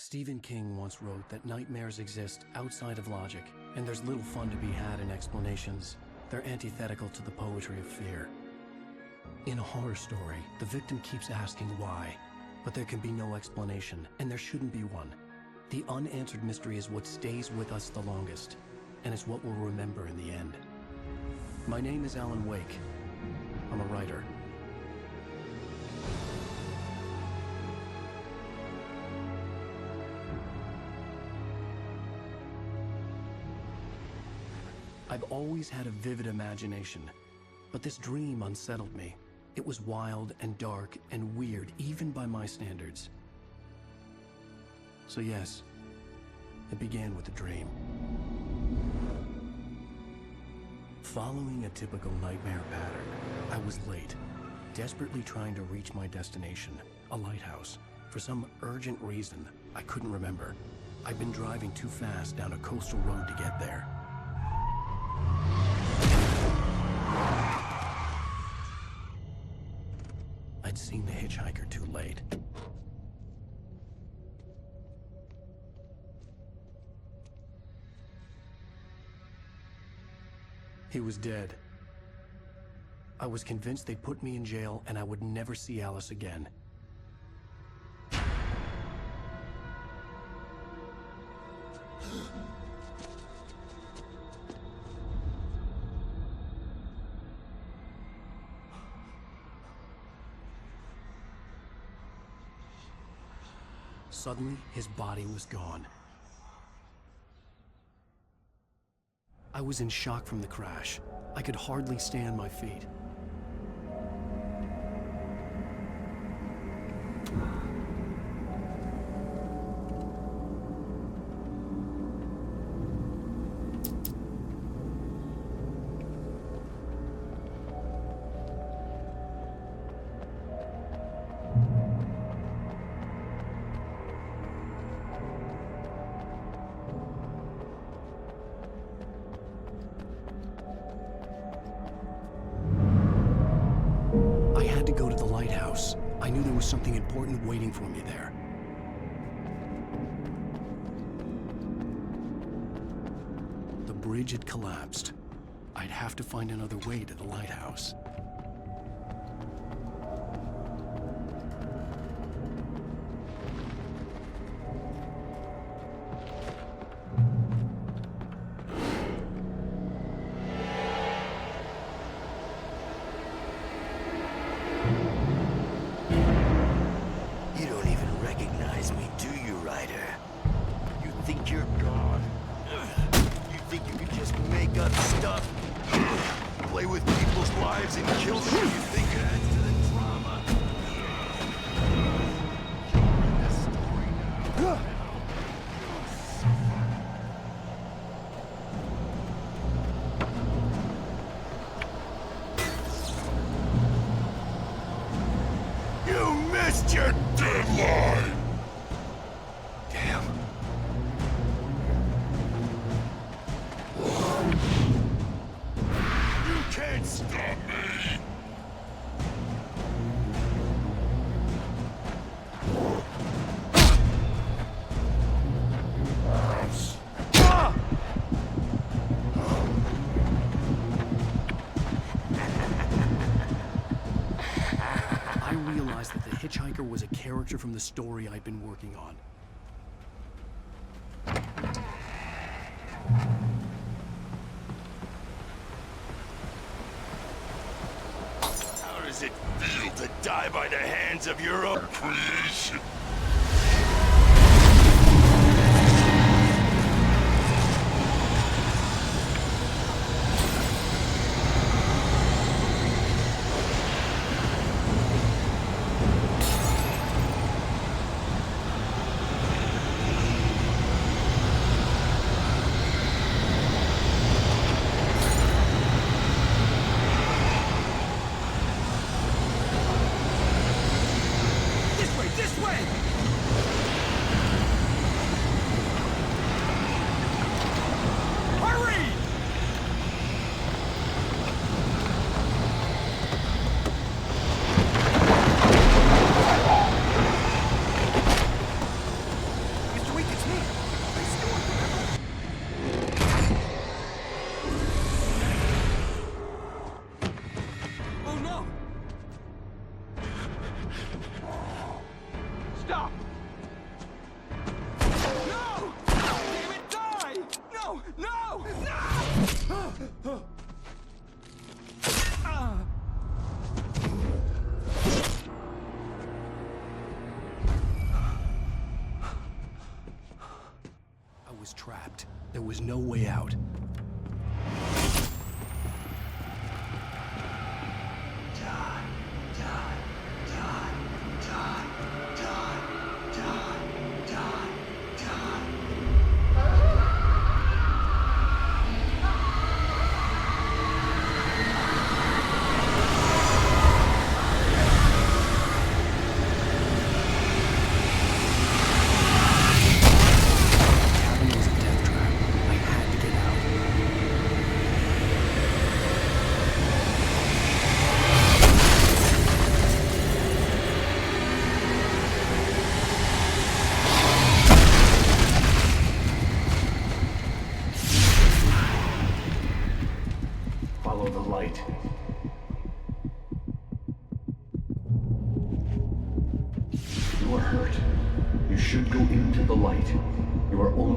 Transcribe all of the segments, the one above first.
Stephen King once wrote that nightmares exist outside of logic, and there's little fun to be had in explanations. They're antithetical to the poetry of fear. In a horror story, the victim keeps asking why, but there can be no explanation, and there shouldn't be one. The unanswered mystery is what stays with us the longest, and it's what we'll remember in the end. My name is Alan Wake. I'm a writer. I've always had a vivid imagination, but this dream unsettled me. It was wild and dark and weird, even by my standards. So yes, it began with a dream. Following a typical nightmare pattern, I was late, desperately trying to reach my destination, a lighthouse. For some urgent reason, I couldn't remember. I'd been driving too fast down a coastal road to get there. I'd seen the hitchhiker too late. He was dead. I was convinced they'd put me in jail and I would never see Alice again. Suddenly, his body was gone. I was in shock from the crash. I could hardly stay on my feet. Go to the lighthouse. I knew there was something important waiting for me there. The bridge had collapsed. I'd have to find another way to the lighthouse. Your deadline! Damn. You can't stop me! Hitchhiker was a character from the story I'd been working on. How does it feel to die by the hands of your own creation? This way! There was no way out.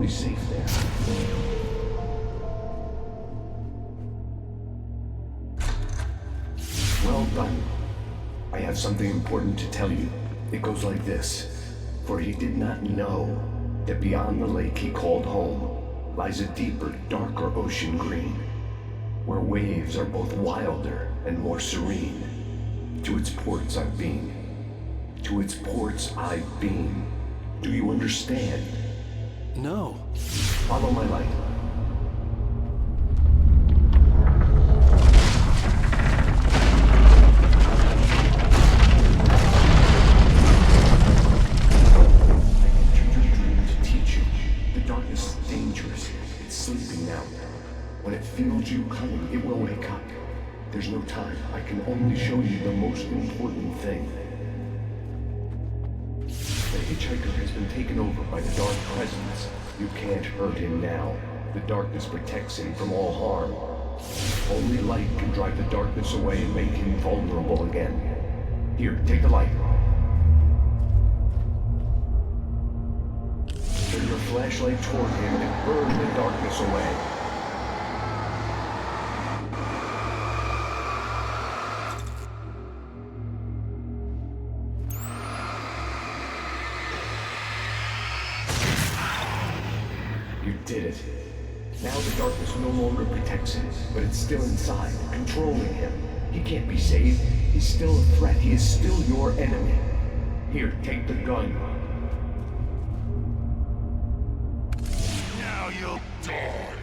Safe there. Well done. I have something important to tell you. It goes like this. For he did not know that beyond the lake he called home lies a deeper, darker ocean green, where waves are both wilder and more serene. To its ports I've been. To its ports I've been. Do you understand? No. Follow my light. I entered your dream to teach you. The darkness is dangerous. It's sleeping now. When it feels you coming, it will wake up. There's no time. I can only show you the most important thing. The hitchhiker has been taken over by the dark presence. You can't hurt him now. The darkness protects him from all harm. Only light can drive the darkness away and make him vulnerable again. Here, take the light. Turn your flashlight toward him and burn the darkness away. Did it. Now the darkness no longer protects him, but it's still inside, controlling him. He can't be saved. He's still a threat. He is still your enemy. Here, take the gun. Now you'll die.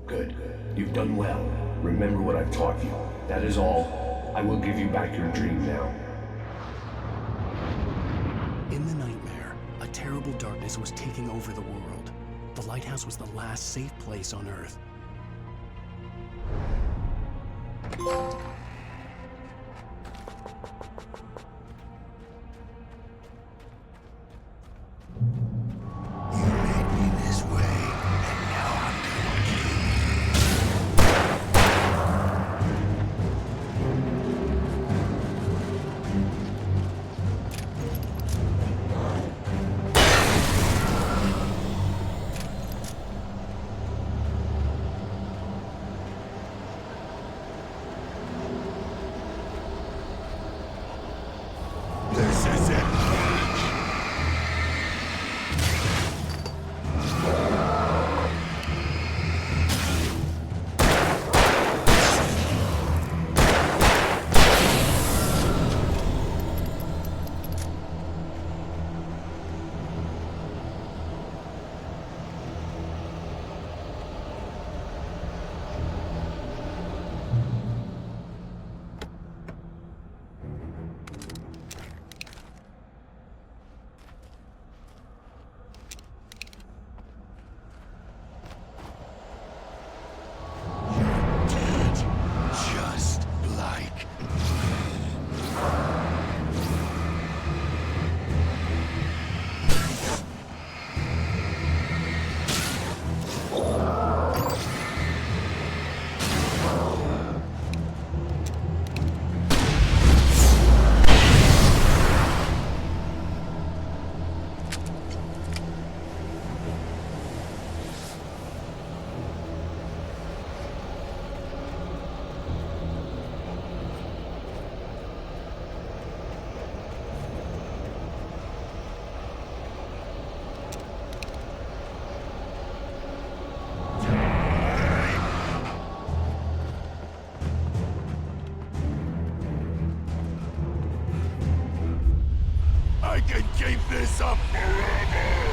Good. You've done well. Remember what I've taught you. That is all. I will give you back your dream now. In the nightmare, a terrible darkness was taking over the world. The lighthouse was the last safe place on Earth. this up forever!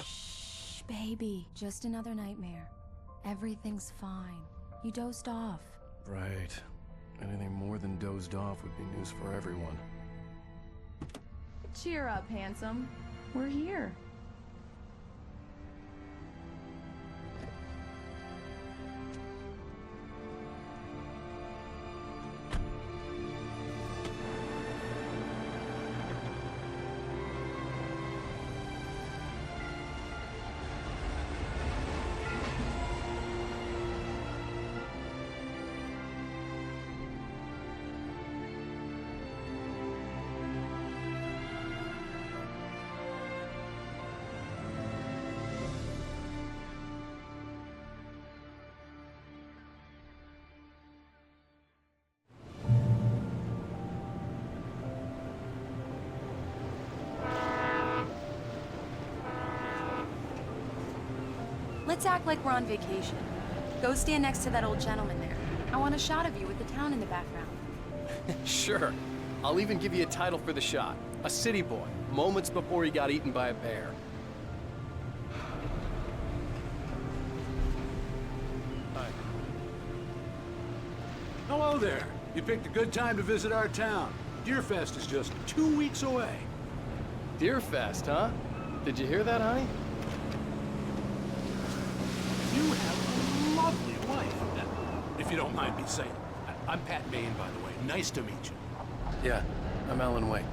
Shh, baby. Just another nightmare. Everything's fine. You dozed off. Right. Anything more than dozed off would be news for everyone. Cheer up, handsome. We're here. Let's act like we're on vacation. Go stand next to that old gentleman there. I want a shot of you with the town in the background. Sure. I'll even give you a title for the shot. A city boy, moments before he got eaten by a bear. Hi. Hello there. You picked a good time to visit our town. Deerfest is just 2 weeks away. Deerfest, huh? Did you hear that, honey? You have a lovely wife. If you don't mind me saying. I'm Pat Maine, by the way. Nice to meet you. Yeah, I'm Alan Wake.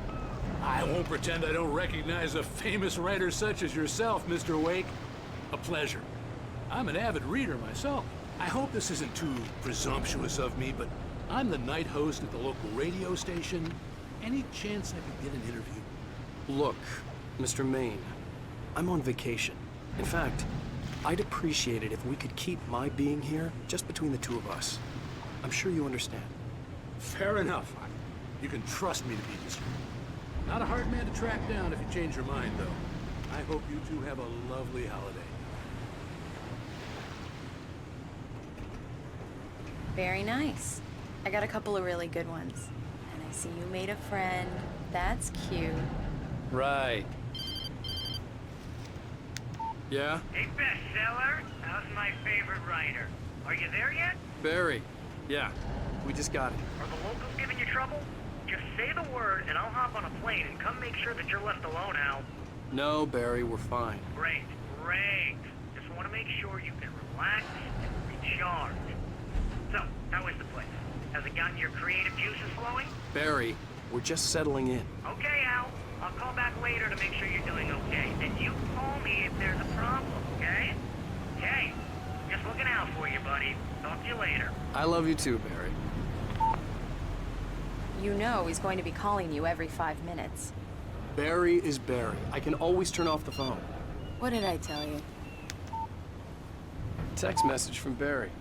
I won't pretend I don't recognize a famous writer such as yourself, Mr. Wake. A pleasure. I'm an avid reader myself. I hope this isn't too presumptuous of me, but I'm the night host at the local radio station. Any chance I could get an interview? Look, Mr. Maine, I'm on vacation. In fact, I'd appreciate it if we could keep my being here just between the two of us. I'm sure you understand. Fair enough. You can trust me to be discreet. Not a hard man to track down if you change your mind, though. I hope you two have a lovely holiday. Very nice. I got a couple of really good ones. And I see you made a friend. That's cute. Right. Yeah? Hey, bestseller, how's my favorite writer? Are you there yet? Barry. Yeah. We just got it. Are the locals giving you trouble? Just say the word and I'll hop on a plane and come make sure that you're left alone, Al. No, Barry, we're fine. Great, great. Just want to make sure you can relax and recharge. So, how is the place? Has it gotten your creative juices flowing? Barry, we're just settling in. Okay, Al. I'll call back later to make sure you're doing okay. And you call me if there's a problem, okay? Okay. Just looking out for you, buddy. Talk to you later. I love you too, Barry. You know he's going to be calling you every 5 minutes. Barry is Barry. I can always turn off the phone. What did I tell you? Text message from Barry.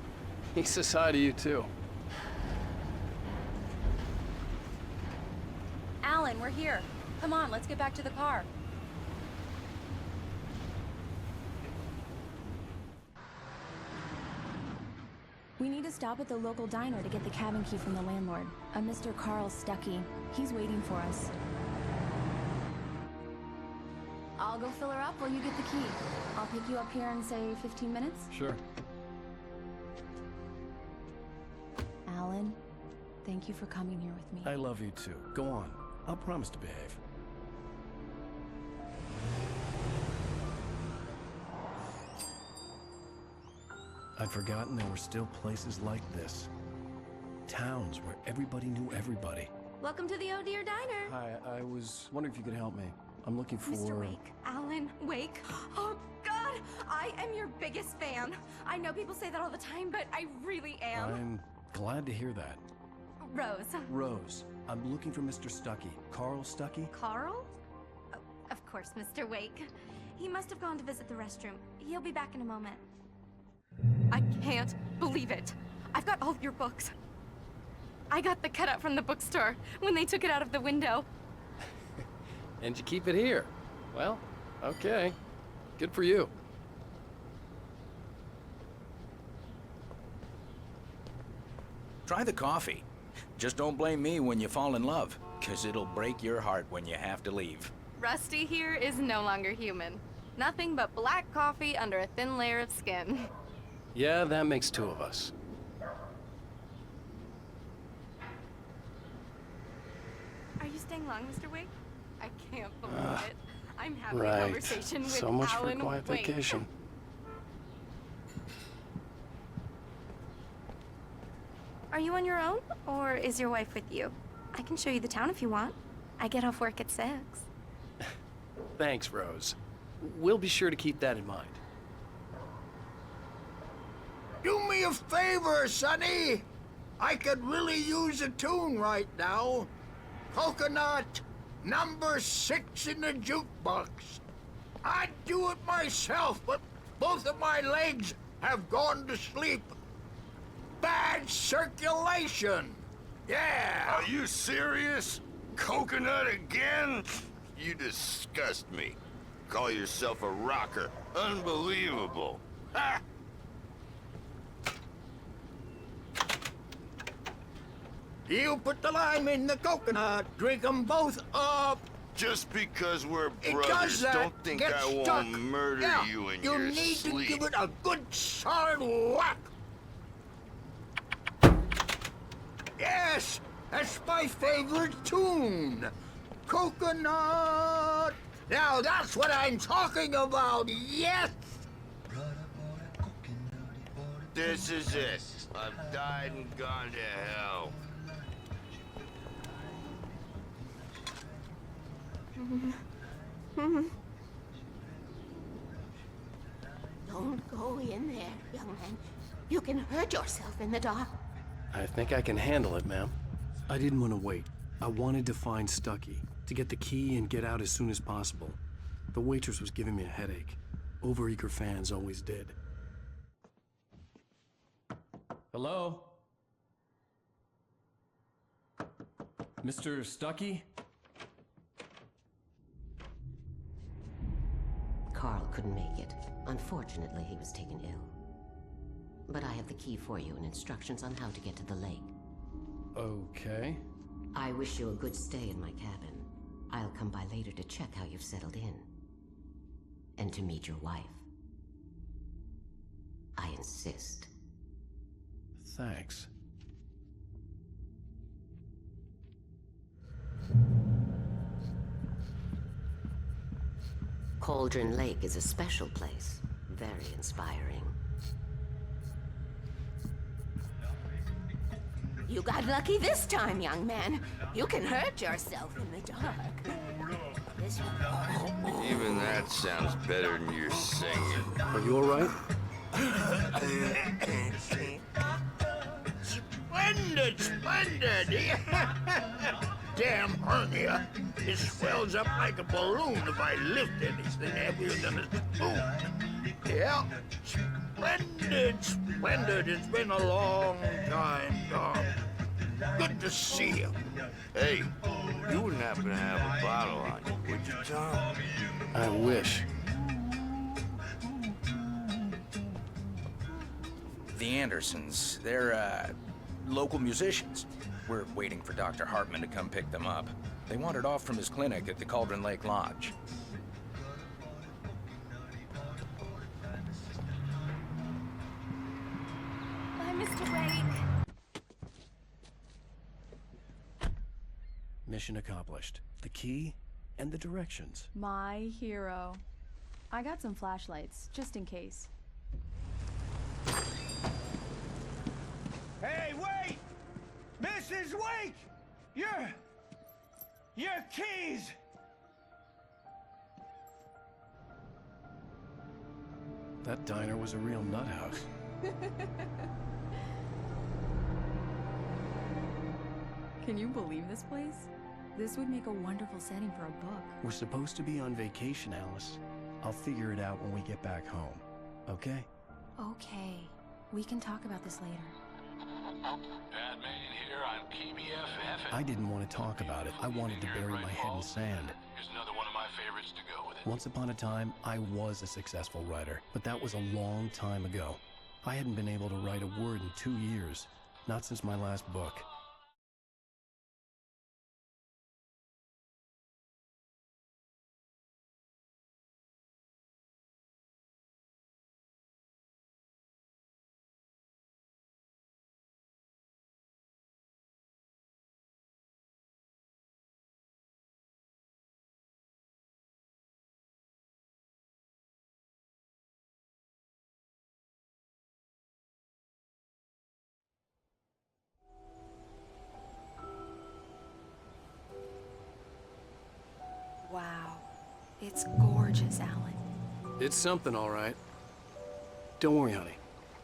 He says hi to you too. Alan, we're here. Come on, let's get back to the car. We need to stop at the local diner to get the cabin key from the landlord, a Mr. Carl Stuckey. He's waiting for us. I'll go fill her up while you get the key. I'll pick you up here in, say, 15 minutes? Sure. Alan, thank you for coming here with me. I love you too. Go on. I'll promise to behave. I'd forgotten there were still places like this. Towns where everybody knew everybody. Welcome to the Oh Dear Diner. Hi, I was wondering if you could help me. I'm looking for... Mr. Wake, Alan Wake. Oh, God, I am your biggest fan. I know people say that all the time, but I really am. I'm glad to hear that. Rose. Rose, I'm looking for Mr. Stuckey. Carl Stuckey? Carl? Oh, of course, Mr. Wake. He must have gone to visit the restroom. He'll be back in a moment. I can't believe it. I've got all of your books. I got the cutout from the bookstore when they took it out of the window. And you keep it here. Well, okay. Good for you. Try the coffee. Just don't blame me when you fall in love, 'cause it'll break your heart when you have to leave. Rusty here is no longer human. Nothing but black coffee under a thin layer of skin. Yeah, that makes two of us. Are you staying long, Mr. Wake? I can't believe it. I'm having a Right. conversation with So much for a Alan quiet Wake. vacation. Are you on your own, or is your wife with you? I can show you the town if you want. I get off work at 6. Thanks, Rose. We'll be sure to keep that in mind. Do me a favor, Sonny. I could really use a tune right now. Coconut, number 6 in the jukebox. I'd do it myself, but both of my legs have gone to sleep. Bad circulation. Yeah. Are you serious? Coconut again? You disgust me. Call yourself a rocker. Unbelievable. Ha! You put the lime in the coconut. Drink them both up. Just because we're It brothers, does that. don't think Get I stuck. won't murder Yeah, you in you your need sleep. to give it a good solid whack. Yes, that's my favorite tune. Coconut. Now that's what I'm talking about. Yes. This is it. I've died and gone to hell. Don't go in there, young man. You can hurt yourself in the dark. I think I can handle it, ma'am. I didn't want to wait. I wanted to find Stuckey, to get the key and get out as soon as possible. The waitress was giving me a headache. Overeager fans always did. Hello? Mr. Stuckey? Carl couldn't make it. Unfortunately, he was taken ill. But I have the key for you and instructions on how to get to the lake. Okay. I wish you a good stay in my cabin. I'll come by later to check how you've settled in. And to meet your wife. I insist. Thanks. Cauldron Lake is a special place. Very inspiring. You got lucky this time, young man. You can hurt yourself in the dark. This one. Even that sounds better than your singing. Are you all right? Splendid, splendid. Damn hernia. It swells up like a balloon if I lift anything heavier than a spoon. Yeah. Splendid, splendid. It's been a long time, Tom. Good to see you. Hey, you wouldn't happen to have a bottle on you, would you, Tom? I wish. The Andersons. They're, local musicians. We're waiting for Dr. Hartman to come pick them up. They wandered off from his clinic at the Cauldron Lake Lodge. Bye, Mr. Wake. Mission accomplished. The key and the directions. My hero. I got some flashlights, just in case. Hey, wait! Mrs. Wake! Your keys! That diner was a real nut house. Can you believe this place? This would make a wonderful setting for a book. We're supposed to be on vacation, Alice. I'll figure it out when we get back home. Okay? Okay. We can talk about this later. Pat Main here on KBFF. I didn't want to talk about it. I wanted to bury my head in sand. Here's another one of my favorites to go with it. Once upon a time, I was a successful writer, but that was a long time ago. I hadn't been able to write a word in 2 years, not since my last book. Wow. It's gorgeous, Alan. It's something, all right. Don't worry, honey.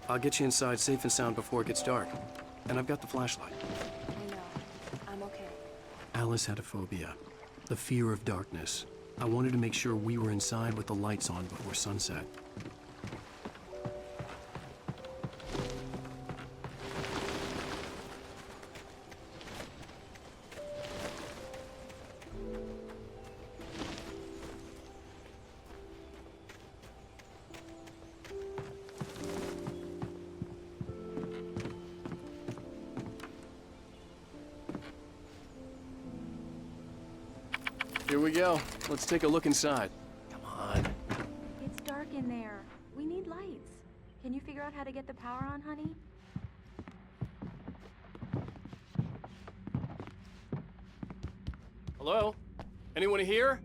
I'll get you inside safe and sound before it gets dark. And I've got the flashlight. I know. I'm okay. Alice had a phobia, the fear of darkness. I wanted to make sure we were inside with the lights on before sunset. Here we go. Let's take a look inside. Come on. It's dark in there. We need lights. Can you figure out how to get the power on, honey? Hello? Anyone here?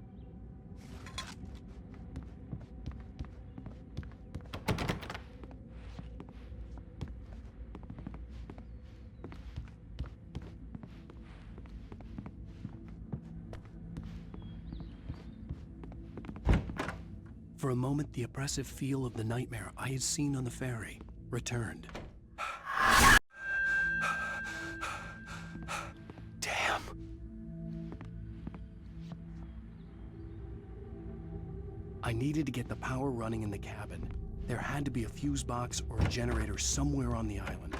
For a moment, the oppressive feel of the nightmare I had seen on the ferry returned. Damn. I needed to get the power running in the cabin. There had to be a fuse box or a generator somewhere on the island.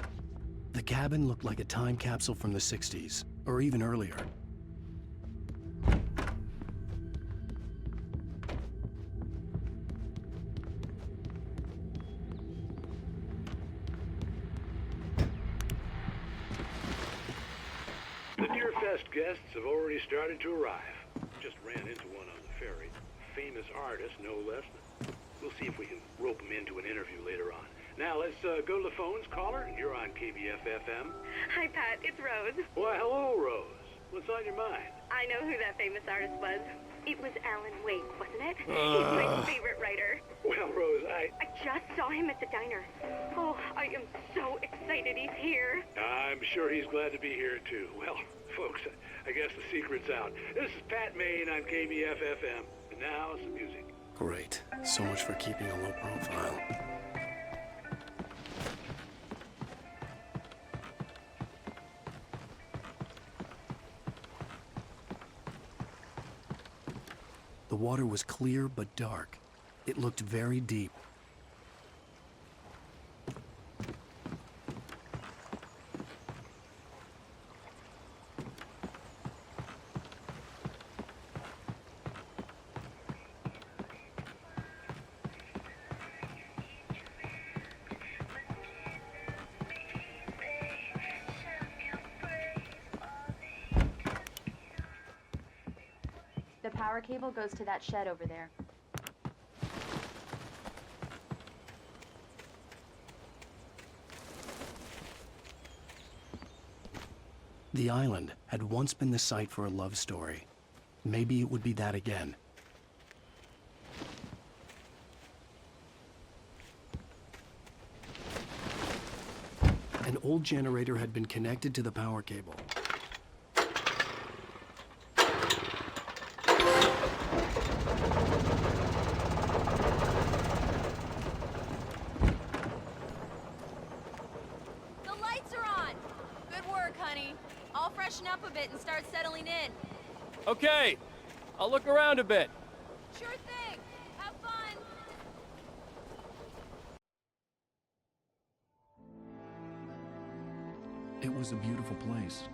The cabin looked like a time capsule from the 60s, or even earlier. The Deerfest guests have already started to arrive. Just ran into one on the ferry. Famous artist, no less. We'll see if we can rope him into an interview later on. Now, let's go to the phones. Caller, you're on KBF-FM. Hi, Pat. It's Rose. Why, hello, Rose. What's on your mind? I know who that famous artist was. It was Alan Wake, wasn't it? He's my favorite writer. Well, Rose, I just saw him at the diner. Oh, I am so excited he's here. I'm sure he's glad to be here, too. Well, folks, I guess the secret's out. This is Pat Main on KBF-FM. And now, some music. Great. So much for keeping a low profile. The water was clear but dark. It looked very deep. power cable goes to that shed over there. The island had once been the site for a love story. Maybe it would be that again. An old generator had been connected to the power cable. The lights are on! Good work, honey. I'll freshen up a bit and start settling in. Okay, I'll look around a bit. Sure thing. Have fun. It was a beautiful place.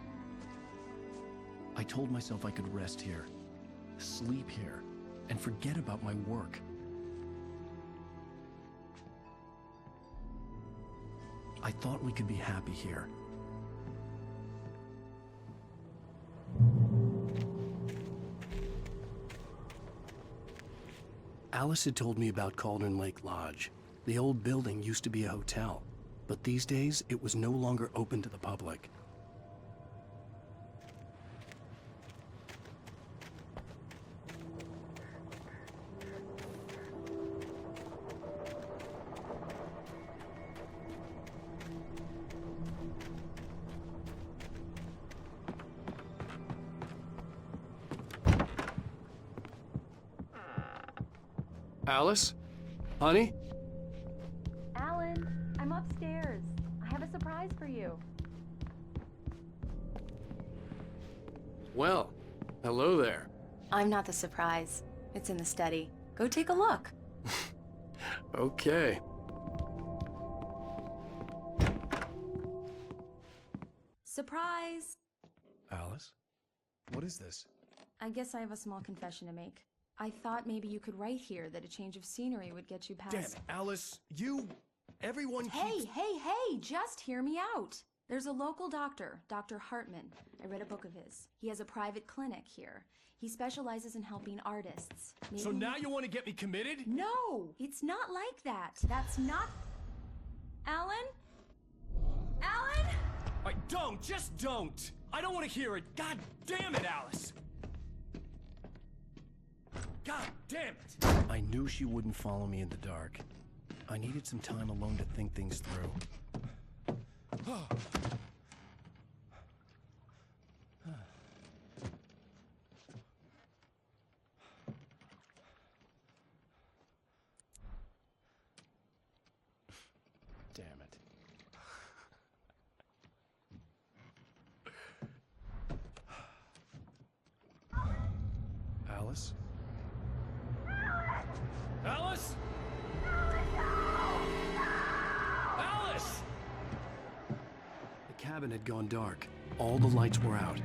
I told myself I could rest here, sleep here, and forget about my work. I thought we could be happy here. Alice had told me about Cauldron Lake Lodge. The old building used to be a hotel, but these days it was no longer open to the public. Alice? Honey? Alan, I'm upstairs. I have a surprise for you. Well, hello there. I'm not the surprise. It's in the study. Go take a look. Okay. Surprise! Alice? What is this? I guess I have a small confession to make. I thought maybe you could write here that a change of scenery would get you past... Damn it, Alice, everyone Hey, just hear me out. There's a local doctor, Dr. Hartman. I read a book of his. He has a private clinic here. He specializes in helping artists. Maybe... So now you want to get me committed? No, it's not like that. That's not... Alan? Alan? Just don't! I don't want to hear it! God damn it, Alice! God damn it! I knew she wouldn't follow me in the dark. I needed some time alone to think things through. Damn it. Alice? Alice? Alice! The cabin had gone dark. All the lights were out.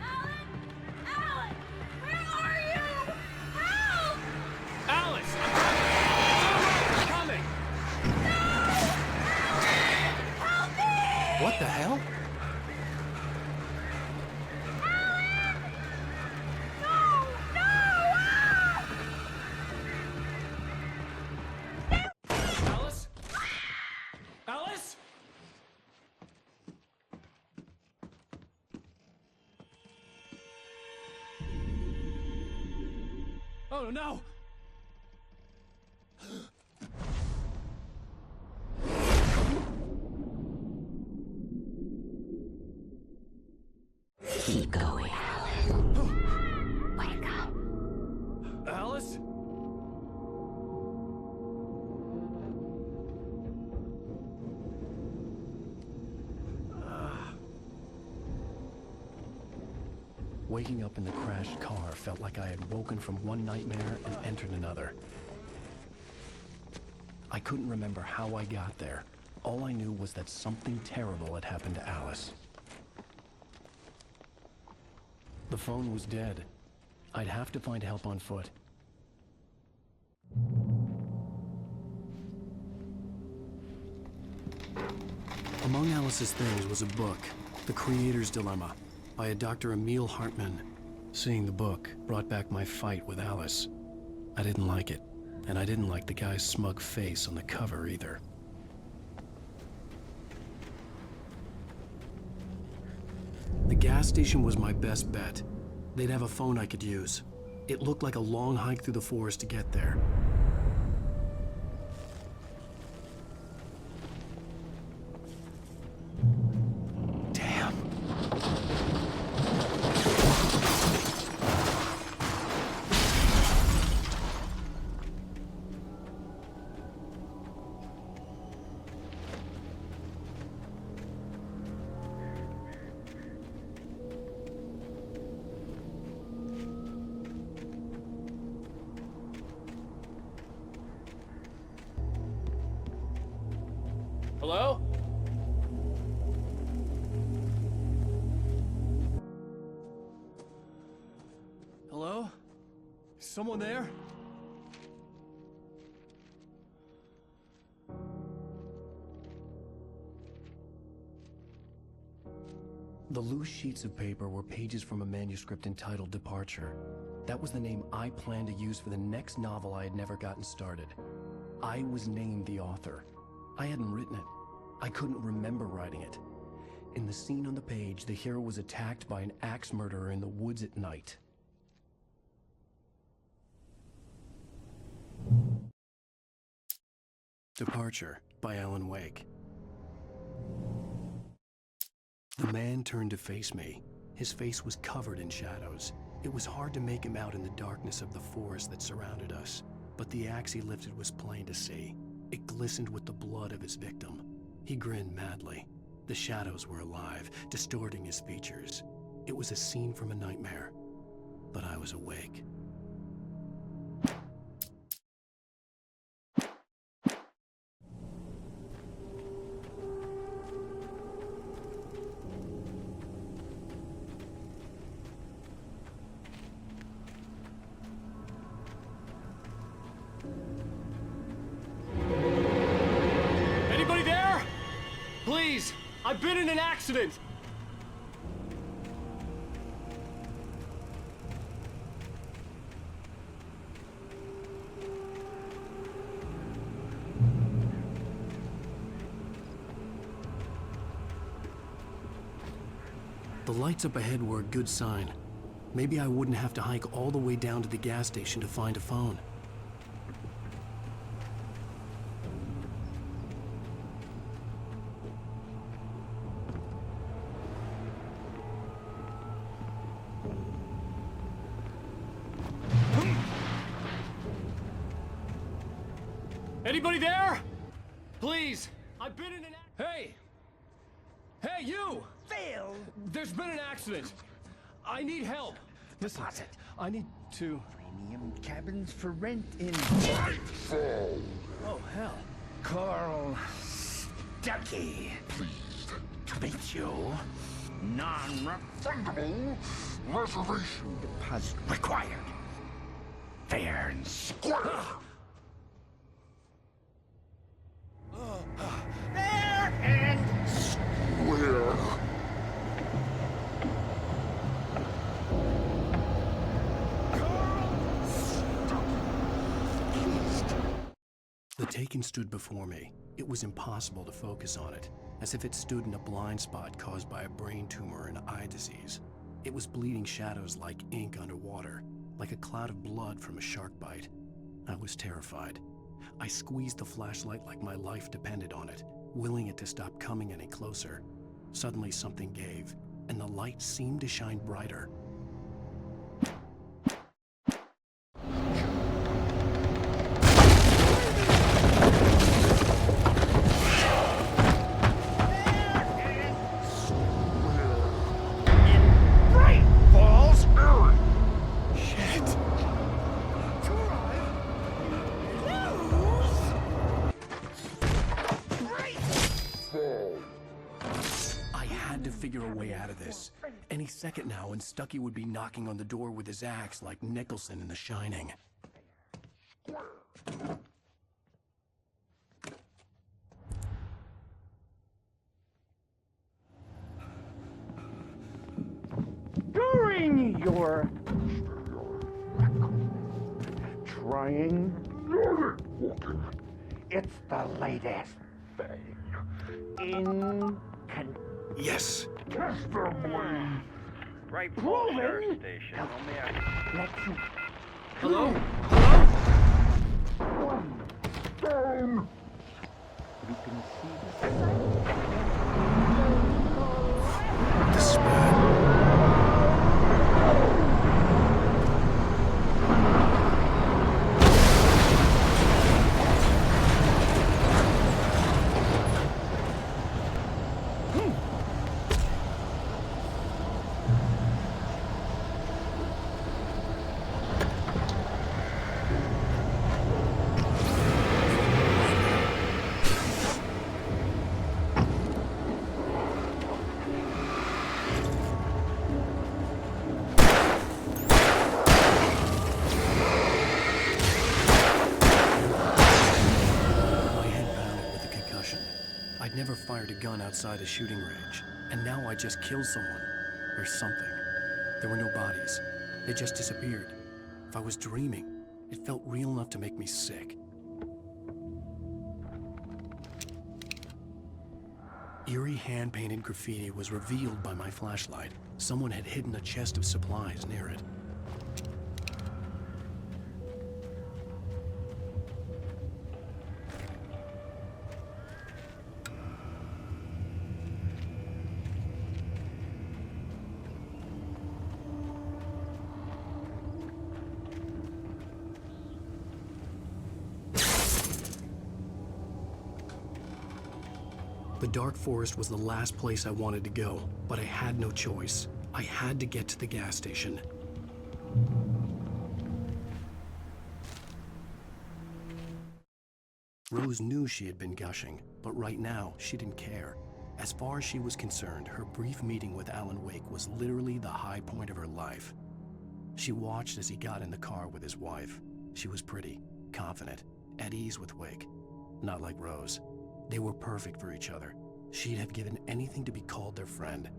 Alan! Where are you? Help! Alice! I'm coming! Help me! What the hell? Alice? Alice? Oh no! Keep going, Alan. Wake up. Alice? Waking up in the crashed car felt like I had woken from one nightmare and entered another. I couldn't remember how I got there. All I knew was that something terrible had happened to Alice. The phone was dead. I'd have to find help on foot. Among Alice's things was a book, The Creator's Dilemma, by a Dr. Emil Hartman. Seeing the book brought back my fight with Alice. I didn't like it, and I didn't like the guy's smug face on the cover either. The gas station was my best bet. They'd have a phone I could use. It looked like a long hike through the forest to get there. Hello? Hello? Someone there? The loose sheets of paper were pages from a manuscript entitled Departure. That was the name I planned to use for the next novel I had never gotten started. I was named the author. I hadn't written it. I couldn't remember writing it. In the scene on the page, the hero was attacked by an axe murderer in the woods at night. Departure by Alan Wake. The man turned to face me. His face was covered in shadows. It was hard to make him out in the darkness of the forest that surrounded us, but the axe he lifted was plain to see. It glistened with the blood of his victim. He grinned madly. The shadows were alive, distorting his features. It was a scene from a nightmare, but I was awake. Anybody there? Please, I've been in an accident. The lights up ahead were a good sign. Maybe I wouldn't have to hike all the way down to the gas station to find a phone. Anybody there? Please, I've been in an Hey! Hey, you! Phil! There's been an accident. I need help. Listen, I need to... Premium cabins for rent in... Oh, hell. Carl Stuckey. Pleased to meet you. Non-refundable reservation deposit required. Fair and square. Fair and square. The Taken stood before me. It was impossible to focus on it, as if it stood in a blind spot caused by a brain tumor and eye disease. It was bleeding shadows like ink underwater, like a cloud of blood from a shark bite. I was terrified. I squeezed the flashlight like my life depended on it, willing it to stop coming any closer. Suddenly something gave, and the light seemed to shine brighter. Figure a way out of this. Any second now, and Stuckey would be knocking on the door with his axe like Nicholson in The Shining. During your trying. It's the latest thing in Yes. testimony. Right, Proven. Sheriff Station. Only Let's Hello? one stone. We can see Despair. I'd never fired a gun outside a shooting range, and now I just killed someone. Or something. There were no bodies. They just disappeared. If I was dreaming, it felt real enough to make me sick. Eerie hand-painted graffiti was revealed by my flashlight. Someone had hidden a chest of supplies near it. The dark forest was the last place I wanted to go, but I had no choice. I had to get to the gas station. Rose knew she had been gushing, but right now, she didn't care. As far as she was concerned, her brief meeting with Alan Wake was literally the high point of her life. She watched as he got in the car with his wife. She was pretty, confident, at ease with Wake. Not like Rose. They were perfect for each other. She'd have given anything to be called their friend.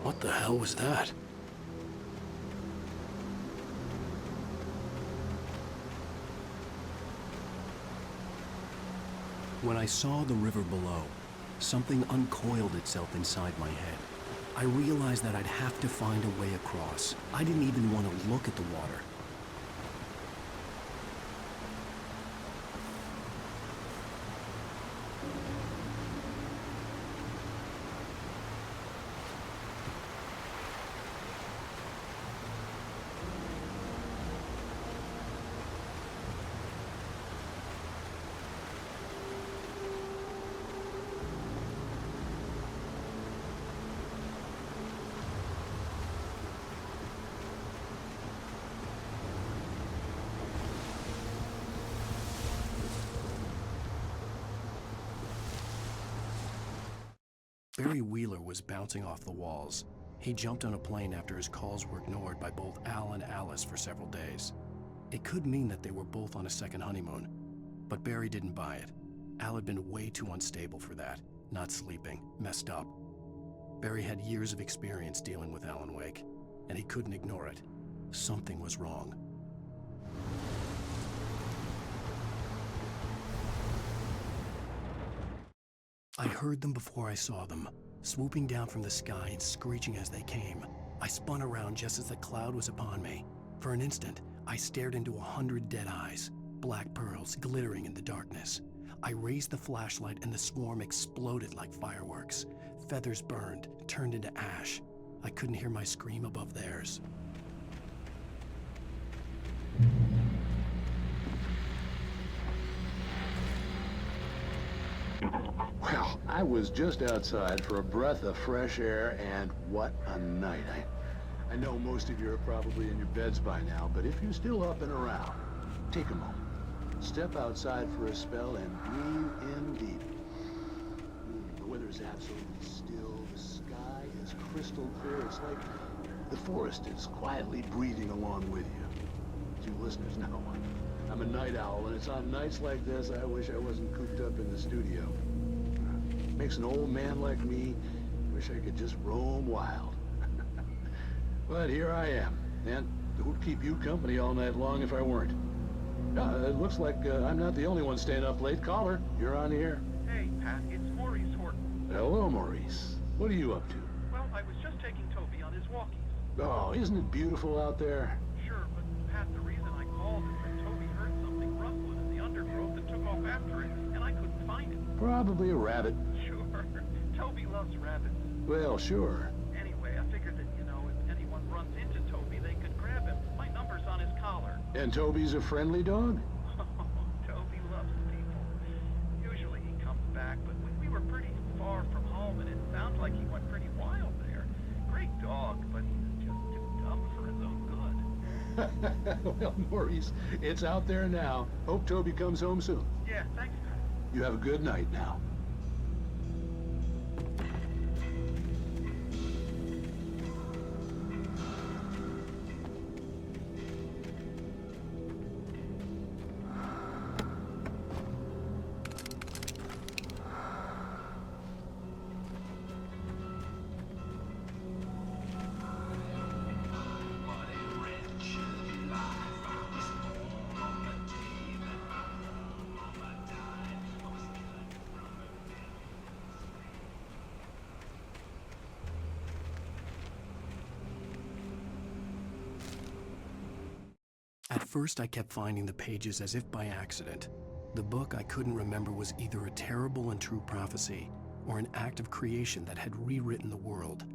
What the hell was that? When I saw the river below, something uncoiled itself inside my head. I realized that I'd have to find a way across. I didn't even want to look at the water. Barry Wheeler was bouncing off the walls. He jumped on a plane after his calls were ignored by both Al and Alice for several days. It could mean that they were both on a second honeymoon, but Barry didn't buy it. Al had been way too unstable for that, not sleeping, messed up. Barry had years of experience dealing with Alan Wake, and he couldn't ignore it. Something was wrong. I heard them before I saw them, swooping down from the sky and screeching as they came. I spun around just as the cloud was upon me. For an instant, I stared into 100 dead eyes, black pearls glittering in the darkness. I raised the flashlight and the swarm exploded like fireworks. Feathers burned, turned into ash. I couldn't hear my scream above theirs. Well, I was just outside for a breath of fresh air, and what a night. I know most of you are probably in your beds by now, but if you're still up and around, take a moment. Step outside for a spell and breathe in deep. The weather is absolutely still. The sky is crystal clear. It's like the forest is quietly breathing along with you. You listeners know, I'm a night owl, and it's on nights like this I wish I wasn't cooped up in the studio. Makes an old man like me wish I could just roam wild. But here I am, and who'd keep you company all night long if I weren't? It looks like I'm not the only one staying up late. Caller, you're on the air. Hey, Pat, it's Maurice Horton. Hello, Maurice. What are you up to? Well, I was just taking Toby on his walkies. Oh, isn't it beautiful out there? Sure, but Pat, the reason I called is that Toby heard something rustling in the undergrowth and took off after it, and I couldn't find it. Probably a rabbit. Sure. Toby loves rabbits. Well, sure. Anyway, I figured that, if anyone runs into Toby, they could grab him. My number's on his collar. And Toby's a friendly dog? Toby loves people. Usually he comes back, but we were pretty far from home, and it sounds like he went pretty wild there. Great dog, but he's just too dumb for his own good. Well, Maurice, it's out there now. Hope Toby comes home soon. Yeah, thanks, Pat. You have a good night now. At first, I kept finding the pages as if by accident. The book I couldn't remember was either a terrible and true prophecy or an act of creation that had rewritten the world.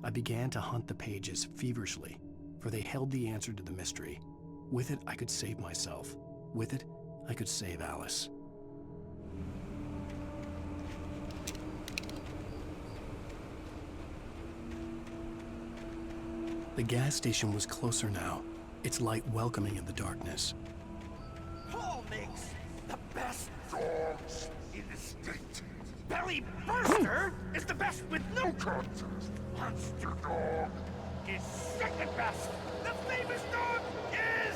I began to hunt the pages feverishly, for they held the answer to the mystery. With it, I could save myself. With it, I could save Alice. The gas station was closer now, its light welcoming in the darkness. Paul makes the best dogs in the state. Belly Burster is the best with no contest. Monster Dog is second best. The famous dog is...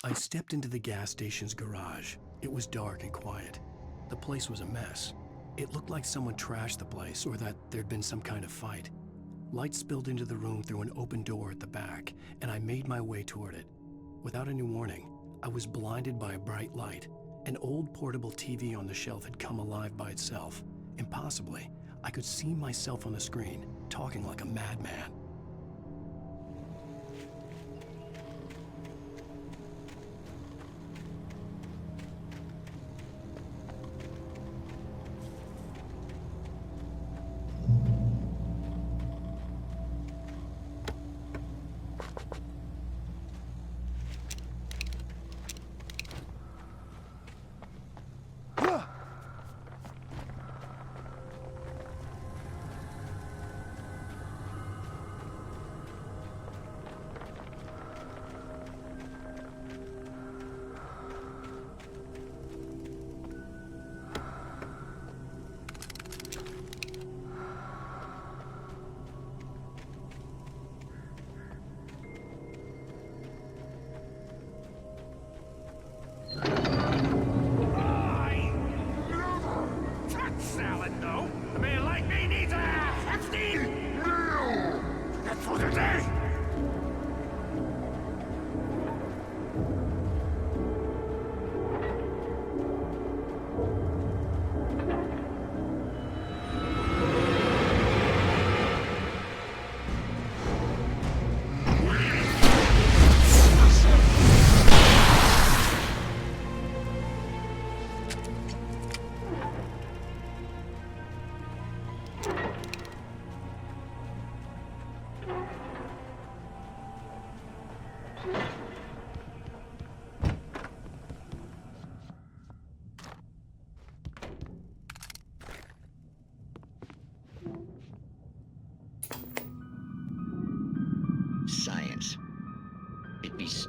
I stepped into the gas station's garage. It was dark and quiet. The place was a mess. It looked like someone trashed the place or that there'd been some kind of fight. Light spilled into the room through an open door at the back, and I made my way toward it. Without any warning, I was blinded by a bright light. An old portable TV on the shelf had come alive by itself. Impossibly, I could see myself on the screen, talking like a madman.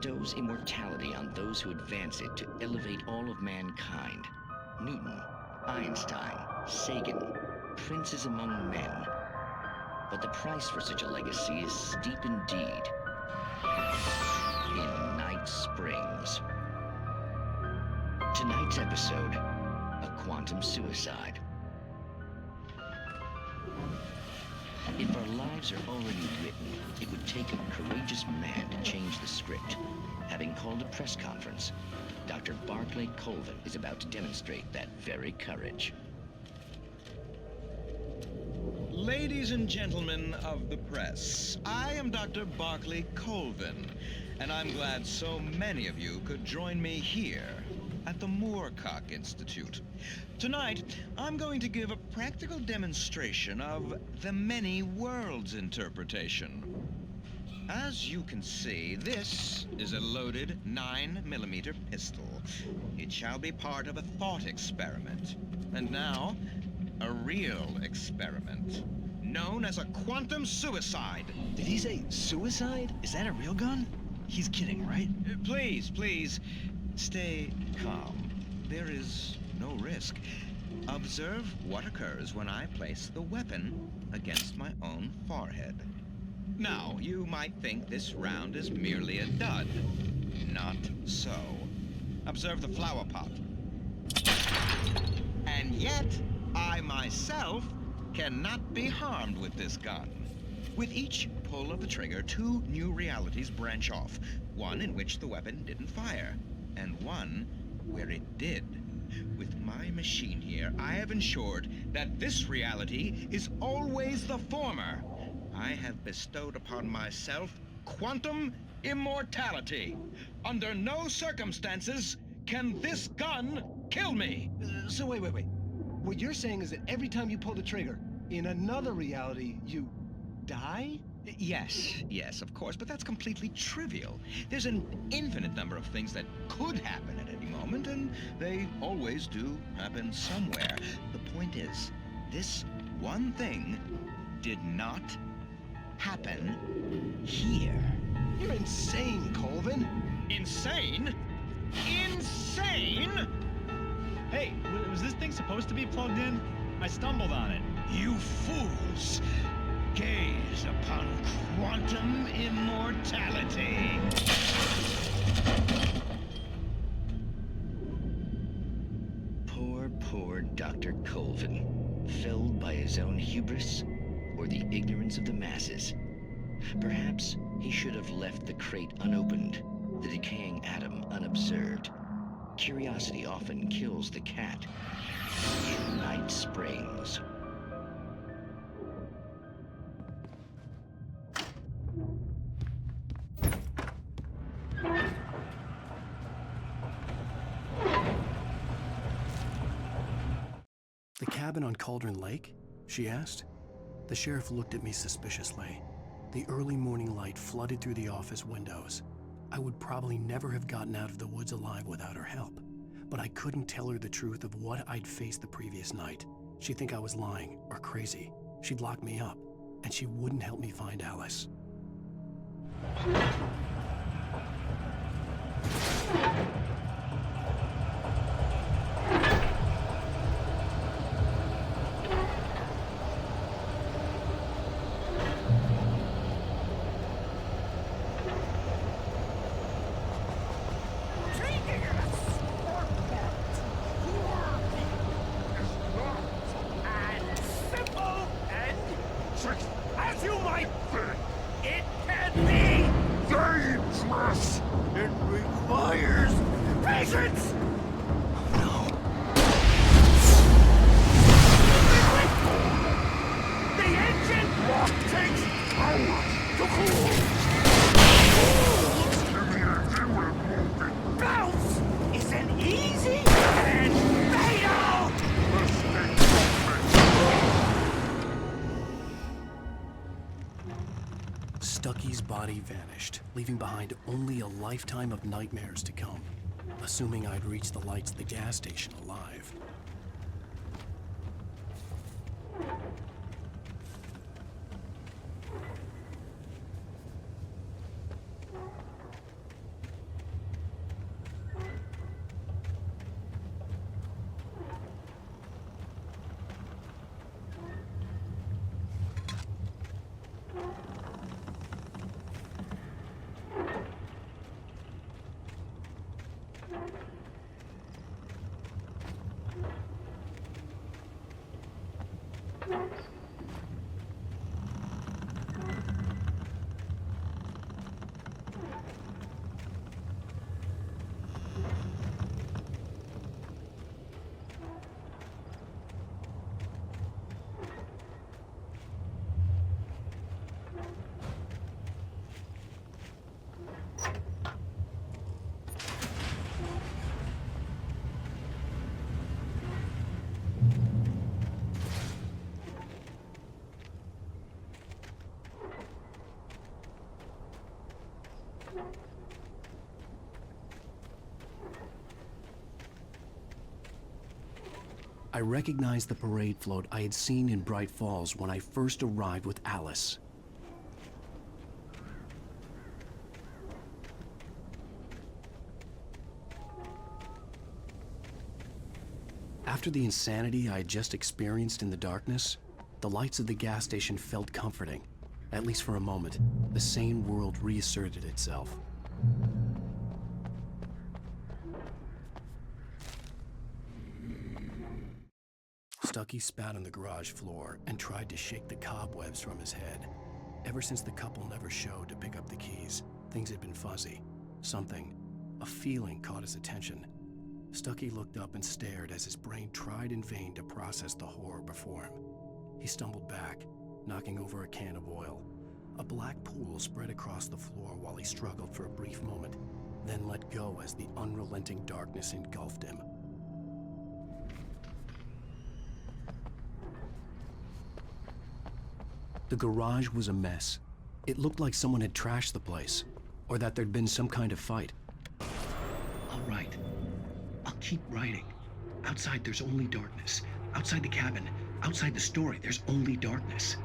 bestows immortality on those who advance it to elevate all of mankind. Newton, Einstein, Sagan, princes among men. But the price for such a legacy is steep indeed. In Night Springs. Tonight's episode, a quantum suicide. If our lives are already written, it would take a courageous man to change the script. Having called a press conference, Dr. Barclay Colvin is about to demonstrate that very courage. Ladies and gentlemen of the press, I am Dr. Barclay Colvin, and I'm glad so many of you could join me here at the Moorcock Institute. Tonight, I'm going to give a practical demonstration of the many worlds interpretation. As you can see, this is a loaded 9mm pistol. It shall be part of a thought experiment. And now, a real experiment, known as a quantum suicide. Did he say suicide? Is that a real gun? He's kidding, right? Please, stay calm. There is no risk. Observe what occurs when I place the weapon against my own forehead. Now, you might think this round is merely a dud. Not so. Observe the flower pot. And yet, I myself cannot be harmed with this gun. With each pull of the trigger, two new realities branch off. One in which the weapon didn't fire, and one where it did. With my machine here, I have ensured that this reality is always the former. I have bestowed upon myself quantum immortality. Under no circumstances can this gun kill me. So wait. What you're saying is that every time you pull the trigger, in another reality, you die? Yes, of course, but that's completely trivial. There's an infinite number of things that could happen at any moment, and they always do happen somewhere. The point is, this one thing did not happen here. You're insane, Colvin. Insane? Insane? Hey, was this thing supposed to be plugged in? I stumbled on it. You fools! Gaze upon quantum immortality. Poor Dr. Colvin, felled by his own hubris or the ignorance of the masses. Perhaps he should have left the crate unopened, the decaying atom unobserved. Curiosity often kills the cat. In Night Springs. The cabin on Cauldron Lake? She asked. The sheriff looked at me suspiciously. The early morning light flooded through the office windows. I would probably never have gotten out of the woods alive without her help. But I couldn't tell her the truth of what I'd faced the previous night. She'd think I was lying or crazy. She'd lock me up, and she wouldn't help me find Alice. Stucky's body vanished, leaving behind only a lifetime of nightmares to come, assuming I'd reached the lights of the gas station alive. I recognized the parade float I had seen in Bright Falls when I first arrived with Alice. After the insanity I had just experienced in the darkness, the lights of the gas station felt comforting. At least for a moment, the sane world reasserted itself. Stucky spat on the garage floor and tried to shake the cobwebs from his head. Ever since the couple never showed to pick up the keys, things had been fuzzy. Something, a feeling caught his attention. Stucky looked up and stared as his brain tried in vain to process the horror before him. He stumbled back, knocking over a can of oil. A black pool spread across the floor while he struggled for a brief moment, then let go as the unrelenting darkness engulfed him. The garage was a mess. It looked like someone had trashed the place, or that there'd been some kind of fight. I'll write. I'll keep writing. Outside, there's only darkness. Outside the cabin, outside the story, there's only darkness.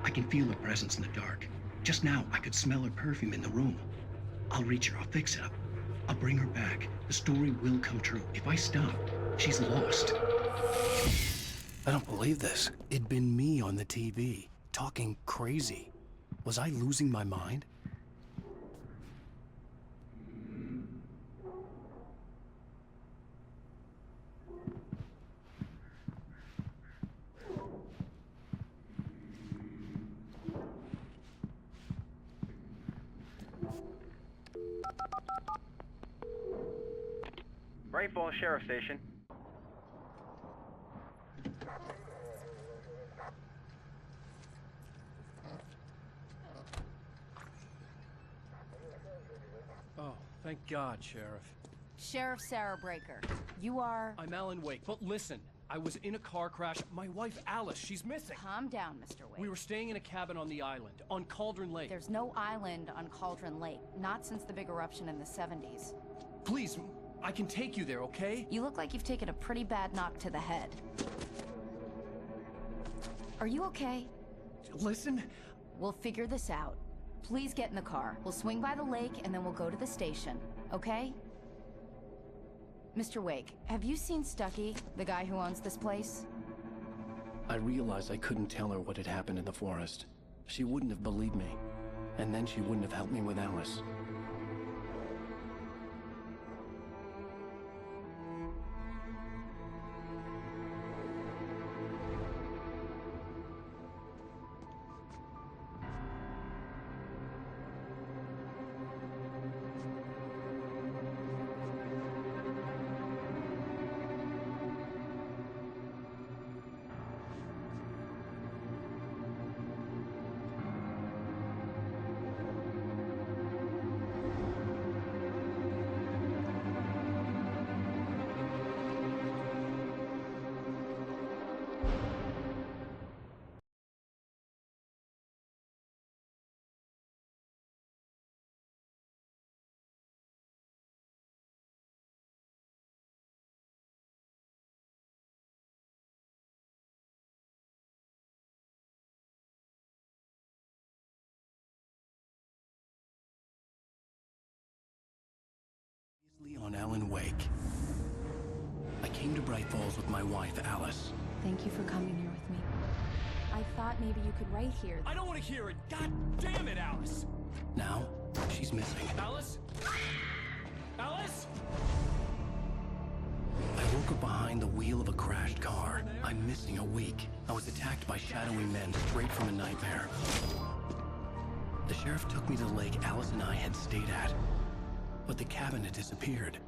I can feel her presence in the dark. Just now, I could smell her perfume in the room. I'll reach her, I'll fix it up. I'll bring her back. The story will come true. If I stop, she's lost. I don't believe this. It'd been me on the TV, talking crazy. Was I losing my mind? Bright Falls Sheriff Station. Oh, thank God, Sheriff. Sheriff Sarah Breaker, you are... I'm Alan Wake, but listen, I was in a car crash. My wife, Alice, she's missing. Calm down, Mr. Wake. We were staying in a cabin on the island, on Cauldron Lake. There's no island on Cauldron Lake, not since the big eruption in the 70s. Please, I can take you there, okay? You look like you've taken a pretty bad knock to the head. Are you okay? Listen. We'll figure this out. Please get in the car. We'll swing by the lake and then we'll go to the station, okay? Mr. Wake, have you seen Stucky, the guy who owns this place? I realized I couldn't tell her what had happened in the forest. She wouldn't have believed me. And then she wouldn't have helped me with Alice. On Alan Wake. I came to Bright Falls with my wife, Alice. Thank you for coming here with me. I thought maybe you could write here. I don't want to hear it! God damn it, Alice! Now, she's missing. Alice? Alice? I woke up behind the wheel of a crashed car. I'm missing a week. I was attacked by shadowy men straight from a nightmare. The sheriff took me to the lake Alice and I had stayed at. But the cabin had disappeared.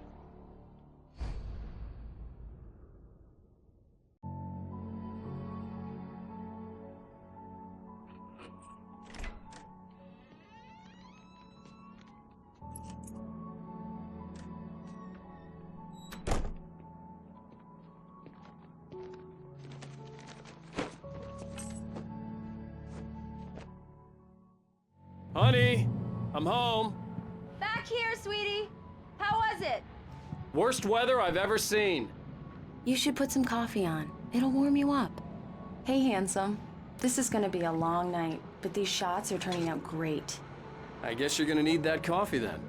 Honey, I'm home. Back here, sweetie. How was it? Worst weather I've ever seen. You should put some coffee on. It'll warm you up. Hey, handsome. This is gonna be a long night, but these shots are turning out great. I guess you're gonna need that coffee then.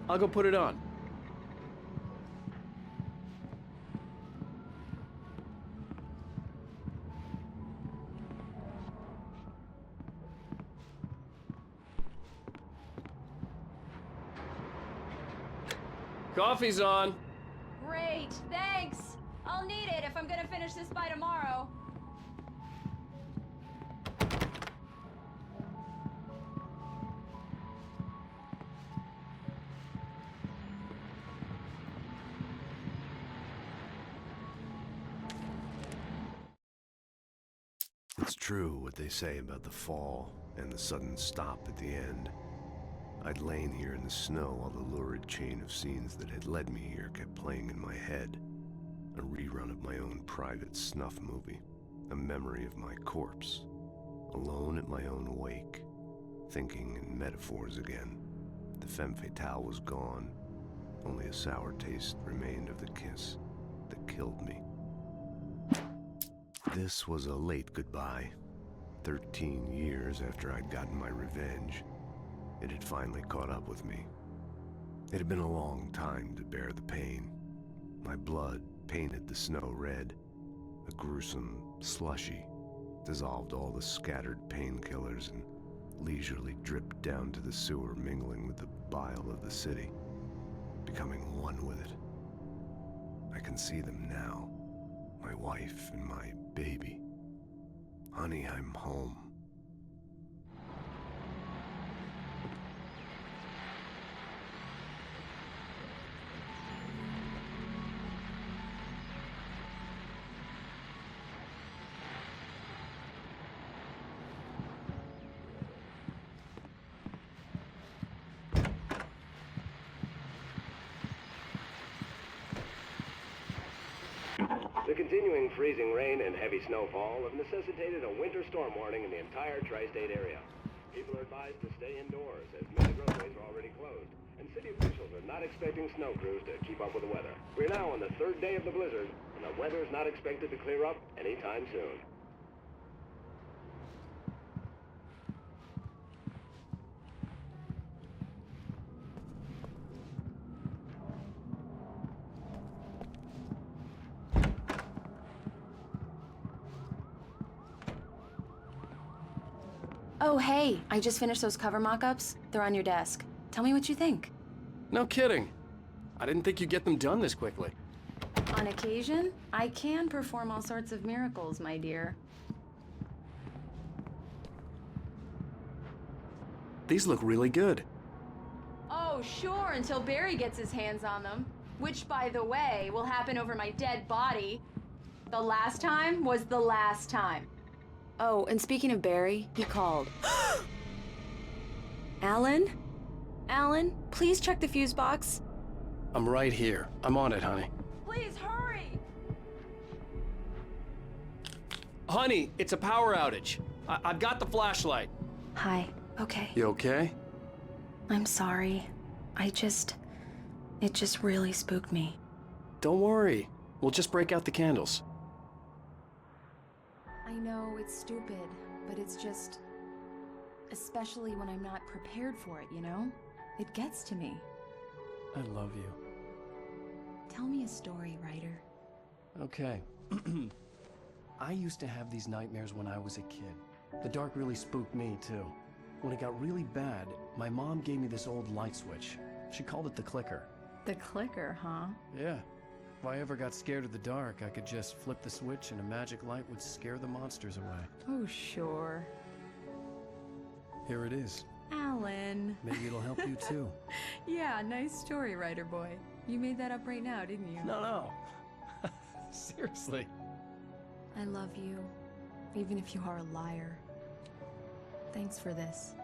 I'll go put it on. Coffee's on. Great, thanks. I'll need it if I'm gonna finish this by tomorrow. It's true what they say about the fall and the sudden stop at the end. I'd lain here in the snow while the lurid chain of scenes that had led me here kept playing in my head. A rerun of my own private snuff movie. A memory of my corpse. Alone at my own wake. Thinking in metaphors again. The femme fatale was gone. Only a sour taste remained of the kiss that killed me. This was a late goodbye. 13 years after I'd gotten my revenge. It had finally caught up with me. It had been a long time to bear the pain. My blood painted the snow red. A gruesome slushy dissolved all the scattered painkillers and leisurely dripped down to the sewer, mingling with the bile of the city, becoming one with it. I can see them now. My wife and my baby. Honey, I'm home. The continuing freezing rain and heavy snowfall have necessitated a winter storm warning in the entire tri-state area. People are advised to stay indoors as many roadways are already closed, and city officials are not expecting snow crews to keep up with the weather. We're now on the third day of the blizzard, and the weather is not expected to clear up anytime soon. Oh, hey, I just finished those cover mock-ups. They're on your desk. Tell me what you think. No kidding. I didn't think you'd get them done this quickly. On occasion, I can perform all sorts of miracles, my dear. These look really good. Oh, sure, until Barry gets his hands on them. Which, by the way, will happen over my dead body. The last time was the last time. Oh, and speaking of Barry, he called. Alan? Alan, please check the fuse box. I'm right here. I'm on it, honey. Please hurry! Honey, it's a power outage. I've got the flashlight. Hi, okay. You okay? I'm sorry. It just really spooked me. Don't worry. We'll just break out the candles. I know it's stupid, but it's just... especially when I'm not prepared for it, you know? It gets to me. I love you. Tell me a story, writer. Okay. I used to have these nightmares when I was a kid. The dark really spooked me, too. When it got really bad, my mom gave me this old light switch. She called it the clicker. The clicker, huh? Yeah. If I ever got scared of the dark, I could just flip the switch and a magic light would scare the monsters away. Oh, sure. Here it is. Alan. Maybe it'll help you too. Yeah, nice story, writer boy. You made that up right now, didn't you? No. Seriously. I love you, even if you are a liar. Thanks for this.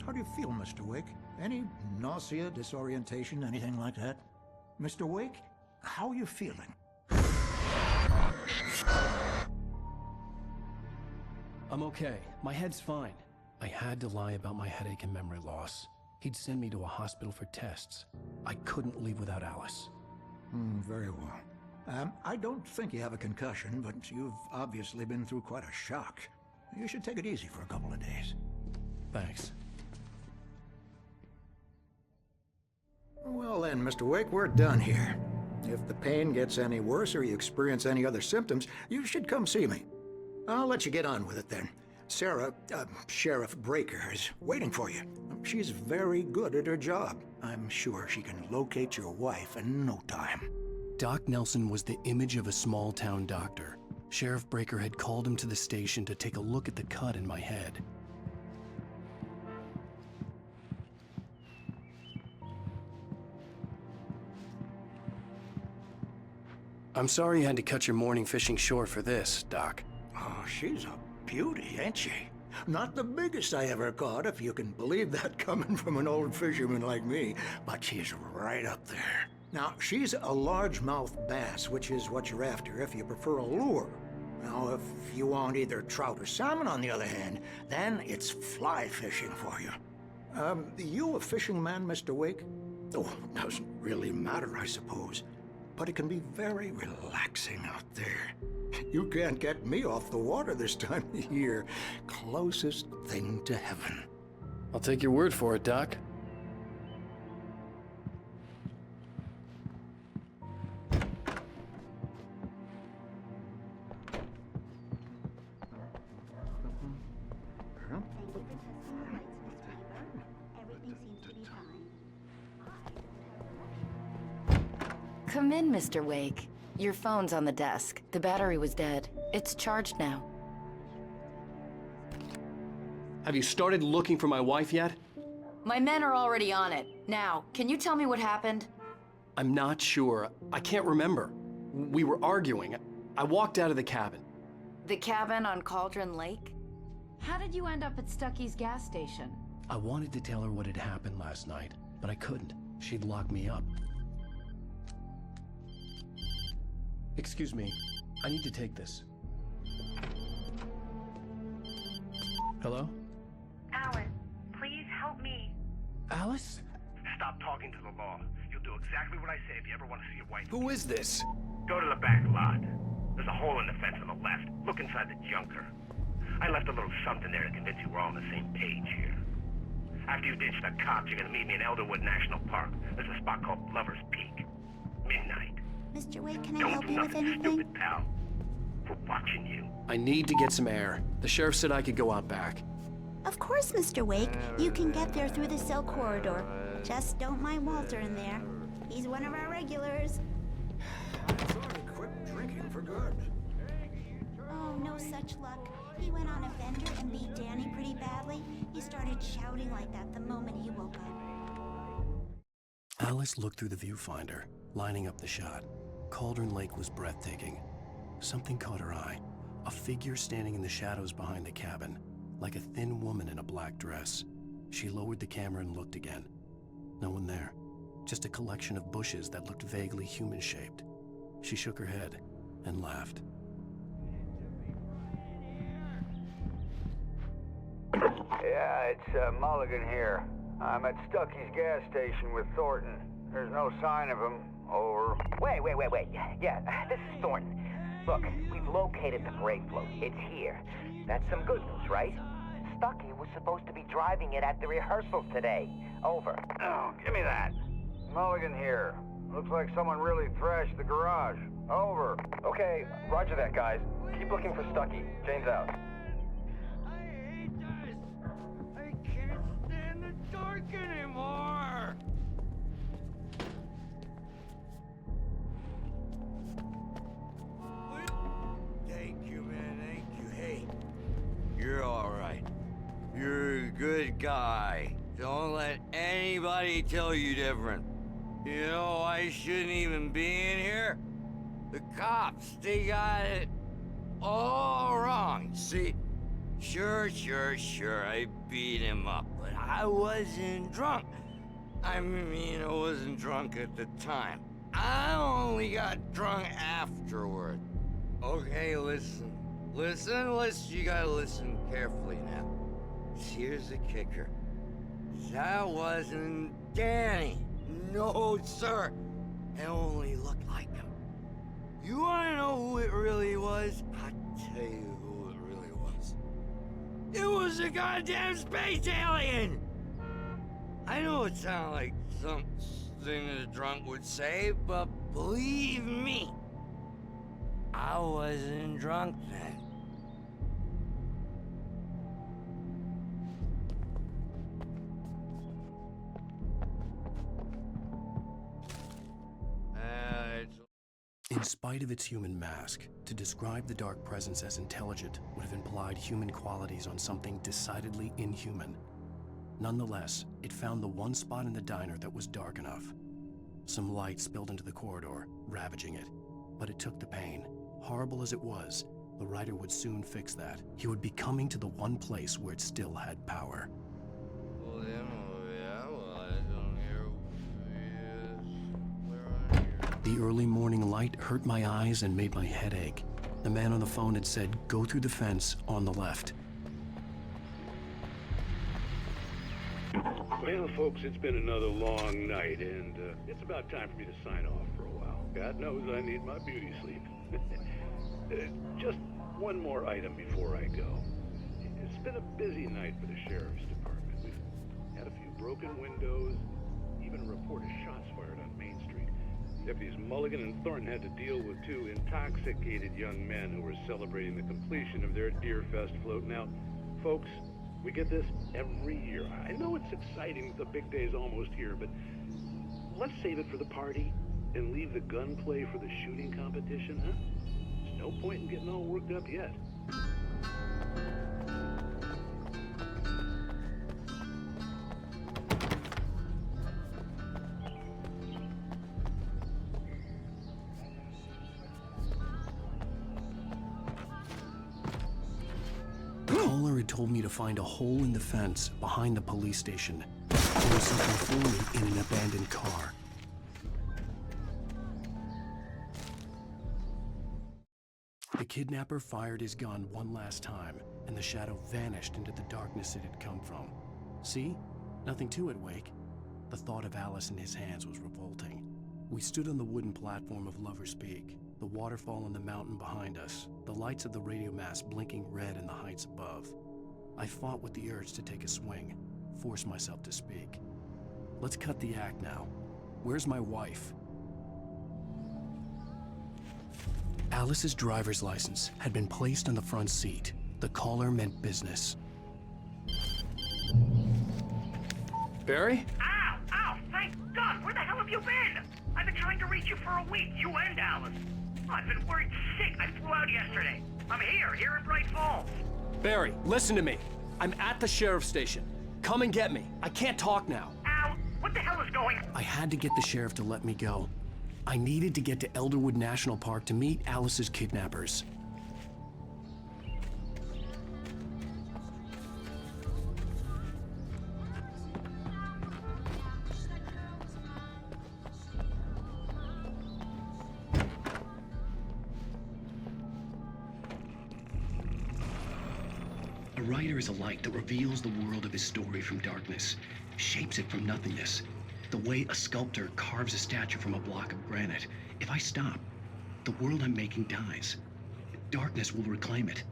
How do you feel, Mr. Wake? Any nausea, disorientation, anything like that? Mr. Wake, how are you feeling? I'm okay. My head's fine. I had to lie about my headache and memory loss. He'd send me to a hospital for tests. I couldn't leave without Alice. Very well. I don't think you have a concussion, but you've obviously been through quite a shock. You should take it easy for a couple of days. Thanks. Well then, Mr. Wake, we're done here. If the pain gets any worse or you experience any other symptoms, you should come see me. I'll let you get on with it then. Sarah, Sheriff Breaker, is waiting for you. She's very good at her job. I'm sure she can locate your wife in no time. Doc Nelson was the image of a small-town doctor. Sheriff Breaker had called him to the station to take a look at the cut in my head. I'm sorry you had to cut your morning fishing short for this, Doc. Oh, she's a beauty, ain't she? Not the biggest I ever caught, if you can believe that coming from an old fisherman like me, but she's right up there. Now, she's a largemouth bass, which is what you're after if you prefer a lure. Now, if you want either trout or salmon, on the other hand, then it's fly fishing for you. You a fishing man, Mr. Wake? Oh, doesn't really matter, I suppose. But it can be very relaxing out there. You can't get me off the water this time of year. Closest thing to heaven. I'll take your word for it, Doc. Come in, Mr. Wake. Your phone's on the desk. The battery was dead. It's charged now. Have you started looking for my wife yet? My men are already on it. Now, can you tell me what happened? I'm not sure. I can't remember. We were arguing. I walked out of the cabin. The cabin on Cauldron Lake? How did you end up at Stucky's gas station? I wanted to tell her what had happened last night, but I couldn't. She'd lock me up. Excuse me. I need to take this. Hello? Alan, please help me. Alice? Stop talking to the law. You'll do exactly what I say if you ever want to see your wife. Who is this? Go to the back lot. There's a hole in the fence on the left. Look inside the junker. I left a little something there to convince you we're all on the same page here. After you ditch the cops, you're gonna meet me in Elderwood National Park. There's a spot called Lover's Peak. Midnight. Mr. Wake, can I help you with anything? Stupid, pal. We're watching you. I need to get some air. The sheriff said I could go out back. Of course, Mr. Wake. You can get there through the cell corridor. Just don't mind Walter in there. He's one of our regulars. I thought he quit drinking for good. Oh, no such luck. He went on a bender and beat Danny pretty badly. He started shouting like that the moment he woke up. Alice looked through the viewfinder, lining up the shot. Cauldron Lake was breathtaking. Something caught her eye. A figure standing in the shadows behind the cabin, like a thin woman in a black dress. She lowered the camera and looked again. No one there. Just a collection of bushes that looked vaguely human-shaped. She shook her head and laughed. Yeah, it's Mulligan here. I'm at Stucky's gas station with Thornton. There's no sign of him. Over. Wait. Yeah, this is Thornton. Look, we've located the brake float. It's here. That's some good news, right? Stucky was supposed to be driving it at the rehearsals today. Over. Oh, give me that. Mulligan here. Looks like someone really thrashed the garage. Over. Okay, roger that, guys. Keep looking for Stucky. Jane's out. Dark anymore! Thank you, man, thank you. Hey, you're alright. You're a good guy. Don't let anybody tell you different. You know, I shouldn't even be in here. The cops, they got it all wrong. See, sure. beat him up, but I wasn't drunk. I mean, I wasn't drunk at the time. I only got drunk afterward. Okay, listen. Listen, you gotta listen carefully now. Here's the kicker. That wasn't Danny. No, sir. It only looked like him. You wanna know who it really was? I'll tell you who it really was. It was a goddamn space alien! I know it sounds like something a drunk would say, but believe me, I wasn't drunk then. In spite of its human mask, to describe the dark presence as intelligent would have implied human qualities on something decidedly inhuman. Nonetheless, it found the one spot in the diner that was dark enough. Some light spilled into the corridor, ravaging it. But it took the pain. Horrible as it was, the writer would soon fix that. He would be coming to the one place where it still had power. The early morning light hurt my eyes and made my head ache. The man on the phone had said, "Go through the fence on the left." Well, folks, it's been another long night, and it's about time for me to sign off for a while. God knows I need my beauty sleep. Just one more item before I go. It's been a busy night for the Sheriff's Department. We've had a few broken windows, even a report of shots fired on Main Street. Deputies Mulligan and Thornton had to deal with two intoxicated young men who were celebrating the completion of their Deerfest float. Now, folks, we get this every year. I know it's exciting, the big day's almost here, but let's save it for the party and leave the gunplay for the shooting competition, huh? There's no point in getting all worked up yet. Told me to find a hole in the fence behind the police station. There was something for me in an abandoned car. The kidnapper fired his gun one last time, and the shadow vanished into the darkness it had come from. See? Nothing to it, Wake. The thought of Alice in his hands was revolting. We stood on the wooden platform of Lover's Peak, the waterfall on the mountain behind us, the lights of the radio mast blinking red in the heights above. I fought with the urge to take a swing, force myself to speak. Let's cut the act now. Where's my wife? Alice's driver's license had been placed on the front seat. The caller meant business. Barry? Ow! Ow! Thank God! Where the hell have you been? I've been trying to reach you for a week, you and Alice. I've been worried sick. I flew out yesterday. I'm here in Bright Falls. Barry, listen to me. I'm at the sheriff's station. Come and get me. I can't talk now. Al, what the hell is going on? I had to get the sheriff to let me go. I needed to get to Elderwood National Park to meet Alice's kidnappers. A writer is a light that reveals the world of his story from darkness, shapes it from nothingness. The way a sculptor carves a statue from a block of granite. If I stop, the world I'm making dies. Darkness will reclaim it.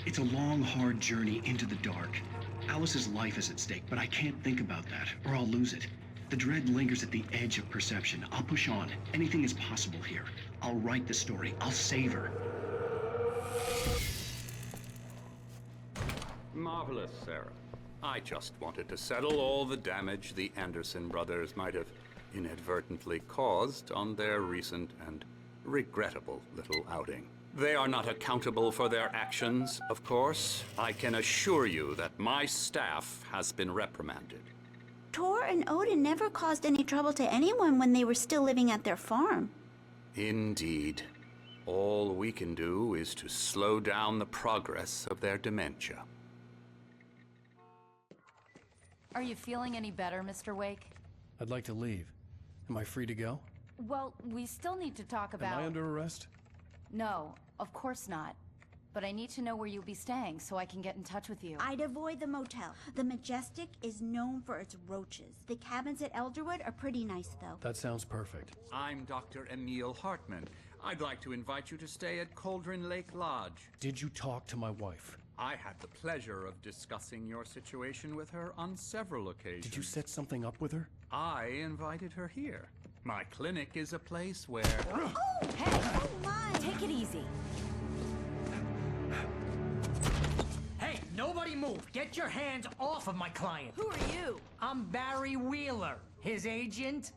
It's a long, hard journey into the dark. Alice's life is at stake, but I can't think about that, or I'll lose it. The dread lingers at the edge of perception. I'll push on. Anything is possible here. I'll write the story. I'll save her. Marvelous, Sarah. I just wanted to settle all the damage the Anderson brothers might have inadvertently caused on their recent and regrettable little outing. They are not accountable for their actions, of course. I can assure you that my staff has been reprimanded. Tor and Odin never caused any trouble to anyone when they were still living at their farm. Indeed. All we can do is to slow down the progress of their dementia. Are you feeling any better, Mr. Wake? I'd like to leave. Am I free to go? Well, we still need to talk about... Am I under arrest? No, of course not. But I need to know where you'll be staying so I can get in touch with you. I'd avoid the motel. The Majestic is known for its roaches. The cabins at Elderwood are pretty nice, though. That sounds perfect. I'm Dr. Emil Hartman. I'd like to invite you to stay at Cauldron Lake Lodge. Did you talk to my wife? I had the pleasure of discussing your situation with her on several occasions. Did you set something up with her? I invited her here. My clinic is a place where... Oh! Hey! Oh my! Take it easy. Hey, nobody move! Get your hands off of my client! Who are you? I'm Barry Wheeler, his agent.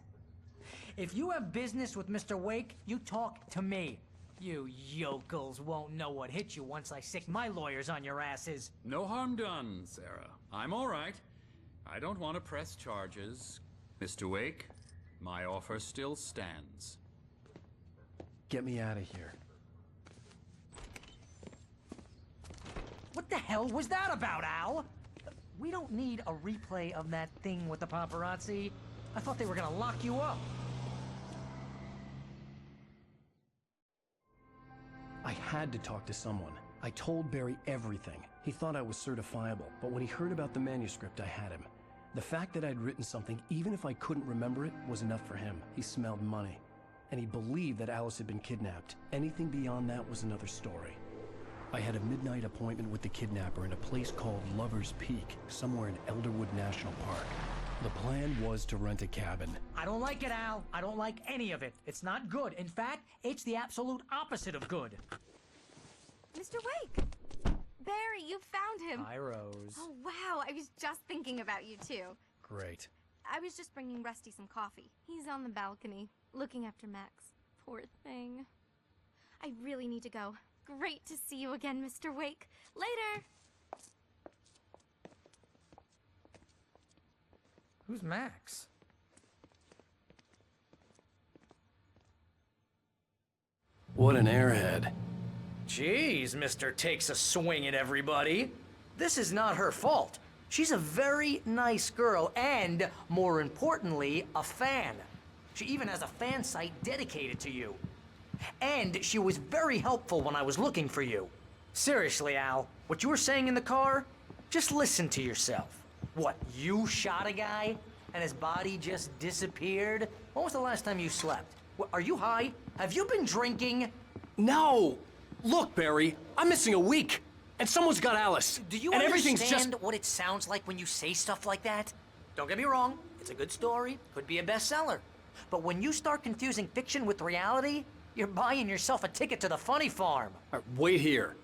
If you have business with Mr. Wake, you talk to me. You yokels won't know what hit you once I sick my lawyers on your asses. No harm done, Sarah. I'm all right. I don't want to press charges. Mr. Wake, my offer still stands. Get me out of here. What the hell was that about, Al? We don't need a replay of that thing with the paparazzi. I thought they were gonna lock you up. I had to talk to someone. I told Barry everything. He thought I was certifiable, but when he heard about the manuscript, I had him. The fact that I'd written something, even if I couldn't remember it, was enough for him. He smelled money. And he believed that Alice had been kidnapped. Anything beyond that was another story. I had a midnight appointment with the kidnapper in a place called Lover's Peak, somewhere in Elderwood National Park. The plan was to rent a cabin. I don't like it, Al. I don't like any of it. It's not good. In fact, it's the absolute opposite of good. Mr. Wake! Barry, you found him! Hi, Rose. Oh, wow. I was just thinking about you, too. Great. I was just bringing Rusty some coffee. He's on the balcony, looking after Max. Poor thing. I really need to go. Great to see you again, Mr. Wake. Later! Who's Max? What an airhead. Jeez, Mr. Takes a swing at everybody. This is not her fault. She's a very nice girl and, more importantly, a fan. She even has a fan site dedicated to you. And she was very helpful when I was looking for you. Seriously, Al, what you were saying in the car? Just listen to yourself. What, you shot a guy and his body just disappeared? When was the last time you slept? What, are you high? Have you been drinking? No! Look, Barry, I'm missing a week, and someone's got Alice. Do you and understand everything's just... what it sounds like when you say stuff like that? Don't get me wrong, it's a good story, could be a bestseller. But when you start confusing fiction with reality, you're buying yourself a ticket to the funny farm. All right, wait here.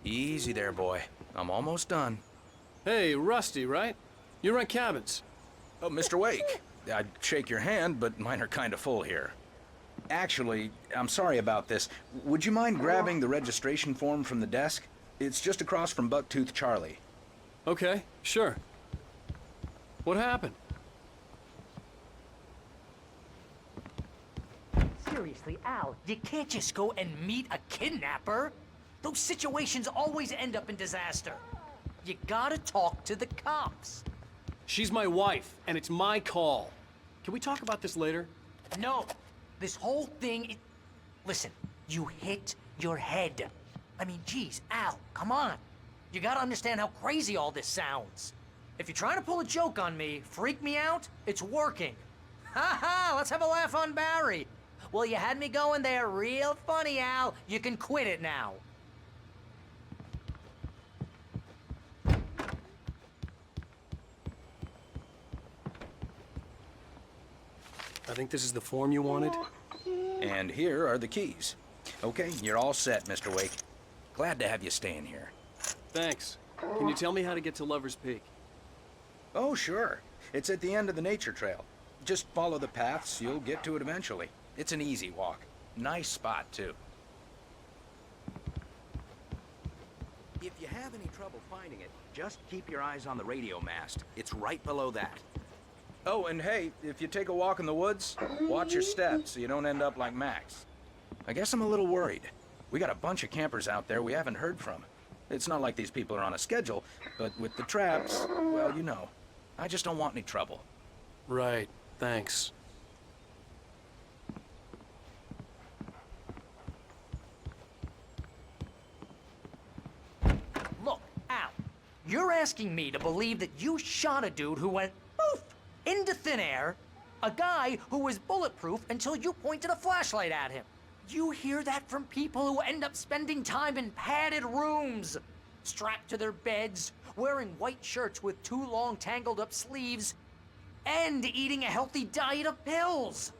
Easy there, boy. I'm almost done. Hey, Rusty, right? You rent cabins. Oh, Mr. Wake. I'd shake your hand, but mine are kind of full here. Actually, I'm sorry about this. Would you mind grabbing the registration form from the desk? It's just across from Bucktooth Charlie. Okay, sure. What happened? Seriously, Al, you can't just go and meet a kidnapper. Those situations always end up in disaster. You gotta talk to the cops. She's my wife, and it's my call. Can we talk about this later? No, this whole thing... Listen, you hit your head. I mean, geez, Al, come on. You gotta understand how crazy all this sounds. If you're trying to pull a joke on me, freak me out, it's working. Ha ha, let's have a laugh on Barry. Well, you had me going there real funny, Al. You can quit it now. I think this is the form you wanted. And here are the keys. Okay, you're all set, Mr. Wake. Glad to have you staying here. Thanks. Can you tell me how to get to Lover's Peak? Oh, sure. It's at the end of the nature trail. Just follow the paths, you'll get to it eventually. It's an easy walk. Nice spot, too. If you have any trouble finding it, just keep your eyes on the radio mast. It's right below that. Oh, and hey, if you take a walk in the woods, watch your steps so you don't end up like Max. I guess I'm a little worried. We got a bunch of campers out there we haven't heard from. It's not like these people are on a schedule, but with the traps, well, you know. I just don't want any trouble. Right. Thanks. Look, Al, you're asking me to believe that you shot a dude who went poof into thin air, a guy who was bulletproof until you pointed a flashlight at him. You hear that from people who end up spending time in padded rooms, strapped to their beds, wearing white shirts with too long tangled up sleeves, and eating a healthy diet of pills.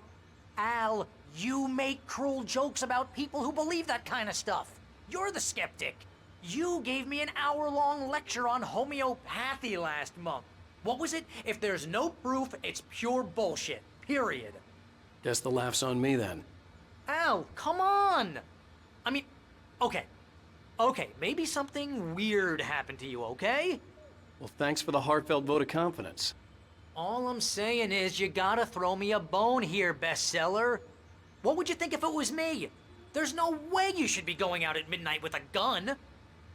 Al, you make cruel jokes about people who believe that kind of stuff. You're the skeptic. You gave me an hour-long lecture on homeopathy last month. What was it? If there's no proof, it's pure bullshit. Period. Guess the laugh's on me then. Al, come on! I mean, okay, maybe something weird happened to you, okay? Well, thanks for the heartfelt vote of confidence. All I'm saying is you gotta throw me a bone here, bestseller. What would you think if it was me? There's no way you should be going out at midnight with a gun.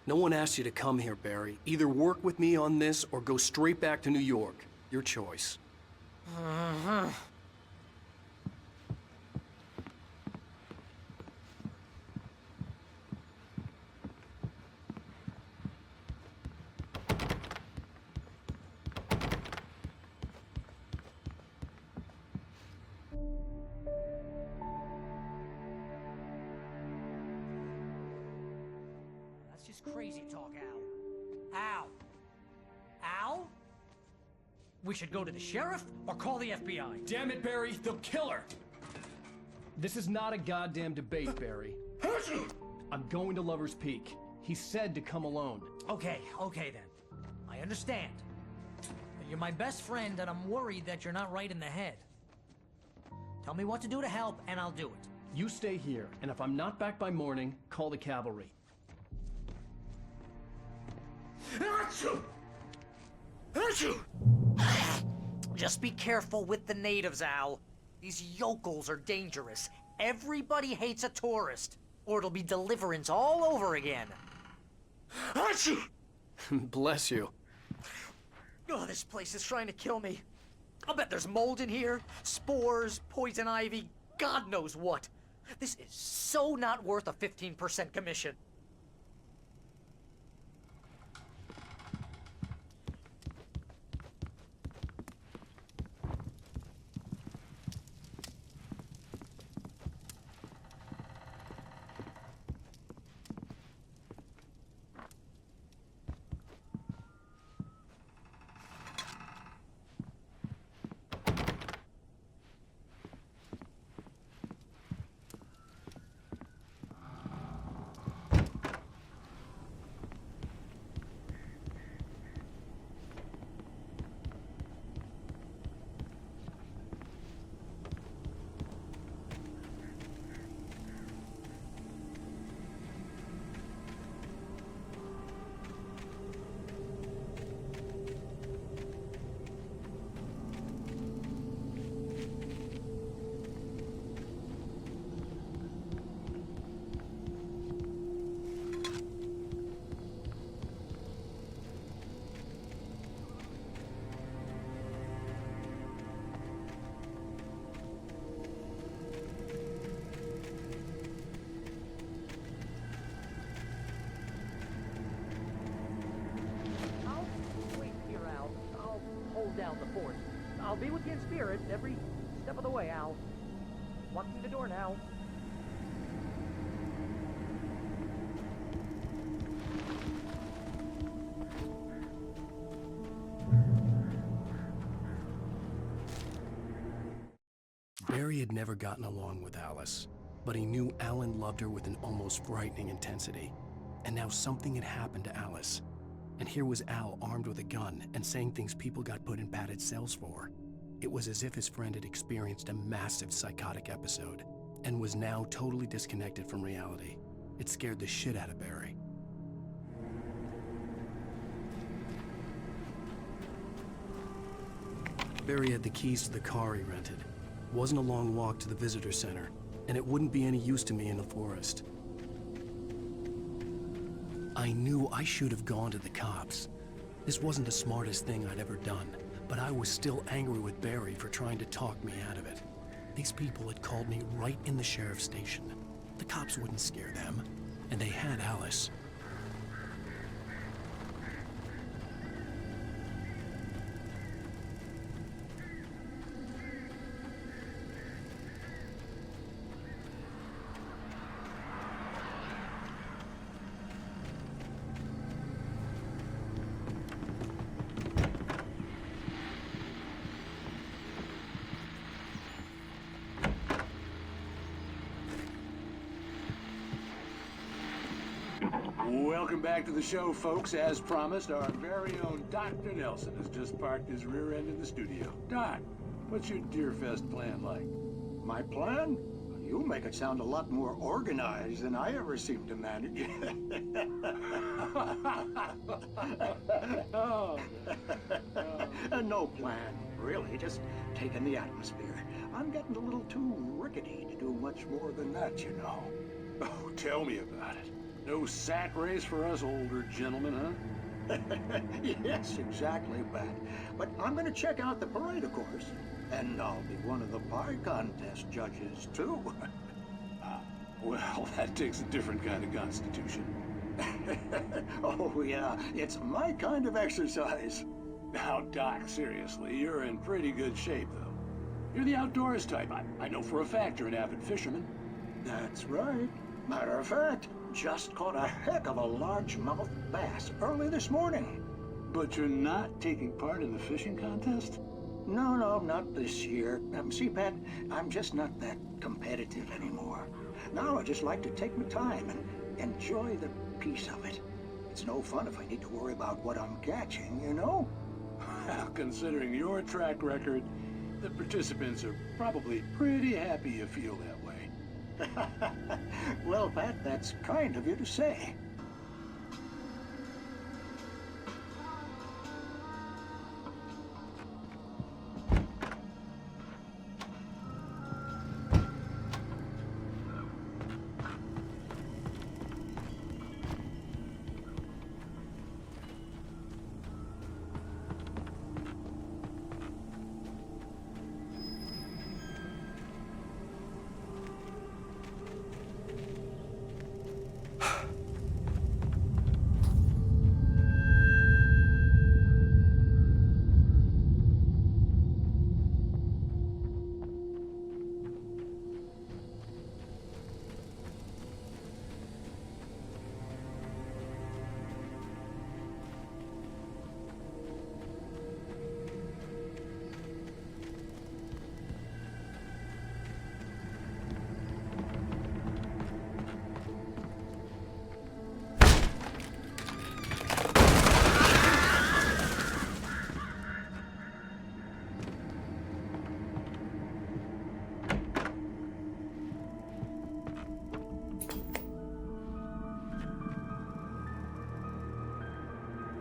No one asked you to come here, Barry. Either work with me on this or go straight back to New York. Your choice. That's just crazy talk, Al. Al? We should go to the sheriff or call the FBI. Damn it, Barry, they'll kill her! This is not a goddamn debate, Barry. I'm going to Lover's Peak. He said to come alone. Okay then. I understand. But you're my best friend and I'm worried that you're not right in the head. Tell me what to do to help and I'll do it. You stay here, and if I'm not back by morning, call the cavalry. Just be careful with the natives, Al. These yokels are dangerous. Everybody hates a tourist, or it'll be Deliverance all over again. Bless you. Oh, this place is trying to kill me. I'll bet there's mold in here, spores, poison ivy, God knows what. This is so not worth a 15% commission. Down the fort. I'll be with you in spirit every step of the way, Al. Walk through the door now. Barry had never gotten along with Alice, but he knew Alan loved her with an almost frightening intensity. And now something had happened to Alice. And here was Al armed with a gun and saying things people got put in padded cells for. It was as if his friend had experienced a massive psychotic episode and was now totally disconnected from reality. It scared the shit out of Barry. Barry had the keys to the car he rented. It wasn't a long walk to the visitor center, and it wouldn't be any use to me in the forest. I knew I should have gone to the cops. This wasn't the smartest thing I'd ever done, but I was still angry with Barry for trying to talk me out of it. These people had called me right in the sheriff's station. The cops wouldn't scare them, and they had Alice. Welcome back to the show, folks. As promised, our very own Dr. Nelson has just parked his rear end in the studio. Doc, what's your Deerfest plan like? My plan? You make it sound a lot more organized than I ever seem to manage. No plan, really. Just taking the atmosphere. I'm getting a little too rickety to do much more than that, you know. Oh, tell me about it. No sack race for us older gentlemen, huh? Yes, exactly, Pat. But I'm going to check out the parade, of course. And I'll be one of the pie contest judges, too. Well, that takes a different kind of constitution. Oh, yeah. It's my kind of exercise. Now, Doc, seriously, you're in pretty good shape, though. You're the outdoors type. I know for a fact you're an avid fisherman. That's right. Matter of fact, just caught a heck of a largemouth bass early this morning. But you're not taking part in the fishing contest? No, not this year. See, Pat, I'm just not that competitive anymore. Now I just like to take my time and enjoy the peace of it. It's no fun if I need to worry about what I'm catching, you know? Well, considering your track record, the participants are probably pretty happy you feel that way. Well, Pat, that's kind of you to say.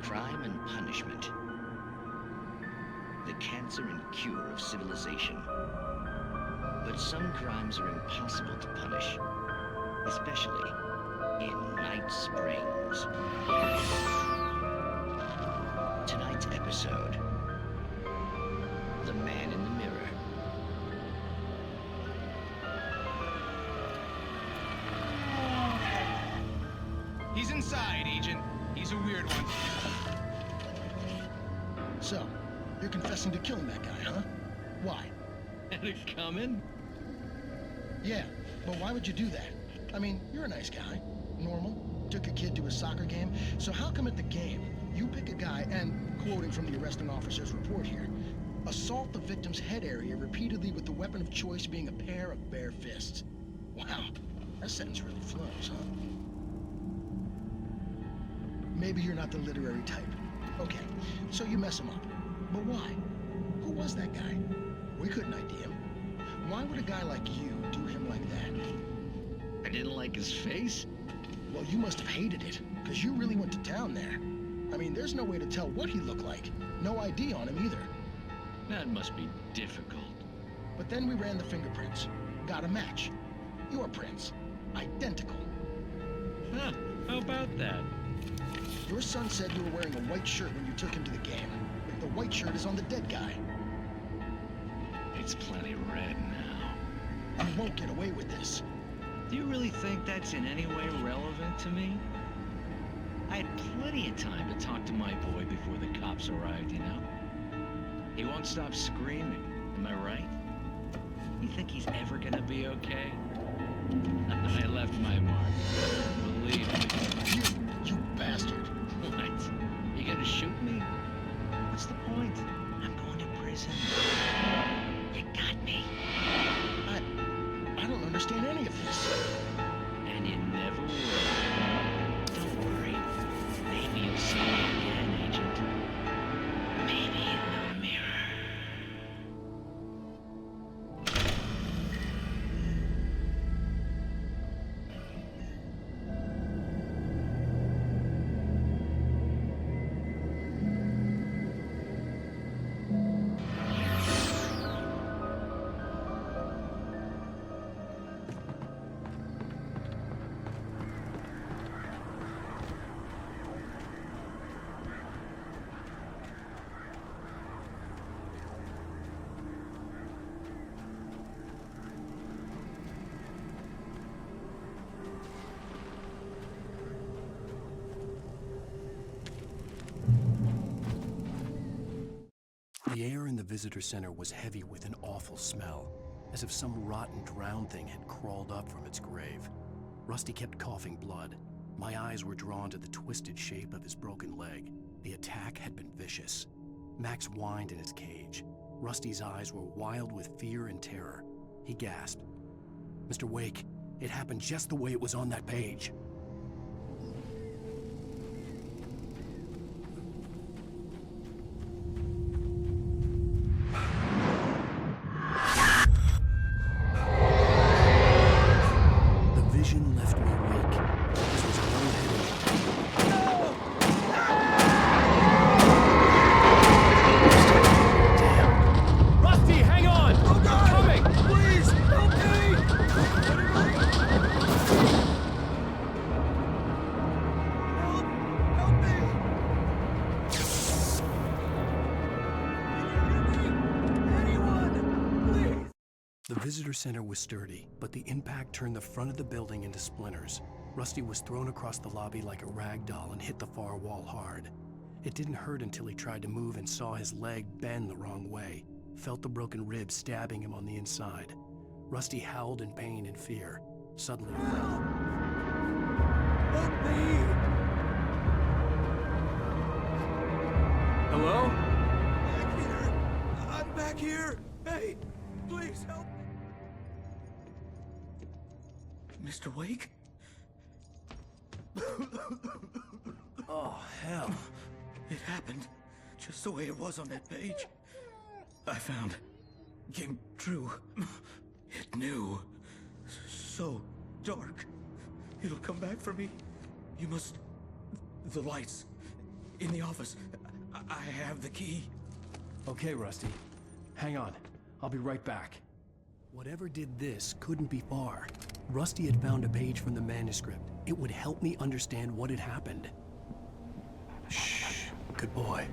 Crime and punishment. The cancer and cure of civilization. But some crimes are impossible to punish, especially in Night Springs. Tonight's episode, The Man in the Mirror. He's inside, Agent. He's a weird one. So, you're confessing to killing that guy, huh? Why? Had it coming? Yeah, but why would you do that? I mean, you're a nice guy. Normal. Took a kid to a soccer game. So how come at the game, you pick a guy and, quoting from the arresting officer's report here, assault the victim's head area repeatedly with the weapon of choice being a pair of bare fists? Wow, that sentence really flows, huh? Maybe you're not the literary type. Okay, so you mess him up. But why? Who was that guy? We couldn't ID him. Why would a guy like you do him like that? I didn't like his face? Well, you must have hated it, because you really went to town there. I mean, there's no way to tell what he looked like. No ID on him either. That must be difficult. But then we ran the fingerprints. Got a match. Your prints. Identical. Huh, how about that? Your son said you were wearing a white shirt when you took him to the game. The white shirt is on the dead guy. It's plenty red now. You won't get away with this. Do you really think that's in any way relevant to me? I had plenty of time to talk to my boy before the cops arrived, you know? He won't stop screaming, am I right? You think he's ever gonna be okay? I left my mark. Believe me. You bastard. What? You gonna shoot me? What's the point? I'm going to prison. You got me. I don't understand any of this. And you never will. Don't worry. Maybe you'll see me again, Agent. Maybe in the mirror. The air in the visitor center was heavy with an awful smell, as if some rotten drowned thing had crawled up from its grave. Rusty kept coughing blood. My eyes were drawn to the twisted shape of his broken leg. The attack had been vicious. Max whined in his cage. Rusty's eyes were wild with fear and terror. He gasped. "Mr. Wake, it happened just the way it was on that page." The visitor center was sturdy, but the impact turned the front of the building into splinters. Rusty was thrown across the lobby like a rag doll and hit the far wall hard. It didn't hurt until he tried to move and saw his leg bend the wrong way, felt the broken rib stabbing him on the inside. Rusty howled in pain and fear, suddenly fell. Help me! Hello? Back here! I'm back here! Hey, please help me! Mr. Wake? Oh, hell. It happened just the way it was on that page. I found. Came true. It knew. So dark. It'll come back for me. You must... The lights. In the office. I have the key. Okay, Rusty. Hang on. I'll be right back. Whatever did this couldn't be far. Rusty had found a page from the manuscript. It would help me understand what had happened. Shh. Good boy.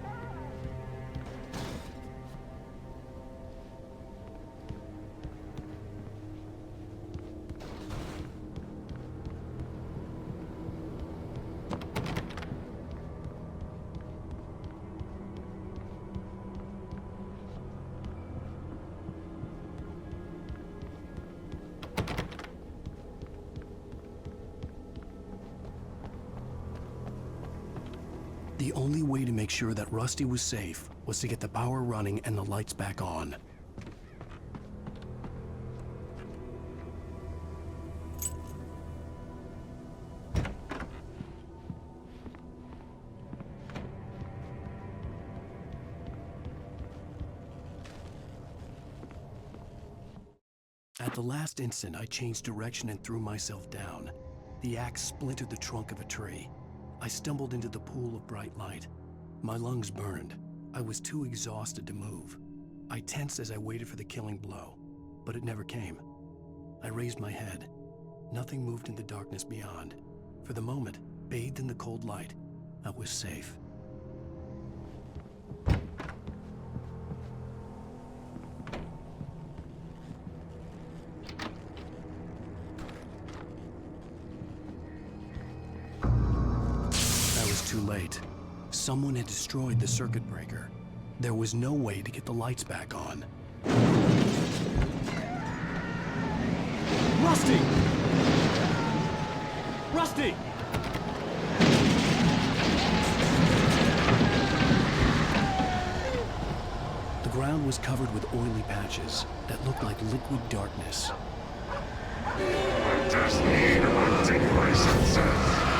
The only way to make sure that Rusty was safe was to get the power running and the lights back on. At the last instant, I changed direction and threw myself down. The axe splintered the trunk of a tree. I stumbled into the pool of bright light. My lungs burned. I was too exhausted to move. I tensed as I waited for the killing blow, but it never came. I raised my head. Nothing moved in the darkness beyond. For the moment, Bathed in the cold light, I was safe. Too late. Someone had destroyed the circuit breaker. There was no way to get the lights back on. Rusty! Rusty! The ground was covered with oily patches that looked like liquid darkness. I just need hunting licenses.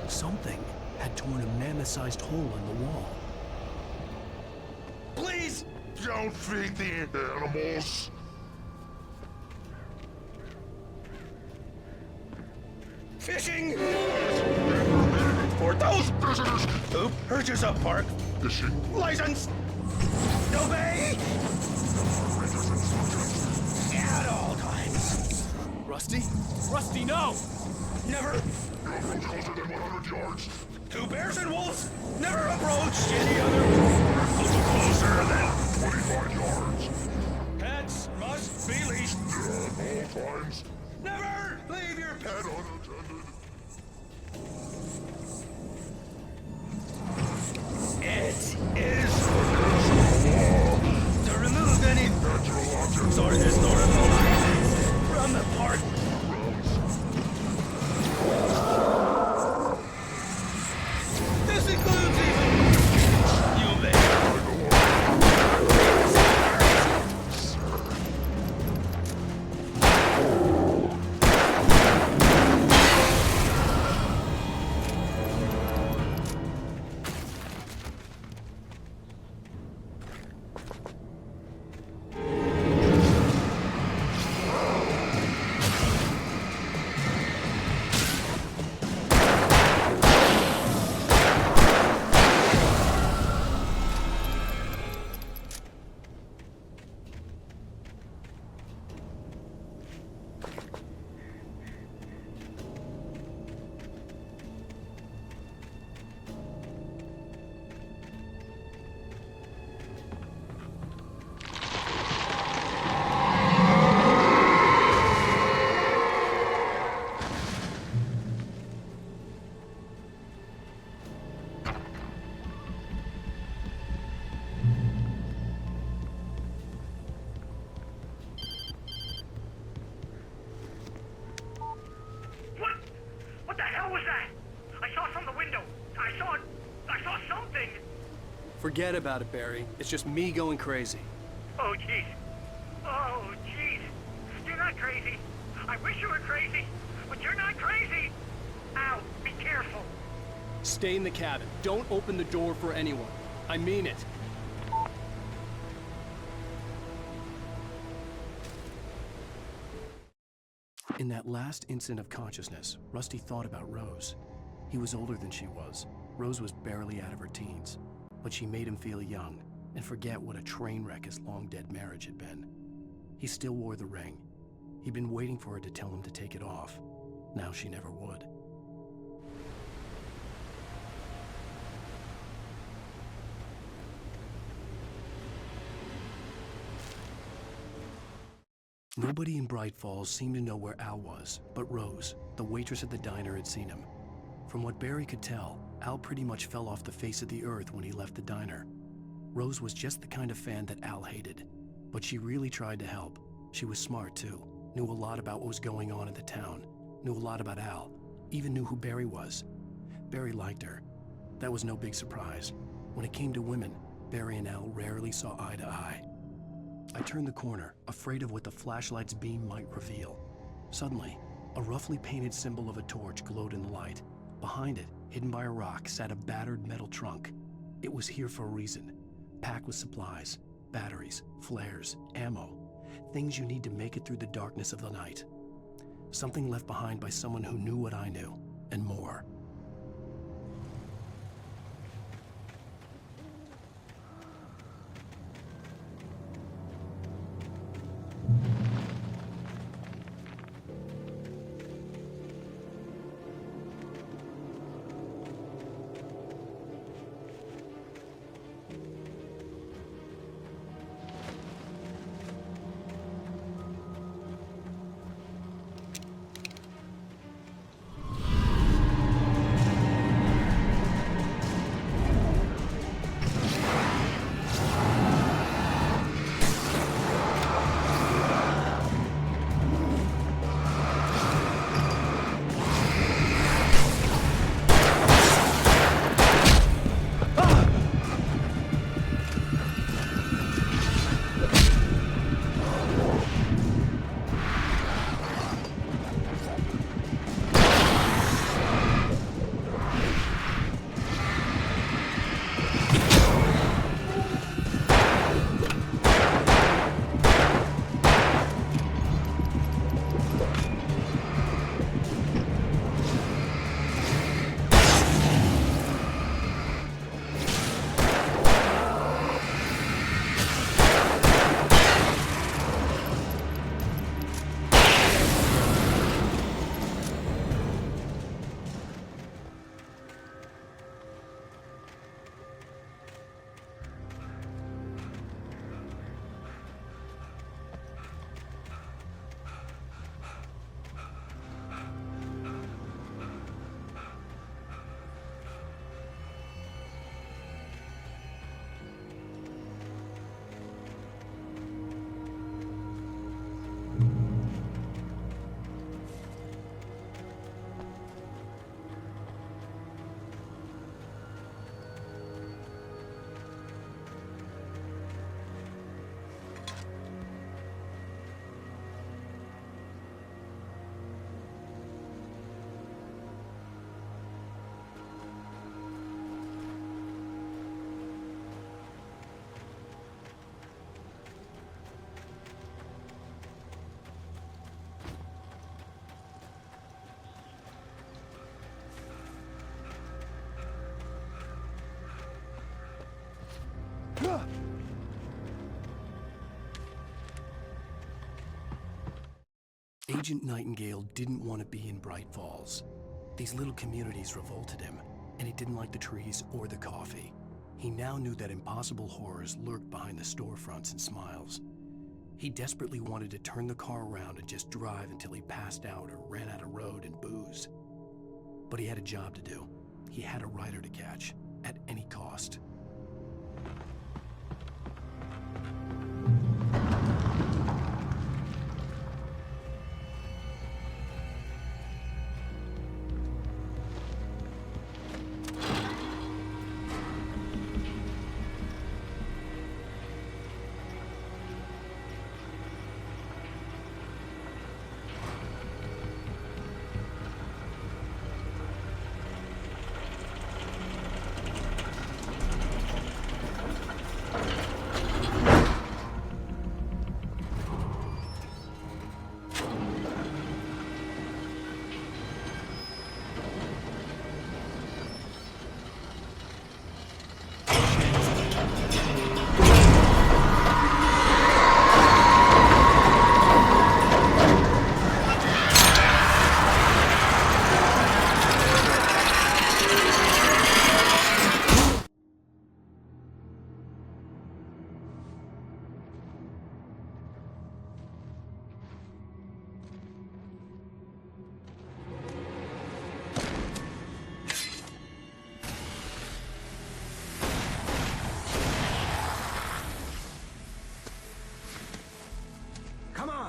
Something had torn a mammoth-sized hole in the wall. Please don't feed the animals. Fishing! For those visitors who purchase a park fishing license, obey at all times. Rusty? Rusty, no! Never. Don't go closer than 100 yards. Two bears and wolves never approach any other. Closer than 25 yards. Pets must be leashed. At all times. Never leave your pet unattended. It is to remove any natural objects or historical items from the park. This includes even you may. Forget about it, Barry. It's just me going crazy. Oh, jeez. Oh, jeez. You're not crazy. I wish you were crazy, but you're not crazy. Ow, be careful. Stay in the cabin. Don't open the door for anyone. I mean it. In that last instant of consciousness, Rusty thought about Rose. He was older than she was. Rose was barely out of her teens. But she made him feel young and forget what a train wreck his long-dead marriage had been. He still wore the ring. He'd been waiting for her to tell him to take it off. Now she never would. Nobody in Bright Falls seemed to know where Al was, but Rose, the waitress at the diner, had seen him. From what Barry could tell, Al pretty much fell off the face of the earth when he left the diner. Rose was just the kind of fan that Al hated, but she really tried to help. She was smart too, knew a lot about what was going on in the town, knew a lot about Al, even knew who Barry was. Barry liked her. That was no big surprise. When it came to women, Barry and Al rarely saw eye to eye. I turned the corner, afraid of what the flashlight's beam might reveal. Suddenly, a roughly painted symbol of a torch glowed in the light. Behind it, hidden by a rock, sat a battered metal trunk. It was here for a reason, packed with supplies, batteries, flares, ammo, things you need to make it through the darkness of the night. Something left behind by someone who knew what I knew, and more. Agent Nightingale didn't want to be in Bright Falls. These little communities revolted him, and he didn't like the trees or the coffee. He now knew that impossible horrors lurked behind the storefronts and smiles. He desperately wanted to turn the car around and just drive until he passed out or ran out of road and booze. But he had a job to do. He had a rider to catch, at any cost.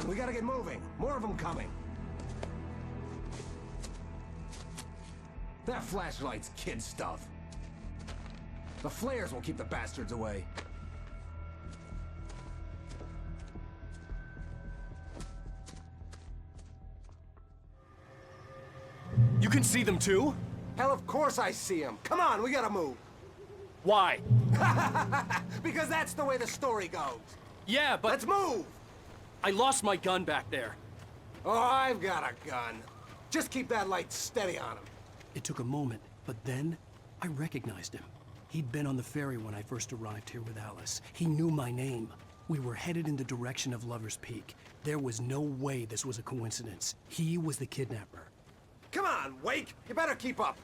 We gotta get moving. More of them coming. That flashlight's kid stuff. The flares will keep the bastards away. You can see them too? Hell, of course I see him. Come on, we gotta move. Why? Because that's the way the story goes. Yeah, but... Let's move! I lost my gun back there. Oh, I've got a gun. Just keep that light steady on him. It took a moment, but then I recognized him. He'd been on the ferry when I first arrived here with Alice. He knew my name. We were headed in the direction of Lover's Peak. There was no way this was a coincidence. He was the kidnapper. Come on, Wake! You better keep up.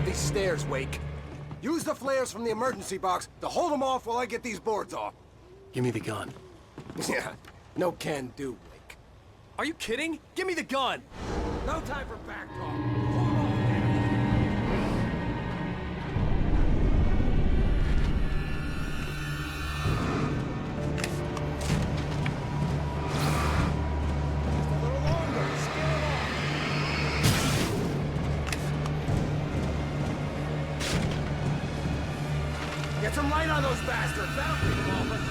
These stairs, Wake. Use the flares from the emergency box to hold them off while I get these boards off. Give me the gun. Yeah, no can do, Wake. Are you kidding? Give me the gun! No time for back talk. Get some light on those bastards! That'll keep them off us!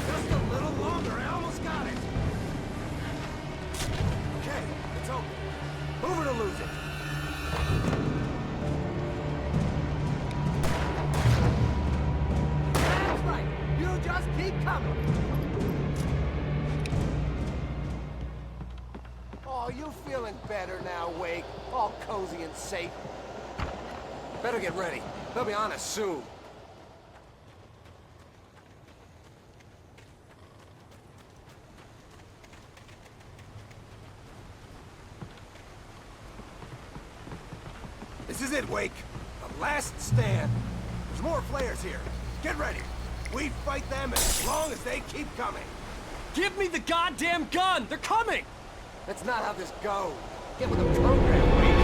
Just a little longer, I almost got it! Okay, it's open. Move it or lose it! That's right! You just keep coming! Oh, you feeling better now, Wake? All cozy and safe. Better get ready. They'll be on us soon. This is it, Wake. The last stand. There's more flares here. Get ready. We fight them as long as they keep coming. Give me the goddamn gun! They're coming! That's not how this goes. Get with the program, Wake.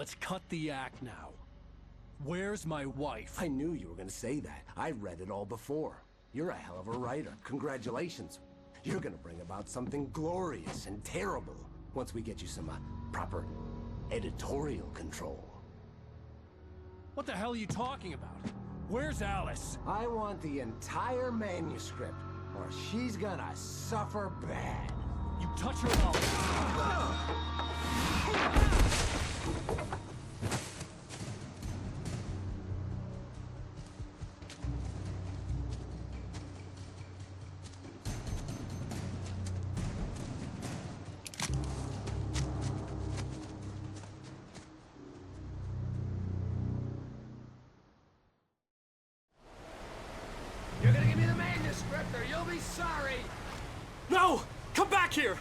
let's cut the act now. Where's my wife? I knew you were gonna say that. I read it all before. You're a hell of a writer. Congratulations. You're gonna bring about something glorious and terrible once we get you some proper editorial control. What the hell are you talking about? Where's Alice? I want the entire manuscript, or she's gonna suffer bad. You touch her off. You're gonna give me the manuscript, or you'll be sorry. No! Come back here!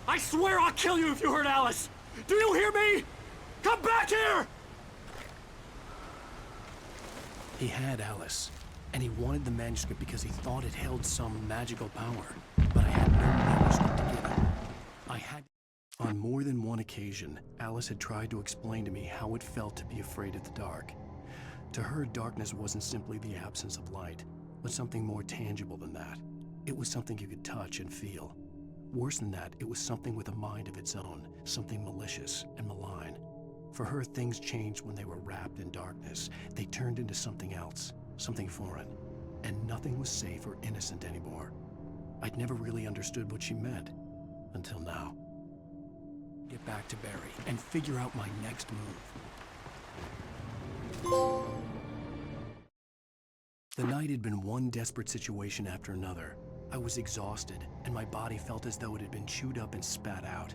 I swear I'll kill you if you hurt Alice! Do you hear me? Come back here! He had Alice, and he wanted the manuscript because he thought it held some magical power. But I had no manuscript to give him. I had... On more than one occasion, Alice had tried to explain to me how it felt to be afraid of the dark. To her, darkness wasn't simply the absence of light, but something more tangible than that. It was something you could touch and feel. Worse than that, it was something with a mind of its own, something malicious and malign. For her, things changed when they were wrapped in darkness. They turned into something else, something foreign, and nothing was safe or innocent anymore. I'd never really understood what she meant, until now. Get back to Barry and figure out my next move. The night had been one desperate situation after another. I was exhausted, and my body felt as though it had been chewed up and spat out.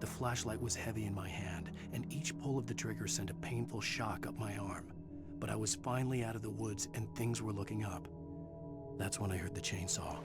The flashlight was heavy in my hand, and each pull of the trigger sent a painful shock up my arm. But I was finally out of the woods, and things were looking up. That's when I heard the chainsaw.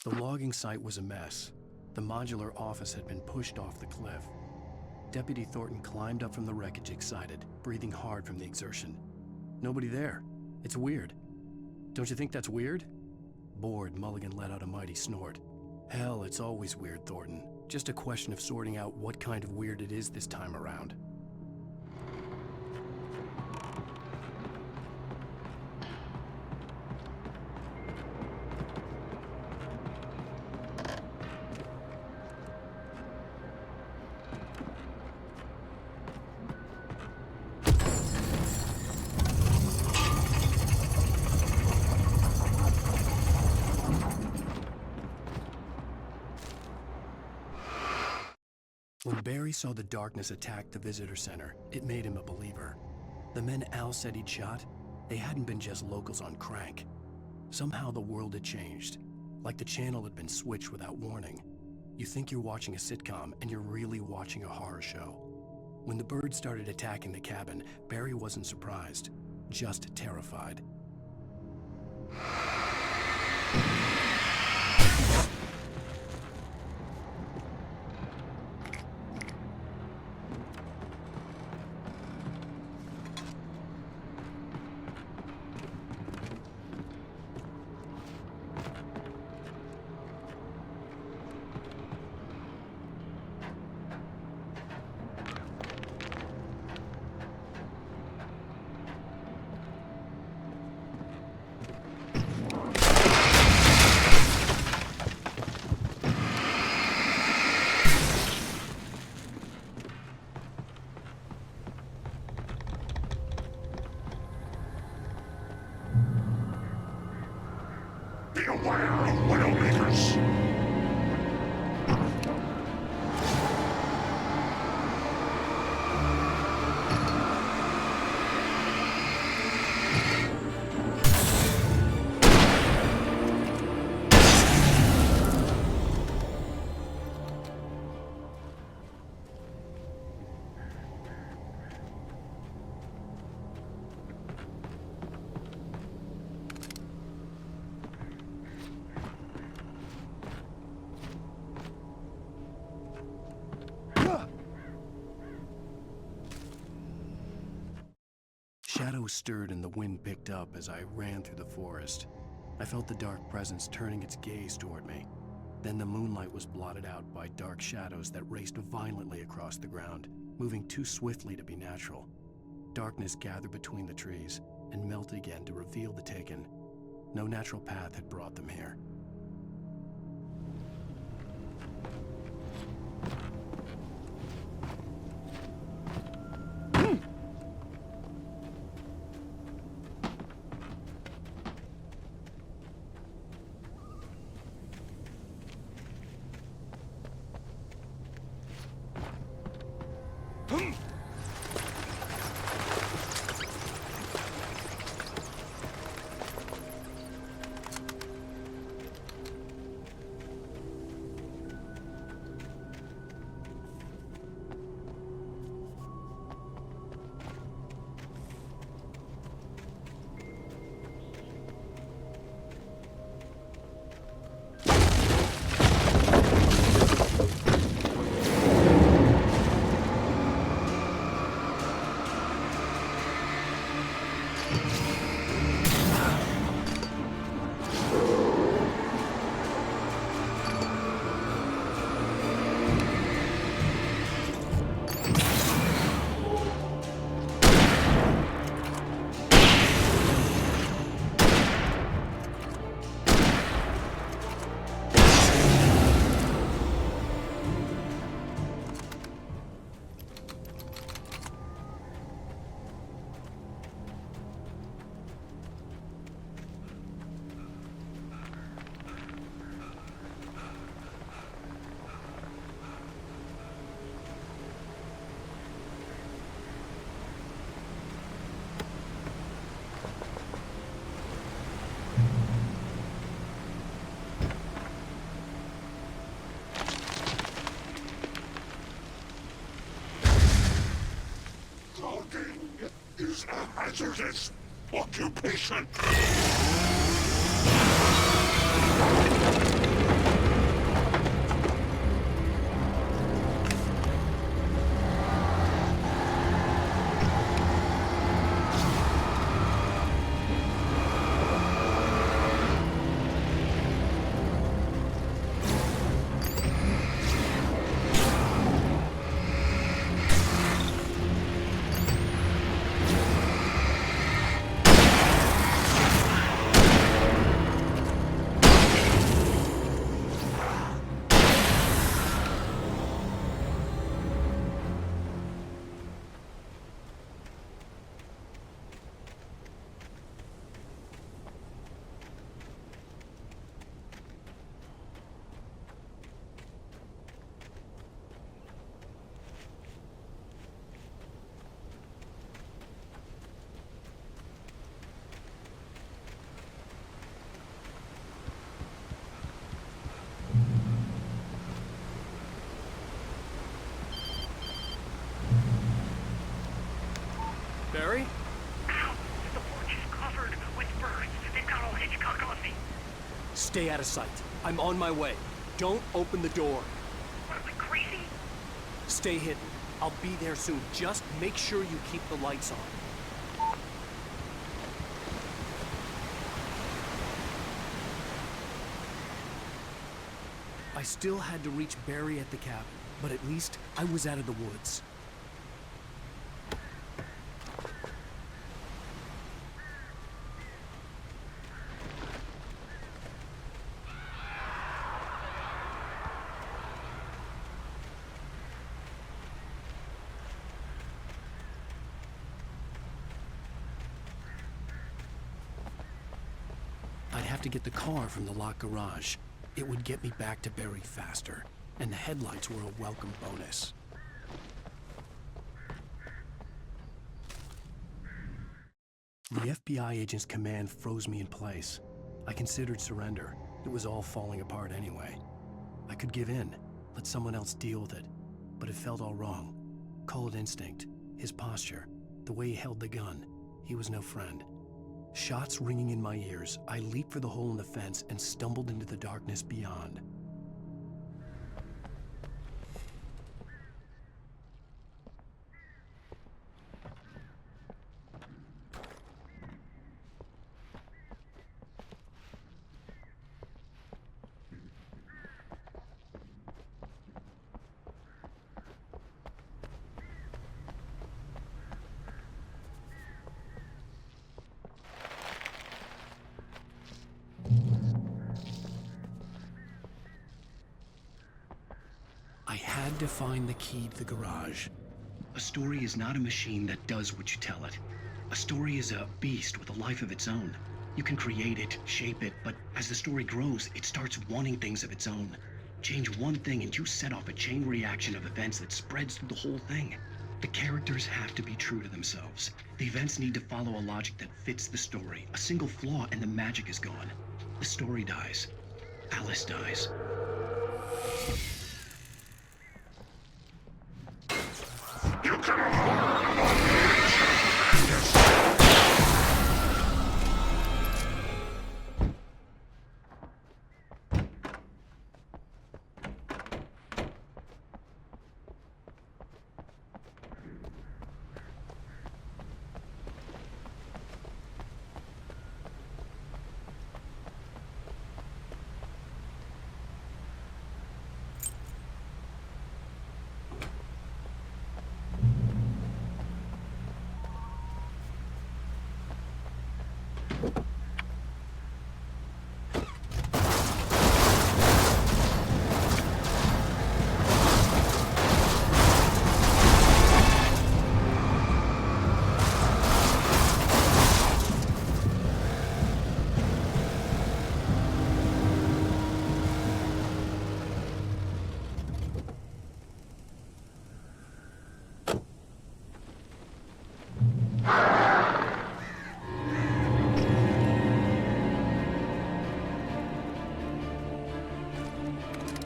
The logging site was a mess. The modular office had been pushed off the cliff. Deputy Thornton climbed up from the wreckage excited, breathing hard from the exertion. Nobody there. It's weird. Don't you think that's weird? Bored, Mulligan let out a mighty snort. Hell, it's always weird, Thornton. Just a question of sorting out what kind of weird it is this time around. When Barry saw the darkness attack the visitor center, it made him a believer. The men Al said he'd shot, they hadn't been just locals on crank. Somehow the world had changed, like the channel had been switched without warning. You think you're watching a sitcom, and you're really watching a horror show. When the birds started attacking the cabin, Barry wasn't surprised, just terrified. Beware of widowmakers. Shadows stirred and the wind picked up as I ran through the forest. I felt the dark presence turning its gaze toward me. Then the moonlight was blotted out by dark shadows that raced violently across the ground, moving too swiftly to be natural. Darkness gathered between the trees and melted again to reveal the Taken. No natural path had brought them here. Is a hazardous occupation. Barry? Ow! The porch is covered with birds. They've got all Hitchcock on me. Stay out of sight. I'm on my way. Don't open the door. What, am I crazy? Stay hidden. I'll be there soon. Just make sure you keep the lights on. I still had to reach Barry at the cabin, but at least I was out of the woods. I'd have to get the car from the locked garage. It would get me back to Barry faster, and the headlights were a welcome bonus. The FBI agent's command froze me in place. I considered surrender. It was all falling apart anyway. I could give in, let someone else deal with it, but it felt all wrong. Call it instinct, his posture, the way he held the gun. He was no friend. Shots ringing in my ears, I leaped for the hole in the fence and stumbled into the darkness beyond. I had to find the key to the garage. A story is not a machine that does what you tell it. A story is a beast with a life of its own. You can create it, shape it, but as the story grows, it starts wanting things of its own. Change one thing and you set off a chain reaction of events that spreads through the whole thing. The characters have to be true to themselves. The events need to follow a logic that fits the story. A single flaw and the magic is gone. The story dies. Alice dies.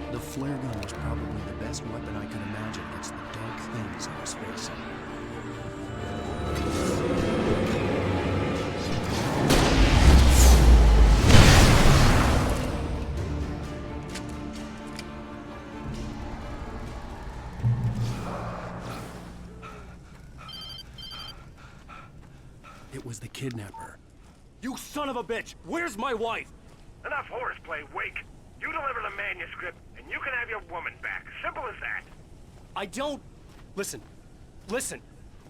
The flare gun was probably the best weapon I could imagine against the dark things I was facing. It was the kidnapper. You son of a bitch! Where's my wife? Enough horseplay, Wake. You deliver the manuscript, and you can have your woman back. Simple as that. I don't... Listen.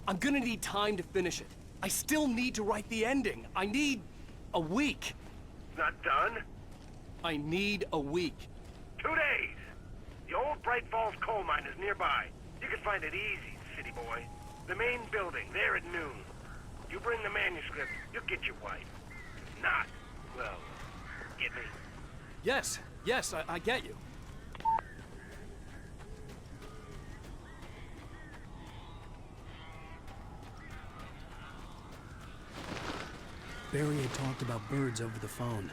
I'm gonna need time to finish it. I still need to write the ending. I need a week. Not done? I need a week. 2 days. The old Bright Falls coal mine is nearby. You can find it easy, city boy. The main building, there at noon. You bring the manuscript, you'll get your wife. Not, well, get me? Yes, I get you. Barry had talked about birds over the phone.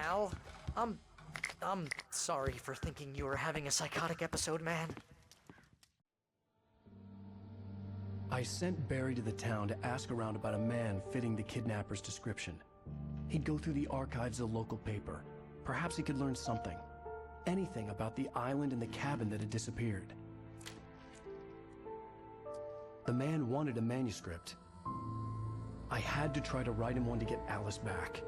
Al. I'm sorry for thinking you were having a psychotic episode, man. I sent Barry to the town to ask around about a man fitting the kidnapper's description. He'd go through the archives of the local paper. Perhaps he could learn something. Anything about the island and the cabin that had disappeared. The man wanted a manuscript. I had to try to write him one to get Alice back.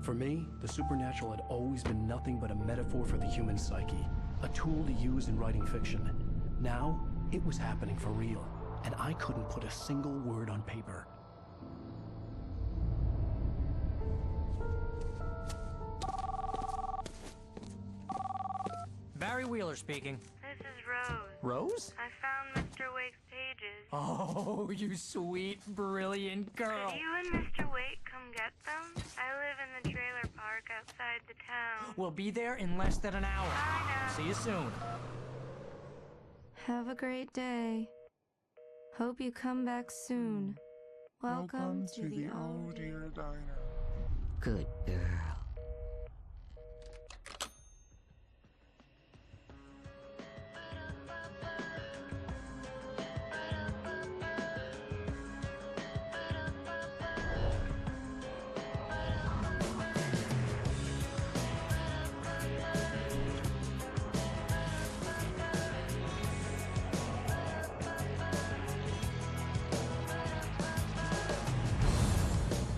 For me, the supernatural had always been nothing but a metaphor for the human psyche, a tool to use in writing fiction. Now, it was happening for real, and I couldn't put a single word on paper. Barry Wheeler speaking. This is Rose. Rose? I found Mr. Wake's pages. Oh, you sweet, brilliant girl. Could you and Mr. Wake come get them? I live in the trailer park outside the town. We'll be there in less than an hour. I know. See you soon. Have a great day. Hope you come back soon. Welcome to the old dear diner. Good girl.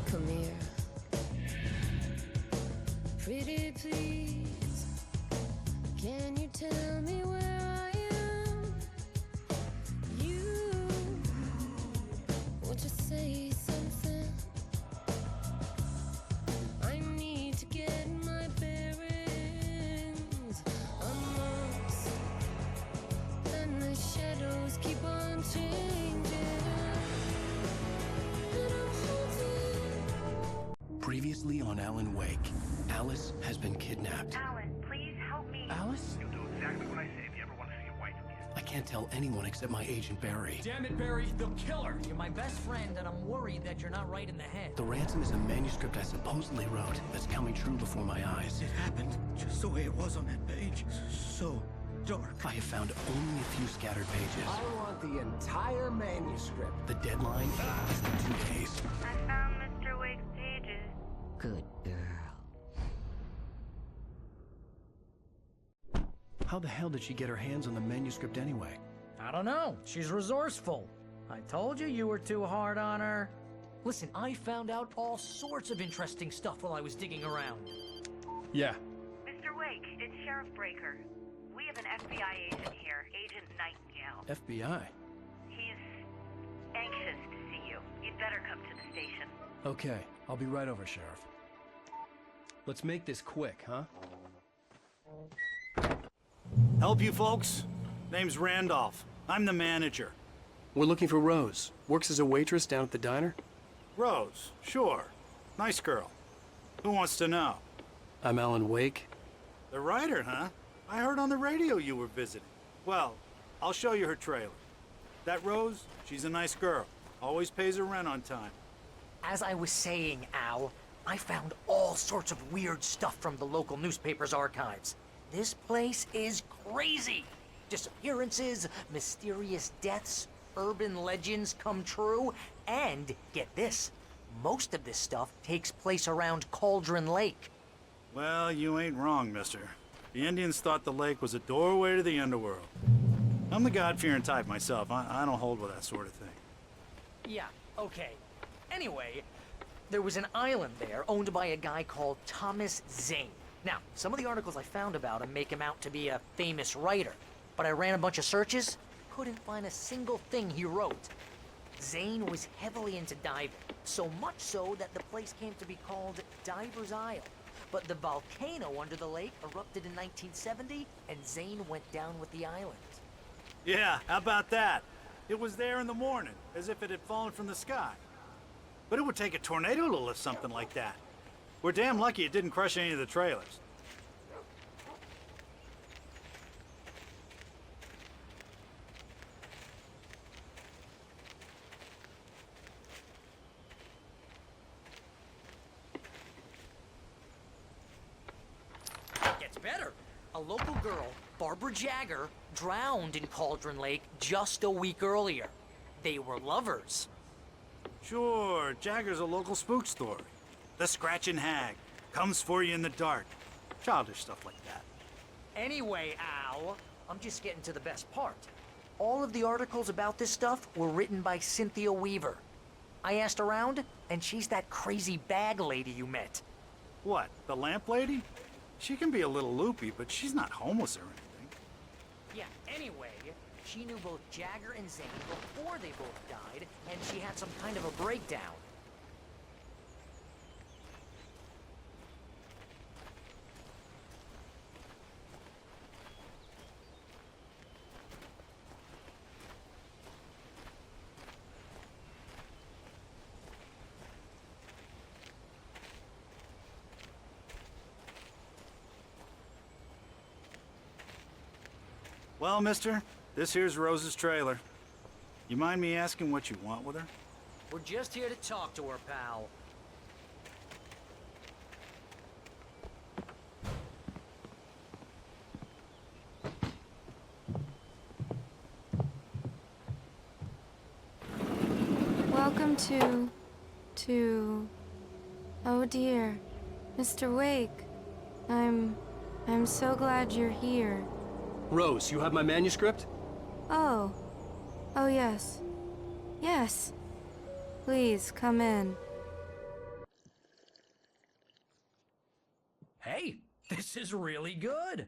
Come here. Pretty please, can you tell me where I am? You want to say something? I need to get my bearings amongst, and the shadows keep on changing. And I'm holding. Previously on Alan Wake, Alice has been kidnapped. Alan, please help me. Alice? You'll do exactly what I say if you ever want to see your wife again. I can't tell anyone except my agent Barry. Damn it, Barry, they'll kill her. You're my best friend, and I'm worried that you're not right in the head. The ransom is a manuscript I supposedly wrote that's coming true before my eyes. It happened just the way it was on that page. So dark. I have found only a few scattered pages. I want the entire manuscript. The deadline is in 2 days. I found Mr. Wake's pages. Good girl. How the hell did she get her hands on the manuscript anyway? I don't know. She's resourceful. I told you you were too hard on her. Listen, I found out all sorts of interesting stuff while I was digging around. Yeah. Mr. Wake, it's Sheriff Breaker. We have an FBI agent here, Agent Nightingale. FBI? He's anxious to see you. You'd better come to the station. Okay, I'll be right over, Sheriff. Let's make this quick, huh? Help you folks? Name's Randolph. I'm the manager. We're looking for Rose. Works as a waitress down at the diner. Rose, sure. Nice girl. Who wants to know? I'm Alan Wake. The writer, huh? I heard on the radio you were visiting. Well, I'll show you her trailer. That Rose, she's a nice girl. Always pays her rent on time. As I was saying, Al, I found all sorts of weird stuff from the local newspaper's archives. This place is crazy. Disappearances, mysterious deaths, urban legends come true, and get this, most of this stuff takes place around Cauldron Lake. Well, you ain't wrong, mister. The Indians thought the lake was a doorway to the underworld. I'm the God-fearing type myself. I don't hold with that sort of thing. Yeah, okay. Anyway, there was an island there owned by a guy called Thomas Zane. Now, some of the articles I found about him make him out to be a famous writer, but I ran a bunch of searches, couldn't find a single thing he wrote. Zane was heavily into diving, so much so that the place came to be called Diver's Isle. But the volcano under the lake erupted in 1970, and Zane went down with the island. Yeah, how about that? It was there in the morning, as if it had fallen from the sky. But it would take a tornado to lift something like that. We're damn lucky it didn't crush any of the trailers. better. A local girl, Barbara Jagger, drowned in Cauldron Lake just a week earlier. They were lovers. Sure, Jagger's a local spook story. The Scratching Hag. Comes for you in the dark. Childish stuff like that. Anyway, Al, I'm just getting to the best part. All of the articles about this stuff were written by Cynthia Weaver. I asked around, and she's that crazy bag lady you met. What, the lamp lady? She can be a little loopy, but she's not homeless or anything. Yeah, anyway, she knew both Jagger and Zane before they both died, and she had some kind of a breakdown. Well, mister, this here's Rose's trailer. You mind me asking what you want with her? We're just here to talk to her, pal. Welcome to... Oh dear, Mr. Wake. I'm so glad you're here. Rose, you have my manuscript? Oh. Oh, yes. Yes. Please, come in. Hey, this is really good.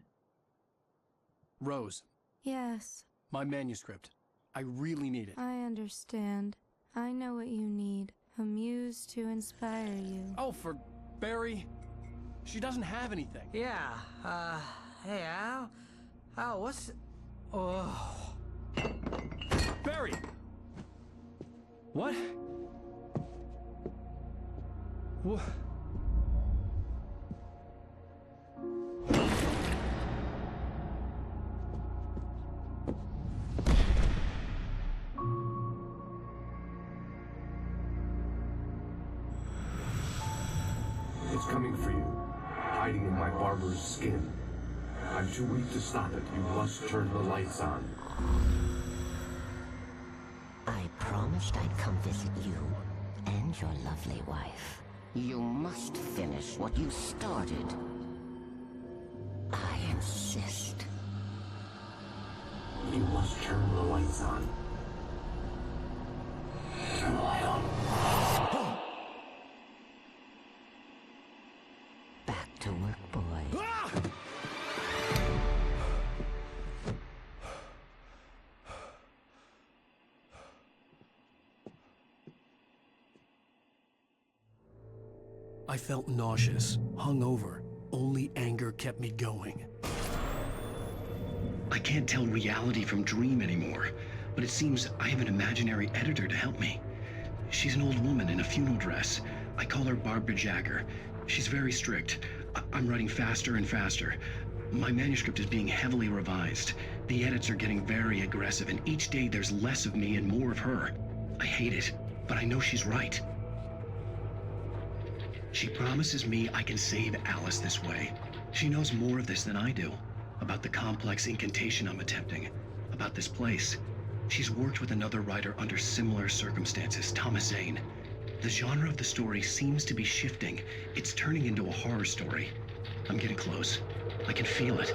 Rose, Yes, my manuscript. I really need it. I understand. I know what you need. A muse to inspire you. Oh, for Barry. She doesn't have anything. Yeah, hey, Al? Al, what's... Oh... Barry! What? What? It's coming for you, hiding in my barber's skin. I'm too weak to stop it. You must turn the lights on. I promised I'd come visit you and your lovely wife. You must finish what you started. I insist. You must turn the lights on. Turn the light on. Back to work, boy. I felt nauseous, hungover. Only anger kept me going. I can't tell reality from dream anymore, but it seems I have an imaginary editor to help me. She's an old woman in a funeral dress. I call her Barbara Jagger. She's very strict. I'm writing faster and faster. My manuscript is being heavily revised. The edits are getting very aggressive, and each day there's less of me and more of her. I hate it, but I know she's right. She promises me I can save Alice this way. She knows more of this than I do. About the complex incantation I'm attempting. About this place. She's worked with another writer under similar circumstances, Thomas Zane. The genre of the story seems to be shifting. It's turning into a horror story. I'm getting close. I can feel it.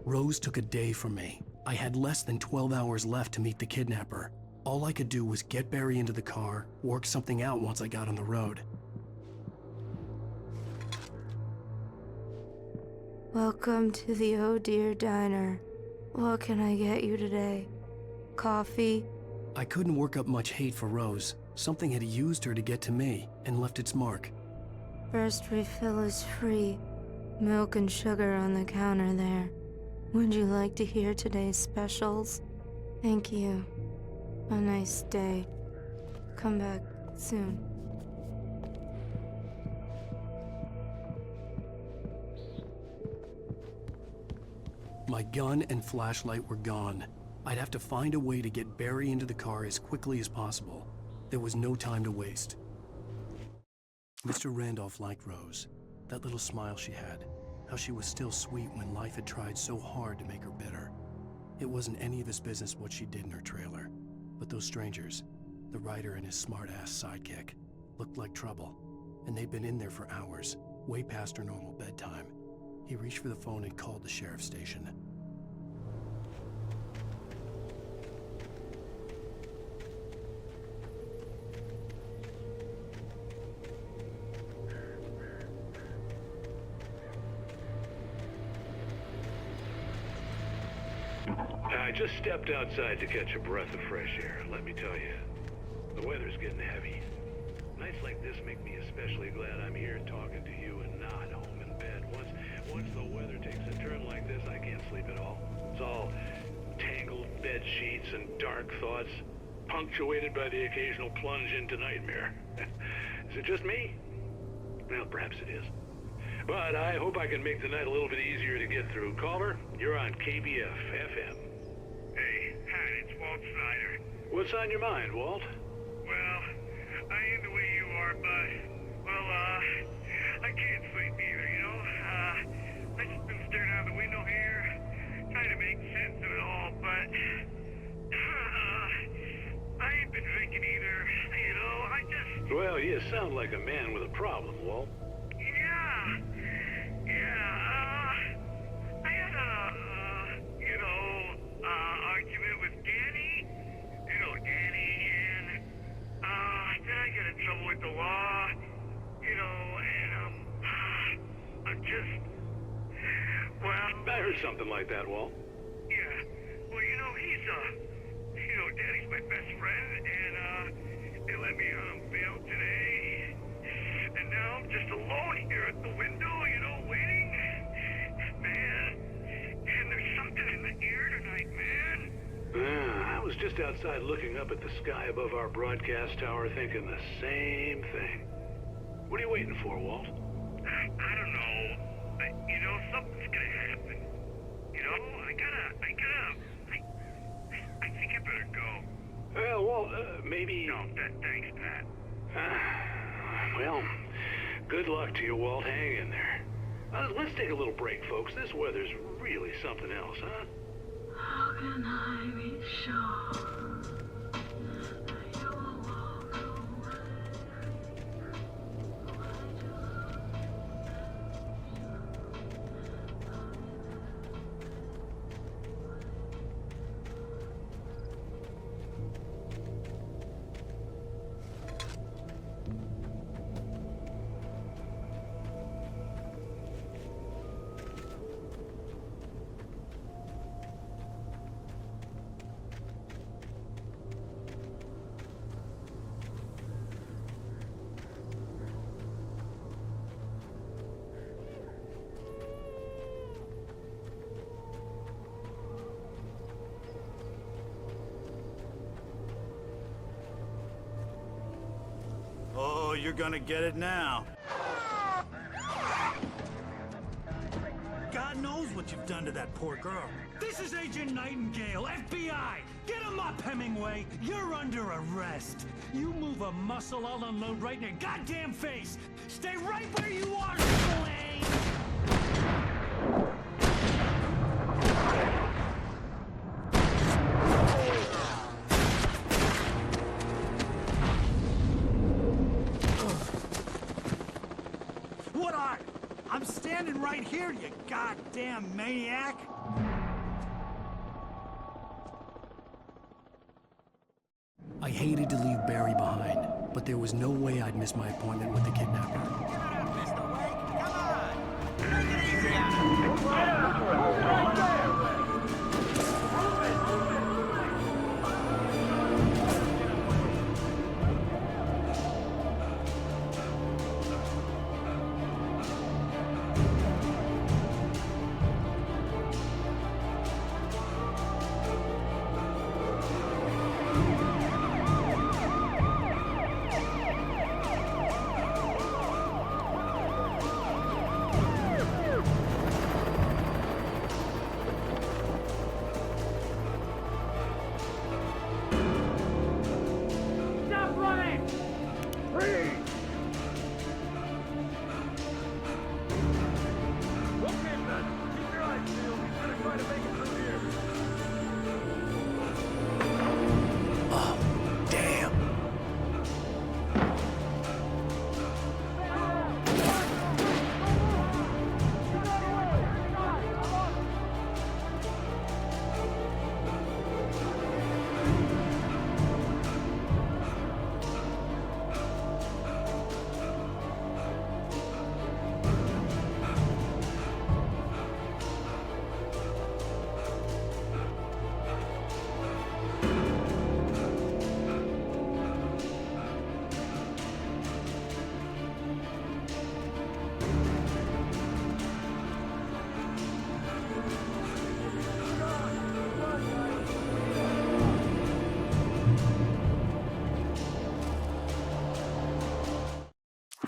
Rose took a day from me. I had less than 12 hours left to meet the kidnapper. All I could do was get Barry into the car, work something out once I got on the road. Welcome to the Oh Dear Diner. What can I get you today? Coffee? I couldn't work up much hate for Rose. Something had used her to get to me and left its mark. First refill is free. Milk and sugar on the counter there. Would you like to hear today's specials? Thank you. A nice day. come back soon. My gun and flashlight were gone. I'd have to find a way to get Barry into the car as quickly as possible. There was no time to waste. Mr. Randolph liked Rose. That little smile she had. How she was still sweet when life had tried so hard to make her bitter. It wasn't any of his business what she did in her trailer. But those strangers, the writer and his smart-ass sidekick, looked like trouble. And they'd been in there for hours, way past her normal bedtime. He reached for the phone and called the sheriff's station. I just stepped outside to catch a breath of fresh air. Let me tell you, the weather's getting heavy. Nights like this make me especially glad I'm here talking to you and not home in bed. Once the weather takes a turn like this, I can't sleep at all. It's all tangled bed sheets and dark thoughts, punctuated by the occasional plunge into nightmare. Is it just me? Well, perhaps it is. But I hope I can make the night a little bit easier to get through. Caller, you're on KBF FM. Hey, Pat, it's Walt Snyder. What's on your mind, Walt? Well, I ain't the way you are, but, well, I can't sleep either, you know? I just been staring out the window here, trying to make sense of it all, but, I ain't been drinking either, you know? I just... Well, you sound like a man with a problem, Walt. I had a, argument with Danny. You know Danny, and, then I got in trouble with the law, and, I'm just, well... I heard something like that, Walt. Yeah, well, Danny's my best friend, and, they let me on bail today. And now I'm just alone here at the window, waiting. Man, and there's something in the air tonight, man. I was just outside looking up at the sky above our broadcast tower thinking the same thing. What are you waiting for, Walt? I don't know. Something's gonna happen. I think I better go. Well, Walt, maybe... No, thanks, Pat. Well, good luck to you, Walt. Hang in there. Let's take a little break, folks. This weather's really something else, huh? How can I be sure? Oh, you're gonna get it now. God knows what you've done to that poor girl. This is Agent Nightingale, FBI! Get him up, Hemingway! You're under arrest. You move a muscle, I'll unload right in your goddamn face! Stay right where you are, Slane! I'm standing right here, you goddamn maniac! I hated to leave Barry behind, but there was no way I'd miss my appointment with the kidnapper.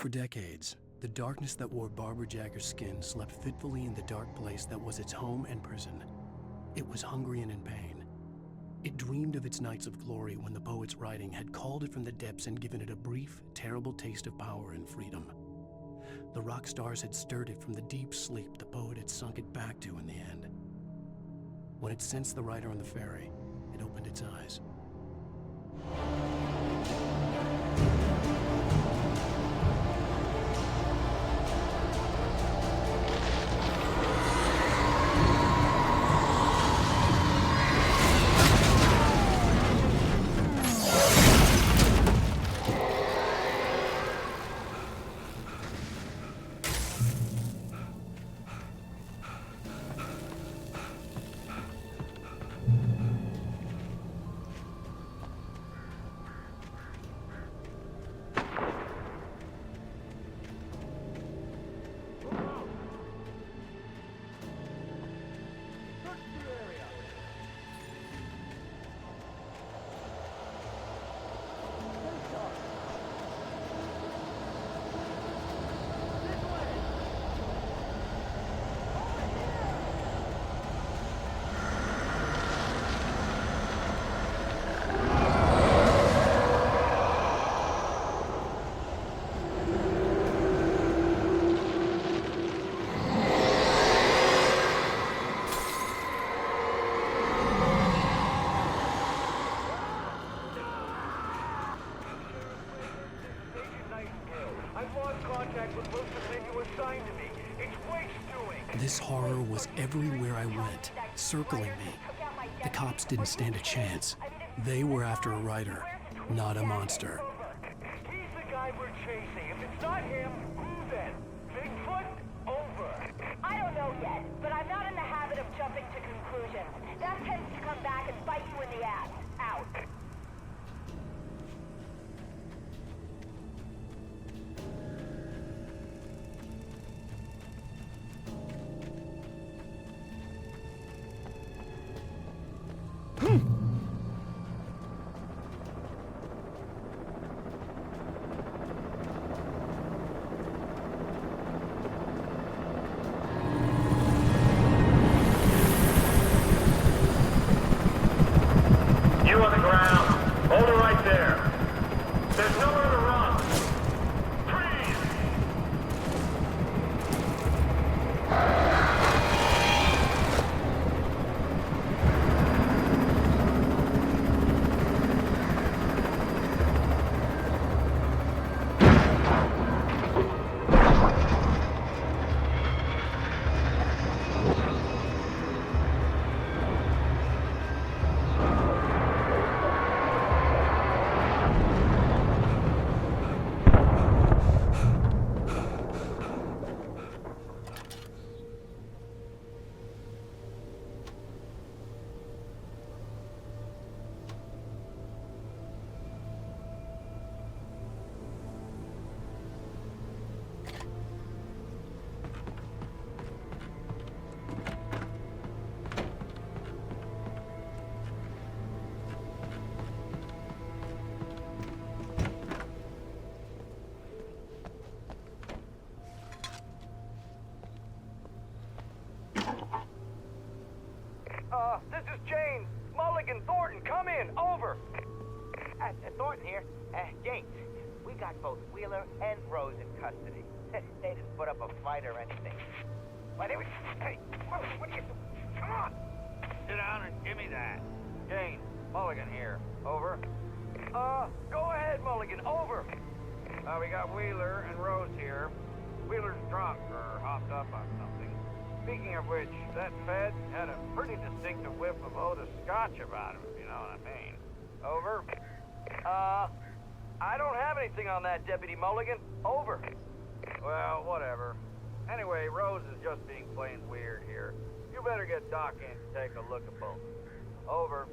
For decades, the darkness that wore Barbara Jagger's skin slept fitfully in the dark place that was its home and prison. It was hungry and in pain. It dreamed of its nights of glory when the poet's writing had called it from the depths and given it a brief, terrible taste of power and freedom. The rock stars had stirred it from the deep sleep the poet had sunk it back to in the end. When it sensed the writer on the ferry, it opened its eyes. This horror was everywhere I went, circling me. The cops didn't stand a chance. They were after a writer, not a monster. He's the guy we're chasing. If it's not him, who then? Bigfoot? Over. I don't know yet, but I'm not in the habit of jumping to conclusions. That tends to come back and bite you in the ass. Out. This is James. Mulligan, Thornton, come in. Over. Thornton here. James, we got both Wheeler and Rose in custody. They didn't put up a fight or anything. Why, they were... Hey, what are you doing? Come on. Sit down and give me that. James, Mulligan here. Over. Go ahead, Mulligan. Over. We got Wheeler and Rose here. Wheeler's drunk or hopped up on something. Speaking of which, that Fed had a pretty distinctive whiff of Otis Scotch about him, if you know what I mean. Over. I don't have anything on that, Deputy Mulligan. Over. Well, whatever. Anyway, Rose is just being plain weird here. You better get Doc in to take a look at both. Over.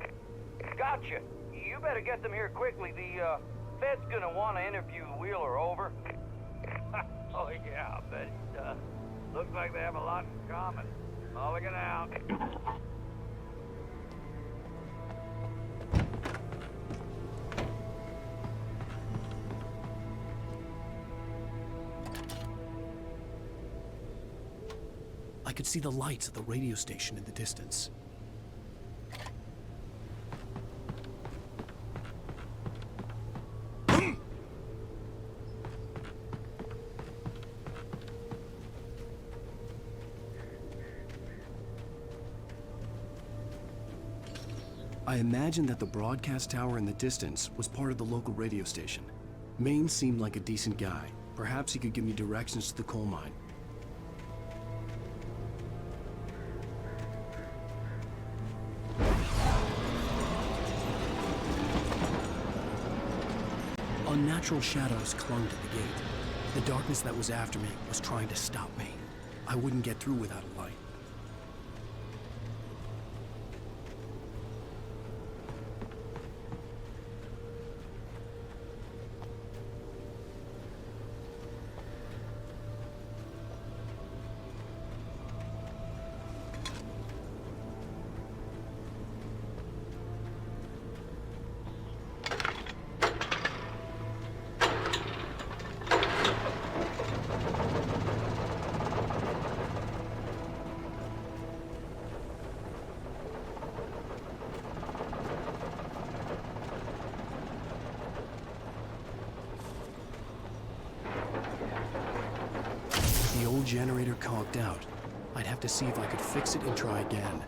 Gotcha. You better get them here quickly. The, Fed's gonna want to interview Wheeler. Over. Oh, yeah, I bet he does. Looks like they have a lot in common. Mulligan out. could see the lights of the radio station in the distance. I imagined that the broadcast tower in the distance was part of the local radio station. Maine seemed like a decent guy. Perhaps he could give me directions to the coal mine. Unnatural shadows clung to the gate. The darkness that was after me was trying to stop me. I wouldn't get through without a light. The old generator conked out. I'd have to see if I could fix it and try again.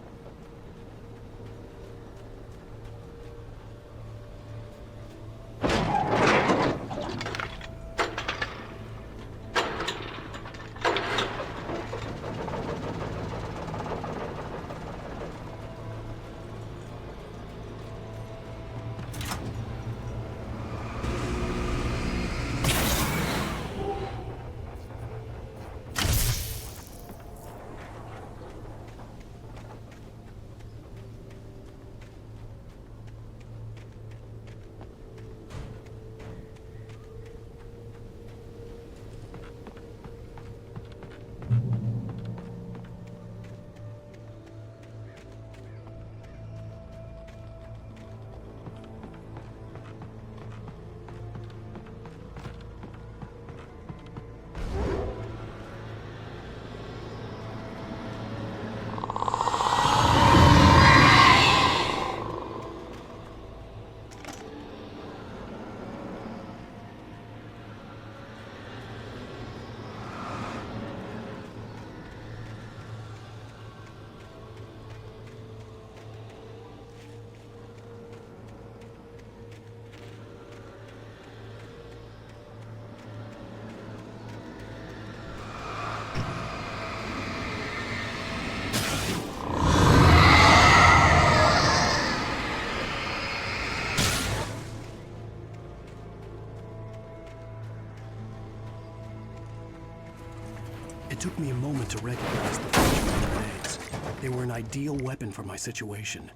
It took me a moment to recognize the French grenades. They were an ideal weapon for my situation.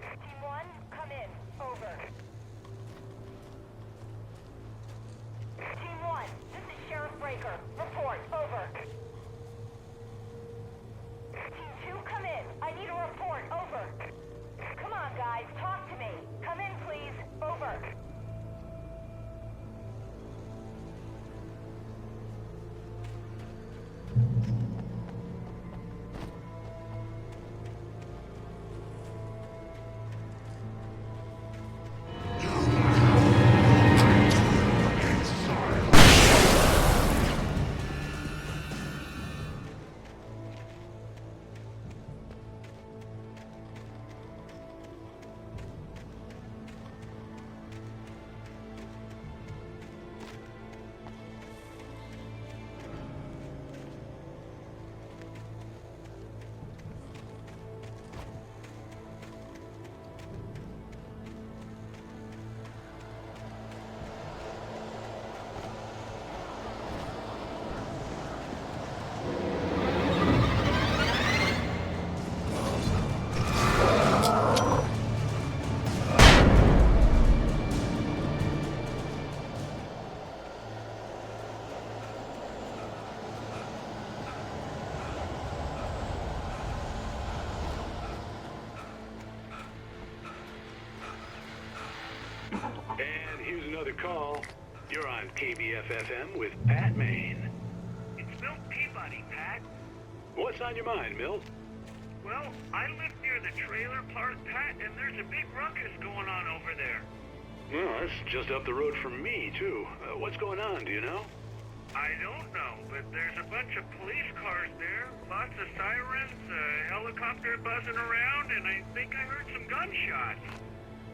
Team 1, come in. Over. Team 1, this is Sheriff Breaker. Report. Over. Team 2, come in. I need a report. Over. Come on, guys. Talk to me. Come in, please. Over. And here's another call. You're on KBF-FM with Pat Maine. It's Bill Peabody, Pat. What's on your mind, Milt? Well, I live near the trailer park, Pat, and there's a big ruckus going on over there. Well, that's just up the road from me, too. What's going on, do you know? I don't know, but there's a bunch of police cars there, lots of sirens, a helicopter buzzing around, and I think I heard some gunshots.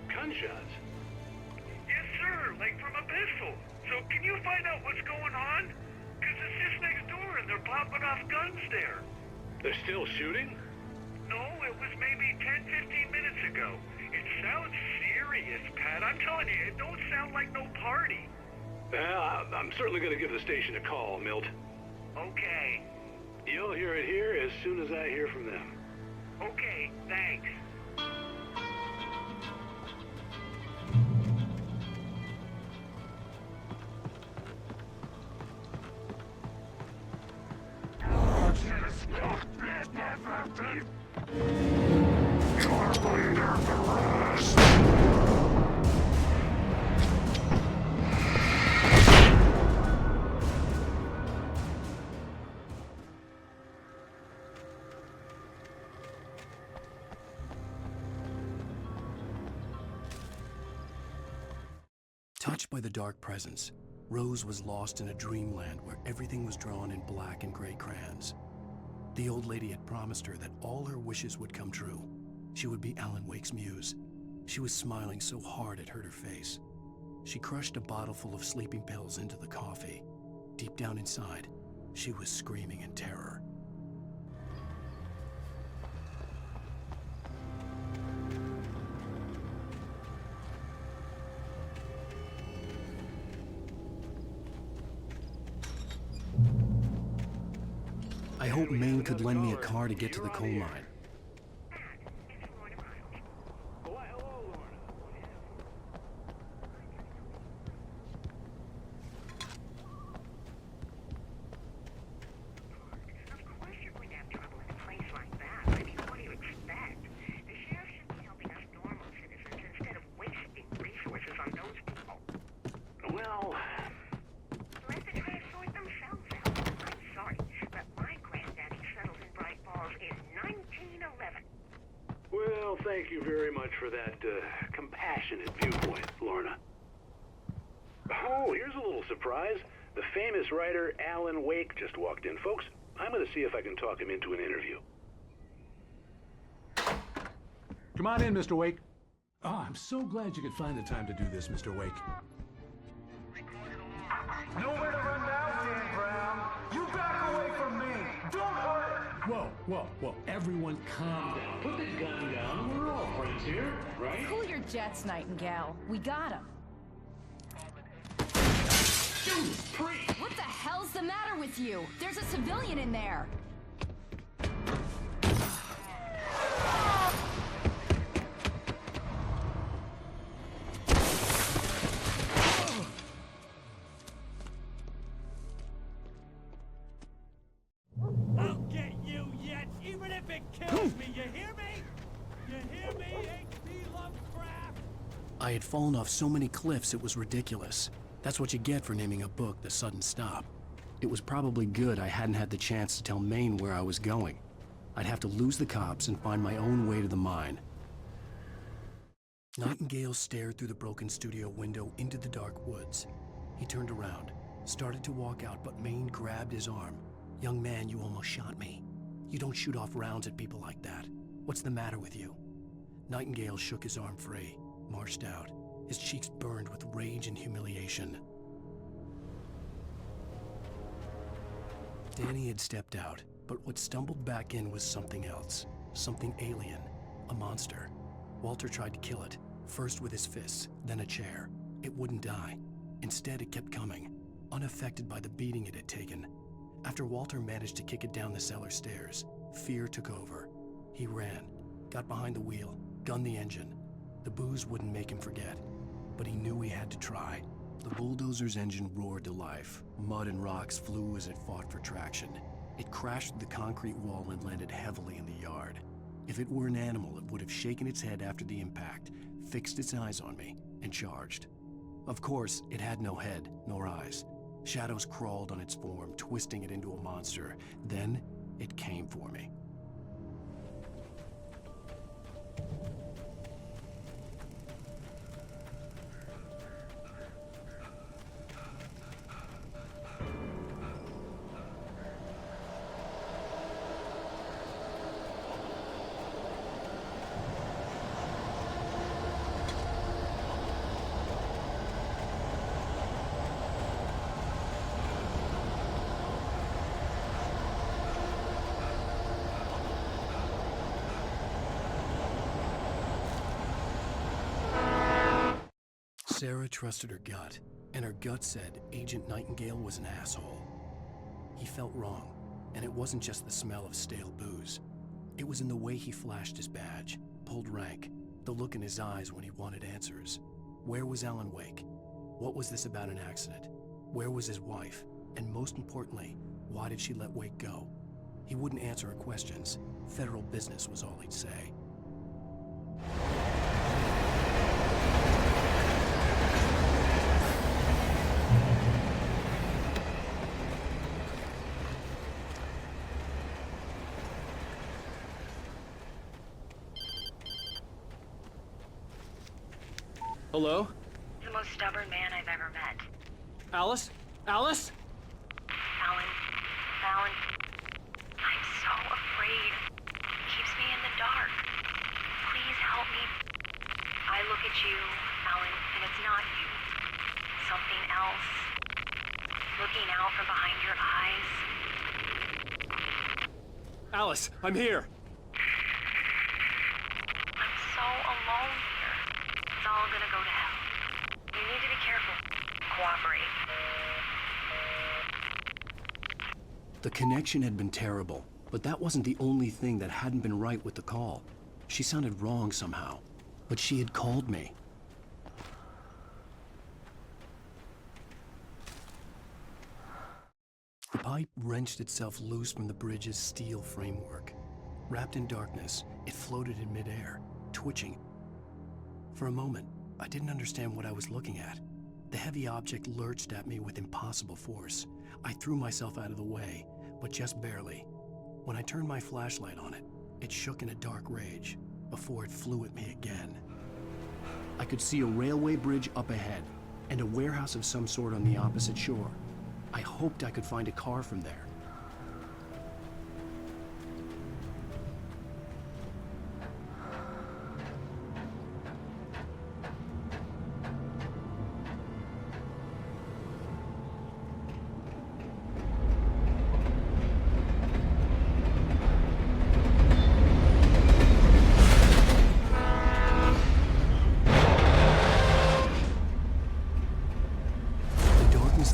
Gunshots? Yes, sir, like from a pistol. So can you find out what's going on? Because it's just next door and they're popping off guns there. They're still shooting? No, it was maybe 10, 15 minutes ago. It sounds serious, Pat. I'm telling you, it don't sound like no party. Well, I'm certainly going to give the station a call, Milt. Okay. You'll hear it here as soon as I hear from them. Okay, thanks. Touched by the dark presence, Rose was lost in a dreamland where everything was drawn in black and gray crayons. The old lady had promised her that all her wishes would come true. She would be Alan Wake's muse. She was smiling so hard it hurt her face. She crushed a bottle full of sleeping pills into the coffee. Deep down inside, she was screaming in terror. I hope Maine could lend me a car to get to the coal mine. Thank you very much for that compassionate viewpoint, Lorna. Oh, here's a little surprise. The famous writer Alan Wake just walked in. Folks, I'm going to see if I can talk him into an interview. Come on in, Mr. Wake. Oh, I'm so glad you could find the time to do this, Mr. Wake. Nowhere to run now, Dan Brown. You back away from me. Don't hurt. Whoa. Everyone calm down. Put the gun down. We're all friends here, right? Cool your jets, Nightingale. We got him. What the hell's the matter with you? There's a civilian in there. I'll get you yet, even if it kills me. You hear me? You hear me, H.P. Lovecraft? I had fallen off so many cliffs it was ridiculous. That's what you get for naming a book The Sudden Stop. It was probably good I hadn't had the chance to tell Maine where I was going. I'd have to lose the cops and find my own way to the mine. Nightingale stared through the broken studio window into the dark woods. He turned around, started to walk out, but Maine grabbed his arm. "Young man, you almost shot me. You don't shoot off rounds at people like that. What's the matter with you?" Nightingale shook his arm free, marched out. His cheeks burned with rage and humiliation. Danny had stepped out, but what stumbled back in was something else. Something alien. A monster. Walter tried to kill it, first with his fists, then a chair. It wouldn't die. Instead, it kept coming, unaffected by the beating it had taken. After Walter managed to kick it down the cellar stairs, fear took over. He ran, got behind the wheel, gunned the engine. The booze wouldn't make him forget, but he knew he had to try. The bulldozer's engine roared to life. Mud and rocks flew as it fought for traction. It crashed through the concrete wall and landed heavily in the yard. If it were an animal, it would have shaken its head after the impact, fixed its eyes on me, and charged. Of course, it had no head, nor eyes. Shadows crawled on its form, twisting it into a monster. Then, it came for me. Sarah trusted her gut, and her gut said Agent Nightingale was an asshole. He felt wrong, and it wasn't just the smell of stale booze. It was in the way he flashed his badge, pulled rank, the look in his eyes when he wanted answers. Where was Alan Wake? What was this about an accident? Where was his wife? And most importantly, why did she let Wake go? He wouldn't answer her questions. Federal business was all he'd say. Hello? The most stubborn man I've ever met. Alice? Alice? Alan, I'm so afraid. He keeps me in the dark. Please help me. I look at you, Alan, and it's not you. Something else. Looking out from behind your eyes. Alice, I'm here. I'm so alone here. It's all gonna go to hell. You need to be careful. Cooperate. The connection had been terrible, but that wasn't the only thing that hadn't been right with the call. She sounded wrong somehow, but she had called me. The pipe wrenched itself loose from the bridge's steel framework. Wrapped in darkness, it floated in midair, twitching. For a moment, I didn't understand what I was looking at. The heavy object lurched at me with impossible force. I threw myself out of the way, but just barely. When I turned my flashlight on it, it shook in a dark rage before it flew at me again. I could see a railway bridge up ahead and a warehouse of some sort on the opposite shore. I hoped I could find a car from there.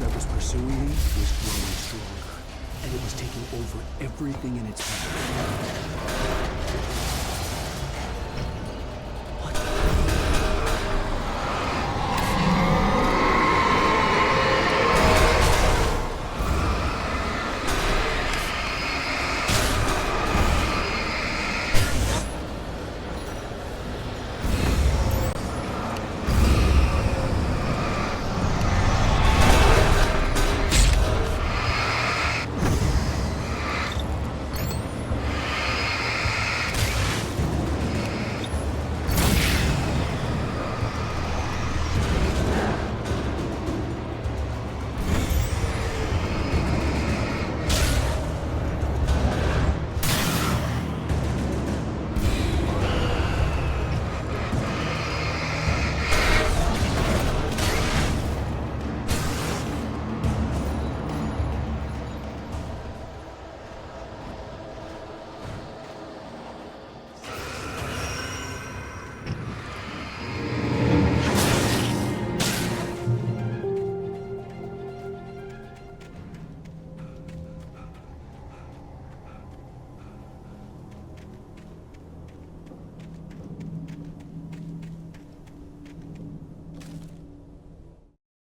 That was pursuing me was growing stronger, and it was taking over everything in its path.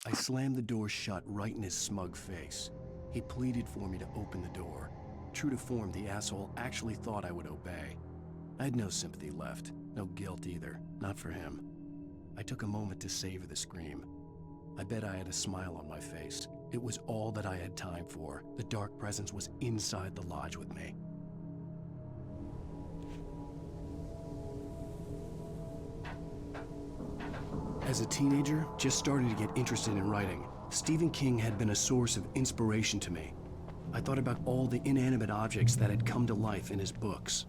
I slammed the door shut right in his smug face. He pleaded for me to open the door. True to form, the asshole actually thought I would obey. I had no sympathy left, no guilt either, not for him. I took a moment to savor the scream. I bet I had a smile on my face, It was all that I had time for. The dark presence was inside the lodge with me. As a teenager, just starting to get interested in writing, Stephen King had been a source of inspiration to me. I thought about all the inanimate objects that had come to life in his books.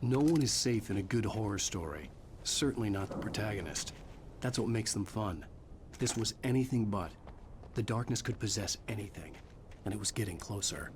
No one is safe in a good horror story. Certainly not the protagonist. That's what makes them fun. This was anything but. The darkness could possess anything, and it was getting closer.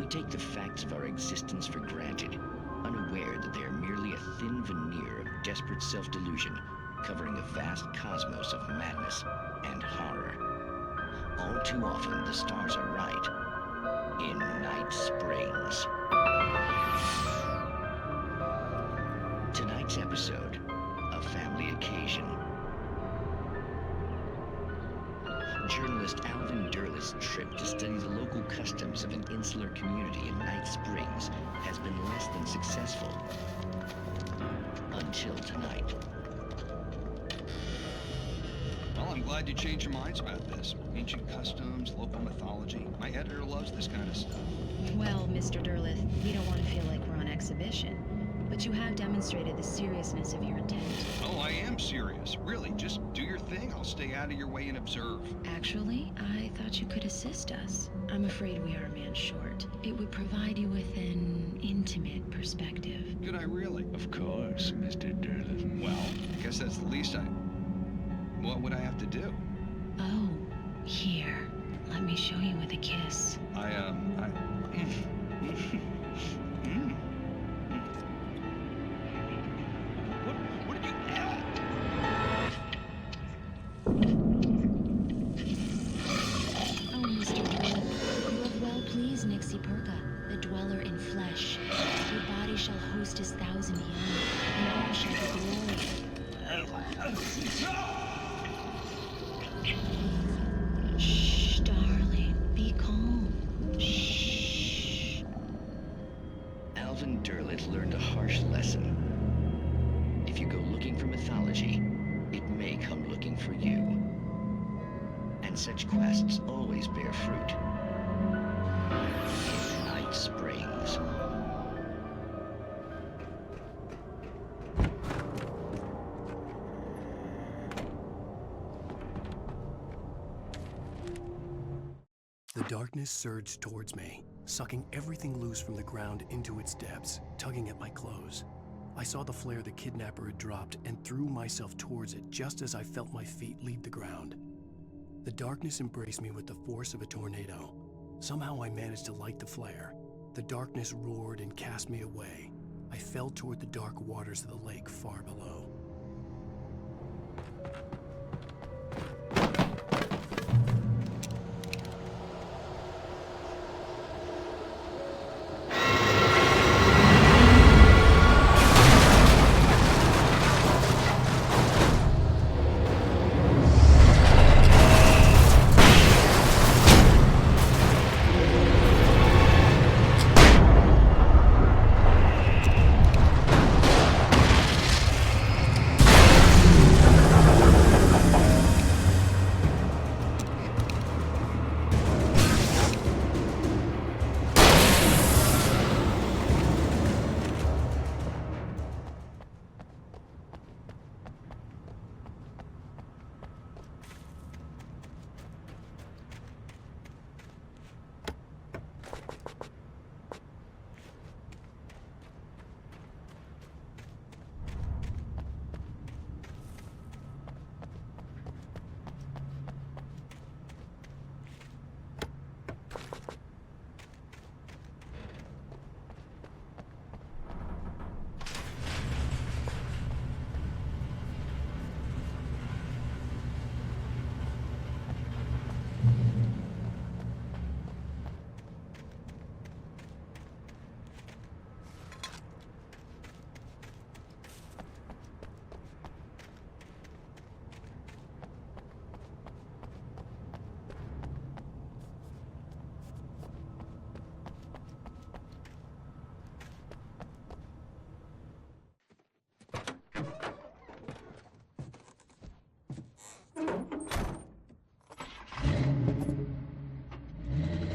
Take the facts of our existence for granted, unaware that they are merely a thin veneer of desperate self-delusion covering a vast cosmos of madness and horror. All too often, the stars are right. In Night Springs. Tonight's episode, a family occasion. Journalist Alvin Derleth's trip to study the local customs of an insular community in Night Springs has been less than successful. Until tonight. Well, I'm glad you changed your minds about this. Ancient customs, local mythology. My editor loves this kind of stuff. Well, Mr. Derleth, we don't want to feel like we're on exhibition. But you have demonstrated the seriousness of your intent. Oh, I am serious. Really, just do your thing. I'll stay out of your way and observe. Actually, I thought you could assist us. I'm afraid we are a man short. It would provide you with an intimate perspective. Could I really? Of course, Mr. Derleth. Well, I guess that's the least I... What would I have to do? Oh, here. Let me show you with a kiss. His thousand young, and all shall be glory. Shh, darling, be calm. Shh. Alvin Derleth learned a harsh lesson. If you go looking for mythology, it may come looking for you. And such quests always bear fruit. Night Springs. The darkness surged towards me, sucking everything loose from the ground into its depths, tugging at my clothes. I saw the flare the kidnapper had dropped and threw myself towards it just as I felt my feet leave the ground. The darkness embraced me with the force of a tornado. Somehow I managed to light the flare. The darkness roared and cast me away. I fell toward the dark waters of the lake far below.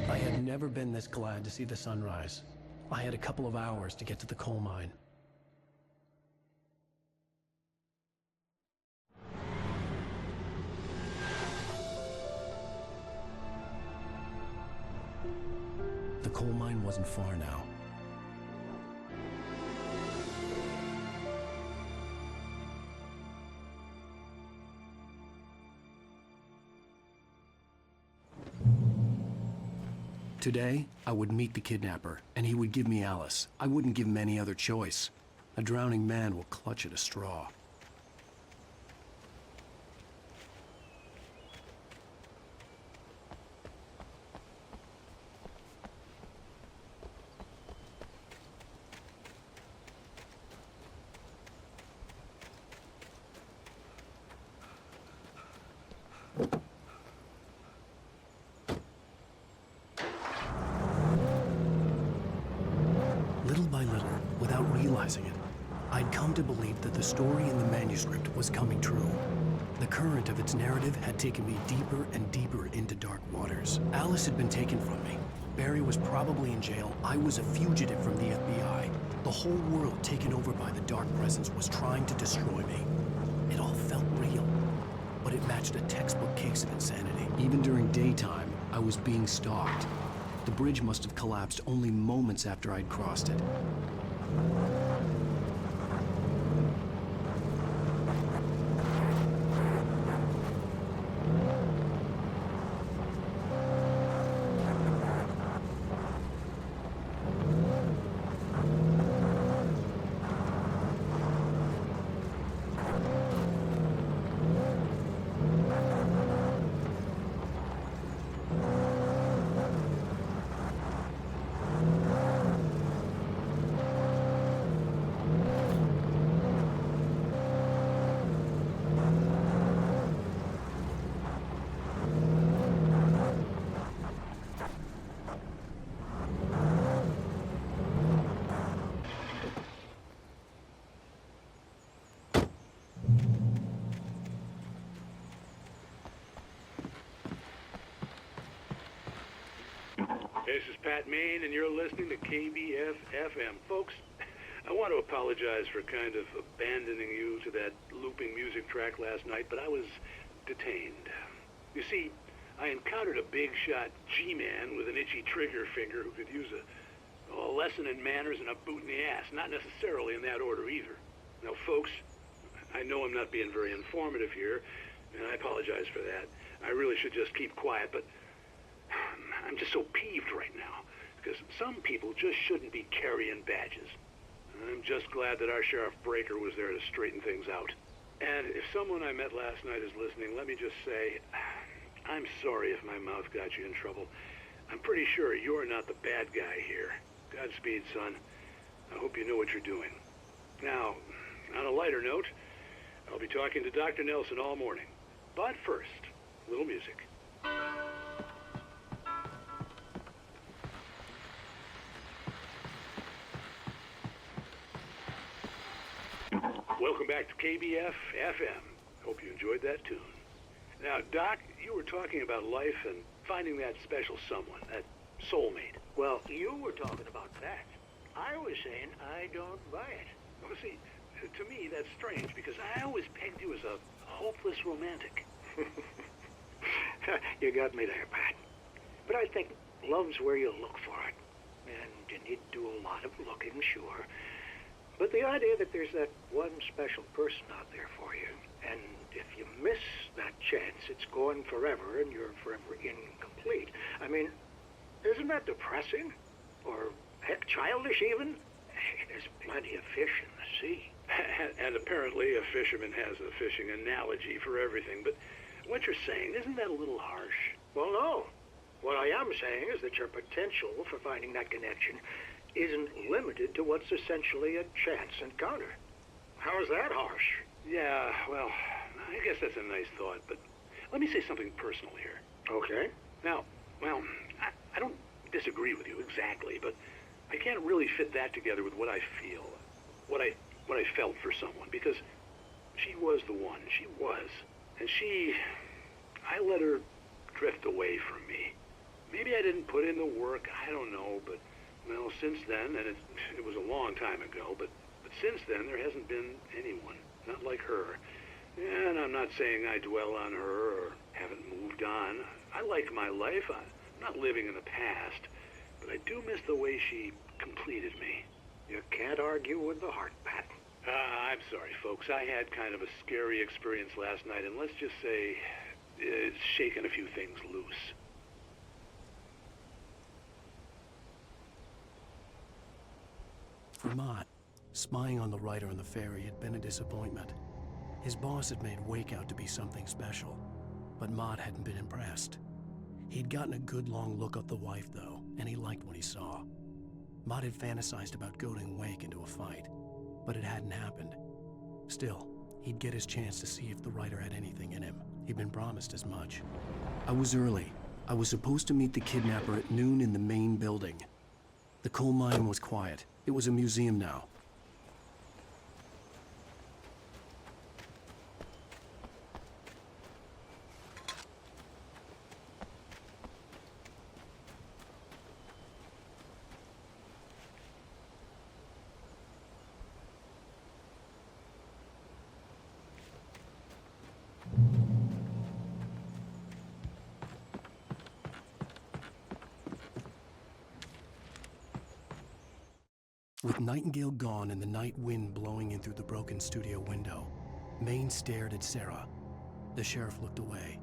I had never been this glad to see the sunrise. I had a couple of hours to get to the coal mine. The coal mine wasn't far now. Today, I would meet the kidnapper, and he would give me Alice. I wouldn't give him any other choice. A drowning man will clutch at a straw. Little by little, without realizing it, I'd come to believe that the story in the manuscript was coming true. The current of its narrative had taken me deeper and deeper into dark waters. Alice had been taken from me. Barry was probably in jail. I was a fugitive from the FBI. The whole world taken over by the dark presence was trying to destroy me. It all felt real, but it matched a textbook case of insanity. Even during daytime, I was being stalked. The bridge must have collapsed only moments after I'd crossed it. This is Pat Main, and you're listening to KBF-FM. Folks, I want to apologize for kind of abandoning you to that looping music track last night, but I was detained. You see, I encountered a big-shot G-man with an itchy trigger finger who could use a lesson in manners and a boot in the ass. Not necessarily in that order either. Now, folks, I know I'm not being very informative here, and I apologize for that. I really should just keep quiet, but I'm just so peeved right now, because some people just shouldn't be carrying badges. I'm just glad that our Sheriff Breaker was there to straighten things out. And if someone I met last night is listening, let me just say, I'm sorry if my mouth got you in trouble. I'm pretty sure you're not the bad guy here. Godspeed, son. I hope you know what you're doing. Now, on a lighter note, I'll be talking to Dr. Nelson all morning. But first, a little music. Welcome back to KBF FM. Hope you enjoyed that tune. Now, Doc, you were talking about life and finding that special someone, that soulmate. Well, you were talking about that. I was saying I don't buy it. Well, see, to me, that's strange, because I always pegged you as a hopeless romantic. You got me there, Pat. But I think love's where you look for it. And you need to do a lot of looking, sure. But the idea that there's that one special person out there for you, and if you miss that chance, it's gone forever, and you're forever incomplete. I mean, isn't that depressing? Or, heck, childish even? There's plenty of fish in the sea. And apparently a fisherman has a fishing analogy for everything, but what you're saying, isn't that a little harsh? Well, no. What I am saying is that your potential for finding that connection isn't limited to what's essentially a chance encounter. How is that harsh? Yeah, well, I guess that's a nice thought, but let me say something personal here. Okay. Now, well, I don't disagree with you exactly, but I can't really fit that together with what I feel, what I felt for someone, because she was the one. She was. And I let her drift away from me. Maybe I didn't put in the work, I don't know, but, well, since then, and it was a long time ago, but since then there hasn't been anyone, not like her. And I'm not saying I dwell on her or haven't moved on. I like my life. I'm not living in the past, but I do miss the way she completed me. You can't argue with the heart, Pat. I'm sorry, folks. I had kind of a scary experience last night, and let's just say it's shaken a few things loose. For Mott, spying on the writer on the ferry had been a disappointment. His boss had made Wake out to be something special, but Mott hadn't been impressed. He'd gotten a good long look at the wife, though, and he liked what he saw. Mott had fantasized about goading Wake into a fight, but it hadn't happened. Still, he'd get his chance to see if the writer had anything in him. He'd been promised as much. I was early. I was supposed to meet the kidnapper at noon in the main building. The coal mine was quiet. It was a museum now. With Nightingale gone and the night wind blowing in through the broken studio window, Maine stared at Sarah. The sheriff looked away.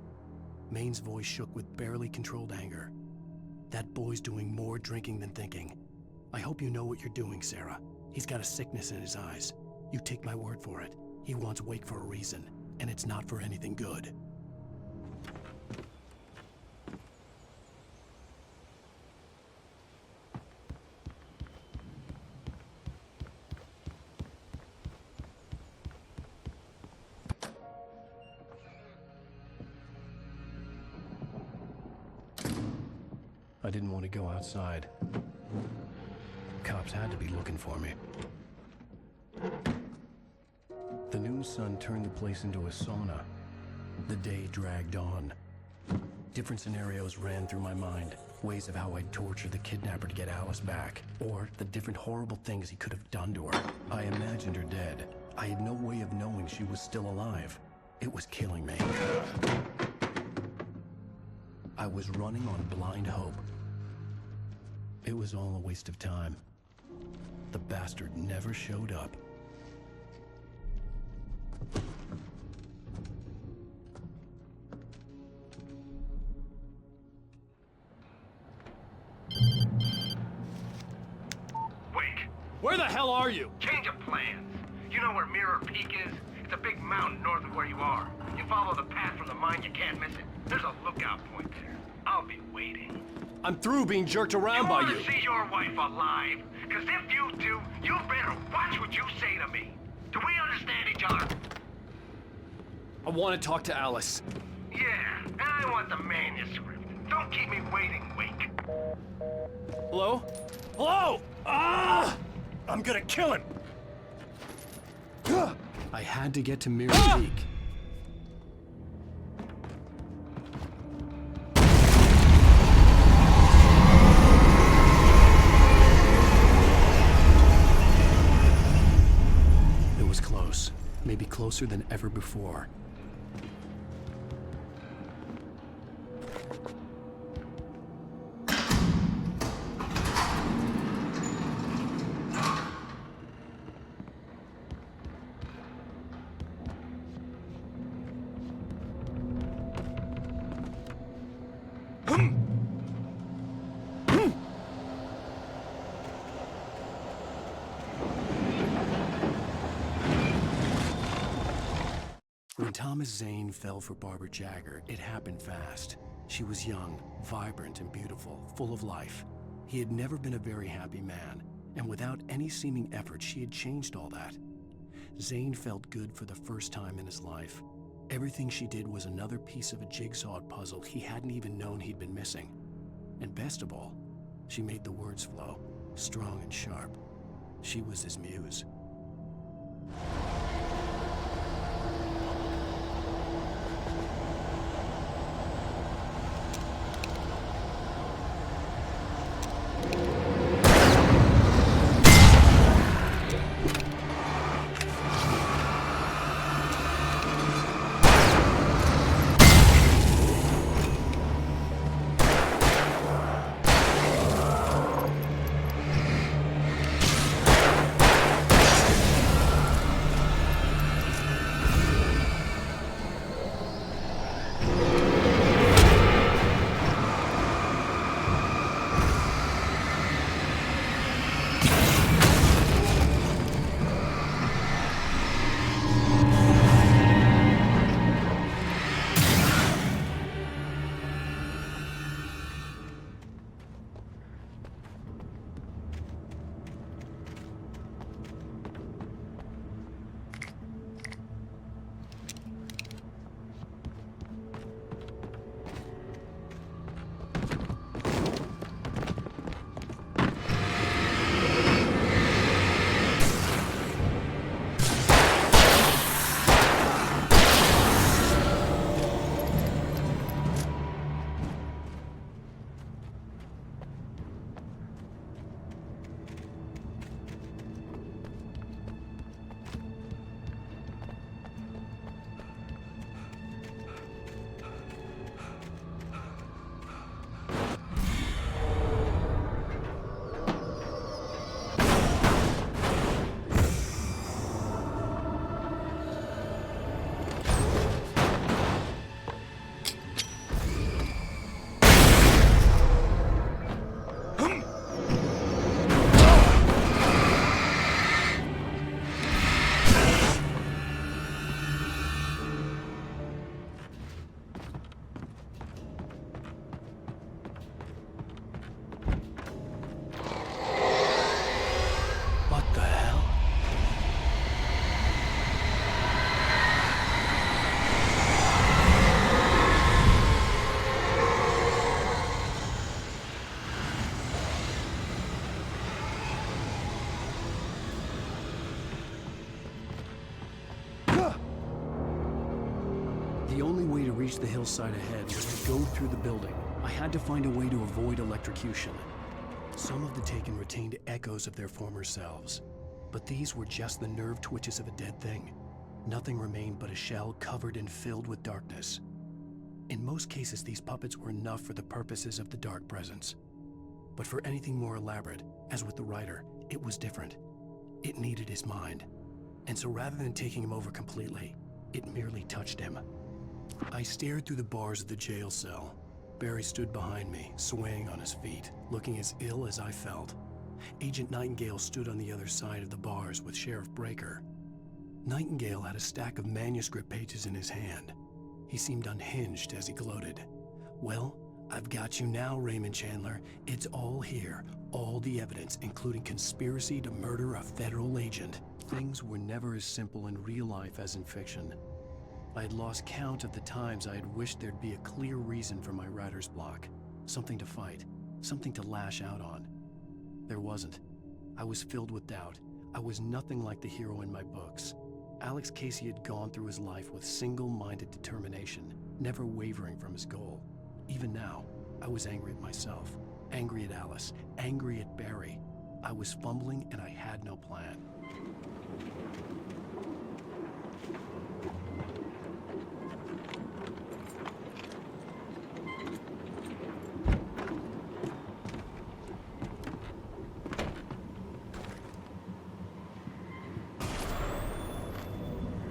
Maine's voice shook with barely controlled anger. That boy's doing more drinking than thinking. I hope you know what you're doing, Sarah. He's got a sickness in his eyes. You take my word for it. He wants Wake for a reason, and it's not for anything good. I didn't want to go outside. Cops had to be looking for me. The noon sun turned the place into a sauna. The day dragged on. Different scenarios ran through my mind. Ways of how I'd torture the kidnapper to get Alice back. Or the different horrible things he could have done to her. I imagined her dead. I had no way of knowing she was still alive. It was killing me. I was running on blind hope. It was all a waste of time. The bastard never showed up. Wake. Where the hell are you? Change of plans. You know where Mirror Peak is? It's a big mountain north of where you are. You follow the path from the mine, you can't miss it. There's a lookout point there. I'll be waiting. I'm through being jerked around by you. You want to see your wife alive? Because if you do, you better watch what you say to me. Do we understand each other? I want to talk to Alice. Yeah, and I want the manuscript. Don't keep me waiting, Wake. Hello? Hello! Ah! I'm gonna kill him! I had to get to Mirror Peak. It was close. Maybe closer than ever before. When Thomas Zane fell for Barbara Jagger, it happened fast. She was young, vibrant, and beautiful, full of life. He had never been a very happy man, and without any seeming effort, she had changed all that. Zane felt good for the first time in his life. Everything she did was another piece of a jigsaw puzzle he hadn't even known he'd been missing. And best of all, she made the words flow, strong and sharp. She was his muse. The only way to reach the hillside ahead was to go through the building. I had to find a way to avoid electrocution. Some of the Taken retained echoes of their former selves, but these were just the nerve twitches of a dead thing. Nothing remained but a shell covered and filled with darkness. In most cases, these puppets were enough for the purposes of the dark presence. But for anything more elaborate, as with the writer, it was different. It needed his mind. And so rather than taking him over completely, it merely touched him. I stared through the bars of the jail cell. Barry stood behind me, swaying on his feet, looking as ill as I felt. Agent Nightingale stood on the other side of the bars with Sheriff Breaker. Nightingale had a stack of manuscript pages in his hand. He seemed unhinged as he gloated. "Well, I've got you now, Raymond Chandler. It's all here. All the evidence, including conspiracy to murder a federal agent." Things were never as simple in real life as in fiction. I had lost count of the times I had wished there'd be a clear reason for my writer's block. Something to fight, something to lash out on. There wasn't. I was filled with doubt. I was nothing like the hero in my books. Alex Casey had gone through his life with single-minded determination, never wavering from his goal. Even now, I was angry at myself, angry at Alice, angry at Barry. I was fumbling and I had no plan.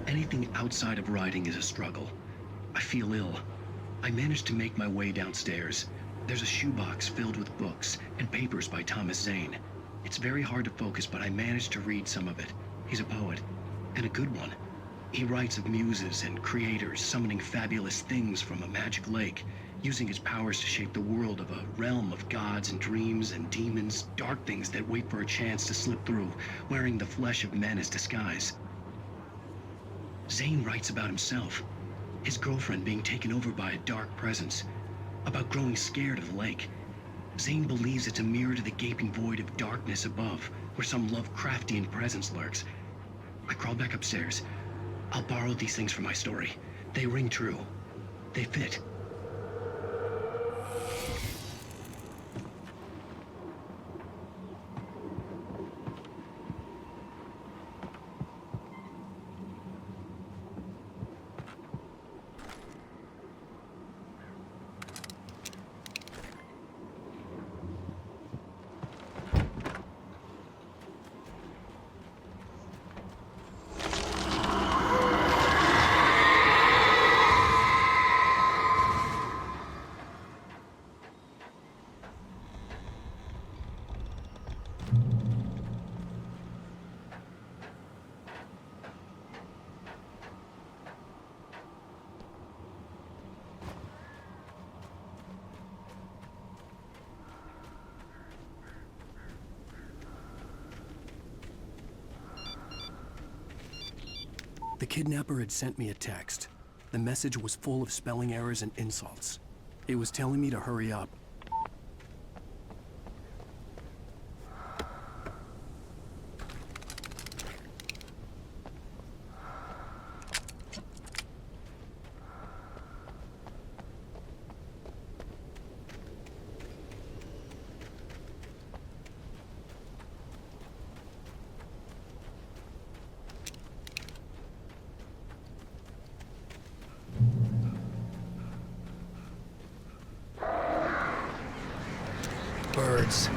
Anything outside of writing is a struggle. I feel ill. I managed to make my way downstairs. There's a shoebox filled with books and papers by Thomas Zane. It's very hard to focus, but I managed to read some of it. He's a poet, and a good one. He writes of muses and creators summoning fabulous things from a magic lake, using his powers to shape the world of a realm of gods and dreams and demons, dark things that wait for a chance to slip through, wearing the flesh of men as disguise. Zane writes about himself, his girlfriend being taken over by a dark presence, about growing scared of the lake. Zane believes it's a mirror to the gaping void of darkness above, where some Lovecraftian presence lurks. I crawl back upstairs. I'll borrow these things for my story. They ring true. They fit. The kidnapper had sent me a text. The message was full of spelling errors and insults. It was telling me to hurry up. Birds.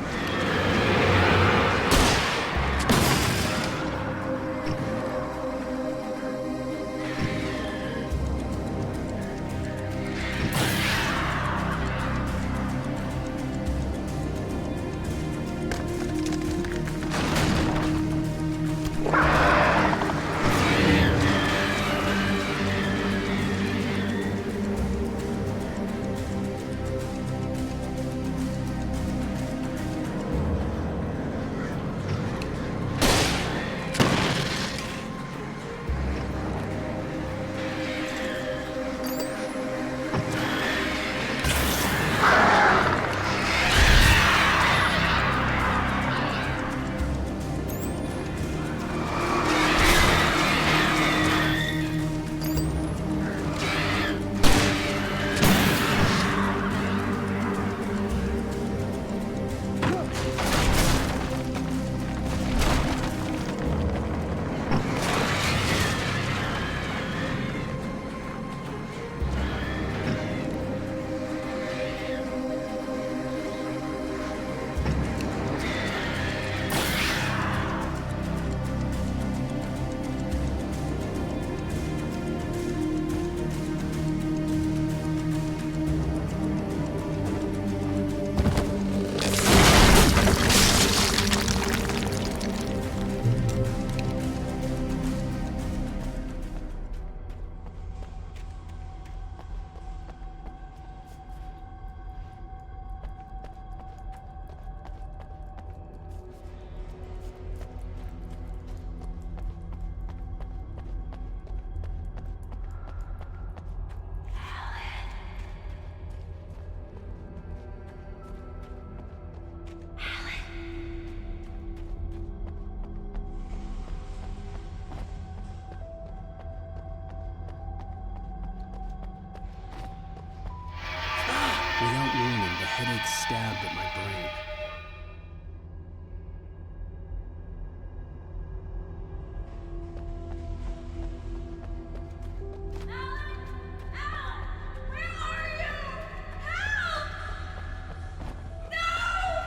headache stabbed at my brain.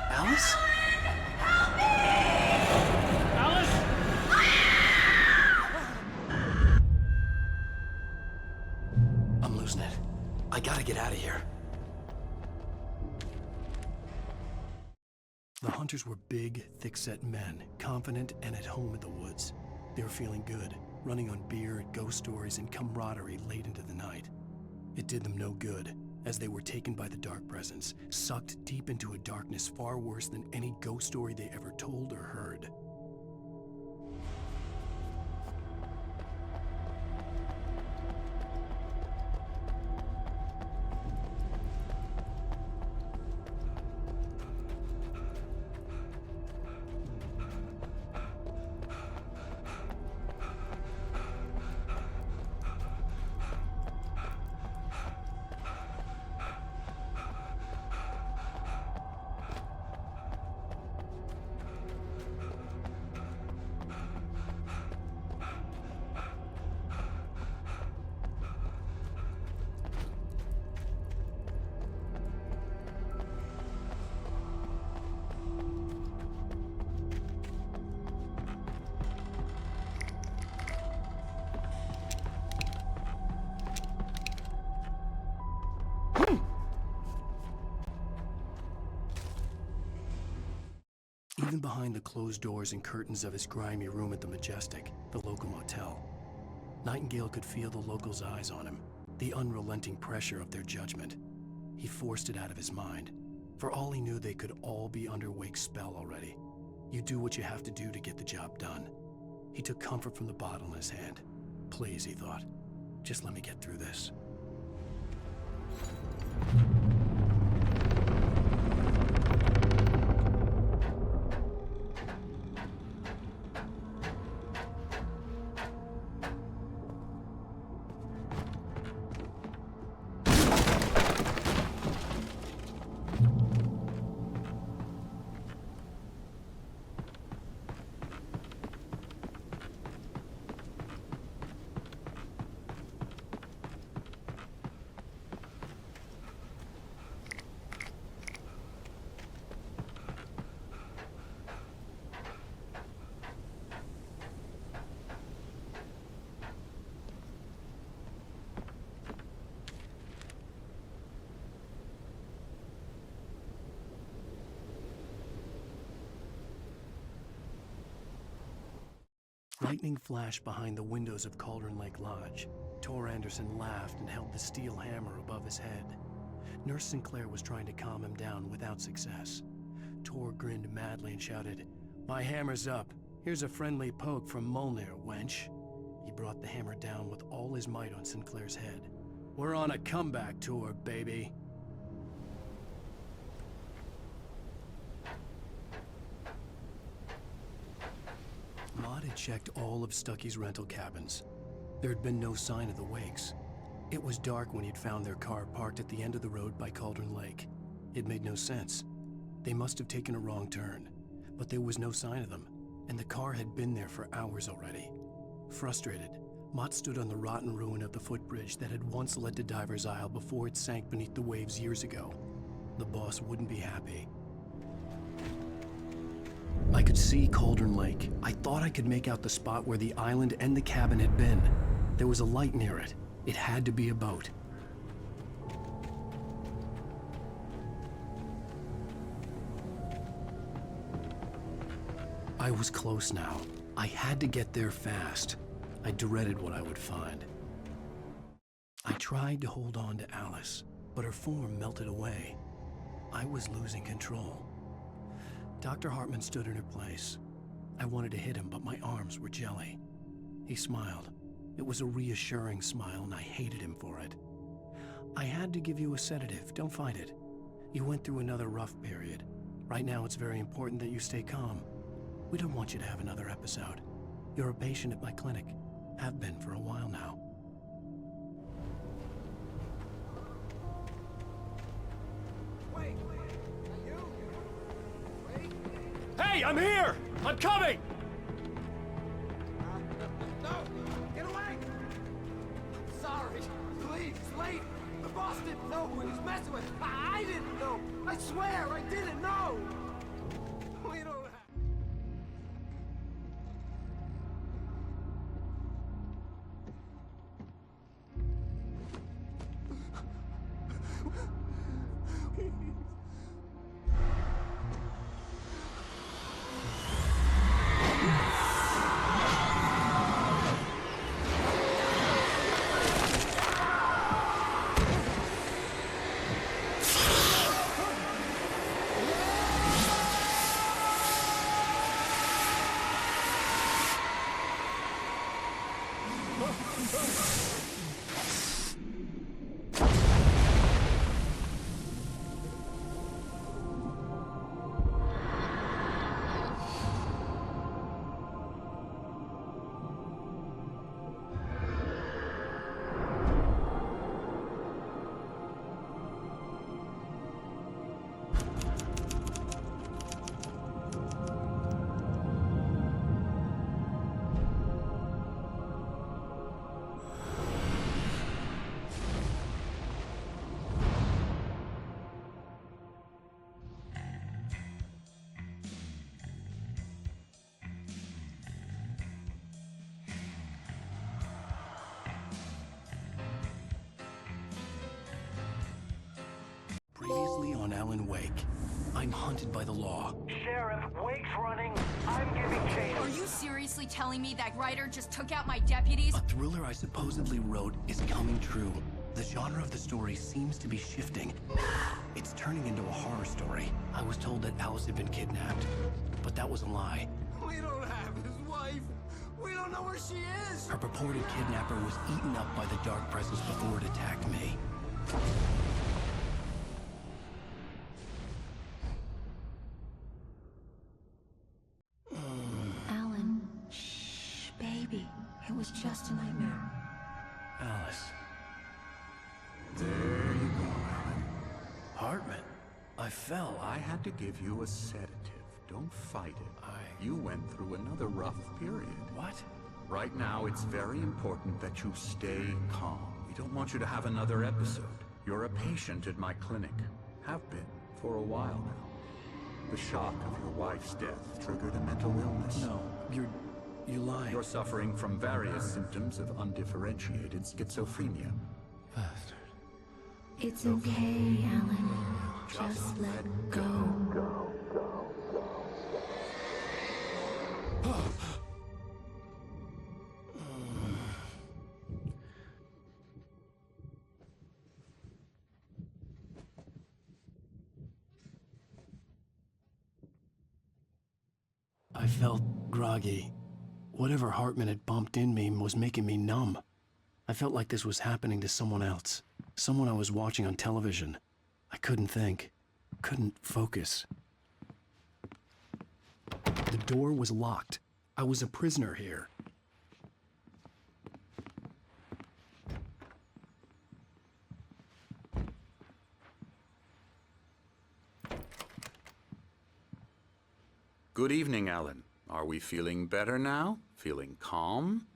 Alice? Help me! Alice! I'm losing it. I gotta get out of here. The hunters were big, thick-set men, confident and at home in the woods. They were feeling good, running on beer, ghost stories, and camaraderie late into the night. It did them no good, as they were taken by the dark presence, sucked deep into a darkness far worse than any ghost story they ever told or heard. Even behind the closed doors and curtains of his grimy room at the Majestic, the local motel, Nightingale could feel the locals' eyes on him, the unrelenting pressure of their judgment. He forced it out of his mind. For all he knew, they could all be under Wake's spell already. You do what you have to do to get the job done. He took comfort from the bottle in his hand. Please, he thought, just let me get through this. Lightning flashed behind the windows of Cauldron Lake Lodge. Tor Anderson laughed and held the steel hammer above his head. Nurse Sinclair was trying to calm him down without success. Tor grinned madly and shouted, "My hammer's up. Here's a friendly poke from Molnir, wench." He brought the hammer down with all his might on Sinclair's head. "We're on a comeback tour, baby." Maud had checked all of Stucky's rental cabins. There had been no sign of the Wakes. It was dark when he'd found their car parked at the end of the road by Cauldron Lake. It made no sense. They must have taken a wrong turn, but there was no sign of them, and the car had been there for hours already. Frustrated, Mott stood on the rotten ruin of the footbridge that had once led to Diver's Isle before it sank beneath the waves years ago. The boss wouldn't be happy. I could see Cauldron Lake. I thought I could make out the spot where the island and the cabin had been. There was a light near it. It had to be a boat. I was close now. I had to get there fast. I dreaded what I would find. I tried to hold on to Alice, but her form melted away. I was losing control. Dr. Hartman stood in her place. I wanted to hit him, but my arms were jelly. He smiled. It was a reassuring smile, and I hated him for it. "I had to give you a sedative. Don't fight it. You went through another rough period. Right now, it's very important that you stay calm. We don't want you to have another episode. You're a patient at my clinic. Have been for a while now." Wait, I'm here! I'm coming! No! Get away! Sorry. Please, late. The boss didn't know who he was messing with. I didn't know. I swear, I didn't know. We don't have... Previously on Alan Wake, I'm hunted by the law. Sheriff, Wake's running. I'm giving chase. Are you seriously telling me that writer just took out my deputies? A thriller I supposedly wrote is coming true. The genre of the story seems to be shifting. It's turning into a horror story. I was told that Alice had been kidnapped, but that was a lie. We don't have his wife. We don't know where she is. Her purported kidnapper was eaten up by the dark presence before it attacked me. Alan, shh, baby. It was just a nightmare. Alice. There you go, Alan. Hartman, I fell. I had to give you a sedative. Don't fight it. You went through another rough period. What? Right now, it's very important that you stay calm. We don't want you to have another episode. You're a patient at my clinic. Have been for a while now. The shock of your wife's death triggered a mental illness. No, you lie. You're suffering from various symptoms of undifferentiated schizophrenia. Bastard. It's okay, Alan. Just let go. I felt groggy. Whatever Hartman had bumped in me was making me numb. I felt like this was happening to someone else. Someone I was watching on television. I couldn't think. Couldn't focus. The door was locked. I was a prisoner here. Good evening, Alan. Are we feeling better now? Feeling calm?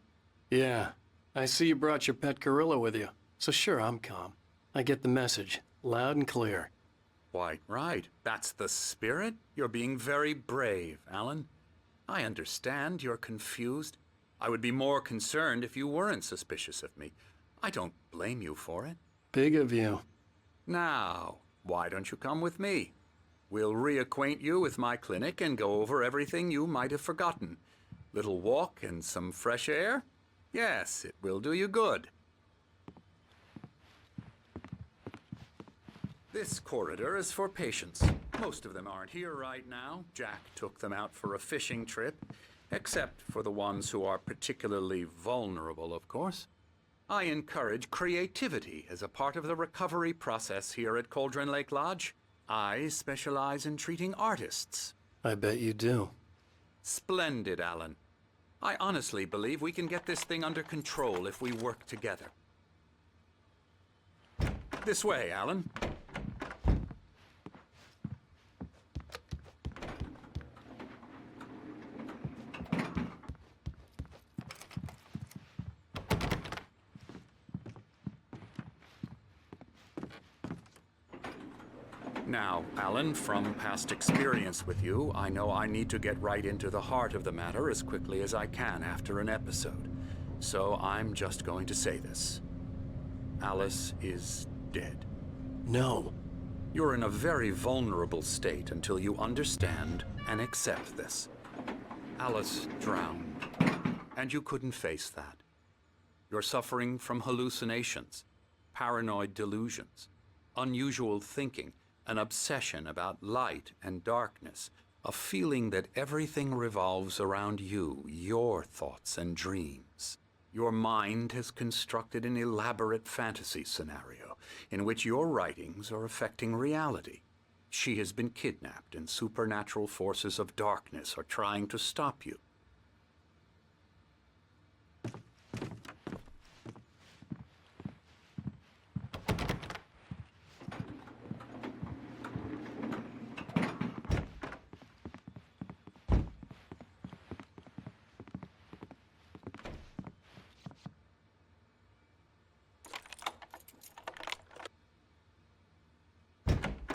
Yeah. I see you brought your pet gorilla with you. So sure, I'm calm. I get the message. Loud and clear. Quite right. That's the spirit. You're being very brave, Alan. I understand you're confused. I would be more concerned if you weren't suspicious of me. I don't blame you for it. Big of you. Now, why don't you come with me? We'll reacquaint you with my clinic and go over everything you might have forgotten. Little walk and some fresh air? Yes, it will do you good. This corridor is for patients. Most of them aren't here right now. Jack took them out for a fishing trip, except for the ones who are particularly vulnerable, of course. I encourage creativity as a part of the recovery process here at Cauldron Lake Lodge. I specialize in treating artists. I bet you do. Splendid, Alan. I honestly believe we can get this thing under control if we work together. This way, Alan. Now, Alan, from past experience with you, I know I need to get right into the heart of the matter as quickly as I can after an episode. So I'm just going to say this. Alice is dead. No. You're in a very vulnerable state until you understand and accept this. Alice drowned, and you couldn't face that. You're suffering from hallucinations, paranoid delusions, unusual thinking, an obsession about light and darkness, a feeling that everything revolves around you, your thoughts and dreams. Your mind has constructed an elaborate fantasy scenario in which your writings are affecting reality. She has been kidnapped and supernatural forces of darkness are trying to stop you.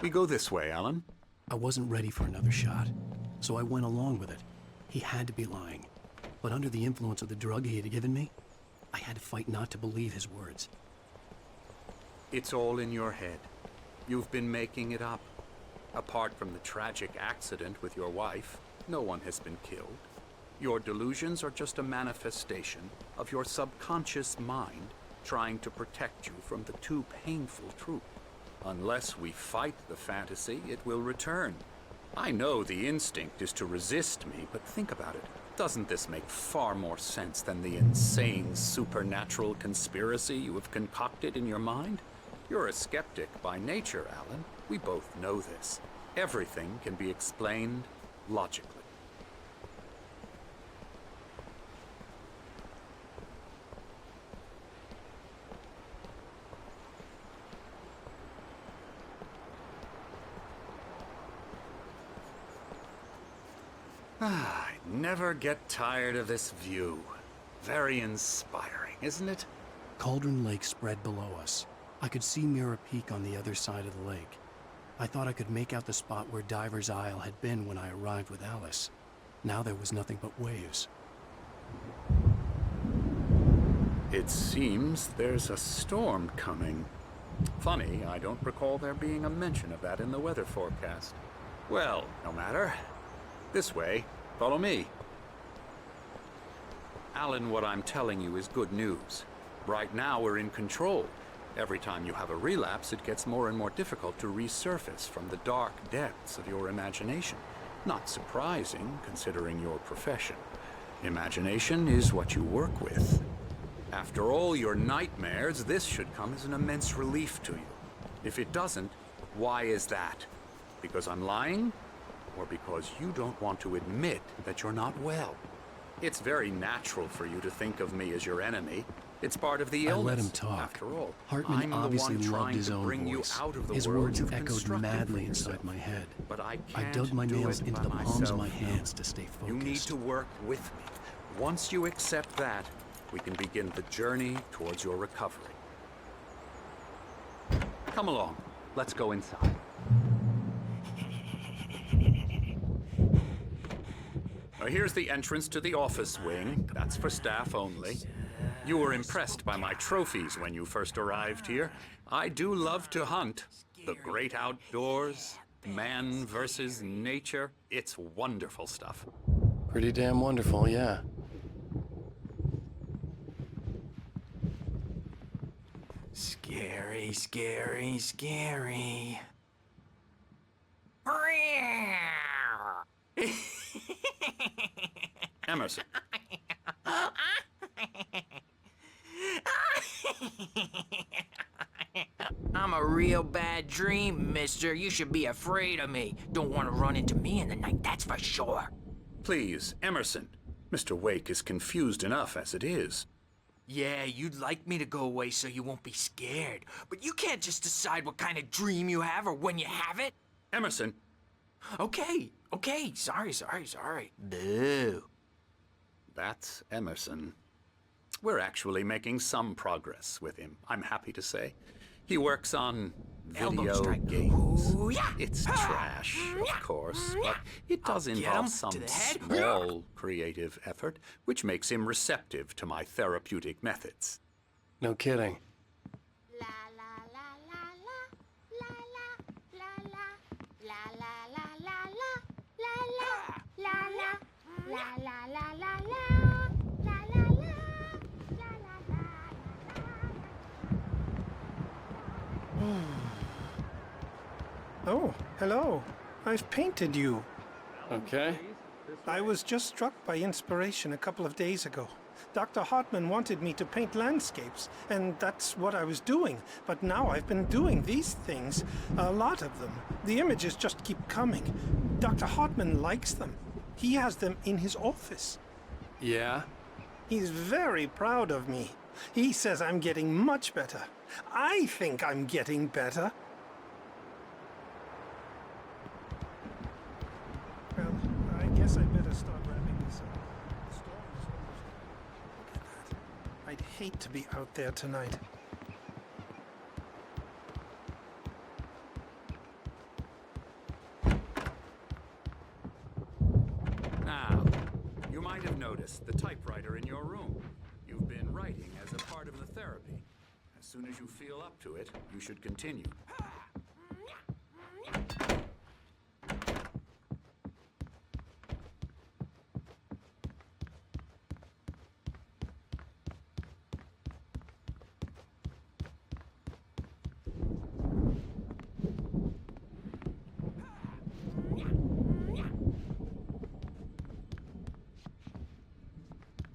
We go this way, Alan. I wasn't ready for another shot, so I went along with it. He had to be lying. But under the influence of the drug he had given me, I had to fight not to believe his words. It's all in your head. You've been making it up. Apart from the tragic accident with your wife, no one has been killed. Your delusions are just a manifestation of your subconscious mind trying to protect you from the too painful truth. Unless we fight the fantasy, it will return. I know the instinct is to resist me, but think about it. Doesn't this make far more sense than the insane supernatural conspiracy you have concocted in your mind? You're a skeptic by nature, Alan. We both know this. Everything can be explained logically. I never get tired of this view. Very inspiring, isn't it? Cauldron Lake spread below us. I could see Mirror Peak on the other side of the lake. I thought I could make out the spot where Diver's Isle had been when I arrived with Alice. Now there was nothing but waves. It seems there's a storm coming. Funny, I don't recall there being a mention of that in the weather forecast. Well, no matter. This way. Follow me. Alan, what I'm telling you is good news. Right now we're in control. Every time you have a relapse, it gets more and more difficult to resurface from the dark depths of your imagination. Not surprising, considering your profession. Imagination is what you work with. After all your nightmares, this should come as an immense relief to you. If it doesn't, why is that? Because I'm lying? Or because you don't want to admit that you're not well? It's very natural for you to think of me as your enemy. It's part of the illness. I let him talk. After all, Hartman I'm the obviously one loved trying his to own bring you voice. out of the His world words you've echoed constructed madly for inside yourself. my head. But I dug my do nails it into by the palms of myself. my hands to stay focused. You need to work with me. Once you accept that, we can begin the journey towards your recovery. Come along. Let's go inside. Now, here's the entrance to the office wing. That's for staff only. You were impressed by my trophies when you first arrived here. I do love to hunt. The great outdoors, man versus nature. It's wonderful stuff. Pretty damn wonderful, yeah. Scary, scary, scary. Emerson. I'm a real bad dream, mister. You should be afraid of me. Don't want to run into me in the night, that's for sure. Please, Emerson. Mr. Wake is confused enough as it is. Yeah, you'd like me to go away so you won't be scared. But you can't just decide what kind of dream you have or when you have it. Emerson. Okay. Sorry. Boo. That's Emerson. We're actually making some progress with him, I'm happy to say. He works on video games. It's trash, of course, but it does involve some small creative effort, which makes him receptive to my therapeutic methods. No kidding. Oh, hello. I've painted you. Okay. I was just struck by inspiration a couple of days ago. Dr. Hartman wanted me to paint landscapes, and that's what I was doing. But now I've been doing these things, a lot of them. The images just keep coming. Dr. Hartman likes them. He has them in his office. Yeah? He's very proud of me. He says I'm getting much better. I think I'm getting better. Well, I guess I better start wrapping this up. The storm is almost... Look at that. I'd hate to be out there tonight. Now, you might have noticed the typewriter in your room. You've been writing as a part of the therapy. As soon as you feel up to it, you should continue.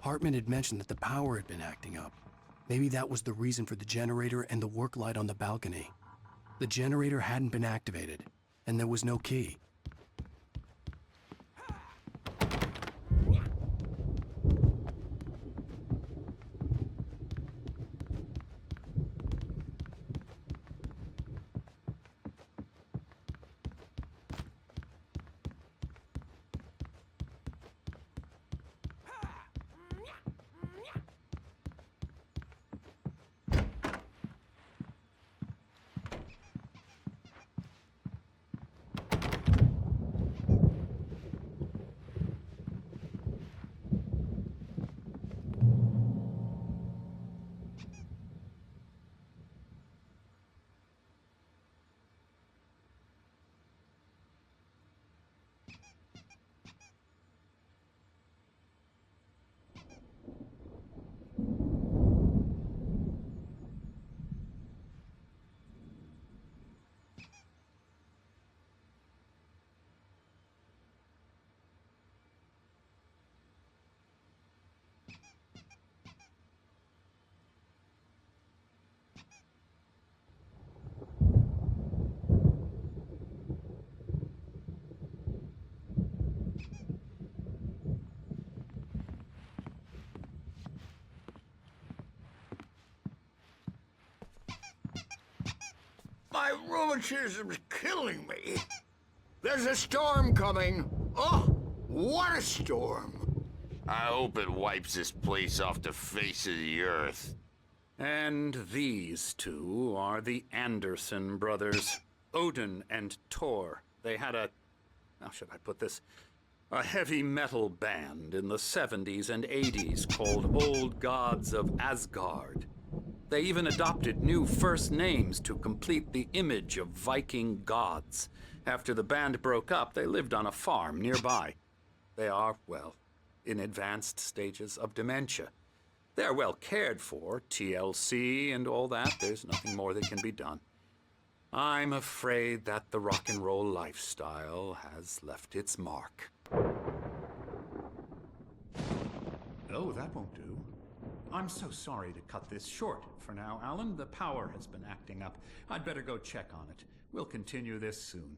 Hartman had mentioned that the power had been acting up. Maybe that was the reason for the generator and the work light on the balcony. The generator hadn't been activated, and there was no key. My rheumatism's killing me. There's a storm coming. Oh, what a storm. I hope it wipes this place off the face of the earth. And these two are the Anderson brothers, Odin and Thor. They had how should I put this? A heavy metal band in the 70s and 80s called Old Gods of Asgard. They even adopted new first names to complete the image of Viking gods. After the band broke up, they lived on a farm nearby. They are, well, in advanced stages of dementia. They're well cared for, TLC and all that. There's nothing more that can be done. I'm afraid that the rock and roll lifestyle has left its mark. Oh, that won't do. I'm so sorry to cut this short for now, Alan. The power has been acting up. I'd better go check on it. We'll continue this soon.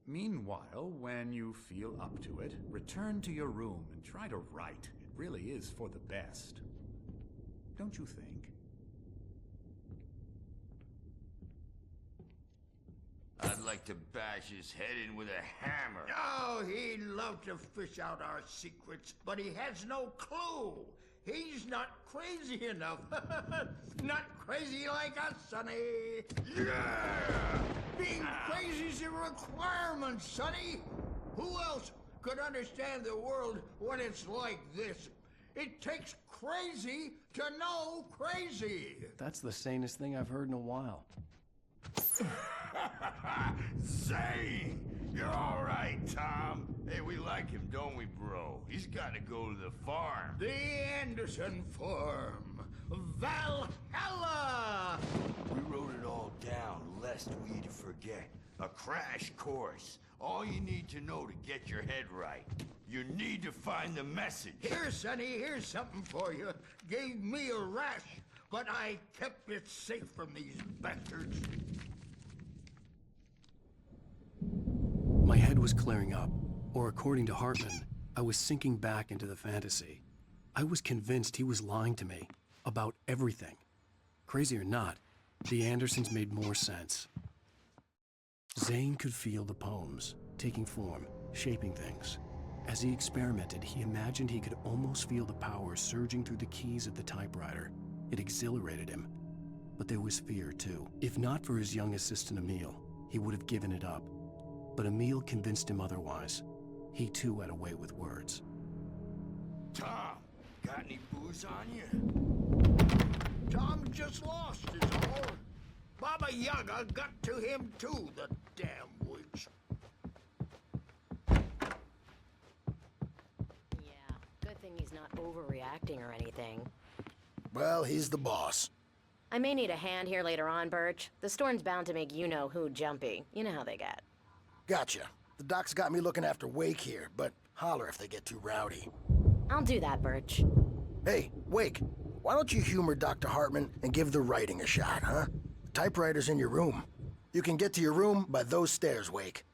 Meanwhile, when you feel up to it, return to your room and try to write. It really is for the best. Don't you think? I'd like to bash his head in with a hammer. Oh, he'd love to fish out our secrets, but he has no clue. He's not crazy enough. Not crazy like us, Sonny. Yeah! Being crazy's a requirement, Sonny. Who else could understand the world when it's like this? It takes crazy to know crazy. That's the sanest thing I've heard in a while. Zane! You're all right, Tom. Hey, we like him, don't we, bro? He's got to go to the farm. The Anderson farm. Valhalla! We wrote it all down, lest we'd forget. A crash course. All you need to know to get your head right. You need to find the message. Here, Sonny, here's something for you. Gave me a rash, but I kept it safe from these bastards. My head was clearing up, or according to Hartman, I was sinking back into the fantasy. I was convinced he was lying to me about everything. Crazy or not, the Andersons made more sense. Zane could feel the poems, taking form, shaping things. As he experimented, he imagined he could almost feel the power surging through the keys of the typewriter. It exhilarated him. But there was fear, too. If not for his young assistant Emil, he would have given it up. But Emil convinced him otherwise. He too had a way with words. Tom, got any booze on you? Tom just lost his all. Baba Yaga got to him too, the damn witch. Yeah, good thing he's not overreacting or anything. Well, he's the boss. I may need a hand here later on, Birch. The storm's bound to make you-know-who jumpy. You know how they get. Gotcha. The doc's got me looking after Wake here, but holler if they get too rowdy. I'll do that, Birch. Hey, Wake, why don't you humor Dr. Hartman and give the writing a shot, huh? The typewriter's in your room. You can get to your room by those stairs, Wake.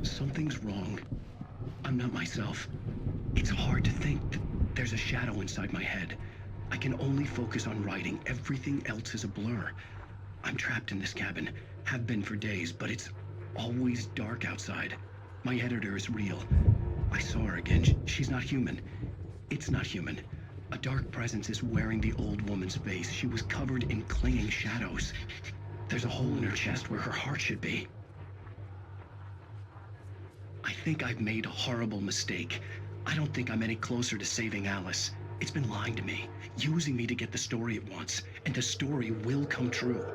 Something's wrong. I'm not myself. It's hard to think. There's a shadow inside my head. I can only focus on writing. Everything else is a blur. I'm trapped in this cabin. Have been for days, but it's always dark outside. My editor is real. I saw her again. She's not human. It's not human. A dark presence is wearing the old woman's face. She was covered in clinging shadows. There's a hole in her chest where her heart should be. I think I've made a horrible mistake. I don't think I'm any closer to saving Alice. It's been lying to me, using me to get the story it wants, and the story will come true.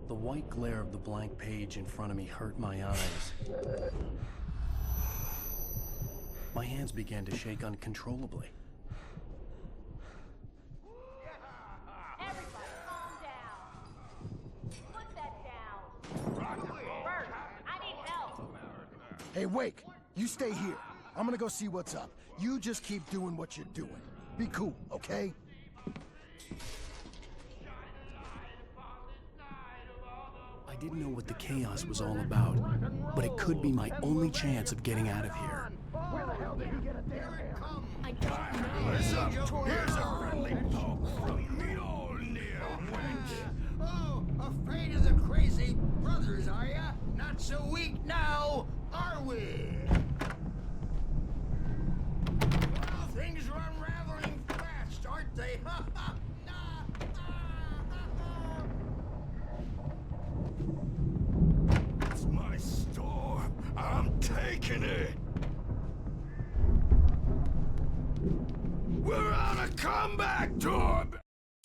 The white glare of the blank page in front of me hurt my eyes. My hands began to shake uncontrollably. Everybody calm down. Put that down. Bert, I need help. Hey, Wake, you stay here. I'm gonna go see what's up. You just keep doing what you're doing. Be cool, okay? I didn't know what the chaos was all about, but it could be my only chance of getting out of here. Where the hell did he get a damn hand? I don't know. Here's a friendly poke from the old near wench. Oh, afraid of the crazy brothers, are ya? Not so weak now, are we? Well, things are unraveling fast, aren't they? It's my storm. I'm taking it. We're on a comeback tour!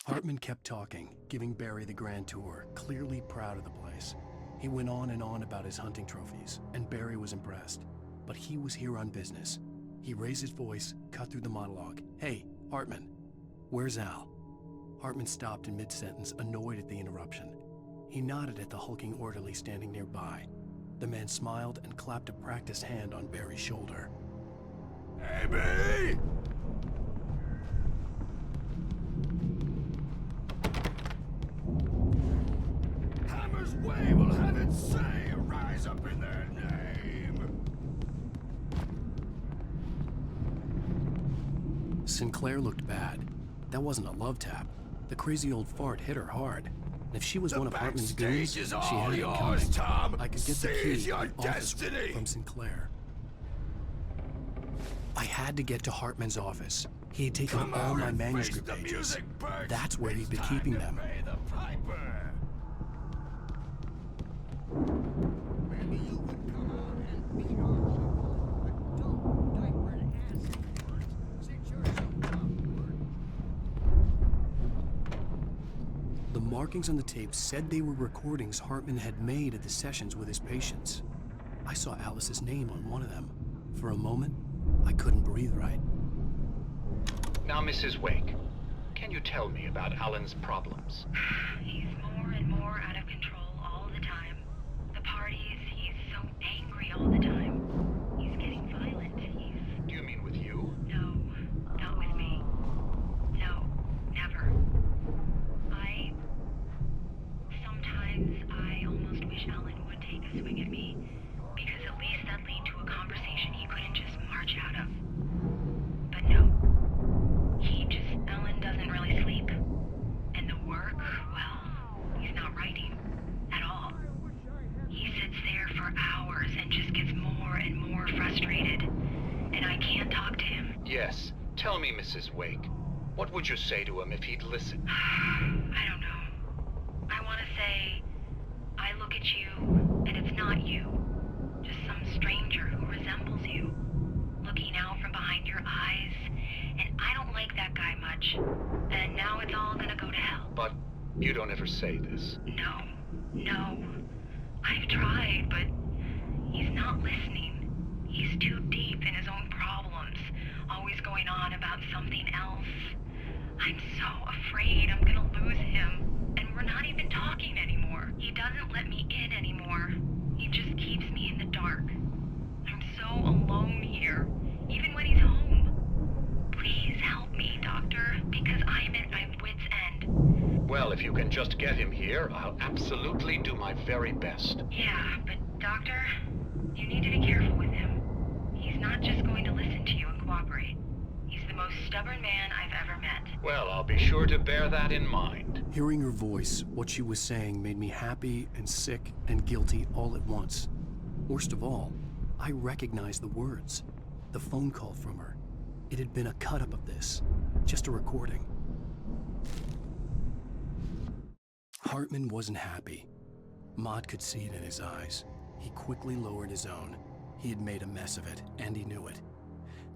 Hartman kept talking, giving Barry the grand tour, clearly proud of the place. He went on and on about his hunting trophies, and Barry was impressed. But he was here on business. He raised his voice, cut through the monologue. Hey, Hartman, where's Al? Hartman stopped in mid-sentence, annoyed at the interruption. He nodded at the hulking orderly standing nearby. The man smiled and clapped a practiced hand on Barry's shoulder. Hey, B! Hammer's Way will have its say rise up in their name. Sinclair looked bad. That wasn't a love tap. The crazy old fart hit her hard. And if she was one of Hartman's goons, she had it coming. Tom. I could get the key Seize your to the office destiny. from Sinclair. I had to get to Hartman's office. He had taken all my manuscript pages. That's where he'd been keeping them. The markings on the tape said they were recordings Hartman had made at the sessions with his patients. I saw Alice's name on one of them. For a moment, I couldn't breathe right. Now, Mrs. Wake, can you tell me about Alan's problems? He's more and more out of control all the time. The parties, he's so angry all the time. He's getting violent. Do you mean with you? No, not with me. No, never. Sometimes I almost wish Alan would take a swing at me, because at least that'd lead to a conversation he couldn't just march out of. But no. Alan doesn't really sleep. And the work, well, he's not writing at all. He sits there for hours and just gets more and more frustrated. And I can't talk to him. Yes. Tell me, Mrs. Wake. What would you say to him if he'd listen? I don't know. I want to say, I look at you, and it's not you. Just some stranger who resembles you. Looking out from behind your eyes. And I don't like that guy much. And now it's all gonna go to hell. But you don't ever say this. No. I've tried, but he's not listening. He's too deep in his own problems, always going on about something else. I'm so afraid I'm gonna lose him. And we're not even talking anymore. He doesn't let me in anymore. He just keeps me in the dark. I'm so alone here, even when he's home. Please help me, Doctor, because I'm at my wit's end. Well, if you can just get him here, I'll absolutely do my very best. Yeah, but Doctor, you need to be careful with him. He's not just going to listen to you and cooperate. He's the most stubborn man I've ever met. Well, I'll be sure to bear that in mind. Hearing her voice, what she was saying made me happy and sick and guilty all at once. Worst of all, I recognized the words. The phone call from her. It had been a cut-up of this, just a recording. Hartman wasn't happy. Maud could see it in his eyes. He quickly lowered his own. He had made a mess of it, and he knew it.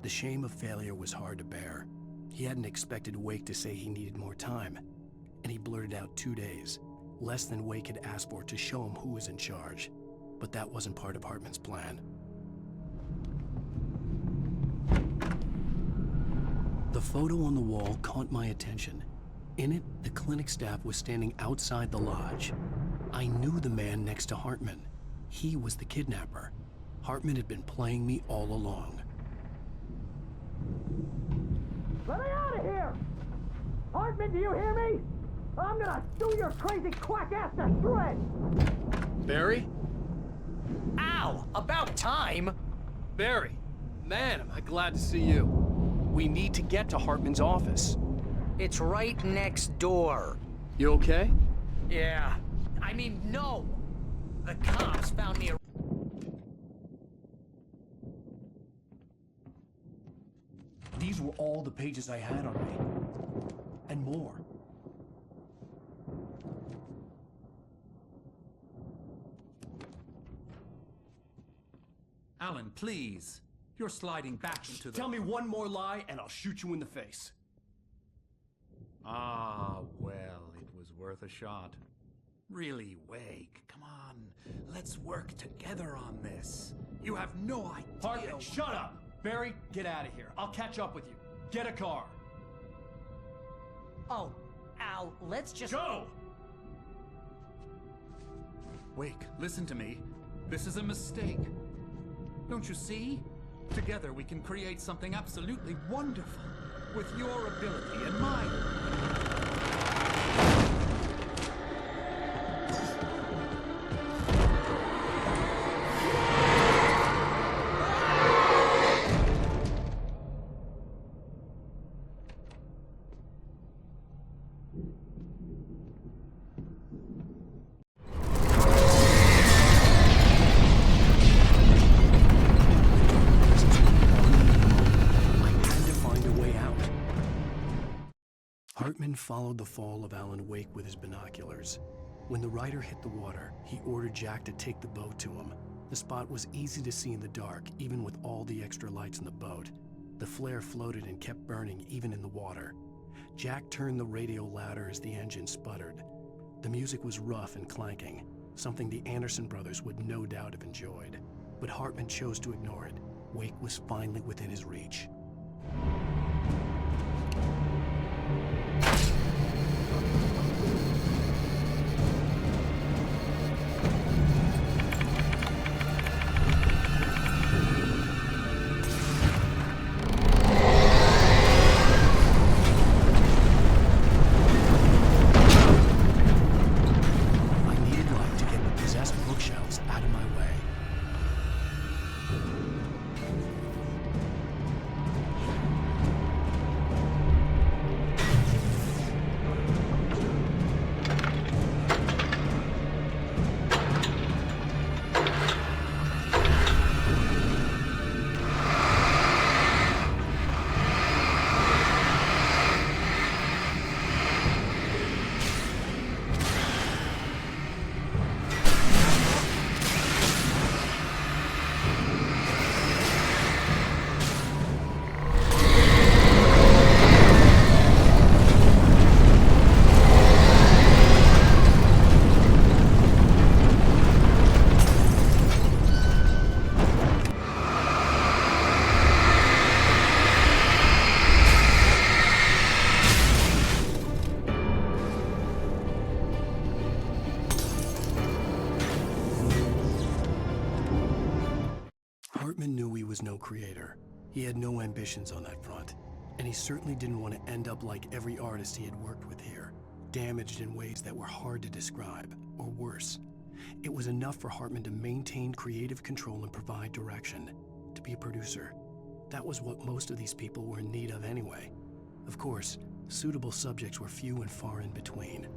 The shame of failure was hard to bear. He hadn't expected Wake to say he needed more time, and he blurted out 2 days, less than Wake had asked for to show him who was in charge. But that wasn't part of Hartman's plan. The photo on the wall caught my attention. In it, the clinic staff was standing outside the lodge. I knew the man next to Hartman. He was the kidnapper. Hartman had been playing me all along. Let me out of here! Hartman, do you hear me? I'm gonna chew your crazy quack ass to shreds! Barry? Ow! About time! Barry, man, am I glad to see you. We need to get to Hartman's office. It's right next door. You okay? Yeah. I mean, no! The cops found me a... These were all the pages I had on me. And more. Alan, please. You're sliding back into the... Tell me one more lie and I'll shoot you in the face. Ah, well, it was worth a shot. Really, Wake, come on. Let's work together on this. You have no idea... Hartman, shut up! Barry, get out of here. I'll catch up with you. Get a car. Oh, Al, let's just... Go! Wake, listen to me. This is a mistake. Don't you see? Together we can create something absolutely wonderful. With your ability and mine. Hartman followed the fall of Alan Wake with his binoculars. When the rider hit the water, he ordered Jack to take the boat to him. The spot was easy to see in the dark, even with all the extra lights in the boat. The flare floated and kept burning even in the water. Jack turned the radio louder as the engine sputtered. The music was rough and clanking, something the Anderson brothers would no doubt have enjoyed. But Hartman chose to ignore it. Wake was finally within his reach. No creator. He had no ambitions on that front, and he certainly didn't want to end up like every artist he had worked with here, damaged in ways that were hard to describe, or worse. It was enough for Hartman to maintain creative control and provide direction, to be a producer. That was what most of these people were in need of anyway. Of course, suitable subjects were few and far in between.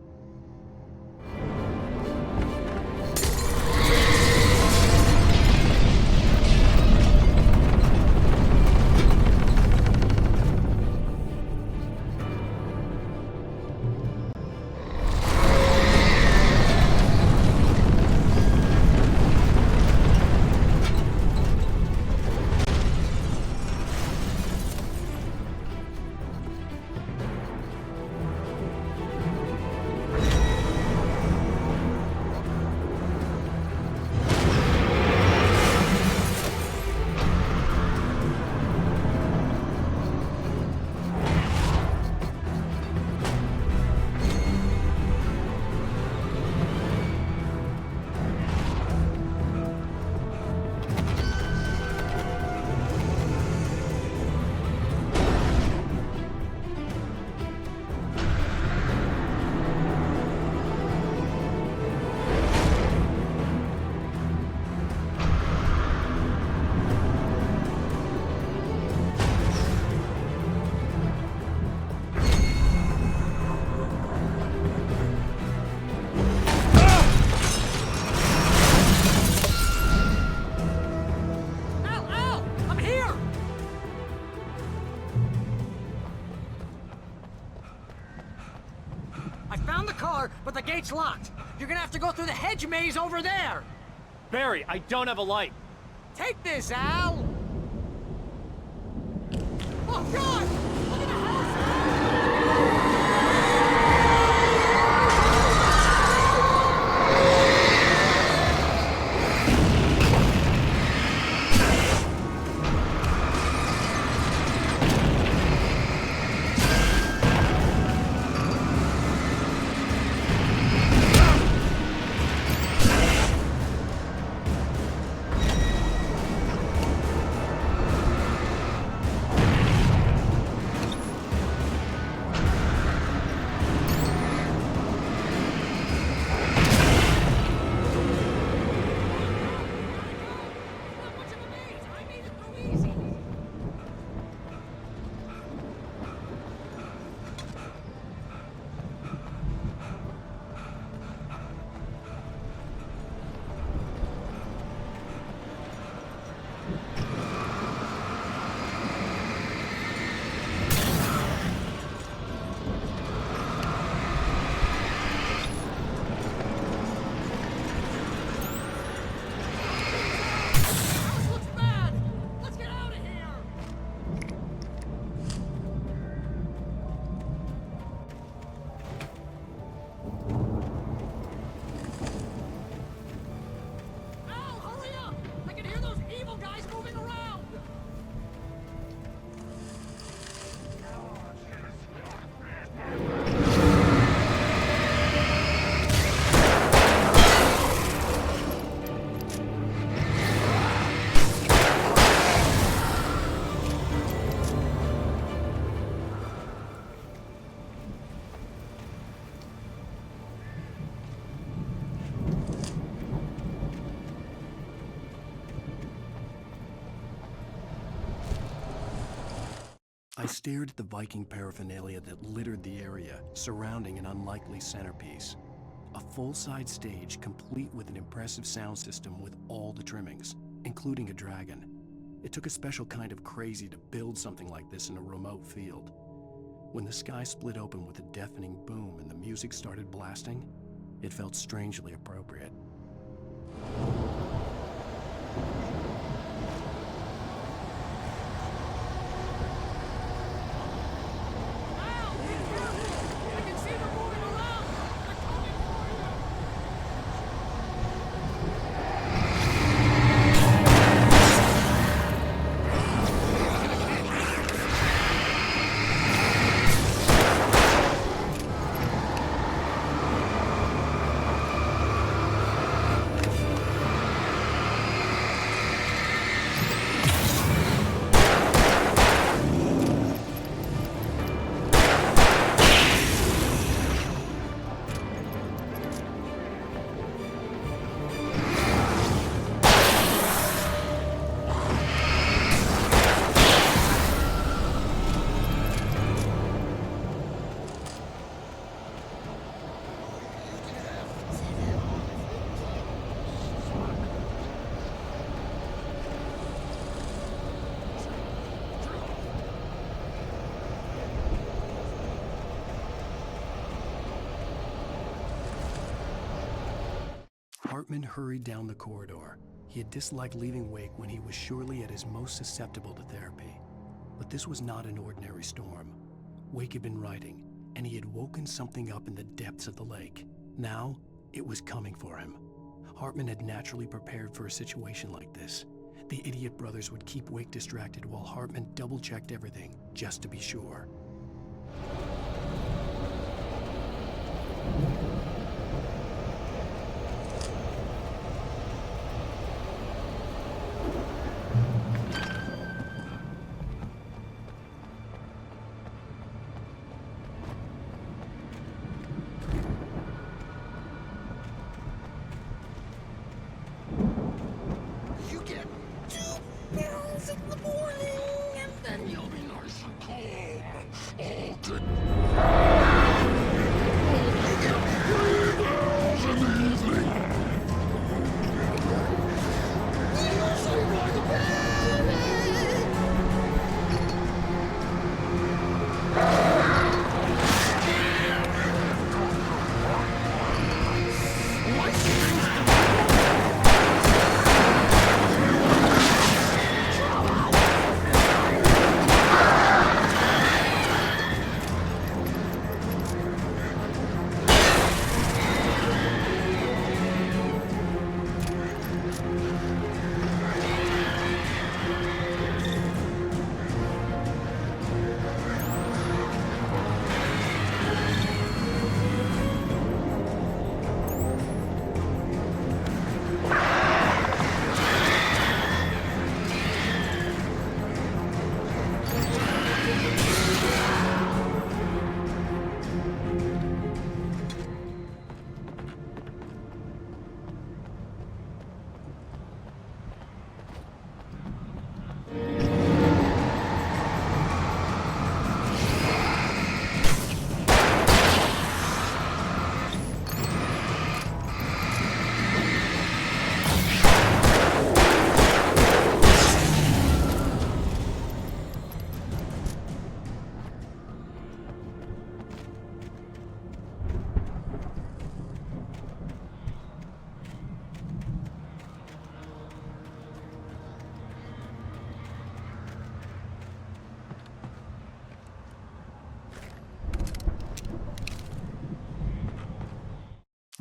But the gate's locked. You're gonna have to go through the hedge maze over there. Barry, I don't have a light. Take this, Al. Oh, God! Look at the house! I stared at the Viking paraphernalia that littered the area, surrounding an unlikely centerpiece. A full-size stage complete with an impressive sound system with all the trimmings, including a dragon. It took a special kind of crazy to build something like this in a remote field. When the sky split open with a deafening boom and the music started blasting, it felt strangely appropriate. Hartman hurried down the corridor. He had disliked leaving Wake when he was surely at his most susceptible to therapy. But this was not an ordinary storm. Wake had been writing, and he had woken something up in the depths of the lake. Now, it was coming for him. Hartman had naturally prepared for a situation like this. The idiot brothers would keep Wake distracted while Hartman double-checked everything, just to be sure.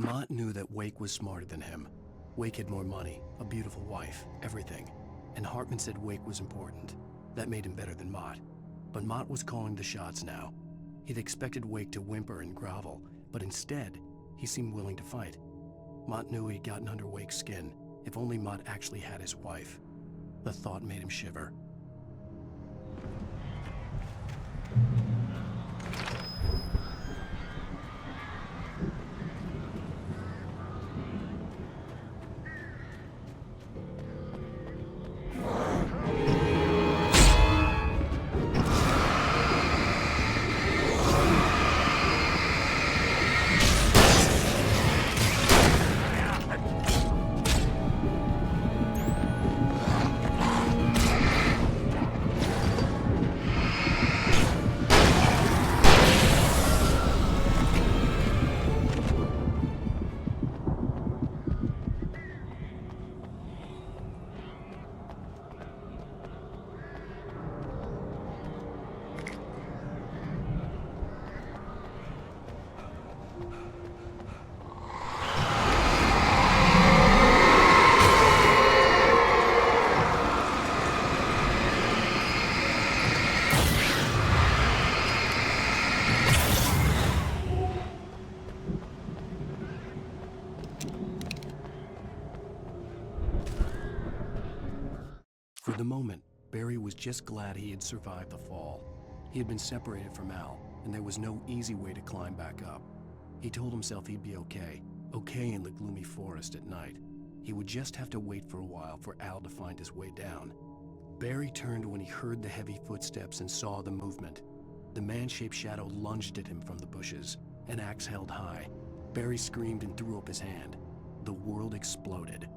Mott knew that Wake was smarter than him. Wake had more money, a beautiful wife, everything. And Hartman said Wake was important. That made him better than Mott. But Mott was calling the shots now. He'd expected Wake to whimper and grovel, but instead, he seemed willing to fight. Mott knew he'd gotten under Wake's skin. If only Mott actually had his wife. The thought made him shiver. the moment, Barry was just glad he had survived the fall. He had been separated from Al, and there was no easy way to climb back up. He told himself he'd be okay in the gloomy forest at night. He would just have to wait for a while for Al to find his way down. Barry turned when he heard the heavy footsteps and saw the movement. The man-shaped shadow lunged at him from the bushes, an axe held high. Barry screamed and threw up his hand. The world exploded.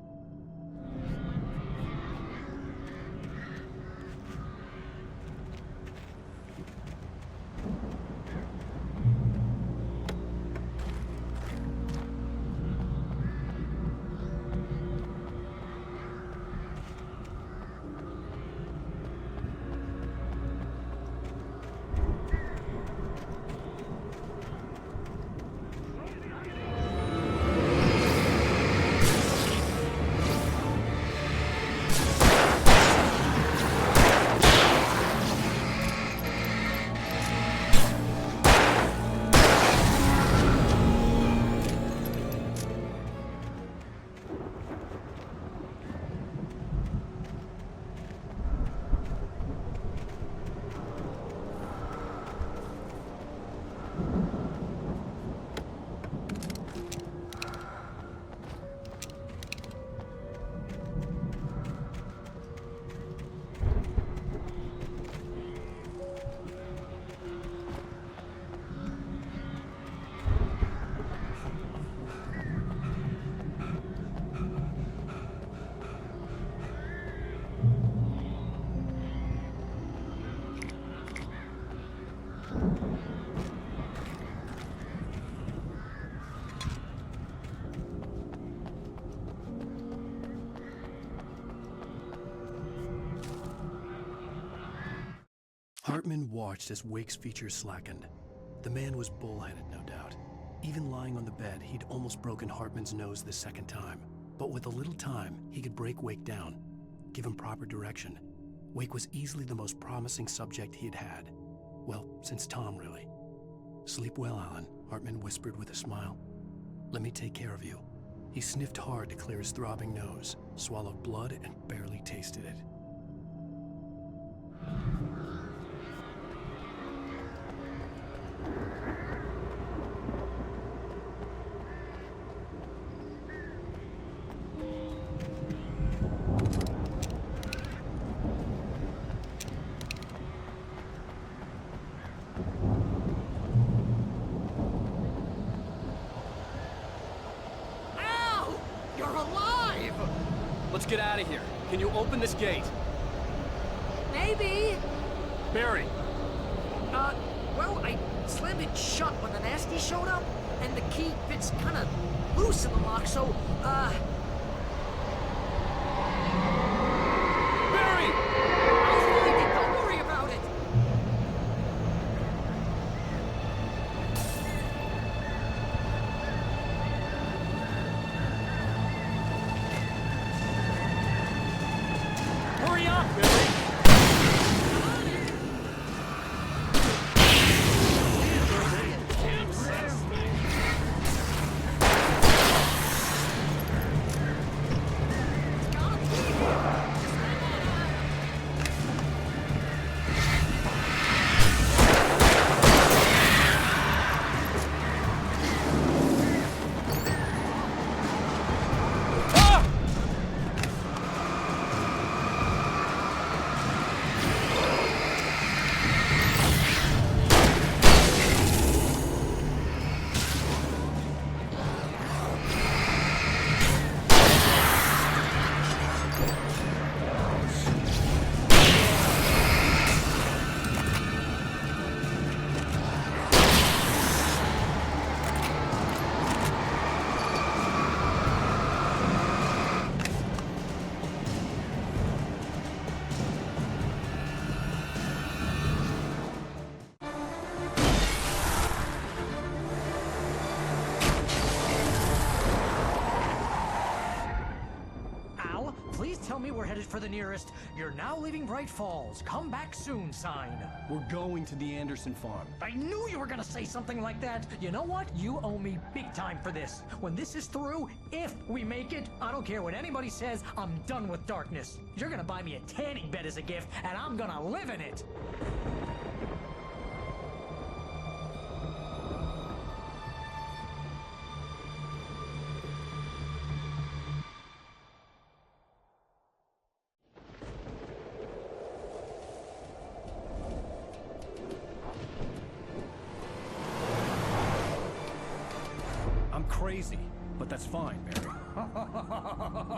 Hartman watched as Wake's features slackened. The man was bullheaded, no doubt. Even lying on the bed, he'd almost broken Hartman's nose the second time. But with a little time, he could break Wake down, give him proper direction. Wake was easily the most promising subject he had had. Well, since Tom, really. "Sleep well, Alan," Hartman whispered with a smile. "Let me take care of you." He sniffed hard to clear his throbbing nose, swallowed blood, and barely tasted it. Let's get out of here. Can you open this gate? Maybe. Barry! Well, I slammed it shut when the nasty showed up, and the key fits kind of loose in the lock, so, Barry! I'll find it, don't worry about it! Hurry up, Barry! we're headed for the nearest "You're now leaving Bright Falls. Come back soon" sign. We're going to the Anderson farm. I knew you were gonna say something like that. You know what? You owe me big time for this. When this is through, if we make it, I don't care what anybody says, I'm done with darkness. You're gonna buy me a tanning bed as a gift, and I'm gonna live in it. Crazy, but that's fine, Barry.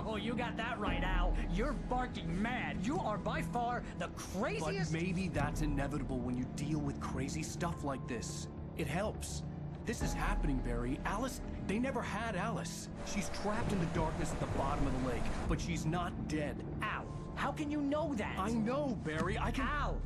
Oh, you got that right, Al. You're barking mad. You are by far the craziest... But maybe that's inevitable when you deal with crazy stuff like this. It helps. This is happening, Barry. Alice, they never had Alice. She's trapped in the darkness at the bottom of the lake, but she's not dead. Al, how can you know that? I know, Barry. I can... Al,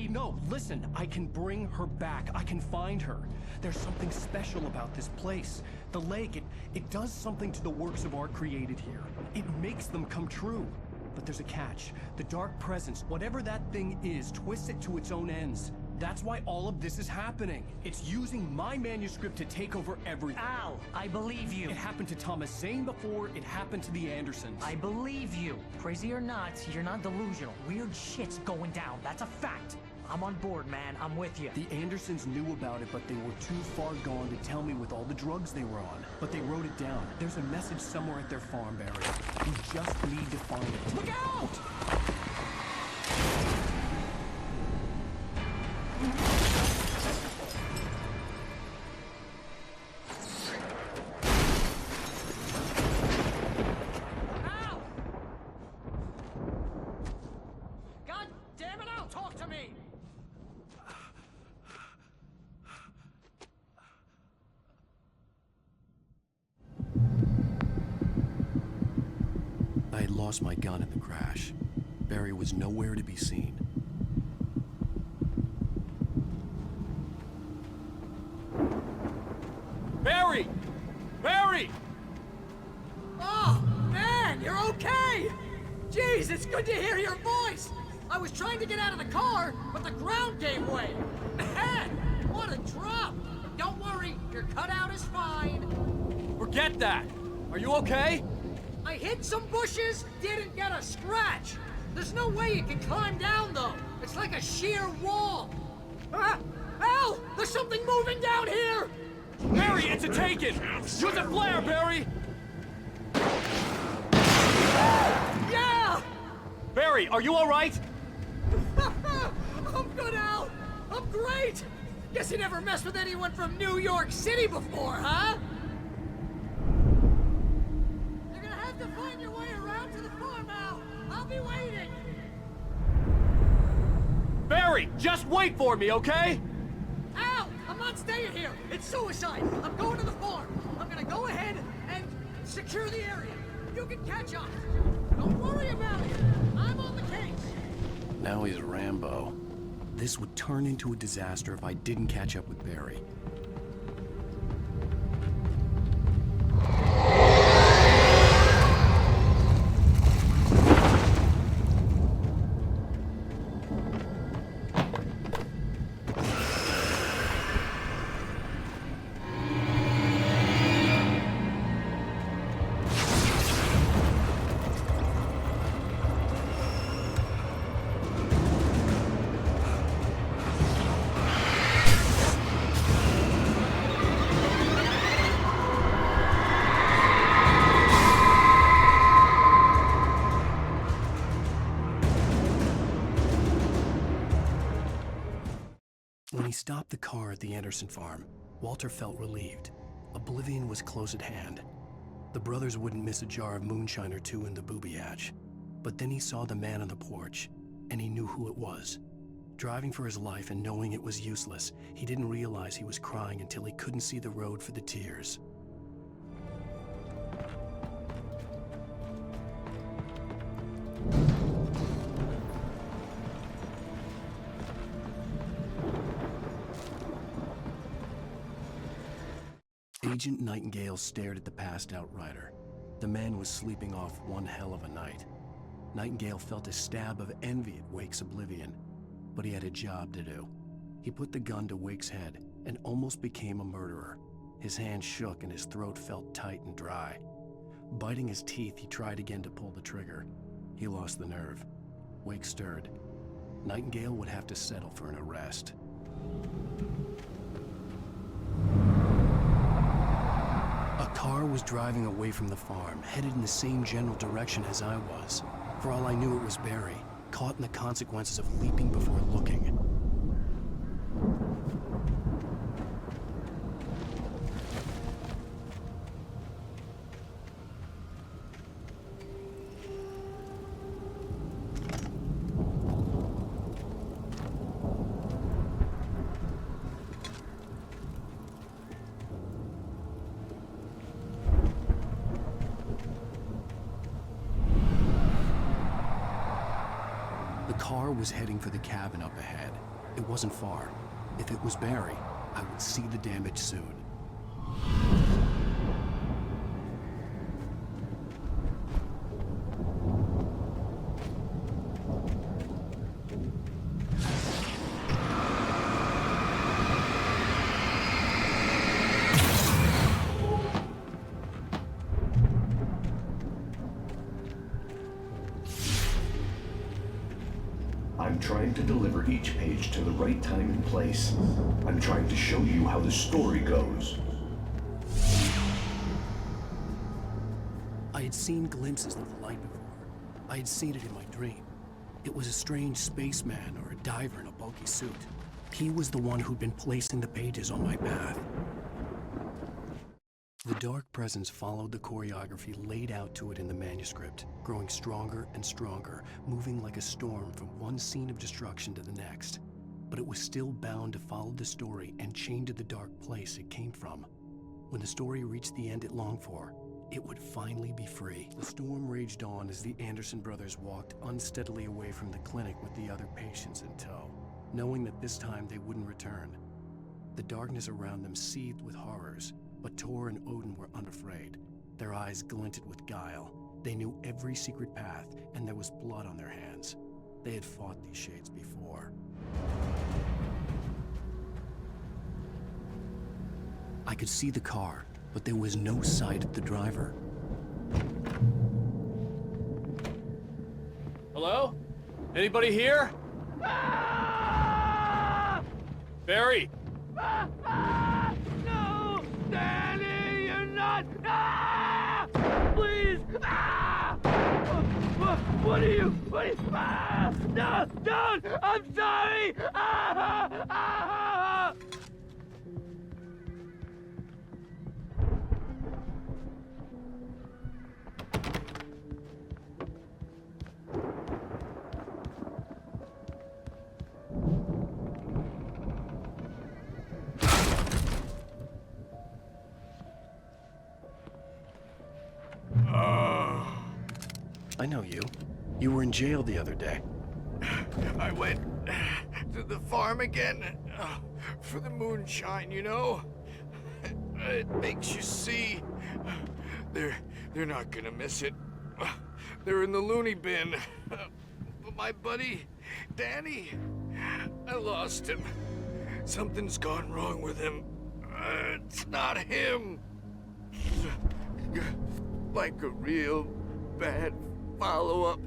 No, listen. I can bring her back. I can find her. There's something special about this place. The lake, it does something to the works of art created here. It makes them come true. But there's a catch. The dark presence, whatever that thing is, twists it to its own ends. That's why all of this is happening. It's using my manuscript to take over everything. Al, I believe you. It happened to Thomas Zane before, it happened to the Andersons. I believe you. Crazy or not, you're not delusional. Weird shit's going down. That's a fact. I'm on board, man. I'm with you. The Andersons knew about it, but they were too far gone to tell me with all the drugs they were on. But they wrote it down. There's a message somewhere at their farm, Barry. You just need to find it. Look out! Ow! God damn it, Al, talk to me! I had lost my gun in the crash. Barry was nowhere to be seen. Barry! Barry! Oh, man, you're okay! Jeez, it's good to hear your voice! I was trying to get out of the car, but the ground gave way. Man, what a drop! Don't worry, your cutout is fine. Forget that! Are you okay? I hit some bushes, didn't get a scratch. There's no way you can climb down, though. It's like a sheer wall. Al, there's something moving down here! Barry, it's a take-it! Use a flare, Barry! Yeah! Barry, are you all right? I'm good, Al. I'm great. Guess you never messed with anyone from New York City before, huh? You're gonna have to find your way around to the farm, Al. I'll be waiting. Barry, just wait for me, okay? Al, I'm not staying here. It's suicide. I'm going to the farm. I'm gonna go ahead and secure the area. You can catch up. Don't worry about it. I'm on the case. Now he's Rambo. This would turn into a disaster if I didn't catch up with Barry. When he stopped the car at the Anderson farm, Walter felt relieved. Oblivion was close at hand. The brothers wouldn't miss a jar of moonshine or two in the booby hatch. But then he saw the man on the porch, and he knew who it was. Driving for his life and knowing it was useless, he didn't realize he was crying until he couldn't see the road for the tears. Agent Nightingale stared at the passed-out rider. The man was sleeping off one hell of a night. Nightingale felt a stab of envy at Wake's oblivion, but he had a job to do. He put the gun to Wake's head and almost became a murderer. His hand shook and his throat felt tight and dry. Biting his teeth, he tried again to pull the trigger. He lost the nerve. Wake stirred. Nightingale would have to settle for an arrest. A car was driving away from the farm, headed in the same general direction as I was. For all I knew, it was Barry, caught in the consequences of leaping before looking. The car was heading for the cabin up ahead. It wasn't far. If it was Barry, I would see the damage soon. I'm trying to deliver each page to the right time and place. I'm trying to show you how the story goes. I had seen glimpses of the light before. I had seen it in my dream. It was a strange spaceman or a diver in a bulky suit. He was the one who'd been placing the pages on my path. The dark presence followed the choreography laid out to it in the manuscript, growing stronger and stronger, moving like a storm from one scene of destruction to the next. But it was still bound to follow the story and chained to the dark place it came from. When the story reached the end it longed for, it would finally be free. The storm raged on as the Anderson brothers walked unsteadily away from the clinic with the other patients in tow, knowing that this time they wouldn't return. The darkness around them seethed with horrors, but Tor and Odin were unafraid. Their eyes glinted with guile. They knew every secret path, and there was blood on their hands. They had fought these shades before. I could see the car, but there was no sight of the driver. Hello? Anybody here? Barry! No! Danny, you're not! Ah! Please! Ah! What are you? Ah! No! Don't! I'm sorry! Ah! Ah! I know you. You were in jail the other day. I went to the farm again for the moonshine, you know? It makes you see. They're not gonna miss it. They're in the loony bin. But my buddy, Danny, I lost him. Something's gone wrong with him. It's not him. Like a real bad follow-up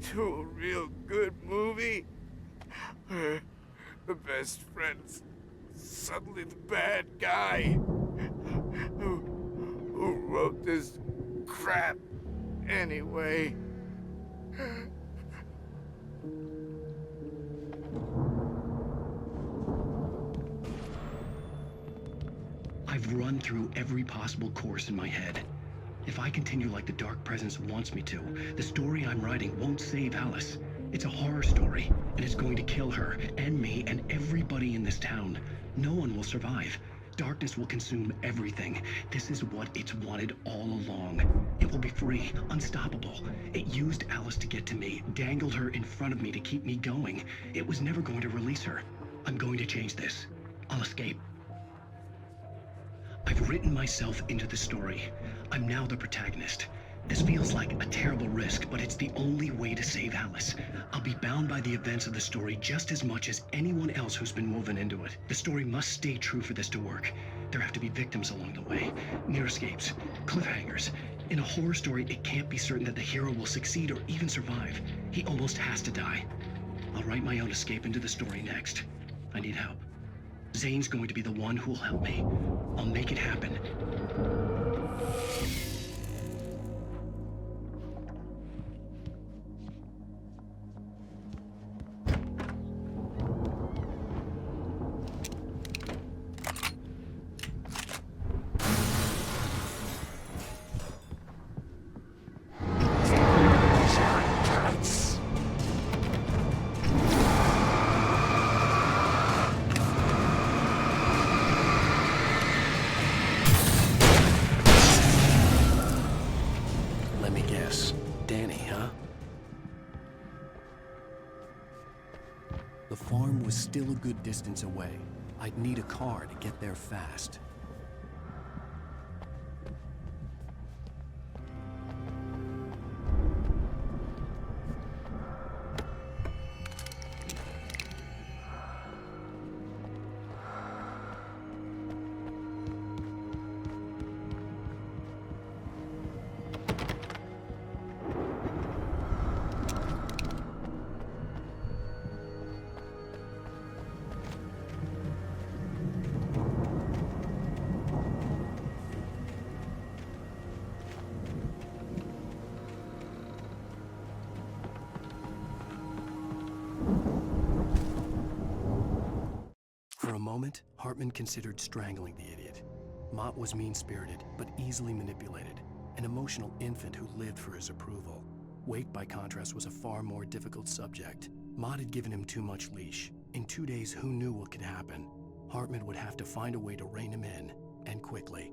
to a real good movie where the best friend's suddenly the bad guy who wrote this crap anyway. I've run through every possible course in my head. If I continue like the Dark Presence wants me to, the story I'm writing won't save Alice. It's a horror story, and it's going to kill her, and me, and everybody in this town. No one will survive. Darkness will consume everything. This is what it's wanted all along. It will be free, unstoppable. It used Alice to get to me, dangled her in front of me to keep me going. It was never going to release her. I'm going to change this. I'll escape. I've written myself into the story. I'm now the protagonist. This feels like a terrible risk, but it's the only way to save Alice. I'll be bound by the events of the story just as much as anyone else who's been woven into it. The story must stay true for this to work. There have to be victims along the way, near escapes, cliffhangers. In a horror story, it can't be certain that the hero will succeed or even survive. He almost has to die. I'll write my own escape into the story next. I need help. Zane's going to be the one who'll help me. I'll make it happen. The farm was still a good distance away. I'd need a car to get there fast. For a moment, Hartman considered strangling the idiot. Mott was mean-spirited, but easily manipulated, an emotional infant who lived for his approval. Wake, by contrast, was a far more difficult subject. Mott had given him too much leash. In 2 days, who knew what could happen? Hartman would have to find a way to rein him in, and quickly.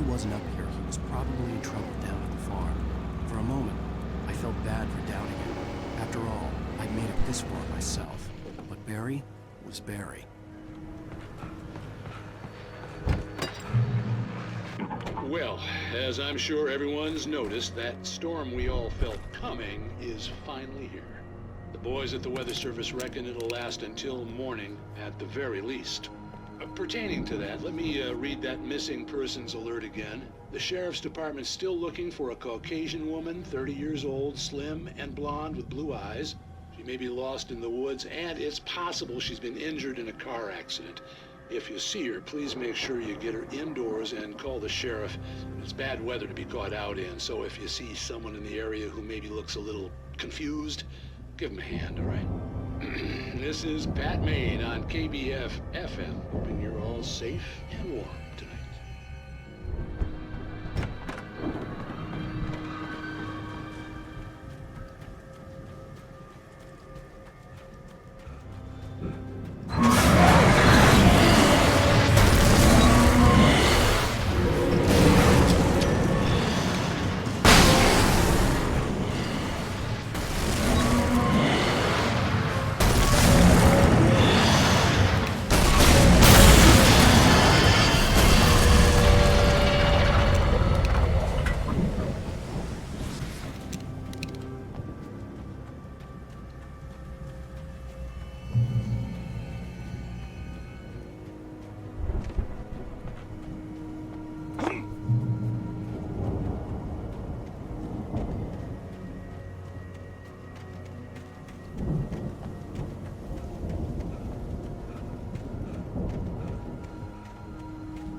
Wasn't up here, he was probably in trouble down at the farm. For a moment, I felt bad for doubting him. After all, I'd made it this far myself. But Barry was Barry. Well, as I'm sure everyone's noticed, that storm we all felt coming is finally here. The boys at the Weather Service reckon it'll last until morning at the very least. Pertaining to that, let me read that missing persons alert again. The Sheriff's Department's still looking for a Caucasian woman, 30 years old, slim and blonde with blue eyes. She may be lost in the woods, and it's possible she's been injured in a car accident. If you see her, please make sure you get her indoors and call the sheriff. It's bad weather to be caught out in, so if you see someone in the area who maybe looks a little confused, give him a hand, all right? This is Pat Maine on KBF FM, hoping you're all safe and warm tonight.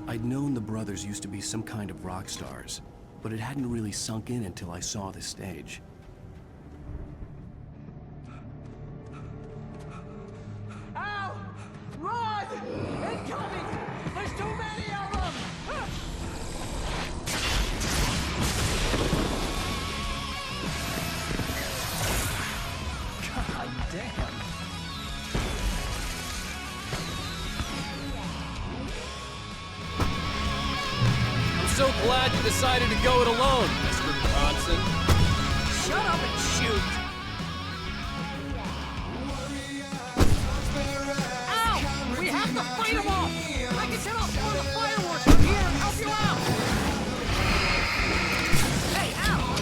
I'd known the brothers used to be some kind of rock stars, but it hadn't really sunk in until I saw the stage. Al! Run! Incoming! There's too many of them! God damn. decided to go it alone, Mr. Bronson. Shut up and shoot! Ow! We have to fight them off! I can set off one of the fireworks from here and help you out! Hey, Al!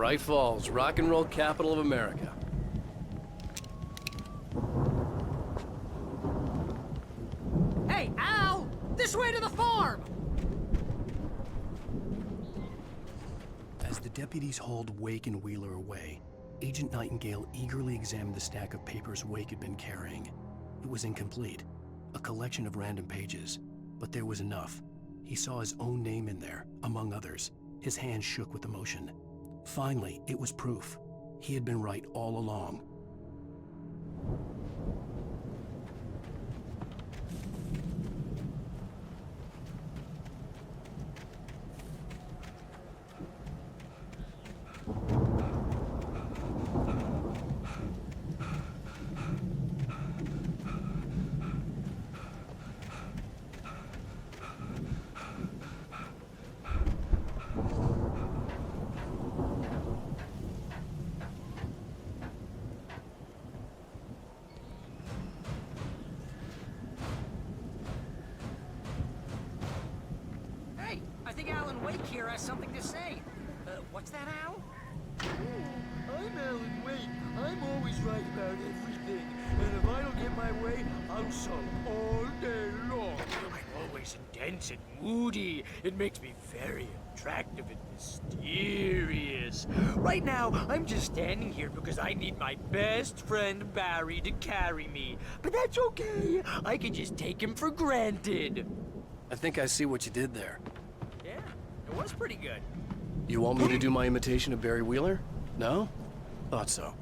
Bright Falls, rock and roll capital of America. Hey, Al! This way to the farm! As the deputies hauled Wake and Wheeler away, Agent Nightingale eagerly examined the stack of papers Wake had been carrying. It was incomplete, a collection of random pages, but there was enough. He saw his own name in there, among others. His hand shook with emotion. Finally, it was proof. He had been right all along. I think Alan Wake here has something to say. What's that, Al? I'm Alan Wake. I'm always right about everything. And if I don't get my way, I'll sulk all day long. I'm always intense and moody. It makes me very attractive and mysterious. Right now, I'm just standing here because I need my best friend Barry to carry me. But that's okay. I can just take him for granted. I think I see what you did there. Yeah, it was pretty good. You want me to do my imitation of Barry Wheeler? No? Thought so.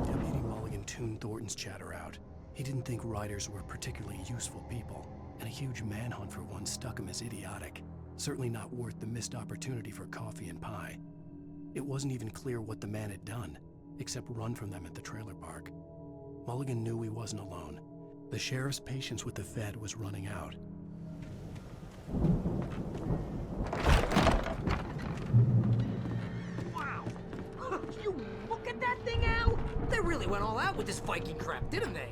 Deputy Mulligan tuned Thornton's chatter out. He didn't think writers were particularly useful people, and a huge manhunt for one struck him as idiotic. Certainly not worth the missed opportunity for coffee and pie. It wasn't even clear what the man had done, except run from them at the trailer park. Mulligan knew he wasn't alone. The sheriff's patience with the Fed was running out. Wow! You look at that thing, Al! They really went all out with this Viking crap, didn't they?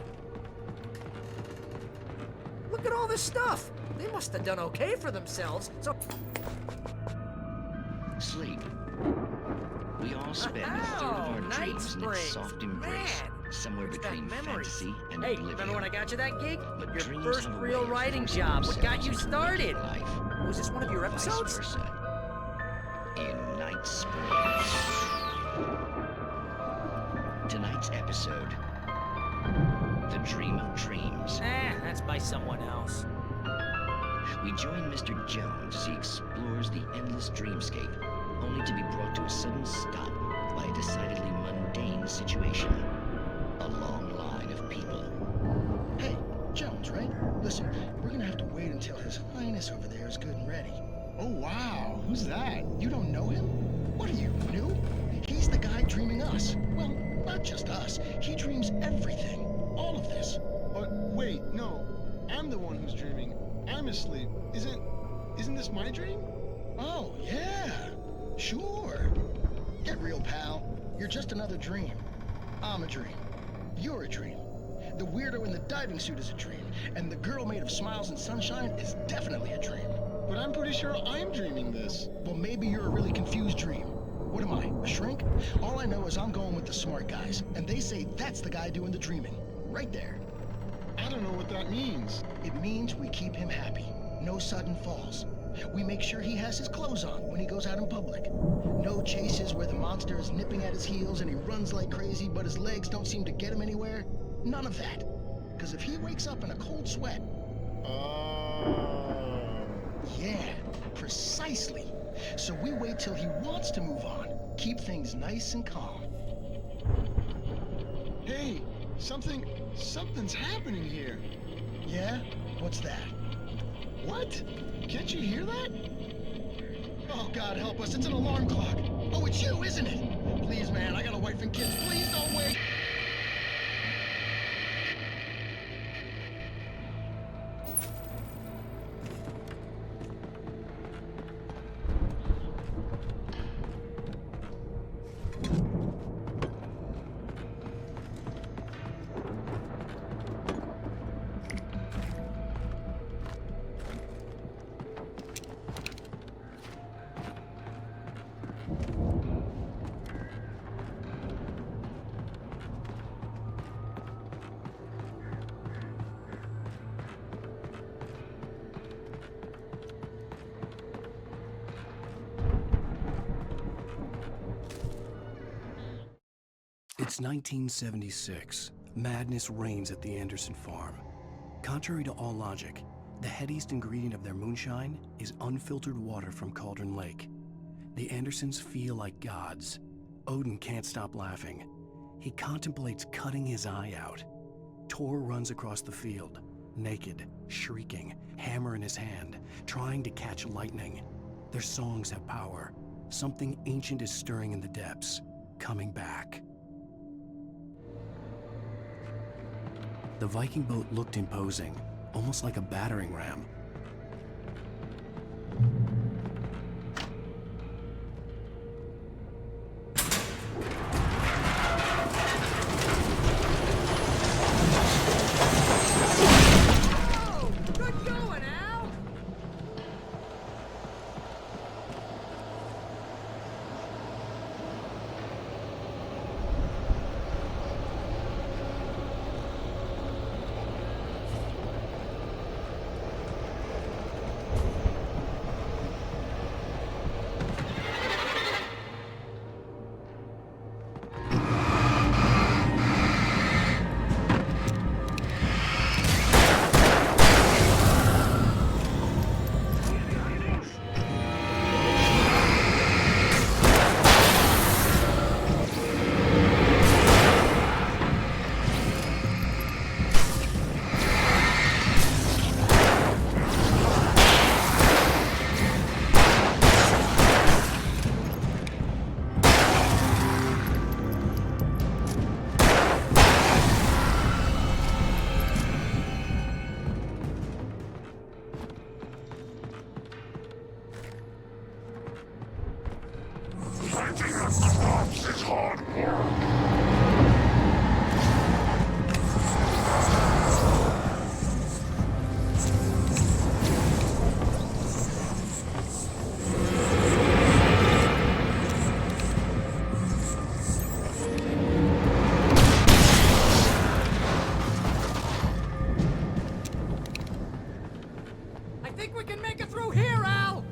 Look at all this stuff! They must have done okay for themselves, so... Sleep. We all spend a third of our dreams in its soft embrace, somewhere between fantasy and Hey, oblivion. remember when I got you that gig? But Your dreams first have a real way of writing losing job. What got you themselves started? in life. Was this one of your episodes? Vice versa. In Night Springs. Tonight's episode, The Dream of Dreams. That's by someone else. We join Mr. Jones as he explores the endless dreamscape, only to be brought to a sudden stop by a decidedly mundane situation. A long line of people. Hey, Jones, right? Listen, we're gonna have to wait until His Highness over there is good and ready. Oh, wow. Who's that? You don't know him? What are you, new? He's the guy dreaming us. Well, not just us. He dreams everything. All of this. But wait, no. I'm the one who's dreaming. I'm asleep. Isn't this my dream? Oh, yeah. Sure. Get real, pal. You're just another dream. I'm a dream. You're a dream. The weirdo in the diving suit is a dream. And the girl made of smiles and sunshine is definitely a dream. But I'm pretty sure I'm dreaming this. Well, maybe you're a really confused dream. What am I, a shrink? All I know is I'm going with the smart guys. And they say that's the guy doing the dreaming. Right there. I don't know what that means. It means we keep him happy. No sudden falls. We make sure he has his clothes on when he goes out in public. No chases where the monster is nipping at his heels and he runs like crazy, but his legs don't seem to get him anywhere. None of that. Because if he wakes up in a cold sweat... Yeah, precisely. So we wait till he wants to move on. Keep things nice and calm. Hey, something's happening here. Yeah? What's that? What? Can't you hear that? Oh, God help us, it's an alarm clock. Oh, it's you, isn't it? Please, man, I got a wife and kids. Please don't wait. It's 1976. Madness reigns at the Anderson farm. Contrary to all logic, the headiest ingredient of their moonshine is unfiltered water from Cauldron Lake. The Andersons feel like gods. Odin can't stop laughing. He contemplates cutting his eye out. Tor runs across the field, naked, shrieking, hammer in his hand, trying to catch lightning. Their songs have power. Something ancient is stirring in the depths, coming back. The Viking boat looked imposing, almost like a battering ram. Oh, good going, Al! hard work. I think we can make it through here, Al!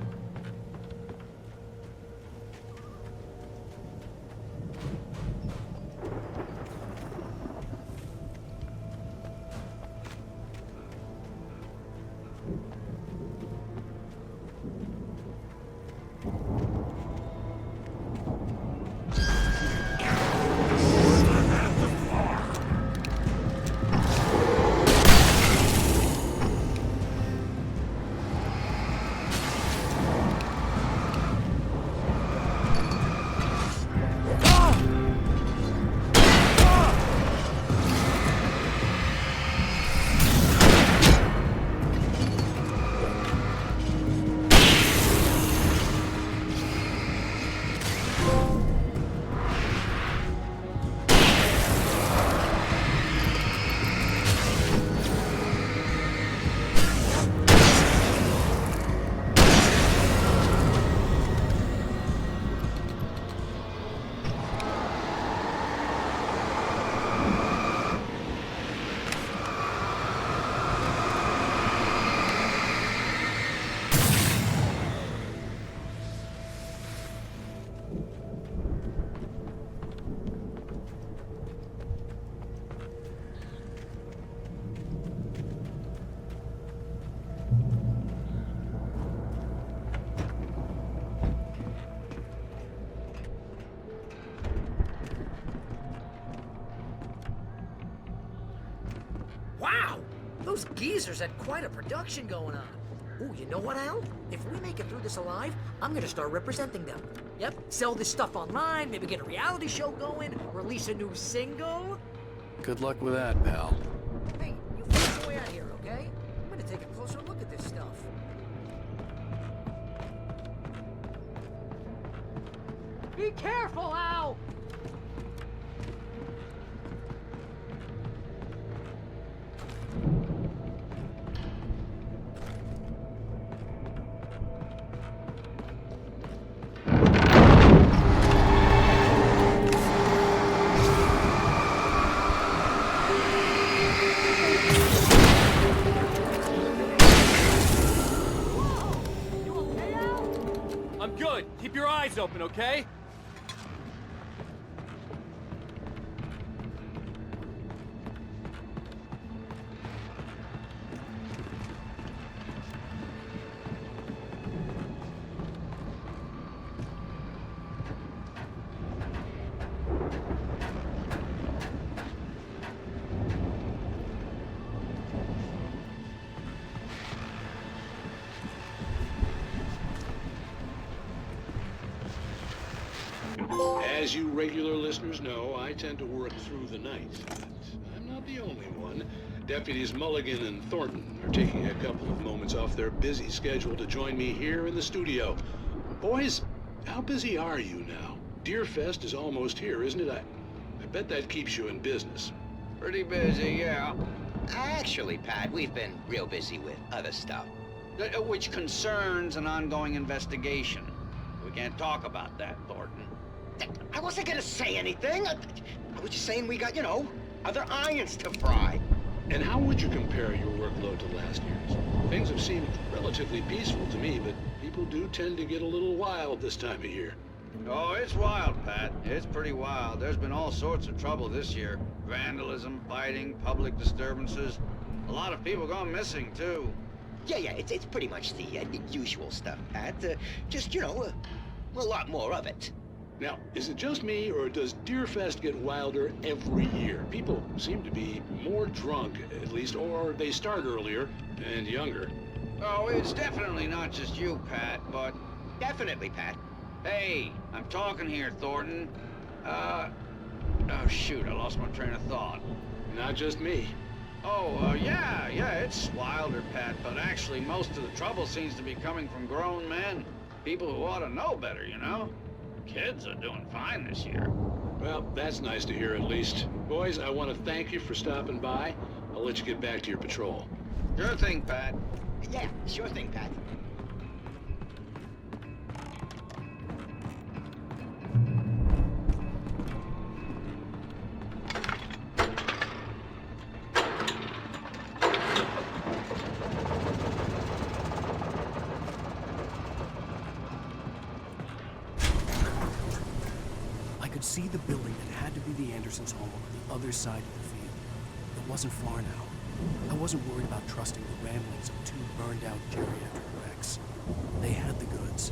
Wow! Those geezers had quite a production going on. Ooh, you know what, Al? If we make it through this alive, I'm gonna start representing them. Yep, sell this stuff online, maybe get a reality show going, release a new single. Good luck with that, pal. Hey, you find your way out of here, okay? I'm gonna take a closer look at this stuff. Be careful, Al! I'm good. Keep your eyes open, okay? As you regular listeners know, I tend to work through the night, but I'm not the only one. Deputies Mulligan and Thornton are taking a couple of moments off their busy schedule to join me here in the studio. Boys, how busy are you now? Deerfest is almost here, isn't it? I bet that keeps you in business. Pretty busy, yeah. Actually, Pat, we've been real busy with other stuff, which concerns an ongoing investigation. We can't talk about that, Thornton. I wasn't gonna say anything. I was just saying we got, other irons to fry. And how would you compare your workload to last year's? Things have seemed relatively peaceful to me, but people do tend to get a little wild this time of year. Oh, it's wild, Pat. It's pretty wild. There's been all sorts of trouble this year. Vandalism, fighting, public disturbances. A lot of people gone missing, too. Yeah, it's pretty much the usual stuff, Pat. Just, a lot more of it. Now, is it just me, or does Deerfest get wilder every year? People seem to be more drunk, at least, or they start earlier and younger. Oh, it's definitely not just you, Pat, but... Definitely, Pat. Hey, I'm talking here, Thornton. Oh, shoot, I lost my train of thought. Not just me. Oh, yeah, it's wilder, Pat, but actually most of the trouble seems to be coming from grown men. People who ought to know better, Kids are doing fine this year. Well, that's nice to hear at least. Boys, I want to thank you for stopping by. I'll let you get back to your patrol. Sure thing, Pat. Yeah, sure thing, Pat. I could see the building that had to be the Andersons' home on the other side of the field. It wasn't far now. I wasn't worried about trusting the ramblings of two burned-out geriatric wrecks. They had the goods.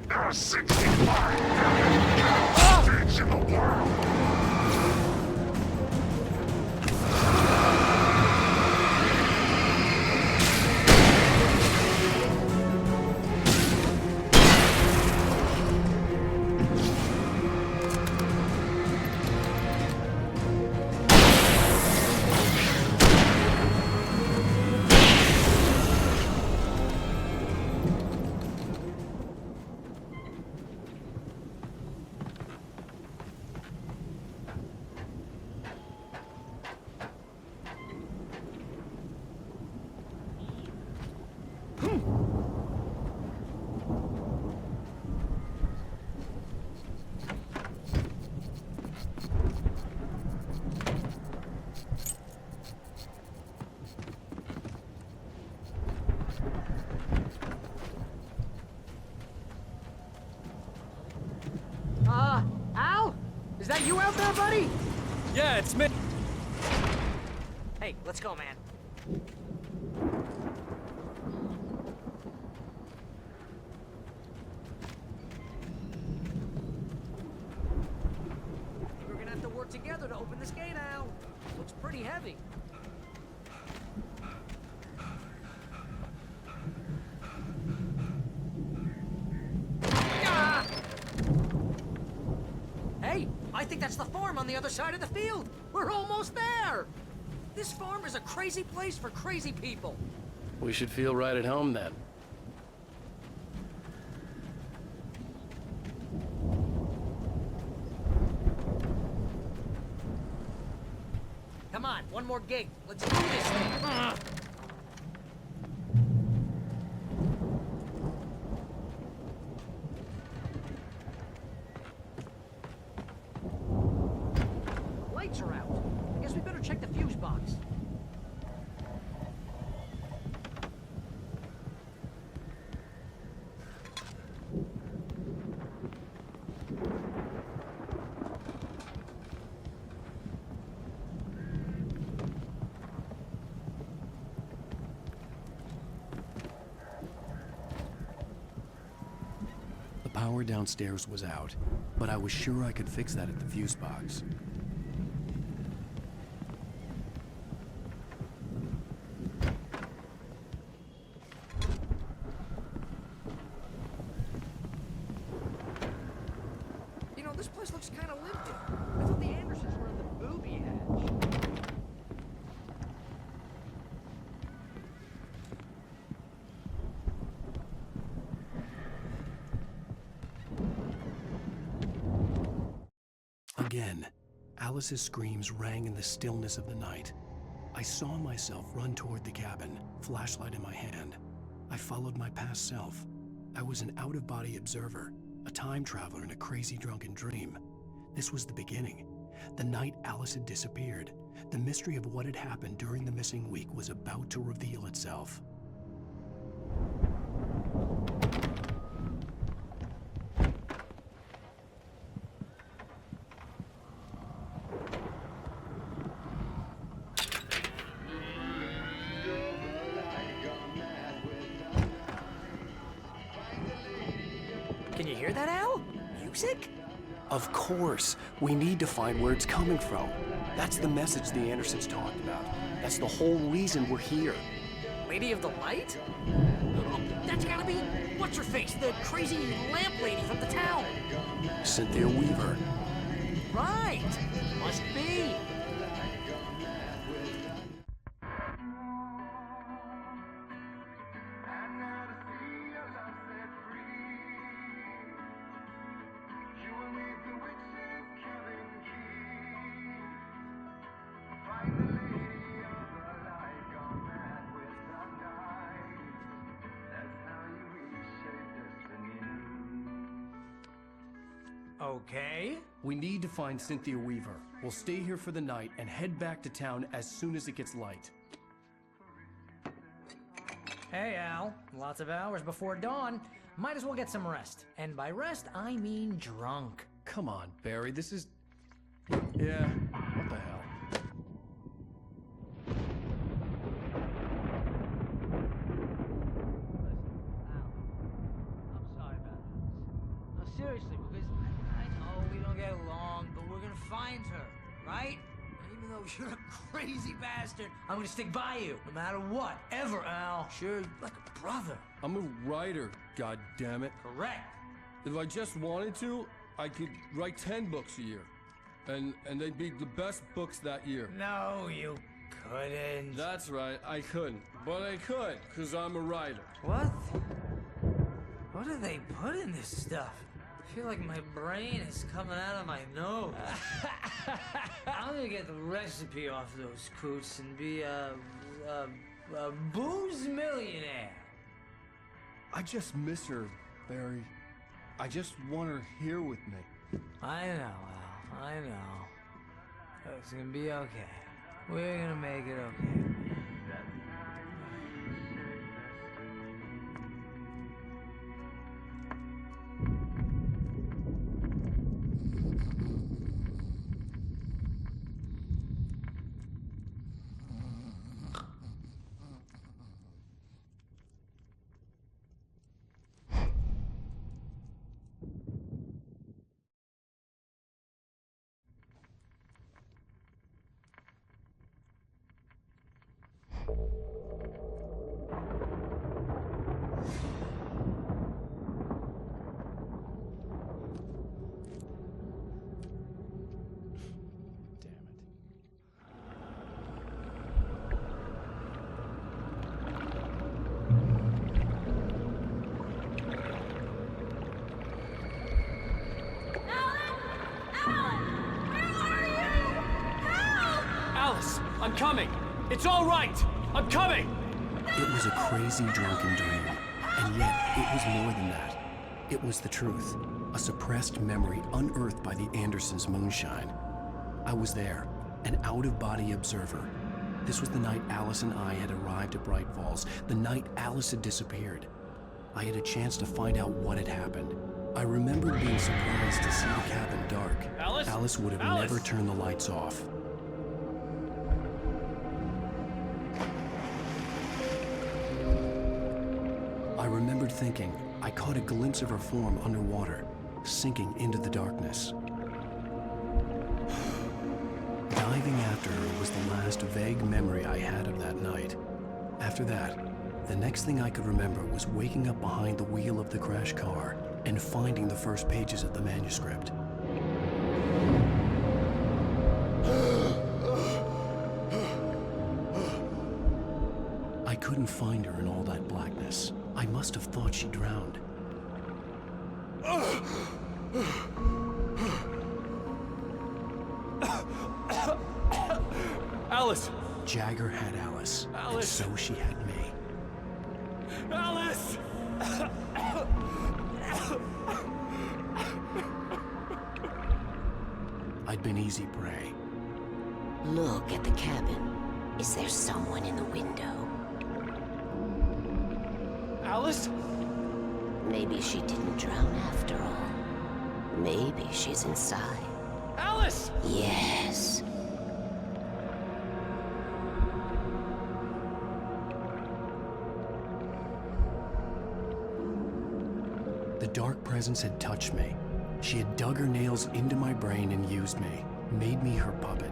There are 65 million states in the world. Al? Is that you out there, buddy? Yeah, it's me. Hey, let's go, man. We're gonna have to work together to open this gate, Al. Looks pretty heavy. Hey, I think that's the farm on the other side of the field. We're almost there. This farm is a crazy place for crazy people. We should feel right at home then. Come on, one more gate. Let's do this thing. Lights are out. I guess we better check the fuse box. The power downstairs was out, but I was sure I could fix that at the fuse box. You know, this place looks kind of limpid. I thought the Andersons were in the booby hatch. Again, Alice's screams rang in the stillness of the night. I saw myself run toward the cabin, flashlight in my hand. I followed my past self. I was an out-of-body observer, a time traveler in a crazy drunken dream. This was the beginning. The night Alice had disappeared. The mystery of what had happened during the missing week was about to reveal itself. Can you hear that, Al? Music? Of course. We need to find where it's coming from. That's the message the Andersons talked about. That's the whole reason we're here. Lady of the Light? Oh, that's gotta be... What's her face? The crazy lamp lady from the town. Cynthia Weaver. Right. Must be. Okay. We need to find Cynthia Weaver. We'll stay here for the night and head back to town as soon as it gets light. Hey, Al. Lots of hours before dawn. Might as well get some rest. And by rest, I mean drunk. Come on, Barry, this is... Yeah, what the hell? Seriously, because I know we don't get along, but we're gonna find her, right? And even though you're a crazy bastard, I'm gonna stick by you, no matter what, ever, Al. Sure, you're like a brother. I'm a writer, goddammit. Correct. If I just wanted to, I could write 10 books a year. And they'd be the best books that year. No, you couldn't. That's right, I couldn't. But I could, because I'm a writer. What? What do they put in this stuff? I feel like my brain is coming out of my nose. I'm gonna get the recipe off those coots and be a booze millionaire. I just miss her, Barry. I just want her here with me. I know, Al. I know. It's gonna be okay. We're gonna make it okay. I'm coming! It's all right! I'm coming! It was a crazy drunken dream, and yet it was more than that. It was the truth, a suppressed memory unearthed by the Andersons' moonshine. I was there, an out-of-body observer. This was the night Alice and I had arrived at Bright Falls, the night Alice had disappeared. I had a chance to find out what had happened. I remembered being surprised to see the cabin dark. Alice would have never turned the lights off. I remembered thinking I caught a glimpse of her form underwater, sinking into the darkness. Diving after her was the last vague memory I had of that night. After that, the next thing I could remember was waking up behind the wheel of the crashed car and finding the first pages of the manuscript. I couldn't find her in all that blackness. I must have thought she drowned. Alice! Jagger had Alice, and so she had me. Alice! I'd been easy prey. Look at the cabin. Is there someone in the window? Alice? Maybe she didn't drown after all. Maybe she's inside. Alice! Yes. The dark presence had touched me. She had dug her nails into my brain and used me, made me her puppet.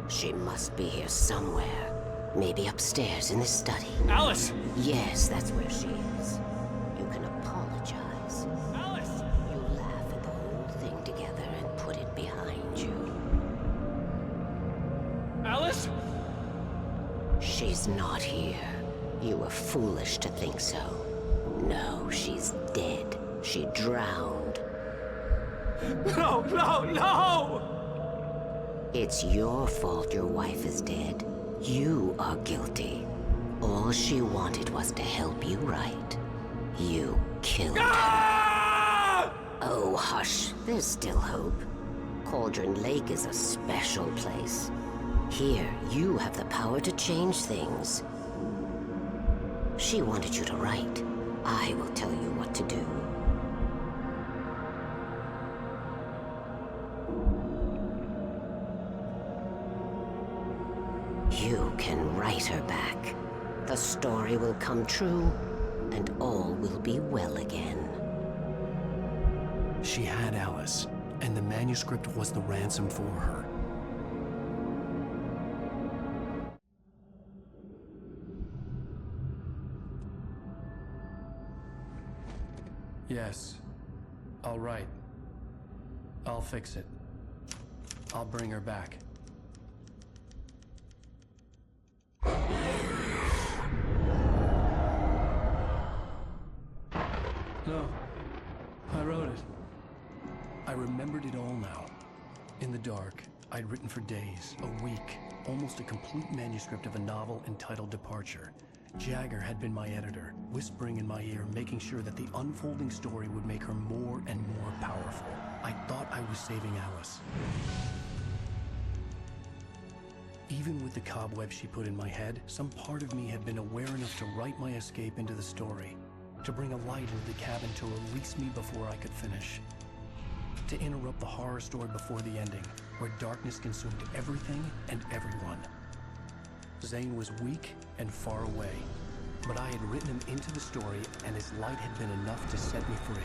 She must be here somewhere. Maybe upstairs in the study. Alice! Yes, that's where she is. You can apologize. Alice! You laugh at the whole thing together and put it behind you. Alice? She's not here. You were foolish to think so. No, she's dead. She drowned. No, no, no! It's your fault your wife is dead. You are guilty. All she wanted was to help you right. You killed her. Oh, hush. There's still hope. Cauldron Lake is a special place. Here, you have the power to change things. She wanted you to write. I will tell you what to do. You can write her back. The story will come true, and all will be well again. She had Alice, and the manuscript was the ransom for her. Yes. I'll write. I'll fix it. I'll bring her back. No. I wrote it. I remembered it all now. In the dark, I'd written for days, a week, almost a complete manuscript of a novel entitled Departure. Jagger had been my editor, whispering in my ear, making sure that the unfolding story would make her more and more powerful. I thought I was saving Alice. Even with the cobwebs she put in my head, some part of me had been aware enough to write my escape into the story, to bring a light into the cabin to release me before I could finish, to interrupt the horror story before the ending, where darkness consumed everything and everyone. Zane was weak and far away, but I had written him into the story, and his light had been enough to set me free.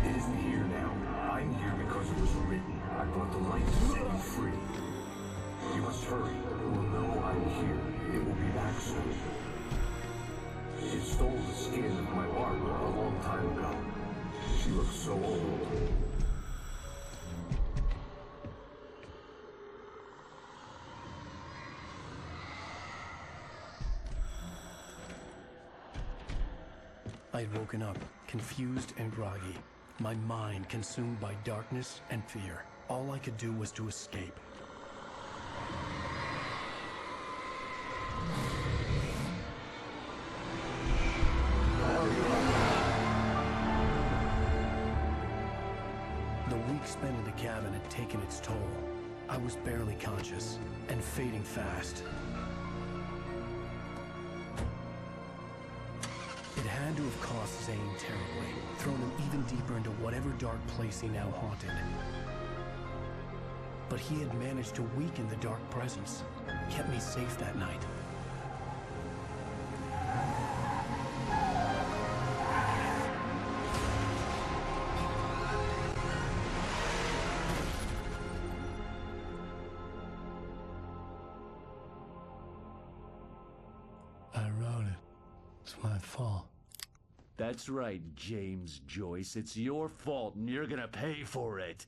It isn't here now. I'm here because it was written. I brought the light to set you free. You must hurry. It will know I'm here. It will be back soon. It stole the skin of my Barbara a long time ago. She looks so old. I'd woken up, confused and groggy, my mind consumed by darkness and fear. All I could do was to escape. The week spent in the cabin had taken its toll. I was barely conscious, and fading fast. It had to have cost Zane terribly, thrown him even deeper into whatever dark place he now haunted. But he had managed to weaken the dark presence, kept me safe that night. I wrote it. It's my fault. That's right, James Joyce. It's your fault, and you're gonna pay for it.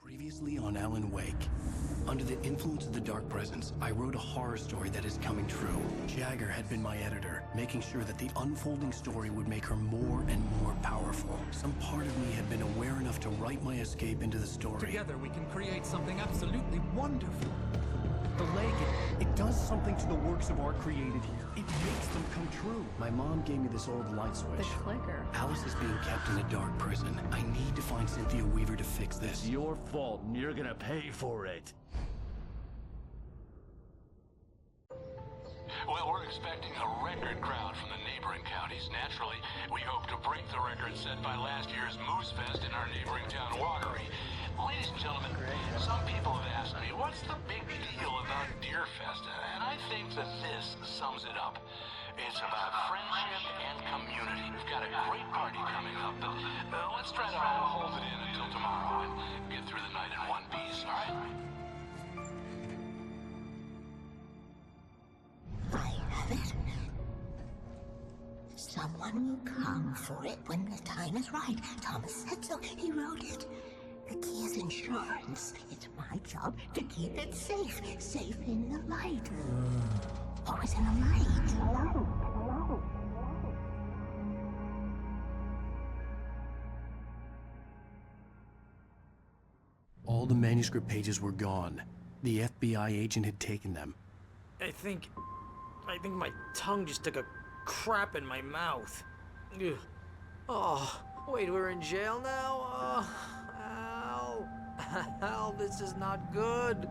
Previous Previously on Alan Wake. Under the influence of the dark presence, I wrote a horror story that is coming true. Jagger had been my editor, making sure that the unfolding story would make her more and more powerful. Some part of me had been aware enough to write my escape into the story. Together we can create something absolutely wonderful. The lake, it does something to the works of art created here. It makes them come true. My mom gave me this old light switch. The clicker. Alice is being kept in a dark prison. I need to find Cynthia Weaver to fix this. It's your fault, and you're gonna pay for it. Well, we're expecting a record crowd from the neighboring counties. Naturally, we hope to break the record set by last year's Moose Fest in our neighboring town, Walkery. Ladies and gentlemen, some people have asked me, what's the big deal about Deer Fest? And I think that this sums it up. It's about friendship and community. We've got a great party coming up, but let's try to hold it in until tomorrow and get through the night in one piece, all right? I have it. Someone will come for it when the time is right. Thomas said so. He wrote it. The key is insurance. It's my job to keep it safe. Safe in the light. Always in the light. Hello. All the manuscript pages were gone. The FBI agent had taken them. I think my tongue just took a crap in my mouth. Ugh. Oh, wait, we're in jail now? Al. Al, this is not good.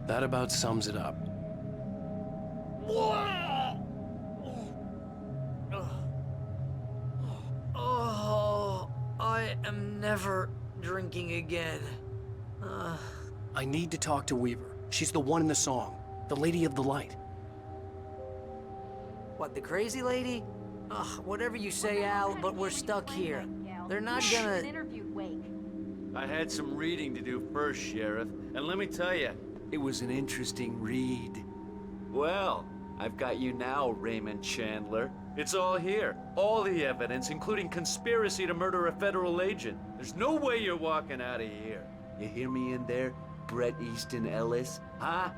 That about sums it up. Oh, I am never drinking again. I need to talk to Weaver. She's the one in the song. The Lady of the Light. What, the crazy lady? Ugh, whatever you say, Al, but we're stuck here. They're not gonna... I had some reading to do first, Sheriff, and let me tell you, it was an interesting read. Well, I've got you now, Raymond Chandler. It's all here. All the evidence, including conspiracy to murder a federal agent. There's no way you're walking out of here. You hear me in there, Bret Easton Ellis? Huh?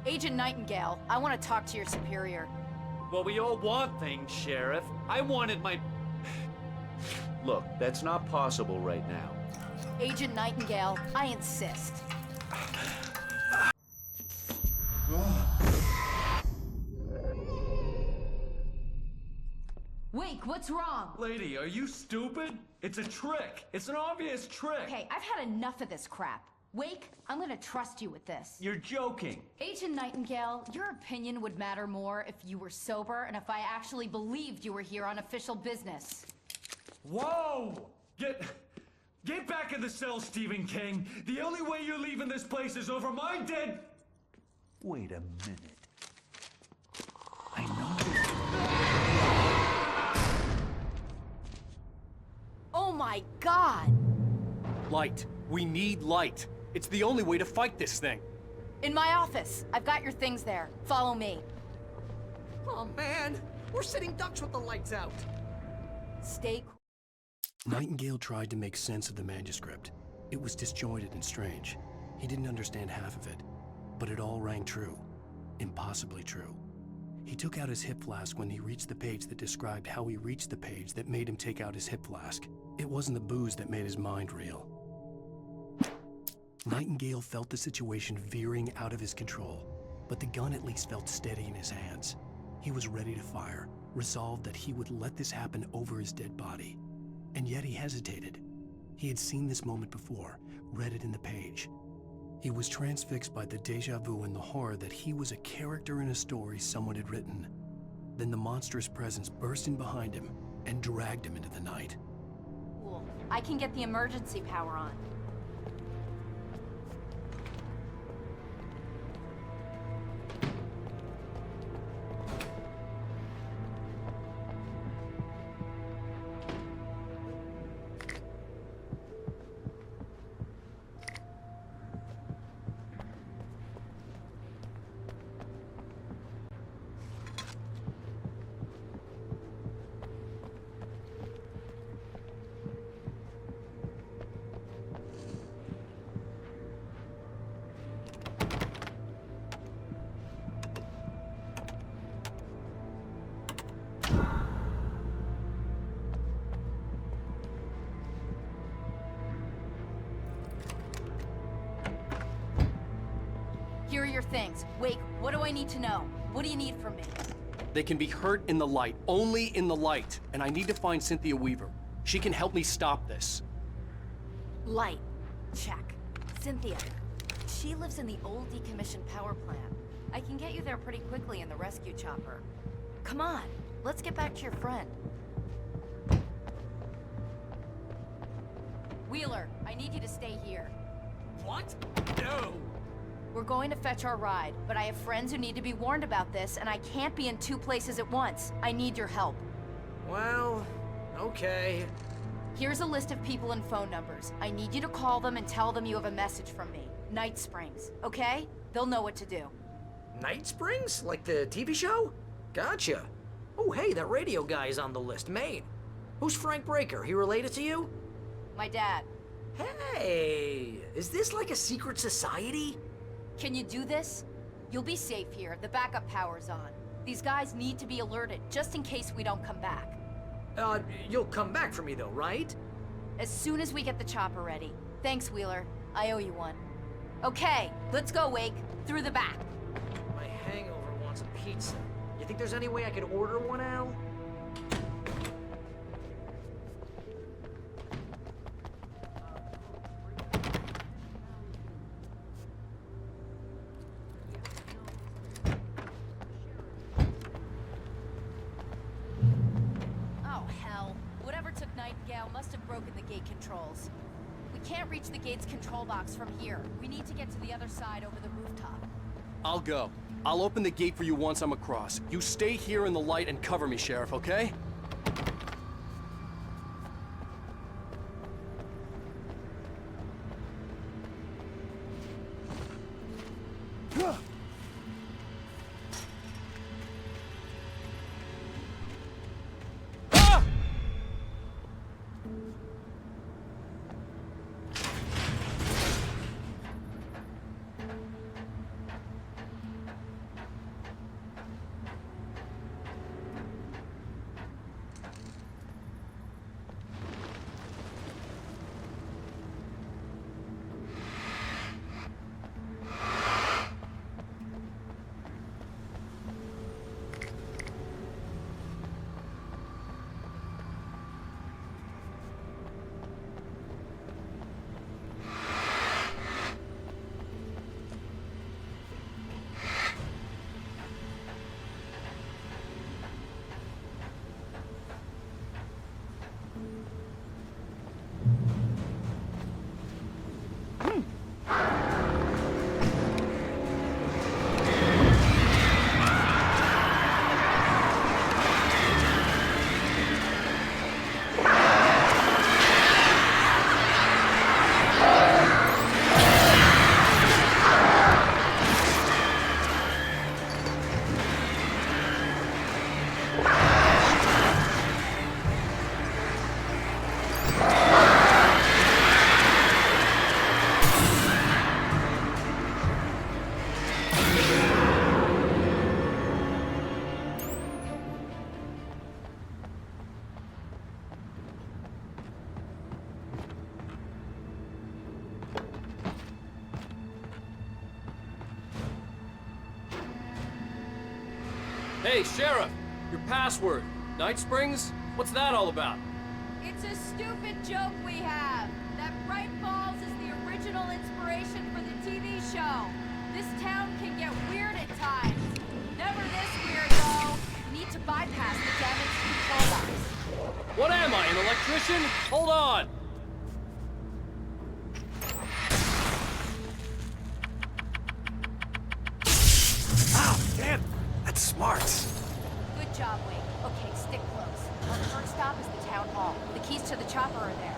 Agent Nightingale, I want to talk to your superior. Well, we all want things, Sheriff. I wanted my... Look, that's not possible right now. Agent Nightingale, I insist. Wake, what's wrong? Lady, are you stupid? It's a trick. It's an obvious trick. Okay, I've had enough of this crap. Wake, I'm gonna trust you with this. You're joking. Agent Nightingale, your opinion would matter more if you were sober and if I actually believed you were here on official business. Whoa! Get back in the cell, Stephen King. The only way you're leaving this place is over my dead... Wait a minute. I know this... Oh my God! Light. We need light. It's the only way to fight this thing. In my office. I've got your things there. Follow me. Oh man, we're sitting ducks with the lights out. Stay. Nightingale tried to make sense of the manuscript. It was disjointed and strange. He didn't understand half of it, but it all rang true. Impossibly true. He took out his hip flask when he reached the page that described how he reached the page that made him take out his hip flask. It wasn't the booze that made his mind reel. Nightingale felt the situation veering out of his control, but the gun at least felt steady in his hands. He was ready to fire, resolved that he would let this happen over his dead body. And yet he hesitated. He had seen this moment before, read it in the page. He was transfixed by the deja vu and the horror that he was a character in a story someone had written. Then the monstrous presence burst in behind him and dragged him into the night. Cool. I can get the emergency power on. things. Wake, what do I need to know? What do you need from me? They can be hurt in the light, only in the light. And I need to find Cynthia Weaver. She can help me stop this. Light. Check. Cynthia. She lives in the old decommissioned power plant. I can get you there pretty quickly in the rescue chopper. Come on, let's get back to your friend. Wheeler, I need you to stay here. What? No! We're going to fetch our ride, but I have friends who need to be warned about this, and I can't be in 2 places at once. I need your help. Well, okay. Here's a list of people and phone numbers. I need you to call them and tell them you have a message from me. Night Springs, okay? They'll know what to do. Night Springs? Like the TV show? Gotcha. Oh, hey, that radio guy is on the list, Maine. Who's Frank Breaker? He related to you? My dad. Hey, is this like a secret society? Can you do this? You'll be safe here. The backup power's on. These guys need to be alerted, just in case we don't come back. You'll come back for me though, right? As soon as we get the chopper ready. Thanks, Wheeler. I owe you one. Okay, let's go, Wake. Through the back. My hangover wants a pizza. You think there's any way I could order one, Al? Oh, hell. Whatever took Nightingale must have broken the gate controls. We can't reach the gate's control box from here. We need to get to the other side over the rooftop. I'll go. I'll open the gate for you once I'm across. You stay here in the light and cover me, Sheriff, okay? Hey, Sheriff! Your password. Night Springs? What's that all about? It's a stupid joke we have. That Bright Falls is the original inspiration for the TV show. This town can get weird at times. Never this weird, though. We need to bypass the damaged control box. What am I, an electrician? Hold on! Ow, damn! That's smart. Good job, Wake. Okay, stick close. Our first stop is the town hall. The keys to the chopper are there.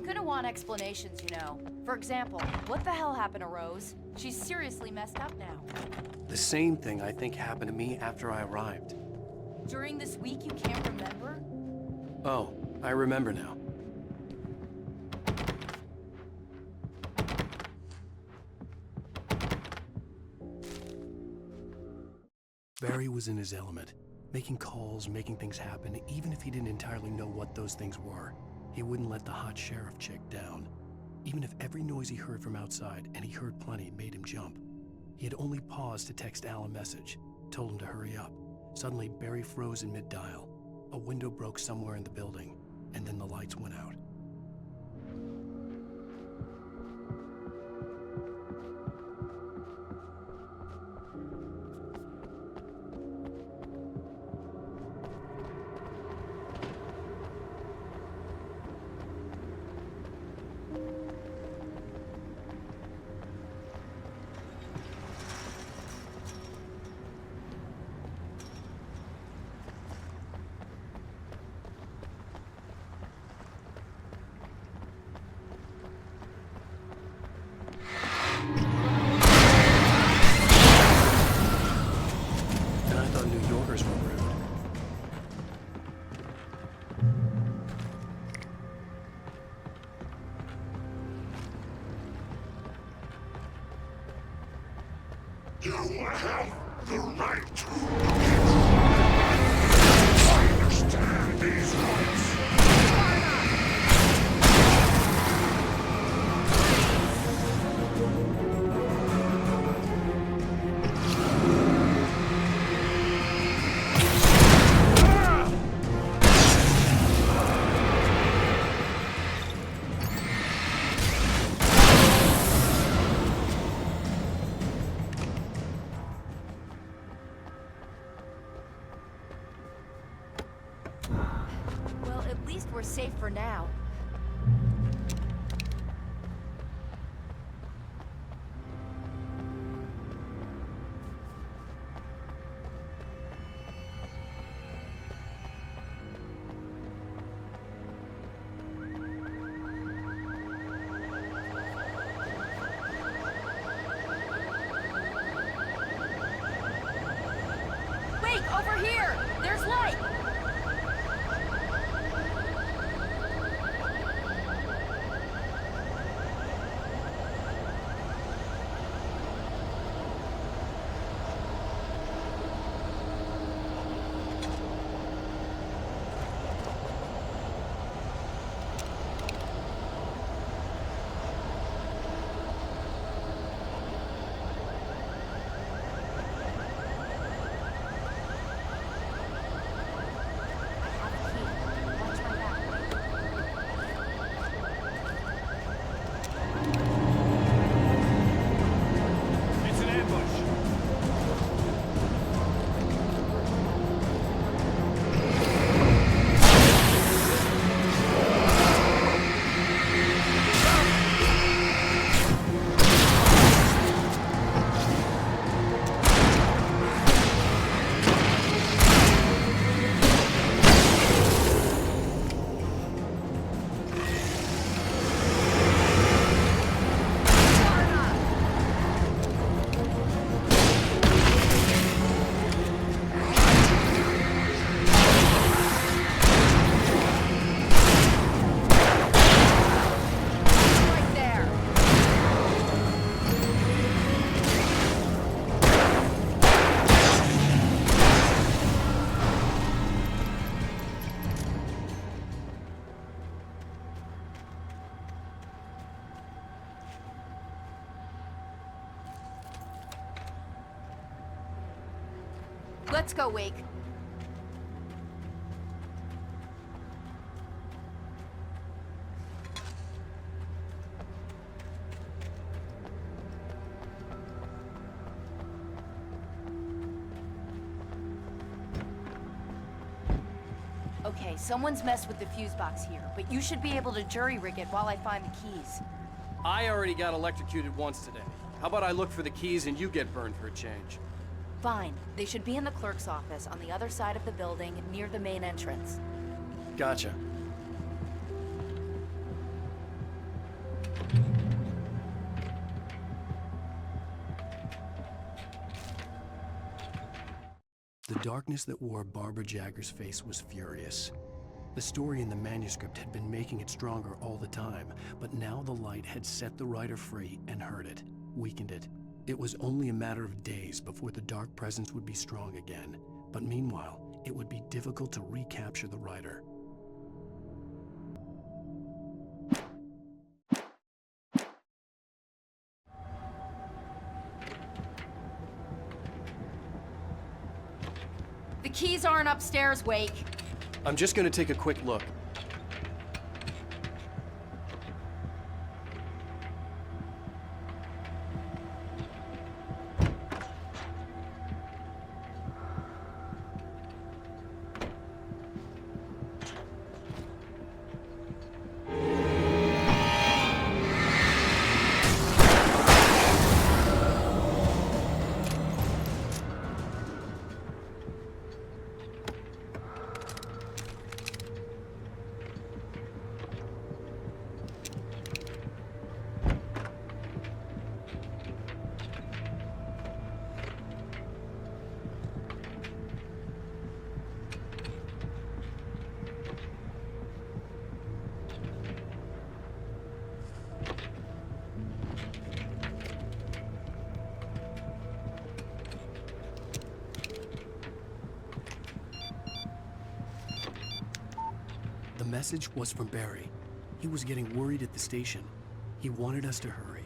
Gonna want explanations, you know. For example, what the hell happened to Rose? She's seriously messed up now. The same thing I think happened to me after I arrived. During this week, you can't remember? Oh, I remember now. Barry was in his element, making calls, making things happen, even if he didn't entirely know what those things were. He wouldn't let the hot sheriff chick down. Even if every noise he heard from outside, and he heard plenty, made him jump. He had only paused to text Al a message, told him to hurry up. Suddenly, Barry froze in mid-dial. A window broke somewhere in the building, and then the lights went out. You have the right. I understand these rights. We're safe for now. Wait, over here! There's light! Let's go, Wake. Okay, someone's messed with the fuse box here, but you should be able to jury-rig it while I find the keys. I already got electrocuted once today. How about I look for the keys and you get burned for a change? Fine. They should be in the clerk's office on the other side of the building, near the main entrance. Gotcha. The darkness that wore Barbara Jagger's face was furious. The story in the manuscript had been making it stronger all the time, but now the light had set the writer free and hurt it, weakened it. It was only a matter of days before the dark presence would be strong again, but meanwhile, it would be difficult to recapture the writer. The keys aren't upstairs, Wake. I'm just gonna take a quick look. The message was from Barry. He was getting worried at the station. He wanted us to hurry.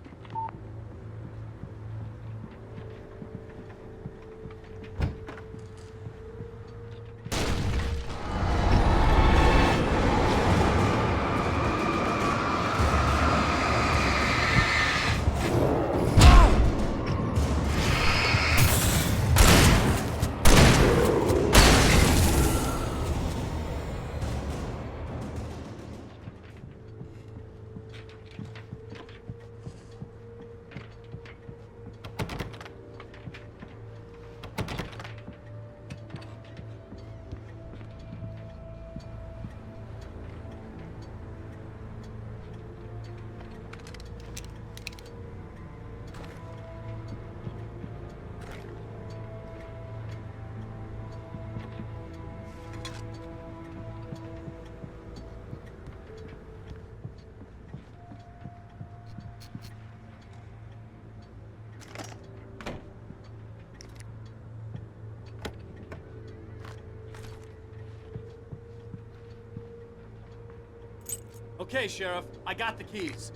Okay, Sheriff, I got the keys.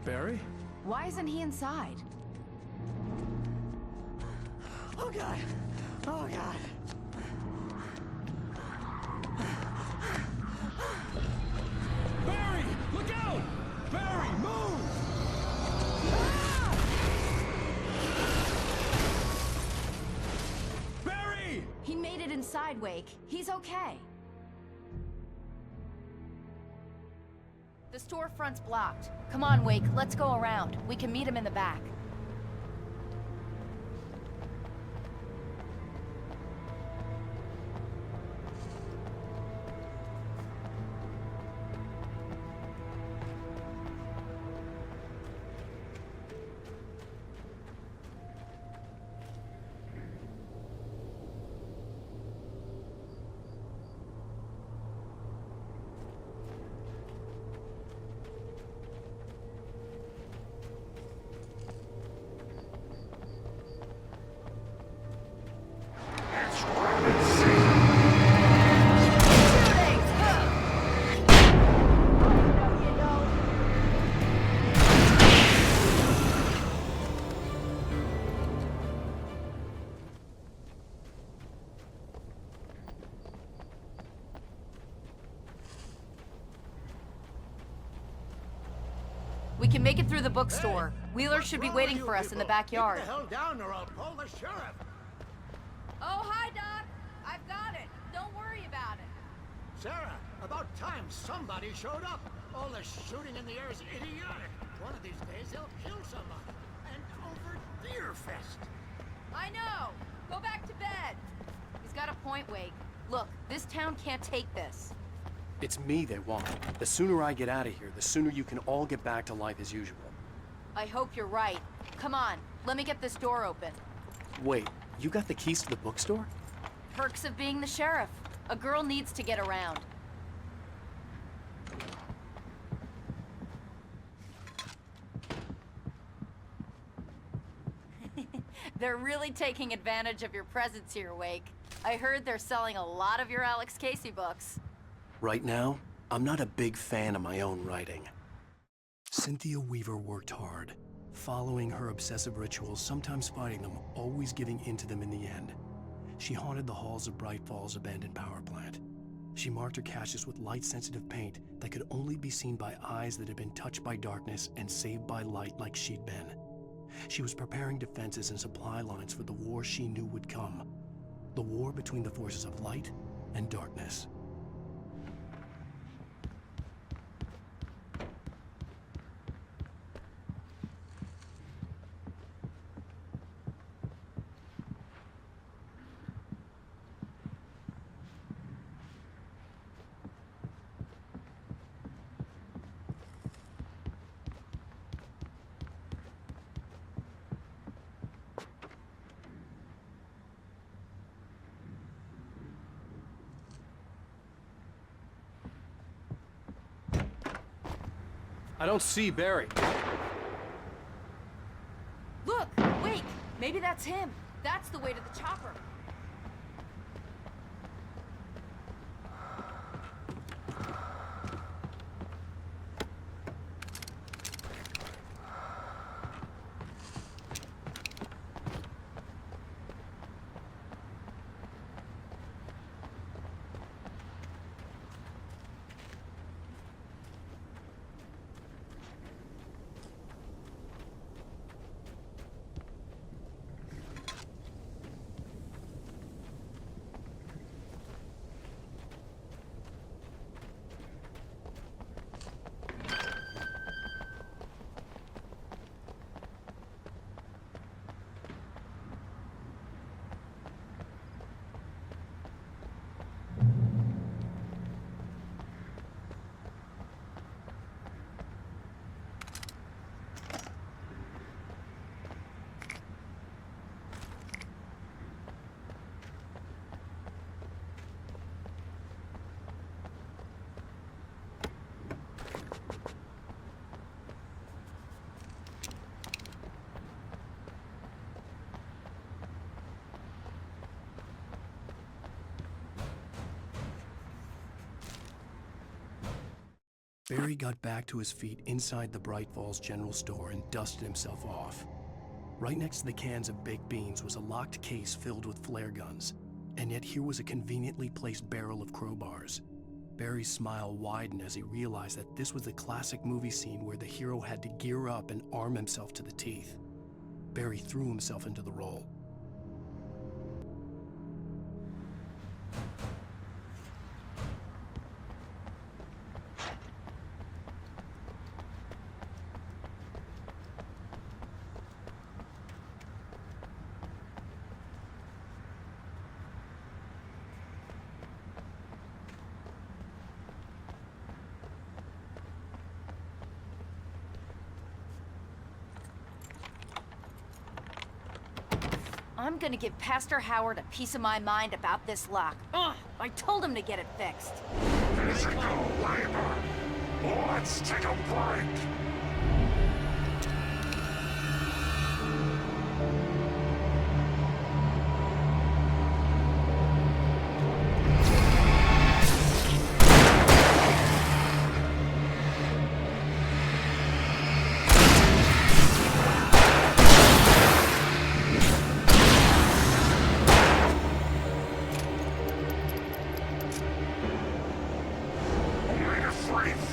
Barry? Why isn't he inside? Oh God! Oh God! Barry! Look out! Barry, move! Barry! He made it inside, Wake. He's okay. The storefront's blocked. Come on, Wake, let's go around. We can meet him in the back. We can make it through the bookstore. Wheeler should be waiting for us in the backyard. Keep the hell down or I'll call the sheriff. Oh, hi, Doc. I've got it. Don't worry about it. Sarah, about time somebody showed up. All the shooting in the air is idiotic. One of these days they'll kill somebody. And over Deer Fest. I know. Go back to bed. He's got a point, Wake. Look, this town can't take this. It's me they want. The sooner I get out of here, the sooner you can all get back to life as usual. I hope you're right. Come on, let me get this door open. Wait, you got the keys to the bookstore? Perks of being the sheriff. A girl needs to get around. They're really taking advantage of your presence here, Wake. I heard they're selling a lot of your Alex Casey books. Right now, I'm not a big fan of my own writing. Cynthia Weaver worked hard, following her obsessive rituals, sometimes fighting them, always giving in to them in the end. She haunted the halls of Bright Falls' abandoned power plant. She marked her caches with light-sensitive paint that could only be seen by eyes that had been touched by darkness and saved by light like she'd been. She was preparing defenses and supply lines for the war she knew would come. The war between the forces of light and darkness. I don't see Barry. Look, Wake! Maybe that's him. That's the way to the chopper. Barry got back to his feet inside the Bright Falls General Store and dusted himself off. Right next to the cans of baked beans was a locked case filled with flare guns, and yet here was a conveniently placed barrel of crowbars. Barry's smile widened as he realized that this was the classic movie scene where the hero had to gear up and arm himself to the teeth. Barry threw himself into the role. I'm gonna give Pastor Howard a piece of my mind about this lock. Ugh, I told him to get it fixed. Physical labor. Let's take a break.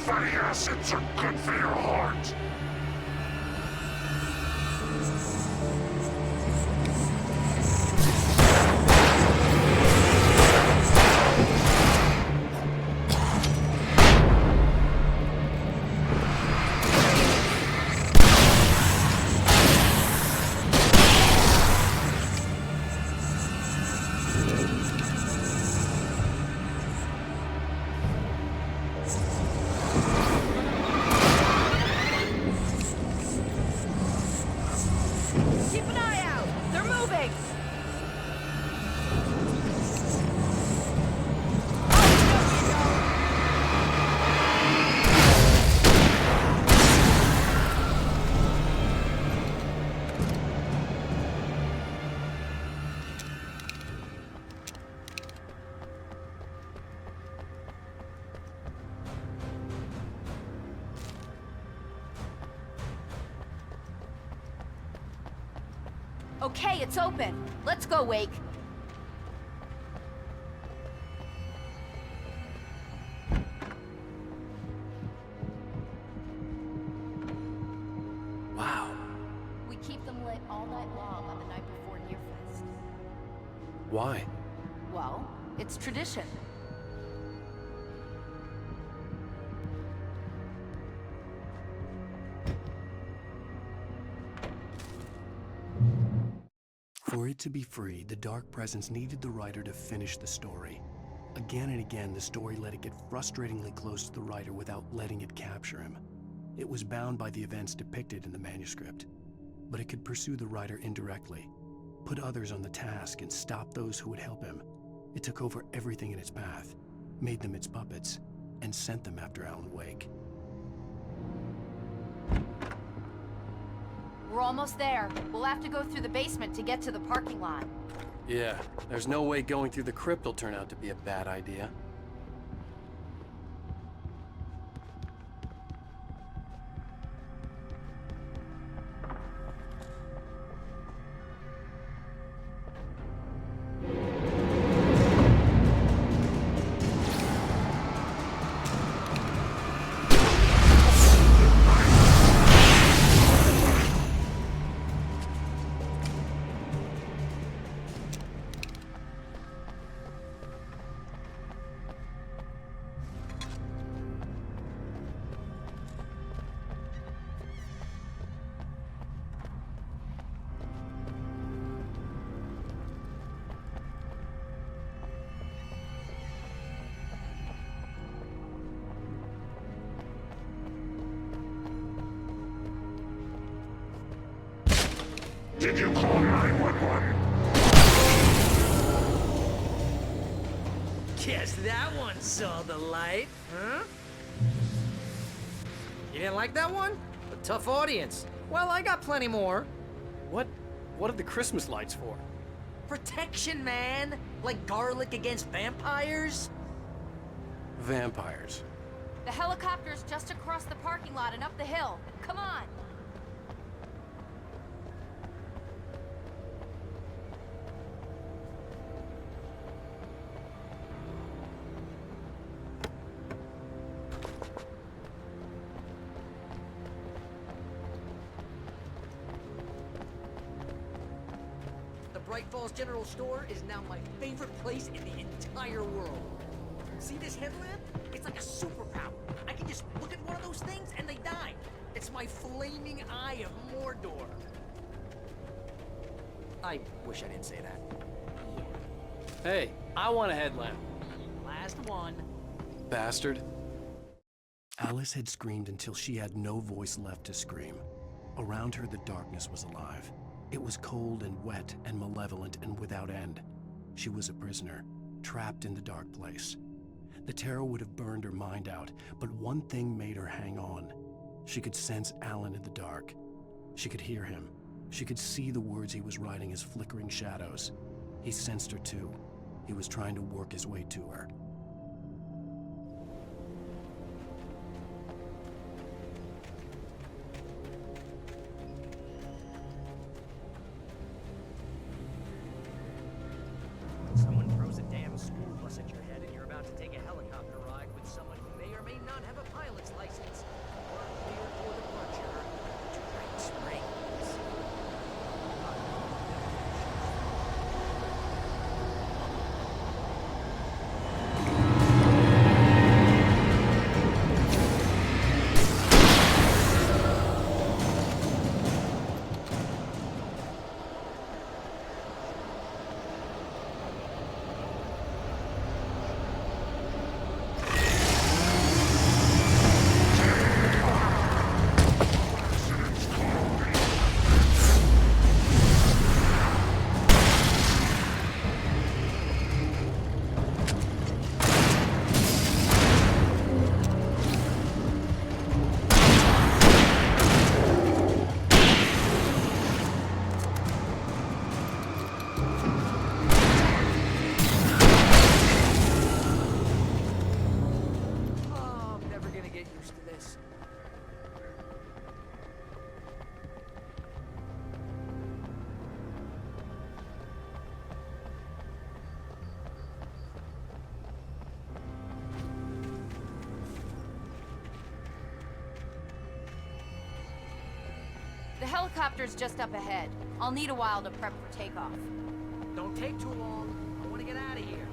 Fatty acids are good for your heart. Okay, it's open. Let's go, Wake. Wow. We keep them lit all night long on the night before Nearfest. Why? Well, it's tradition. For it to be free, the Dark Presence needed the writer to finish the story. Again and again, the story let it get frustratingly close to the writer without letting it capture him. It was bound by the events depicted in the manuscript, but it could pursue the writer indirectly, put others on the task, and stop those who would help him. It took over everything in its path, made them its puppets, and sent them after Alan Wake. We're almost there. We'll have to go through the basement to get to the parking lot. Yeah, there's no way going through the crypt will turn out to be a bad idea. Did you call 911? Guess that one saw the light, huh? You didn't like that one? A tough audience. Well, I got plenty more. What are the Christmas lights for? Protection, man. Like garlic against vampires. Vampires. The helicopter's just across the parking lot and up the hill. Come on. Bright Falls General Store is now my favorite place in the entire world. See this headlamp? It's like a superpower. I can just look at one of those things and they die. It's my flaming eye of Mordor. I wish I didn't say that. Hey, I want a headlamp. Last one. Bastard. Alice had screamed until she had no voice left to scream. Around her, the darkness was alive. It was cold and wet and malevolent and without end. She was a prisoner, trapped in the dark place. The terror would have burned her mind out, but one thing made her hang on. She could sense Alan in the dark. She could hear him. She could see the words he was writing as flickering shadows. He sensed her too. He was trying to work his way to her. Someone throws a damn school bus at your head and you're about to take a helicopter ride with someone who may or may not have a pilot's license or clear for departure to Bright Springs. helicopter's just up ahead. I'll need a while to prep for takeoff. Don't take too long. I want to get out of here.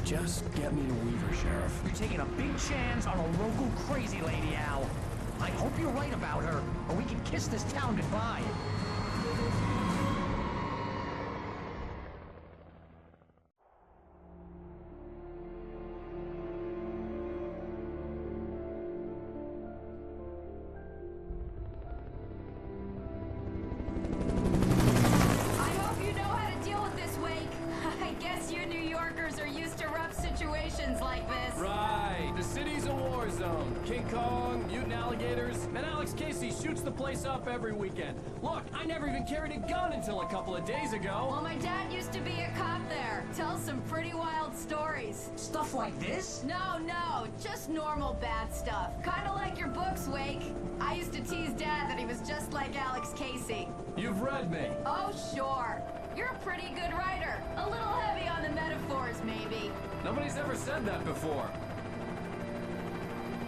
Just get me to Weaver, Sheriff. You're taking a big chance on a local crazy lady, Al. I hope you're right about her, or we can kiss this town goodbye. place up every weekend. Look, I never even carried a gun until a couple of days ago. Well, my dad used to be a cop there. Tells some pretty wild stories. Stuff like this? No, just normal bad stuff. Kinda like your books, Wake. I used to tease Dad that he was just like Alex Casey. You've read me. Oh, sure. You're a pretty good writer. A little heavy on the metaphors, maybe. Nobody's ever said that before.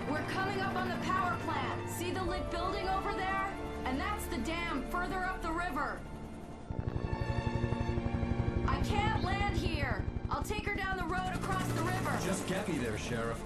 We're coming up on the power plant. See the lit building over there? And that's the dam further up the river. I can't land here. I'll take her down the road across the river. Just get me there, Sheriff.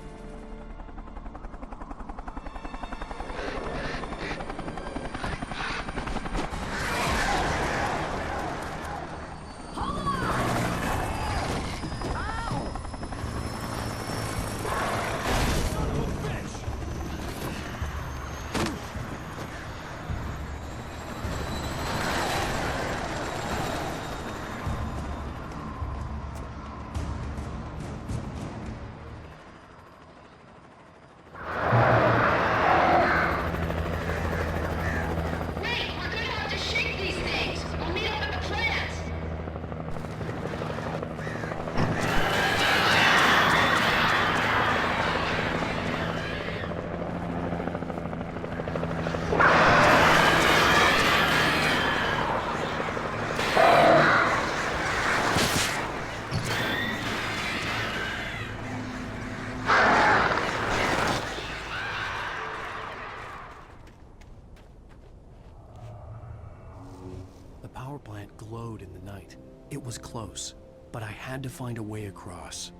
Glowed in the night. It was close, but I had to find a way across.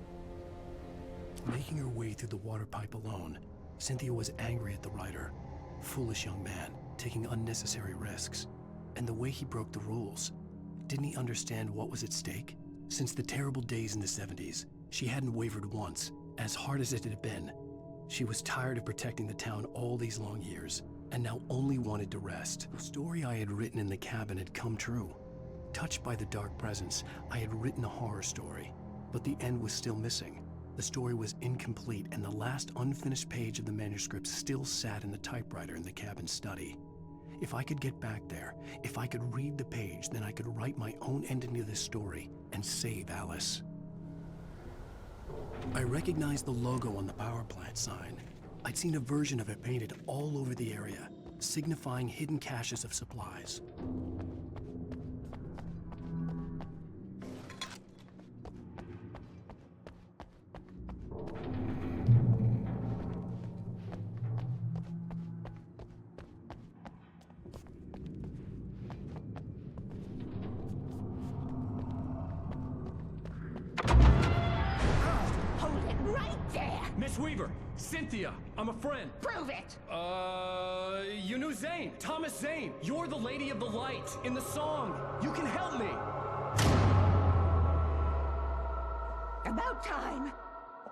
Making her way through the water pipe alone, Cynthia was angry at the writer. Foolish young man, taking unnecessary risks. And the way he broke the rules. Didn't he understand what was at stake? Since the terrible days in the 70s, she hadn't wavered once, as hard as it had been. She was tired of protecting the town all these long years, and now only wanted to rest. The story I had written in the cabin had come true. Touched by the dark presence, I had written a horror story, but the end was still missing. The story was incomplete, and the last unfinished page of the manuscript still sat in the typewriter in the cabin study. If I could get back there, if I could read the page, then I could write my own ending to this story and save Alice. I recognized the logo on the power plant sign. I'd seen a version of it painted all over the area, signifying hidden caches of supplies. Miss Weaver, Cynthia, I'm a friend. Prove it! You knew Zane, Thomas Zane. You're the Lady of the Light in the song. You can help me. About time.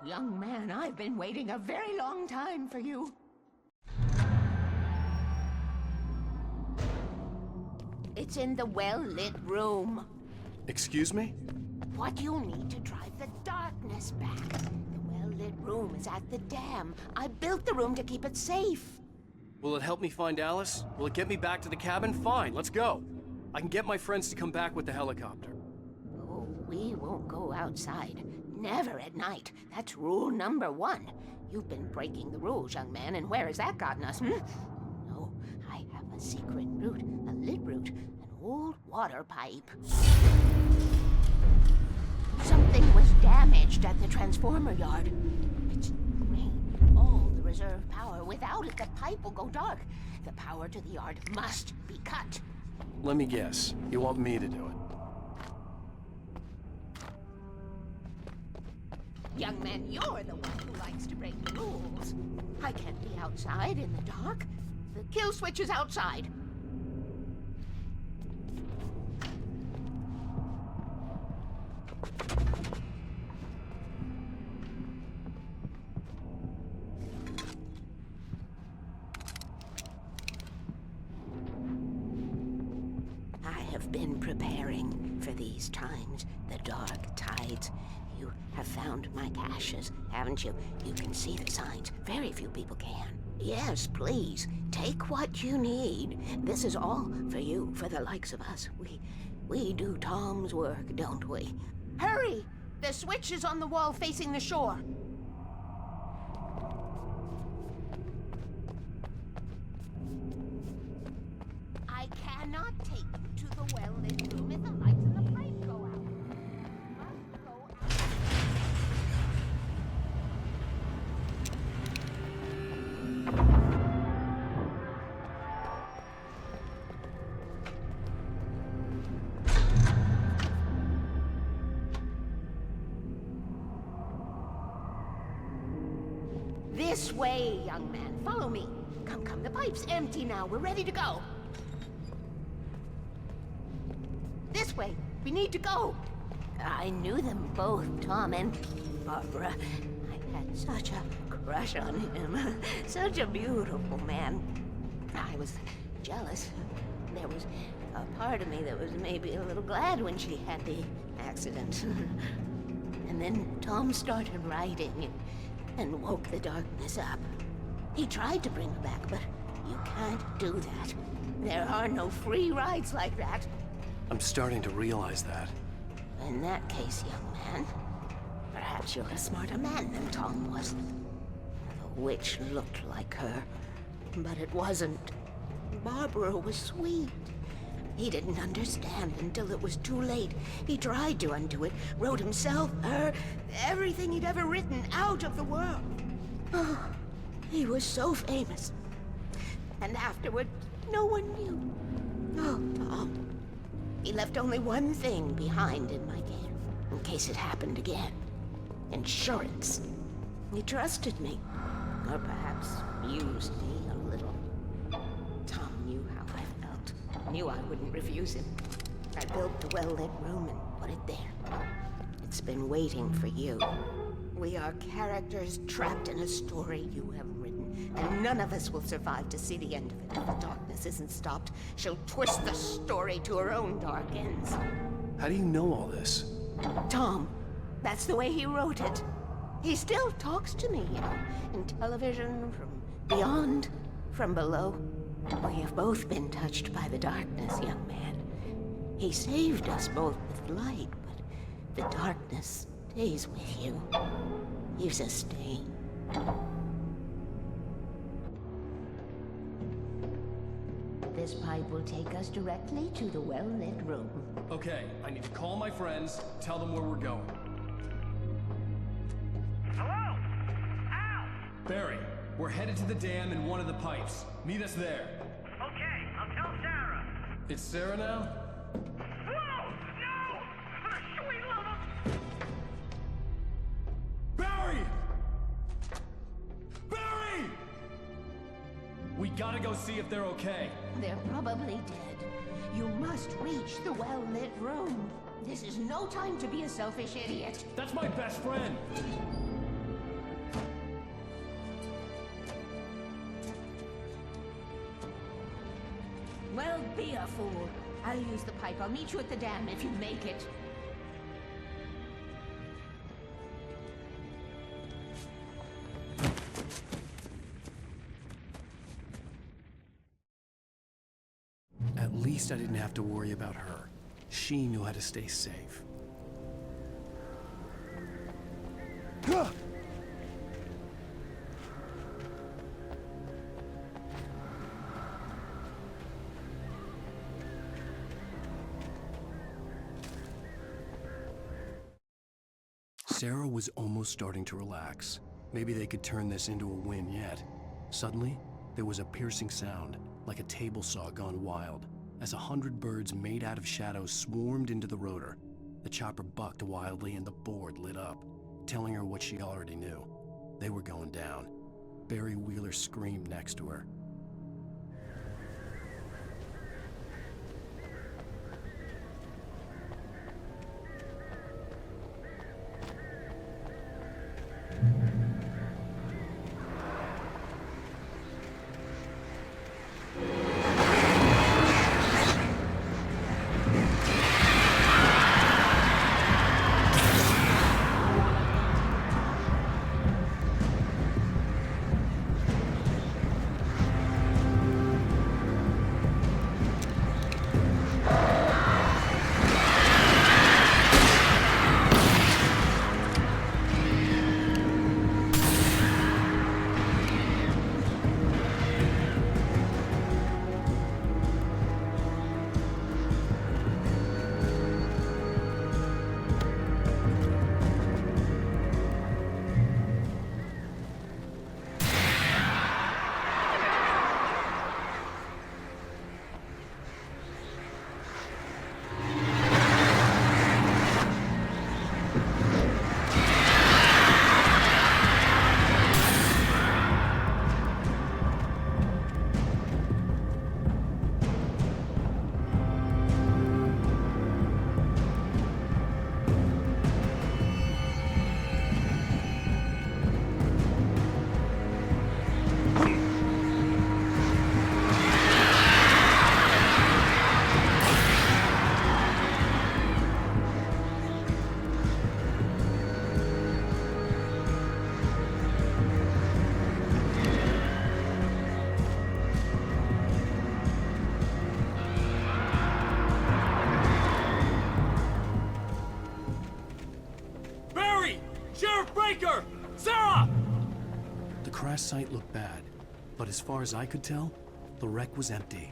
Young man, I've been waiting a very long time for you. It's in the well-lit room. Excuse me? What you'll need to drive the darkness back. The well-lit room is at the dam. I built the room to keep it safe. Will it help me find Alice? Will it get me back to the cabin? Fine, let's go. I can get my friends to come back with the helicopter. Oh, we won't go outside. Never at night. That's rule number 1. You've been breaking the rules, young man, and where has that gotten us, No, I have a secret route, a lit route, an old water pipe. Something was damaged at the transformer yard. It's drained all the reserve power. Without it, the pipe will go dark. The power to the yard must be cut. Let me guess. You want me to do it? Young man, you're the one who likes to break the rules. I can't be outside in the dark. The kill switch is outside. I have been preparing for these times, the dark tides. You have found my caches, haven't you? You can see the signs. Very few people can. Yes, please. Take what you need. This is all for you, for the likes of us. We do Tom's work, don't we? Hurry! The switch is on the wall facing the shore. I cannot take you to the well-lit room if the lights in the pipe go out. You must go out. This way, young man. Follow me. Come, come. The pipe's empty now. We're ready to go. This way. We need to go. I knew them both, Tom and Barbara. I had such a crush on him. Such a beautiful man. I was jealous. There was a part of me that was maybe a little glad when she had the accident. And then Tom started writing and woke the darkness up. He tried to bring her back, but you can't do that. There are no free rides like that. I'm starting to realize that. In that case, young man, perhaps you're a smarter man than Tom was. The witch looked like her, but it wasn't. Barbara was sweet. He didn't understand until it was too late. He tried to undo it, wrote himself, her, everything he'd ever written out of the world. Oh, he was so famous. And afterward, no one knew. Oh, Tom. He left only one thing behind in my game, in case it happened again. Insurance. He trusted me. Or perhaps used me a little. Tom knew how I felt. Knew I wouldn't refuse him. I built the well-lit room and put it there. It's been waiting for you. We are characters trapped in a story you have written, and none of us will survive to see the end of it. If the darkness isn't stopped, she'll twist the story to her own dark ends. How do you know all this? Tom, that's the way he wrote it. He still talks to me, you know, in television, from beyond, from below. We have both been touched by the darkness, young man. He saved us both with light, but the darkness stays with you. Leaves a stain. This pipe will take us directly to the well-lit room. Okay, I need to call my friends, tell them where we're going. Hello? Al! Barry, we're headed to the dam in one of the pipes. Meet us there. Okay, I'll tell Sarah. It's Sarah now? Whoa! No! For the sweet love of... Barry! Barry! We gotta go see if they're okay. They're probably dead. You must reach the well-lit room. This is no time to be a selfish idiot. That's my best friend. Well, be a fool. I'll use the pipe. I'll meet you at the dam if you make it. At least I didn't have to worry about her. She knew how to stay safe. Sarah was almost starting to relax. Maybe they could turn this into a win yet. Suddenly, there was a piercing sound, like a table saw gone wild, as 100 birds made out of shadows swarmed into the rotor. The chopper bucked wildly and the board lit up, telling her what she already knew. They were going down. Barry Wheeler screamed next to her. crash site looked bad, but as far as I could tell, the wreck was empty.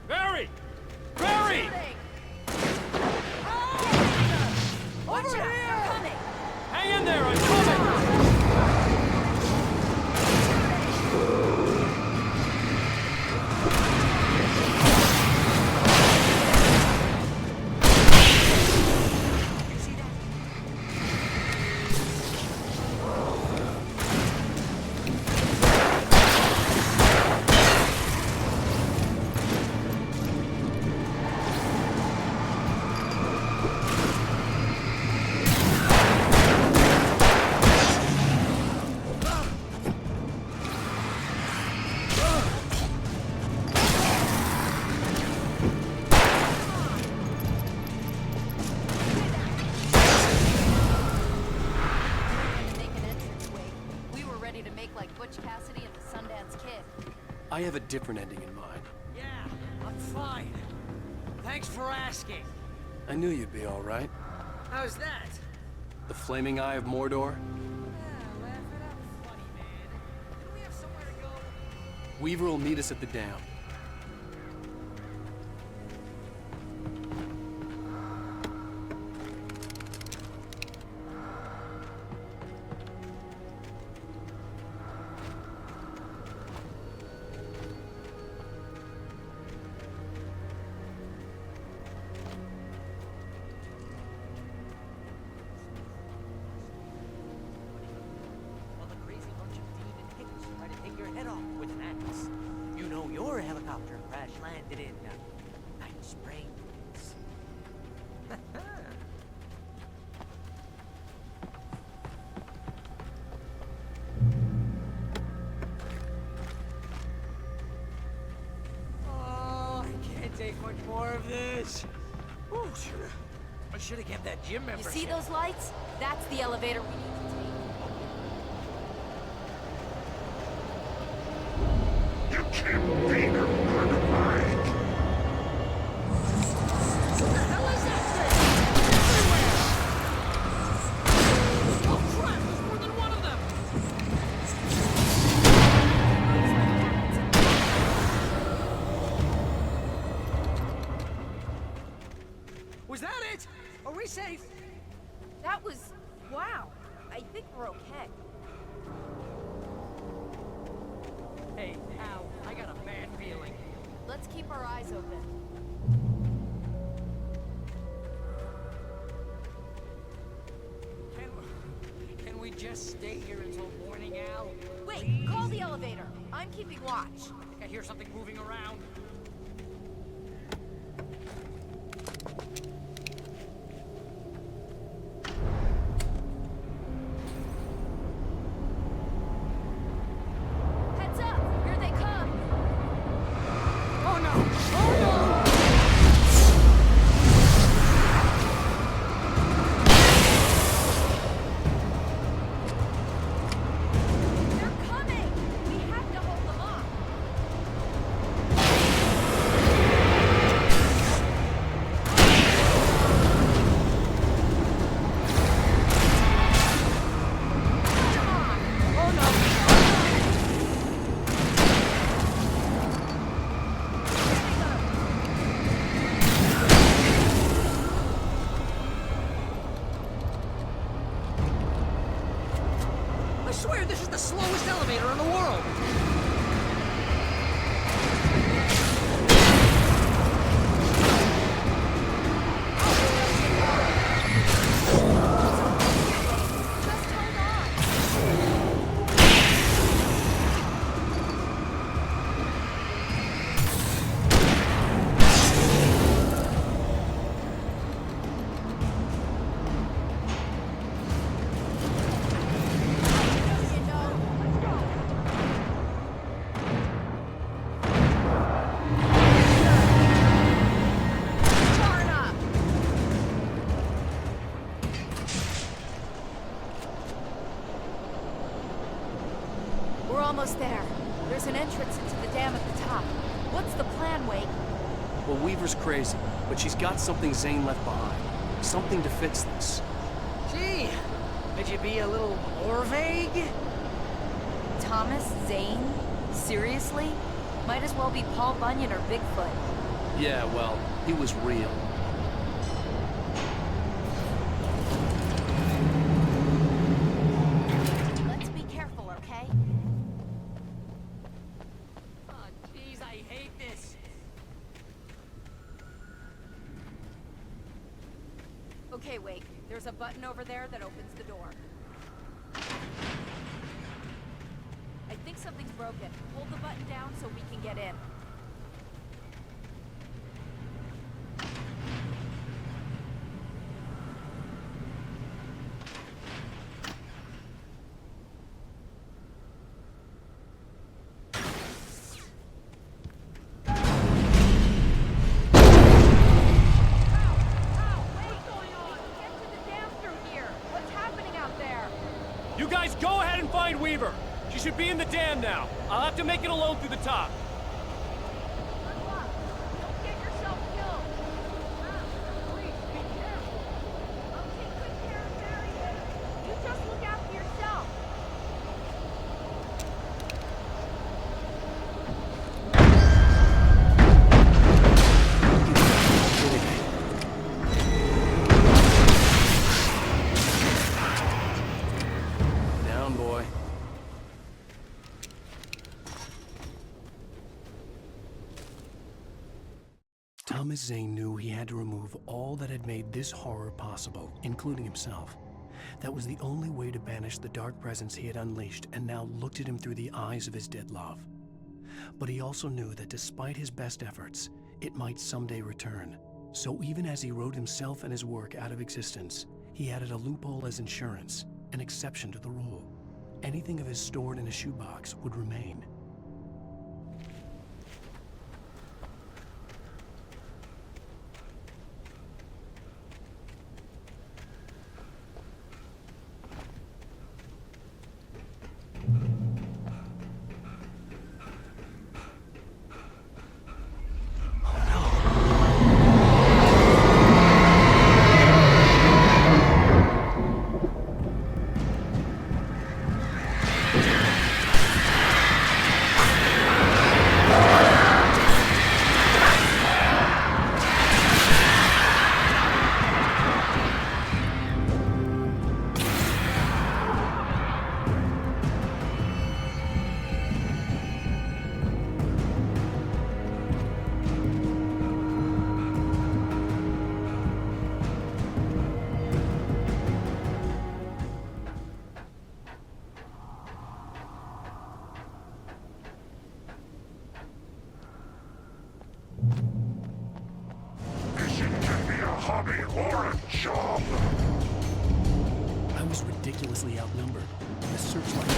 Barry! Barry! Watch out! They're coming! Hang in there, I'm coming! I have a different ending in mind. Yeah, I'm fine. Thanks for asking. I knew you'd be all right. How's that? The flaming eye of Mordor? Weaver will meet us at the dam. Your helicopter crash landed in Night Springs. Oh, I can't take much more of this. Ooh, I should have kept that gym membership. You see those lights? That's the elevator we need to take. Was that it? Are we safe? That was... wow. I think we're okay. Hey, Al, I got a bad feeling. Let's keep our eyes open. Can we just stay here until morning, Al? Wait, call the elevator. I'm keeping watch. I think I hear something moving around. Heads up! Here they come! Oh no! Oh no! They're coming! We have to hold them off! almost there. There's an entrance into the dam at the top. What's the plan, Wake? Well, Weaver's crazy, but she's got something Zane left behind. Something to fix this. Gee, could you be a little more vague? Thomas Zane? Seriously? Might as well be Paul Bunyan or Bigfoot. Yeah, well, he was real. Let's be careful, okay? Oh, jeez, I hate this. Okay, Wake. There's a button over there that opens the door. I think something's broken. Hold the button down so we can get in. You guys go ahead and find Weaver. She should be in the dam now. I'll have to make it alone through the top. Thomas Zane knew he had to remove all that had made this horror possible, including himself. That was the only way to banish the dark presence he had unleashed and now looked at him through the eyes of his dead love. But he also knew that despite his best efforts, it might someday return. So even as he wrote himself and his work out of existence, he added a loophole as insurance, an exception to the rule. Anything of his stored in a shoebox would remain. I was ridiculously outnumbered. The searchlight.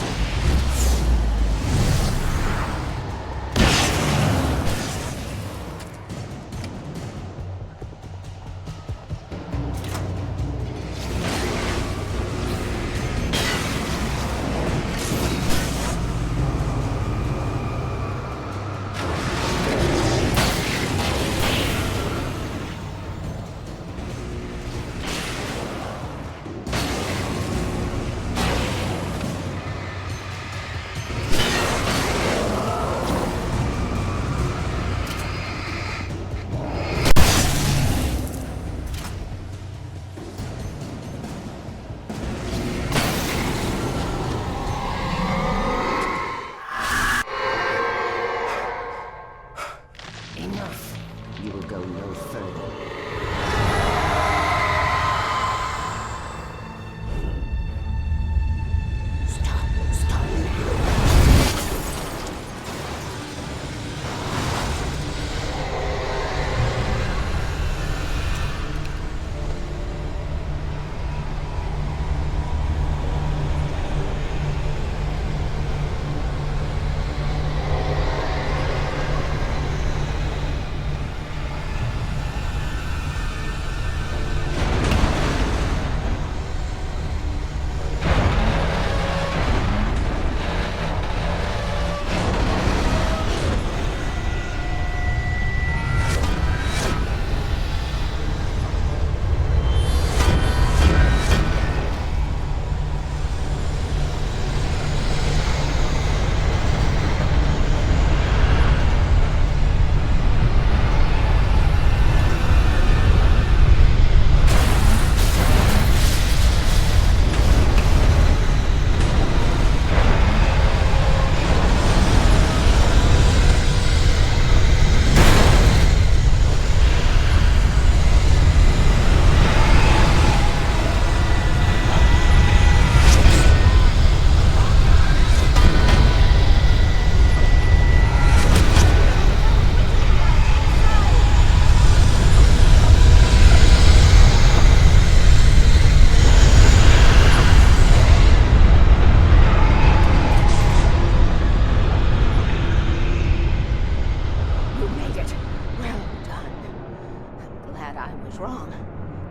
was wrong.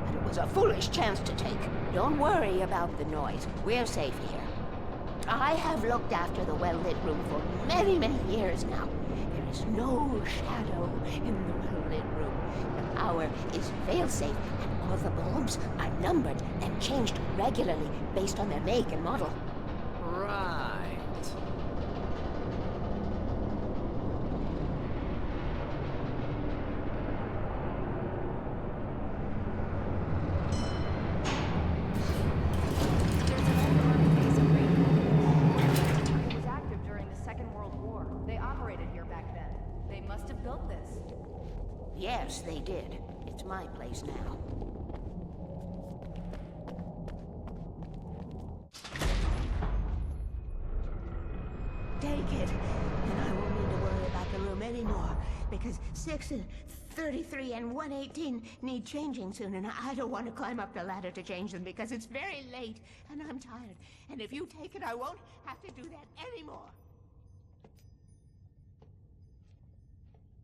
But it was a foolish chance to take. Don't worry about the noise. We're safe here. I have looked after the well-lit room for many, many years now. There is no shadow in the well-lit room. The power is fail-safe, and all the bulbs are numbered and changed regularly based on their make and model. Right. Yes, they did. It's my place now. Take it, and I won't need to worry about the room anymore, because 6 and 33 and 118 need changing soon, and I don't want to climb up the ladder to change them because it's very late, and I'm tired. And if you take it, I won't have to do that anymore.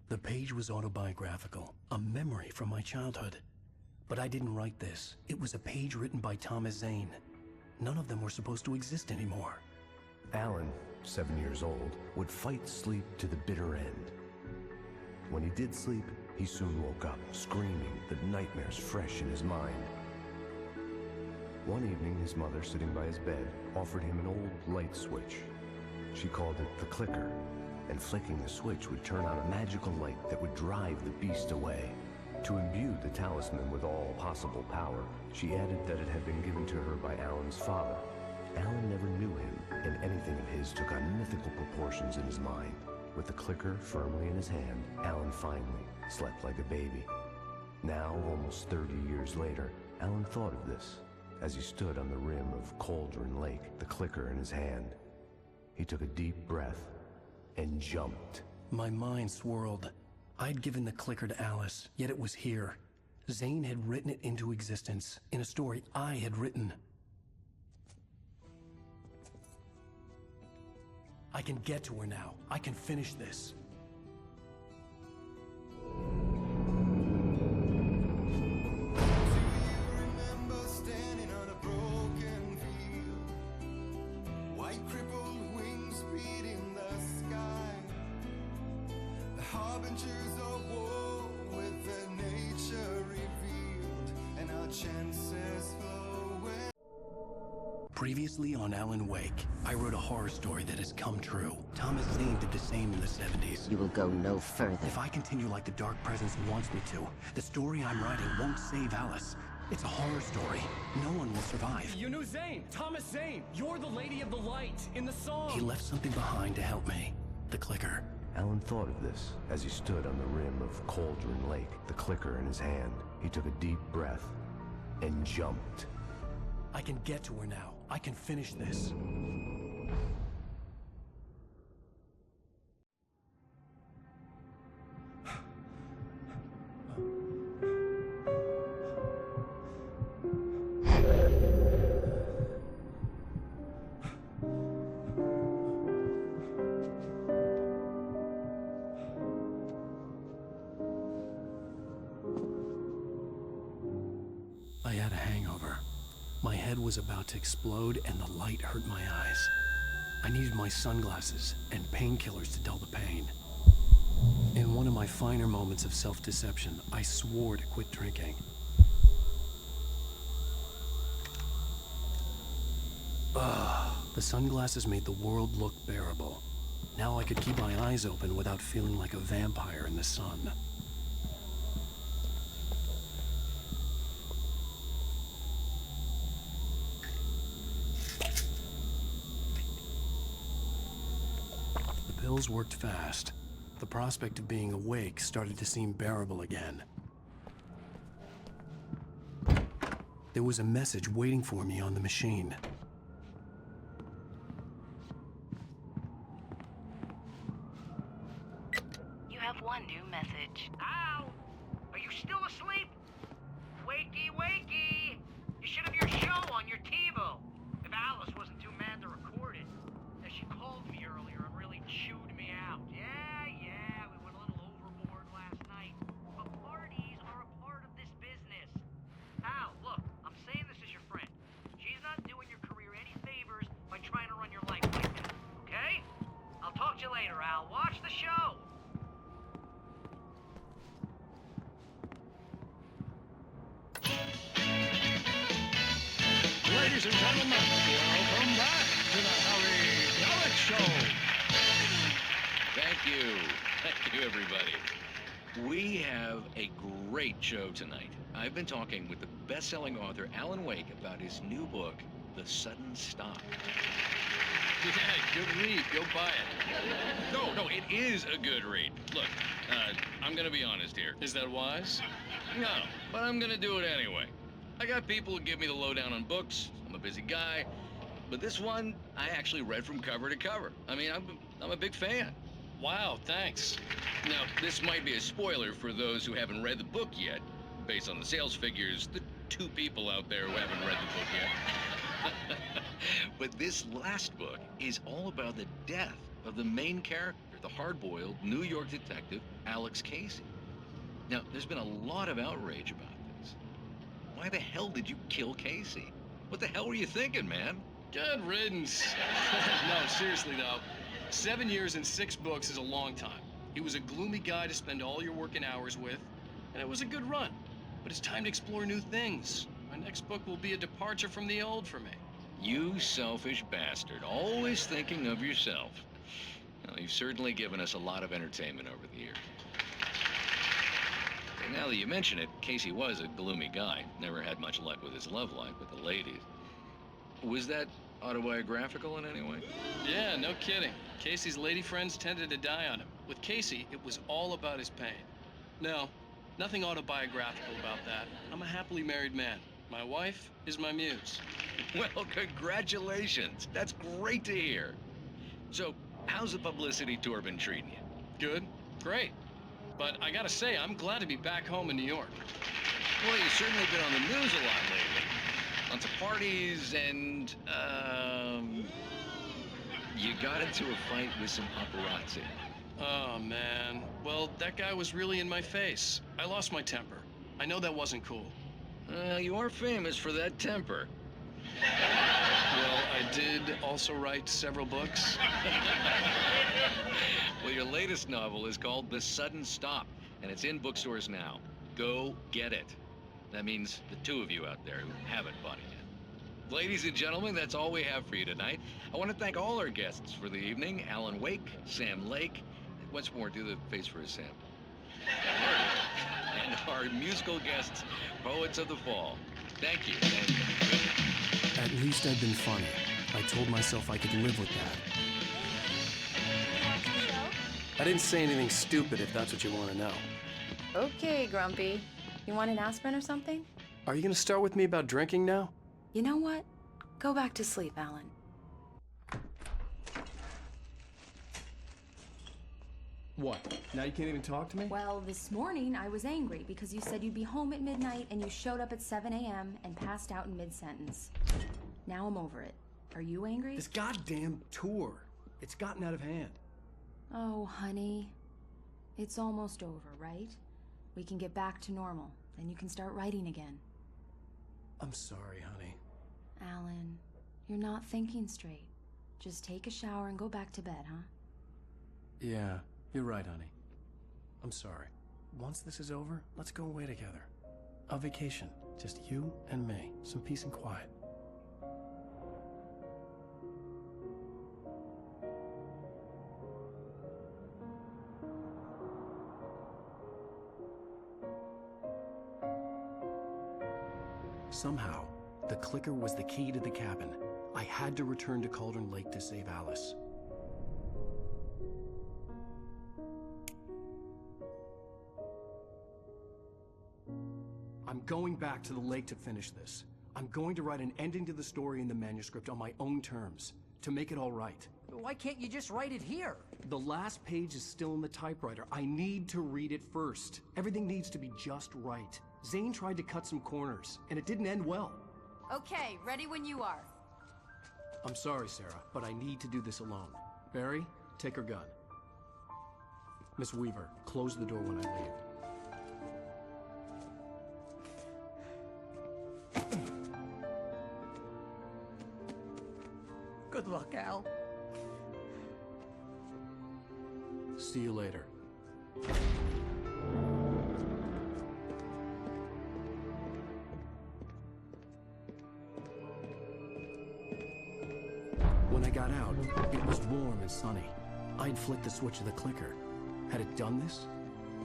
The page was autobiographical, a memory from my childhood. But I didn't write this. It was a page written by Thomas Zane. None of them were supposed to exist anymore. Alan, 7 years old, would fight sleep to the bitter end. When he did sleep, he soon woke up, screaming, the nightmares fresh in his mind. One evening, his mother, sitting by his bed, offered him an old light switch. She called it the clicker, and flicking the switch would turn on a magical light that would drive the beast away. To imbue the talisman with all possible power, she added that it had been given to her by Alan's father. Alan never knew him, and anything of his took on mythical proportions in his mind. With the clicker firmly in his hand, Alan finally slept like a baby. Now, almost 30 years later, Alan thought of this as he stood on the rim of Cauldron Lake, the clicker in his hand. He took a deep breath and jumped. My mind swirled. I'd given the clicker to Alice, yet it was here. Zane had written it into existence, in a story I had written. I can get to her now. I can finish this. Previously on Alan Wake, I wrote a horror story that has come true. Thomas Zane did the same in the 70s. You will go no further. If I continue like the Dark Presence wants me to, the story I'm writing won't save Alice. It's a horror story. No one will survive. You knew Zane! Thomas Zane! You're the Lady of the Light in the song! He left something behind to help me. The clicker. Alan thought of this as he stood on the rim of Cauldron Lake, the clicker in his hand. He took a deep breath and jumped. I can get to her now. I can finish this. I had a hangover. My head was about to explode and the light hurt my eyes. I needed my sunglasses and painkillers to dull the pain. In one of my finer moments of self-deception, I swore to quit drinking. The sunglasses made the world look bearable. Now I could keep my eyes open without feeling like a vampire in the sun. The pills worked fast. The prospect of being awake started to seem bearable again. There was a message waiting for me on the machine. You have one new message. Al! Are you still asleep? Wakey, wakey! You should have your show on your TiVo. If Alice wasn't too mad to record it. As she called me earlier and really chewed me out. Yeah, we went a little overboard last night. But parties are a part of this business. watch the show. Ladies and gentlemen, welcome back to the Harry Gallic Show. Thank you. Thank you, everybody. We have a great show tonight. I've been talking with the best-selling author Alan Wake about his new book, The Sudden Stop. Yeah, good read. Go buy it. No, it is a good read. Look, I'm gonna be honest here. Is that wise? No, but I'm gonna do it anyway. I got people who give me the lowdown on books. I'm a busy guy. But this one, I actually read from cover to cover. I mean, I'm a big fan. Wow, thanks. Now, this might be a spoiler for those who haven't read the book yet. Based on the sales figures, the 2 people out there who haven't read the book yet. But this last book is all about the death of the main character, the hard-boiled New York detective, Alex Casey. Now, there's been a lot of outrage about this. Why the hell did you kill Casey? What the hell were you thinking, man? Good riddance. No, seriously though, 7 years and 6 books is a long time. He was a gloomy guy to spend all your working hours with, and it was a good run. But it's time to explore new things. My next book will be a departure from the old for me. You selfish bastard, always thinking of yourself. Well, you've certainly given us a lot of entertainment over the years. And now that you mention it, Casey was a gloomy guy. Never had much luck with his love life with the ladies. Was that autobiographical in any way? Yeah, no kidding. Casey's lady friends tended to die on him. With Casey, it was all about his pain. No, nothing autobiographical about that. I'm a happily married man. My wife is my muse. Well, congratulations. That's great to hear. So, how's the publicity tour been treating you? Good. Great. But I gotta say, I'm glad to be back home in New York. Well, you've certainly been on the news a lot lately. Lots of parties and, you got into a fight with some paparazzi. Oh, man. Well, that guy was really in my face. I lost my temper. I know that wasn't cool. Well, you are famous for that temper. Well, I did also write several books. Well, your latest novel is called The Sudden Stop, and it's in bookstores now. Go get it. That means the 2 of you out there who haven't bought it yet. Ladies and gentlemen, that's all we have for you tonight. I want to thank all our guests for the evening. Alan Wake, Sam Lake. Once more, do the face for a Sam. And our musical guests, Poets of the Fall. Thank you. At least I've been funny. I told myself I could live with that. I didn't say anything stupid, if that's what you want to know. Okay, Grumpy. You want an aspirin or something? Are you going to start with me about drinking now? You know what? Go back to sleep, Alan. What? Now you can't even talk to me? Well, this morning I was angry because you said you'd be home at midnight and you showed up at 7 a.m. and passed out in mid-sentence. Now I'm over it. Are you angry? This goddamn tour. It's gotten out of hand. Oh, honey. It's almost over, right? We can get back to normal. Then you can start writing again. I'm sorry, honey. Alan, you're not thinking straight. Just take a shower and go back to bed, huh? Yeah, you're right, honey. I'm sorry. Once this is over, let's go away together. A vacation. Just you and me. Some peace and quiet. Somehow, the clicker was the key to the cabin. I had to return to Cauldron Lake to save Alice. I'm going back to the lake to finish this. I'm going to write an ending to the story in the manuscript on my own terms, to make it all right. Why can't you just write it here? The last page is still in the typewriter. I need to read it first. Everything needs to be just right. Zane tried to cut some corners, and it didn't end well. Okay, ready when you are. I'm sorry, Sarah, but I need to do this alone. Barry, take her gun. Miss Weaver, close the door when I leave. Good luck, Al. See you later. When I got out, it was warm and sunny. I'd flicked the switch of the clicker. Had it done this?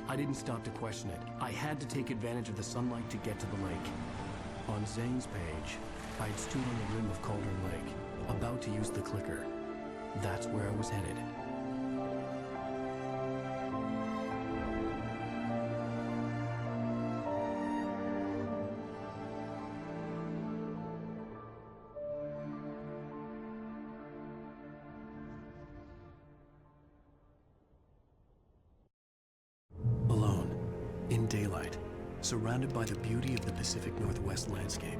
I didn't stop to question it. I had to take advantage of the sunlight to get to the lake. On Zane's page, I'd stood on the rim of Cauldron Lake, about to use the clicker. That's where I was headed. Alone, in daylight, surrounded by the beauty of the Pacific Northwest landscape,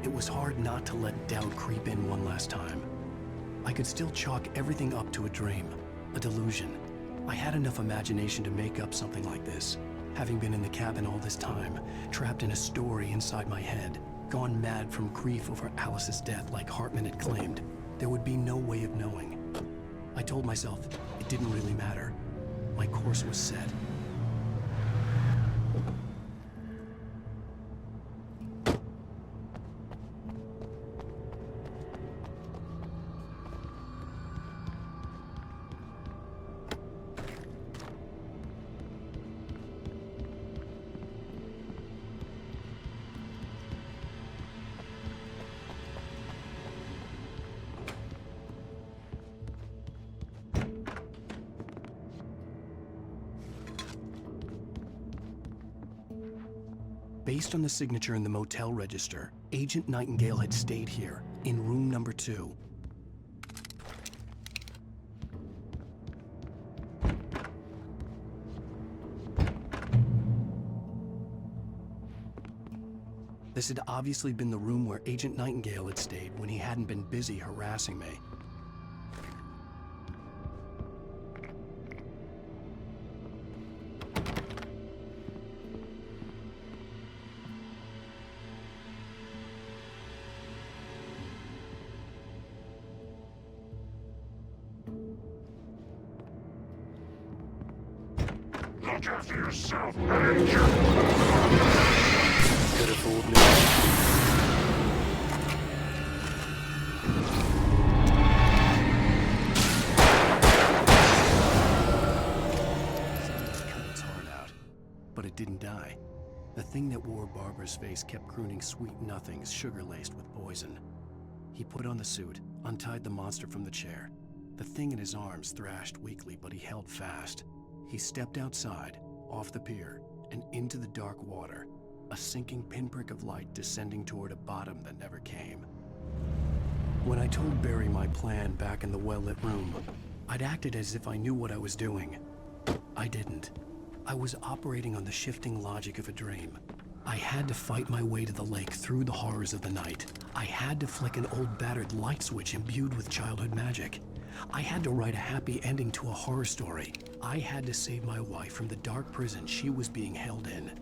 it was hard not to let doubt creep in one last time. I could still chalk everything up to a dream, a delusion. I had enough imagination to make up something like this, having been in the cabin all this time, trapped in a story inside my head, gone mad from grief over Alice's death like Hartman had claimed. There would be no way of knowing. I told myself it didn't really matter. My course was set. Based on the signature in the motel register, Agent Nightingale had stayed here, in room number 2. This had obviously been the room where Agent Nightingale had stayed when he hadn't been busy harassing me. Look after yourself, man. Could have fooled me. Cut its heart out, but it didn't die. The thing that wore Barbara's face kept crooning sweet nothings, sugar-laced with poison. He put on the suit, untied the monster from the chair. The thing in his arms thrashed weakly, but he held fast. He stepped outside, off the pier, and into the dark water, a sinking pinprick of light descending toward a bottom that never came. When I told Barry my plan back in the well-lit room, I'd acted as if I knew what I was doing. I didn't. I was operating on the shifting logic of a dream. I had to fight my way to the lake through the horrors of the night. I had to flick an old battered light switch imbued with childhood magic. I had to write a happy ending to a horror story. I had to save my wife from the dark prison she was being held in.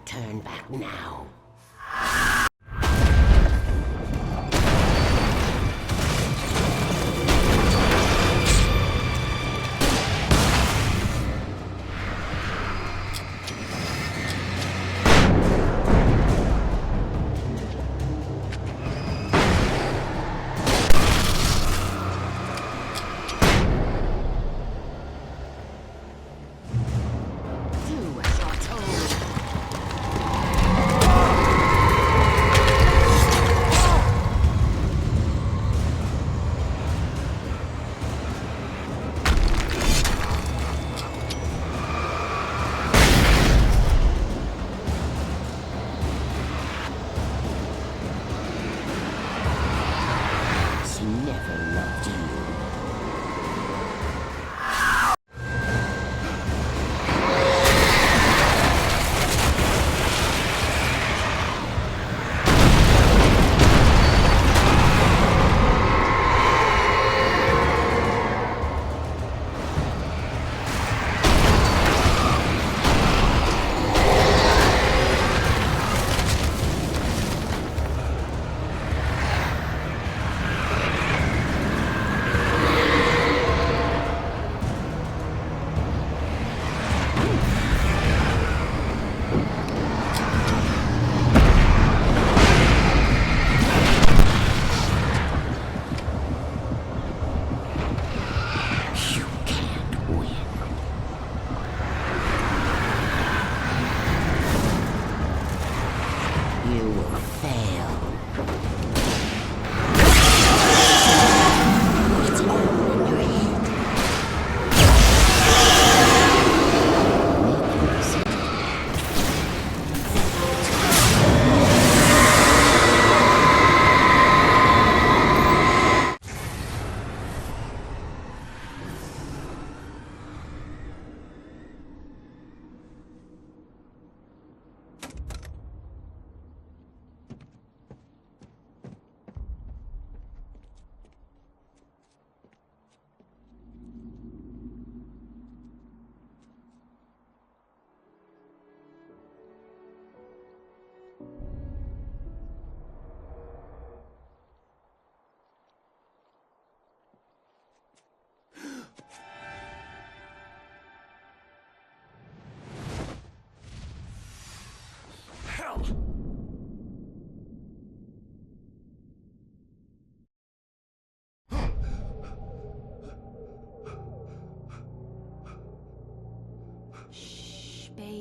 Turn back now. Do as you're told.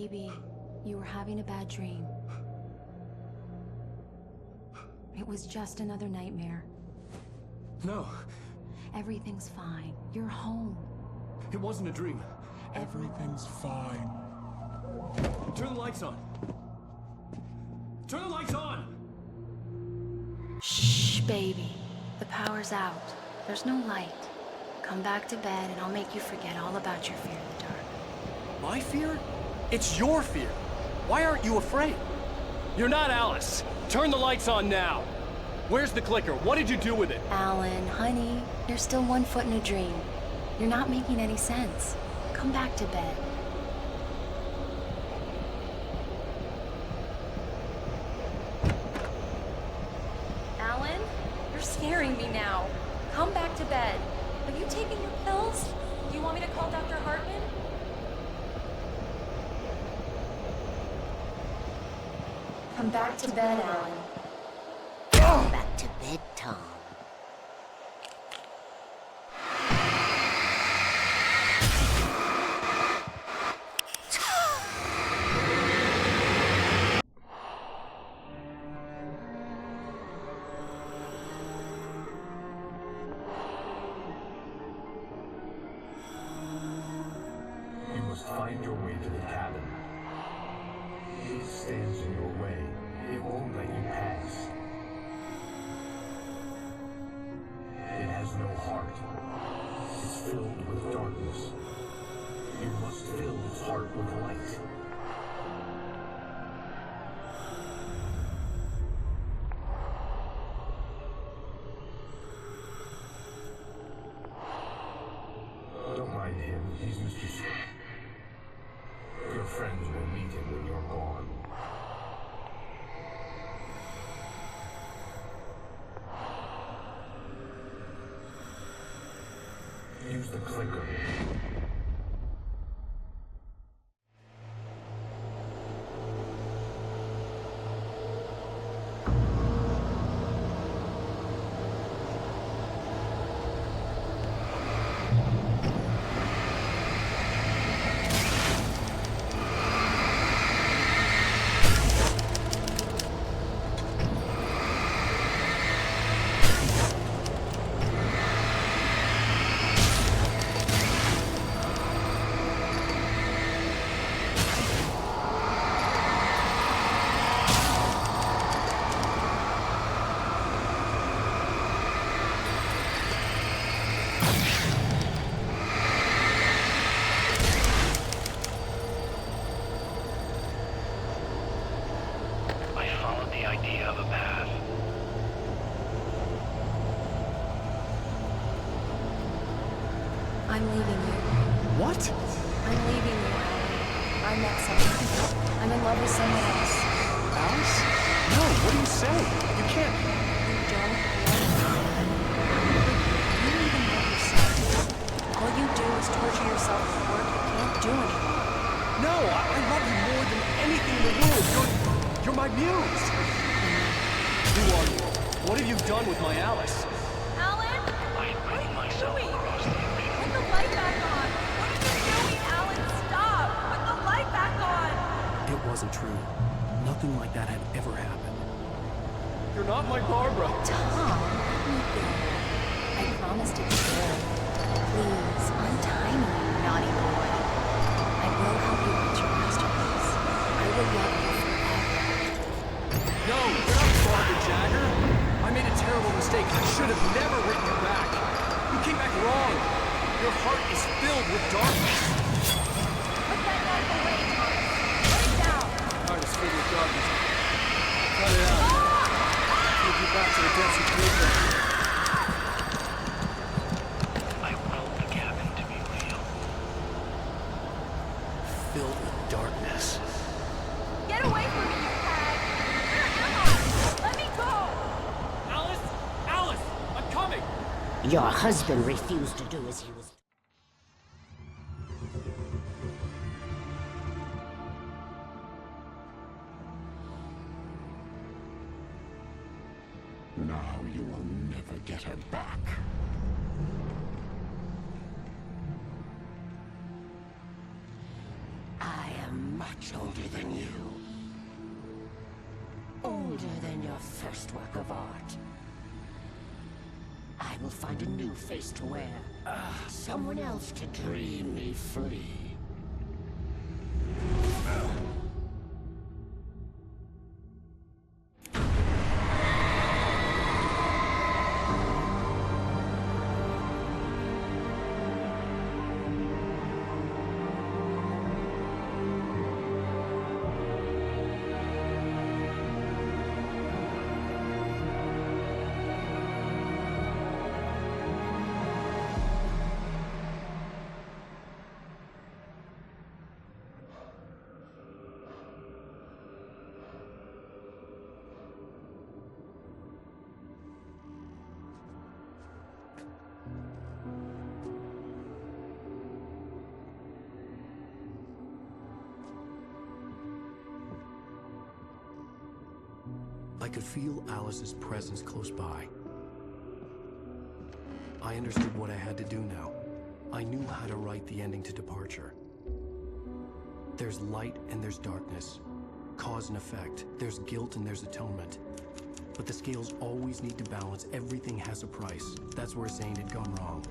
Baby, you were having a bad dream. It was just another nightmare. No. Everything's fine. You're home. It wasn't a dream. Everything's fine. Turn the lights on. Turn the lights on! Shh, baby. The power's out. There's no light. Come back to bed and I'll make you forget all about your fear in the dark. My fear? It's your fear. Why aren't you afraid? You're not Alice. Turn the lights on now. Where's the clicker? What did you do with it? Alan, honey, you're still 1 foot in a dream. You're not making any sense. Come back to bed. Alan, you're scaring me now. Come back to bed. Have you taken your pills? Do you want me to call Dr. Hartman? Come back to bed, Alan. Come back to bed, Tom. You must find your way to the cabin. It stands in your way. It won't let you pass. It has no heart. It's filled with darkness. You must fill its heart with light. Don't mind him. He's Mr. Swift. Your friends will meet him when you're gone. Use the clicker. I'm leaving you. What? I'm leaving you, Alan. I met someone. I'm in love with someone else. Alice? No, what do you say? You can't. You don't love me. You even love yourself. All you do is torture yourself with work you can't do anymore. No, I love you more than anything in the world. You're my muse. Who are you? What have you done with my Alice? Alan? I'm bringing myself across the arena. Put the light back on. What are you doing, Alan? Stop. Put the light back on. It wasn't true. Nothing like that had ever happened. You're not my Barbara. Tom, let me go. I promised to be good. Please, untie me, you naughty boy. I will help you write your masterpiece. I will love you forever. No, you're not Barbara Jagger. I made a terrible mistake. I should have never written you back. You came back wrong. Your heart is filled with darkness. Put that knife away, Thomas. Put it down. Heart is filled with darkness. Cut it out. Take you back to the depths of nature. I willed the cabin to be real. Filled with darkness. Get away from me, you hag. Where am I? Let me go. Alice! Alice! I'm coming! Your husband refused to do as he was. Now you will never get her back. I am much older than you. Older than your first work of art. I will find a new face to wear. Someone else to dream me free. I could feel Alice's presence close by. I understood what I had to do now. I knew how to write the ending to Departure. There's light and there's darkness. Cause and effect. There's guilt and there's atonement. But the scales always need to balance. Everything has a price. That's where Zane had gone wrong.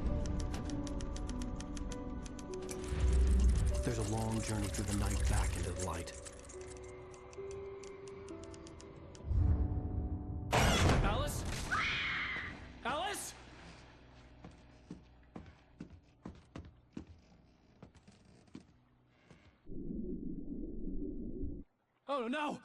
There's a long journey through the night back into the light. Alice? Alice? Oh no!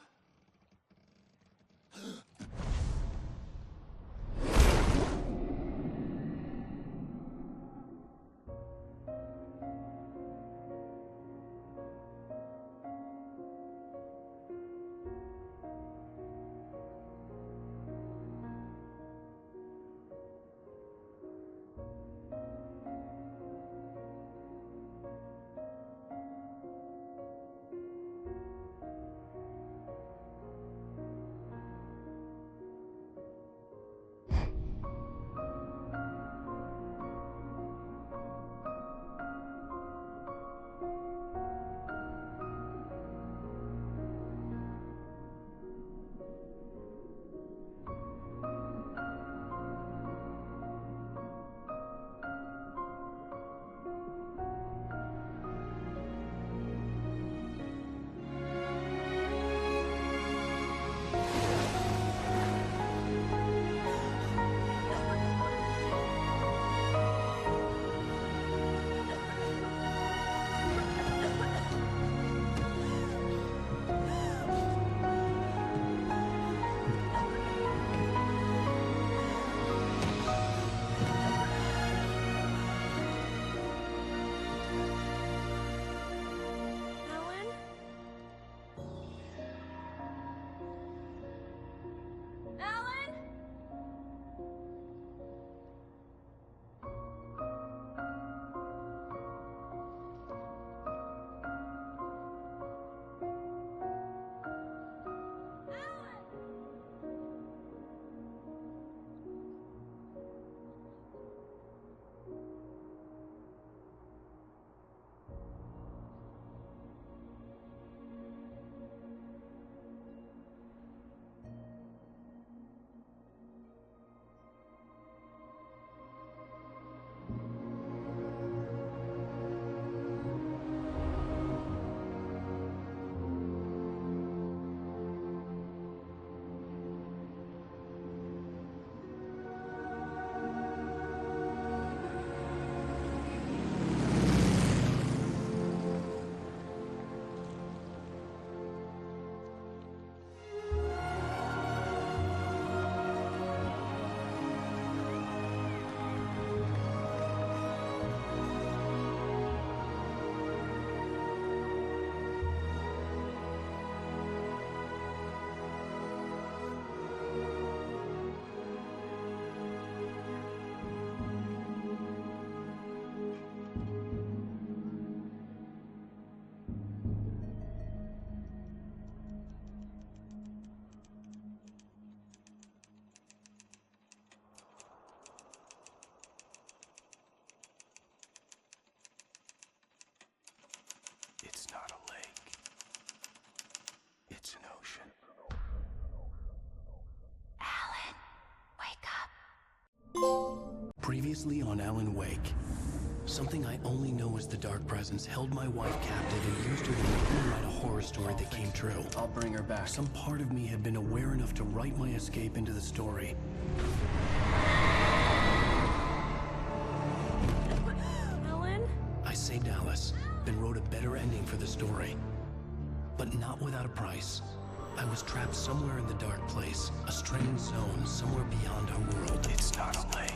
Previously on Alan Wake. Something I only know as the Dark Presence held my wife captive and used her to make me write a horror story that came true. I'll bring her back. Some part of me had been aware enough to write my escape into the story. Alan? I saved Alice, then wrote a better ending for the story. But not without a price. I was trapped somewhere in the dark place, a strange zone somewhere beyond our world. It's not a lake.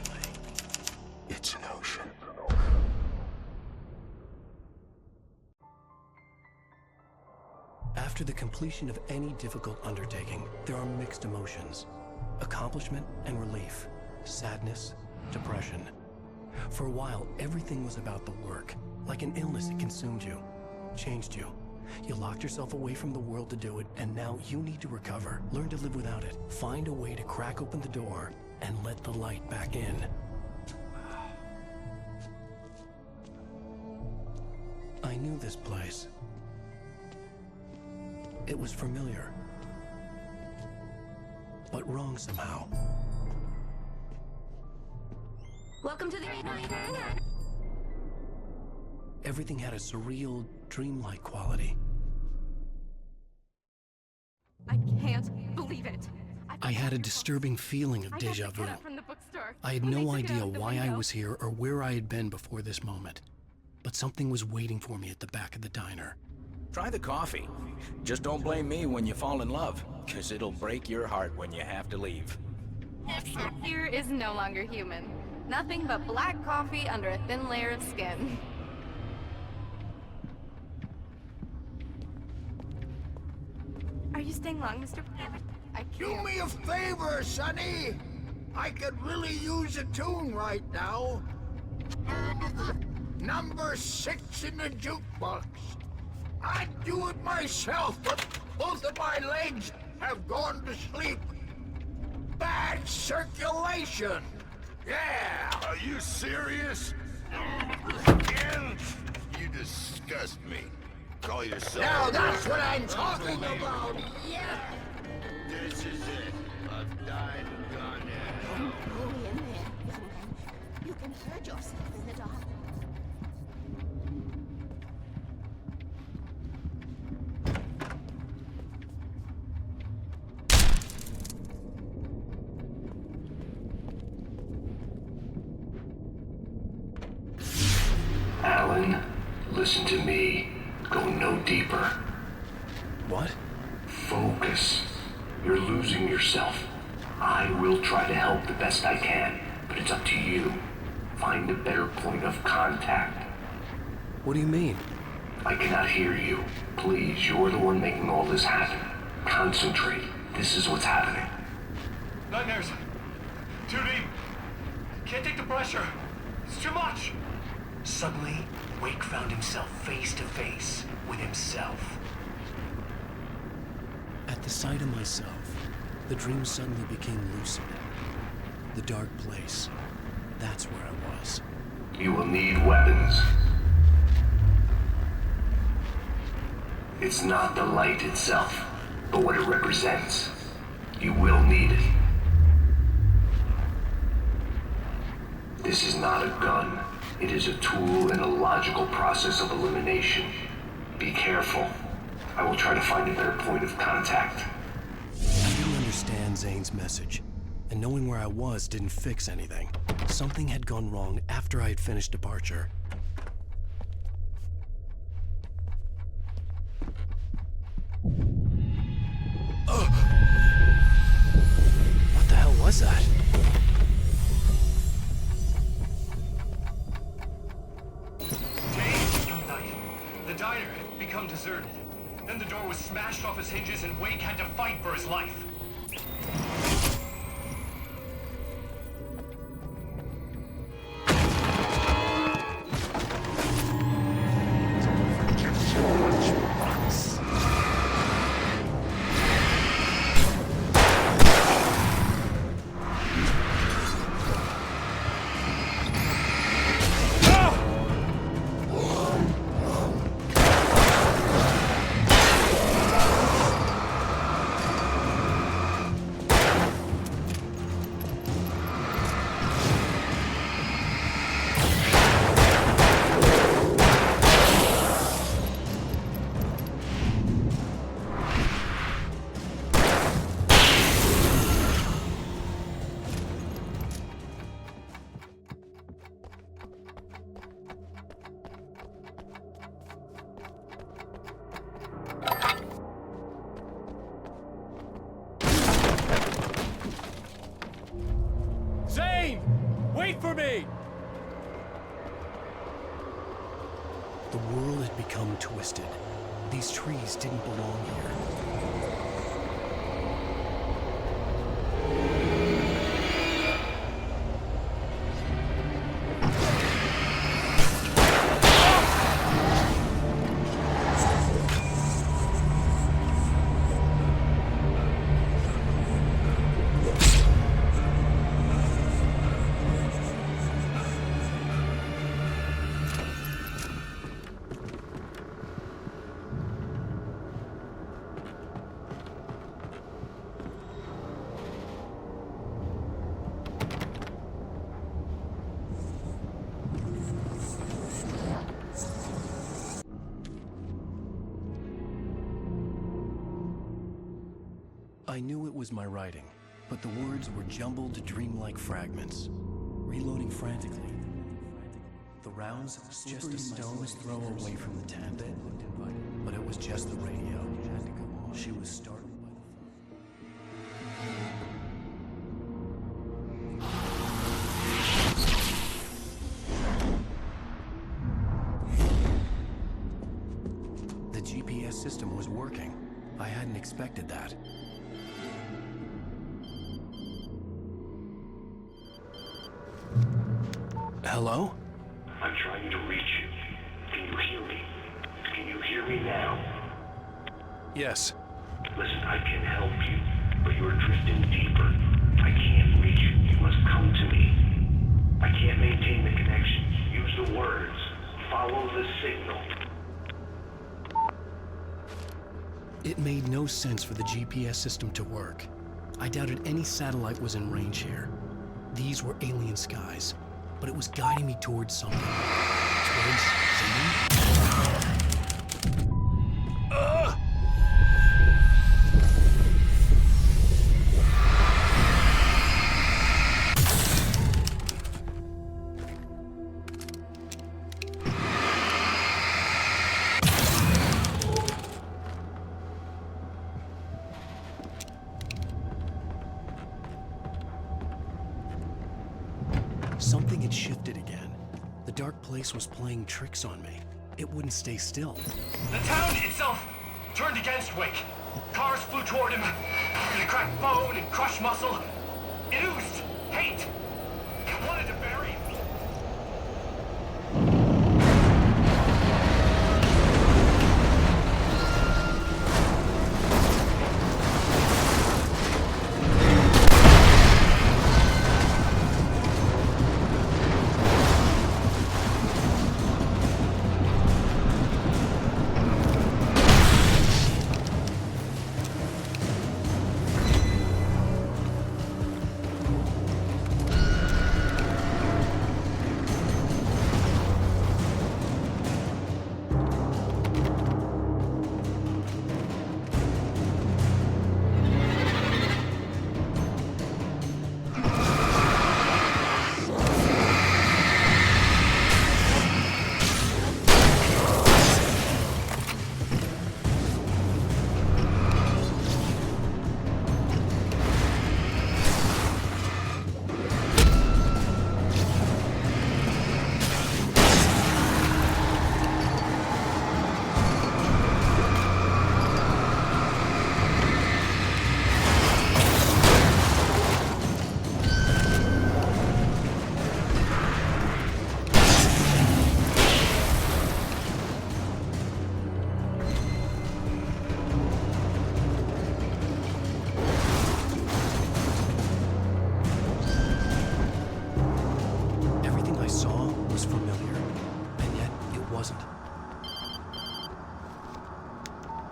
It's an ocean. After the completion of any difficult undertaking, there are mixed emotions. Accomplishment and relief. Sadness, depression. For a while, everything was about the work. Like an illness, it consumed you, changed you. You locked yourself away from the world to do it, and now you need to recover. Learn to live without it. Find a way to crack open the door and let the light back in. I knew this place. It was familiar, but wrong somehow. Welcome to the... Everything had a surreal, dreamlike quality. I can't believe it. I had a disturbing feeling of deja vu. I had no idea why I was here or where I had been before this moment. But something was waiting for me at the back of the diner. Try the coffee. Just don't blame me when you fall in love, because it'll break your heart when you have to leave. Here is no longer human. Nothing but black coffee under a thin layer of skin. Are you staying long, Mr. Do me a favor, Sonny. I could really use a tune right now. Number 6 in the jukebox. I'd do it myself, but both of my legs have gone to sleep. Bad circulation. Yeah. Are you serious? Again? You disgust me. Call yourself... Now that's what I'm talking about. Yeah. This is it. I've died and gone now. Don't go in there, young man. You can hurt yourself in the dark. Alan, listen to me. Go no deeper. What? Focus. You're losing yourself. I will try to help the best I can, but it's up to you. Find a better point of contact. What do you mean? I cannot hear you. Please, you're the one making all this happen. Concentrate. This is what's happening. Nightmares. Too deep. Can't take the pressure. It's too much. Suddenly, Wake found himself face to face with himself. At the sight of myself, the dream suddenly became lucid. The dark place. That's where I was. You will need weapons. It's not the light itself, but what it represents. You will need it. This is not a gun. It is a tool in a logical process of elimination. Be careful. I will try to find a better point of contact. I didn't understand Zane's message, and knowing where I was didn't fix anything. Something had gone wrong after I had finished departure. What the hell was that? The diner had become deserted. Then the door was smashed off its hinges and Wake had to fight for his life. Wait for me! The world had become twisted. These trees didn't belong here. I knew it was my writing, but the words were jumbled, dreamlike fragments. Reloading frantically. The rounds just a stone's throw away from the tent. But it was just the radio. She was startled by the phone. The GPS system was working. I hadn't expected that. Hello? I'm trying to reach you. Can you hear me? Can you hear me now? Yes. Listen, I can help you, but you're drifting deeper. I can't reach you. You must come to me. I can't maintain the connection. Use the words. Follow the signal. It made no sense for the GPS system to work. I doubted any satellite was in range here. These were alien skies, but it was guiding me towards something. Towards Zane? Something had shifted again. The dark place was playing tricks on me. It wouldn't stay still. The town itself turned against Wake. Cars flew toward him. He cracked bone and crushed muscle. It oozed hate. It wanted to bury him.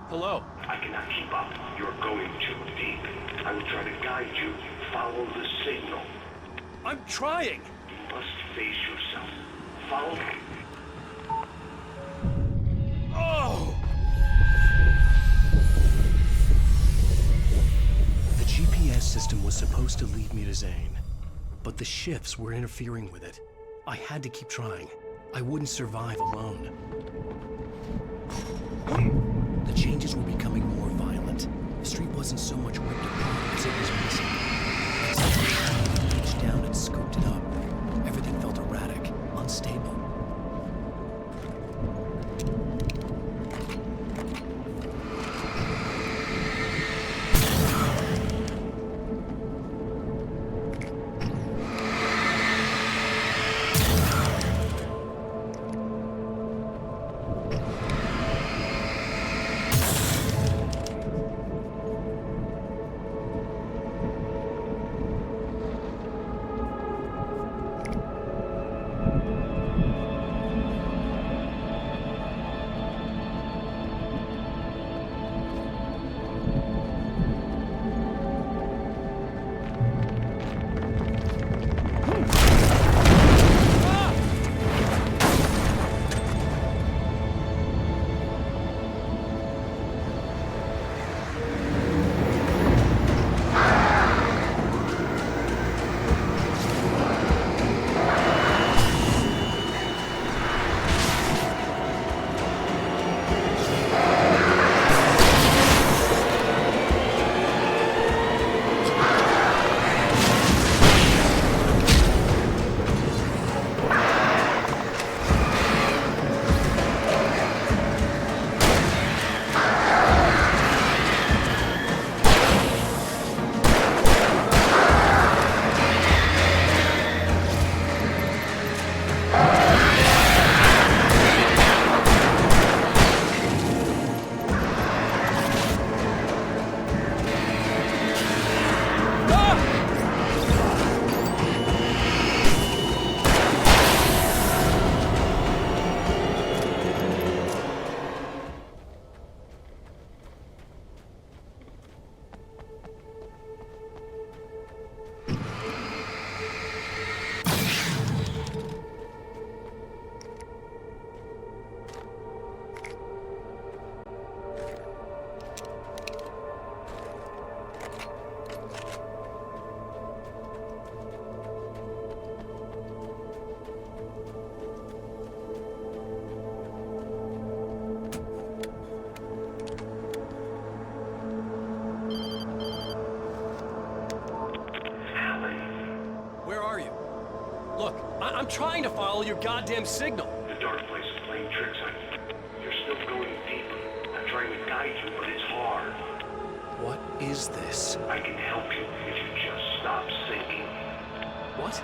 Hello? I cannot keep up. You're going too deep. I will try to guide you. Follow the signal. I'm trying! You must face yourself. Follow me. Oh! The GPS system was supposed to lead me to Zane, but the shifts were interfering with it. I had to keep trying. I wouldn't survive alone. The changes were becoming more violent. The street wasn't so much ripped apart as it was missing. I reached down and scooped it up. Everything I'm trying to follow your goddamn signal. The dark place is playing tricks on you. You're still going deeper. I'm trying to guide you, but it's hard. What is this? I can help you if you just stop sinking. What?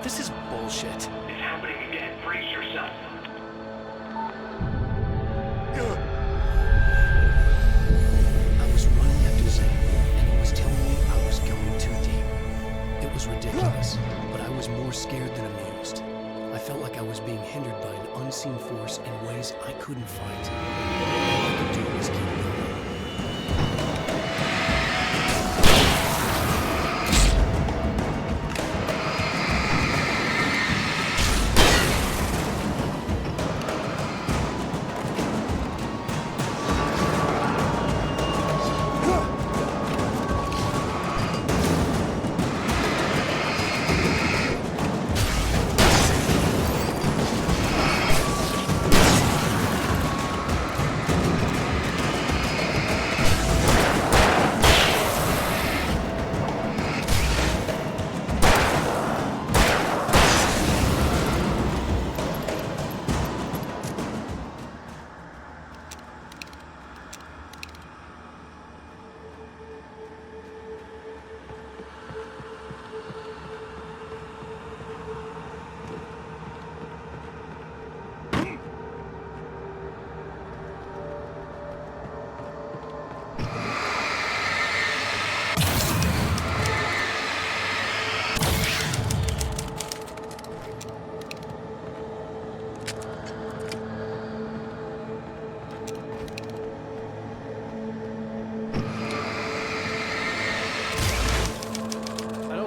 This is bullshit. It's happening again. Brace yourself. I was running after Zane, and he was telling me I was going too deep. It was ridiculous, but I was more scared than amused. I felt like I was being hindered by an unseen force in ways I couldn't fight. All I could do was keep moving.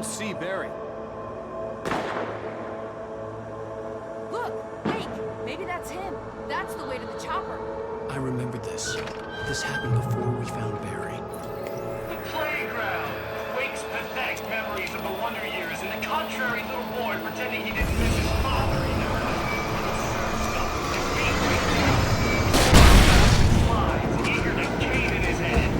See Barry. Look! Wake! Maybe that's him. That's the way to the chopper. I remember this. This happened before we found Barry. The playground. Wake's pathetic memories of the Wonder Years and the contrary little boy pretending he didn't miss his father either. Flies, eager to cave in his head.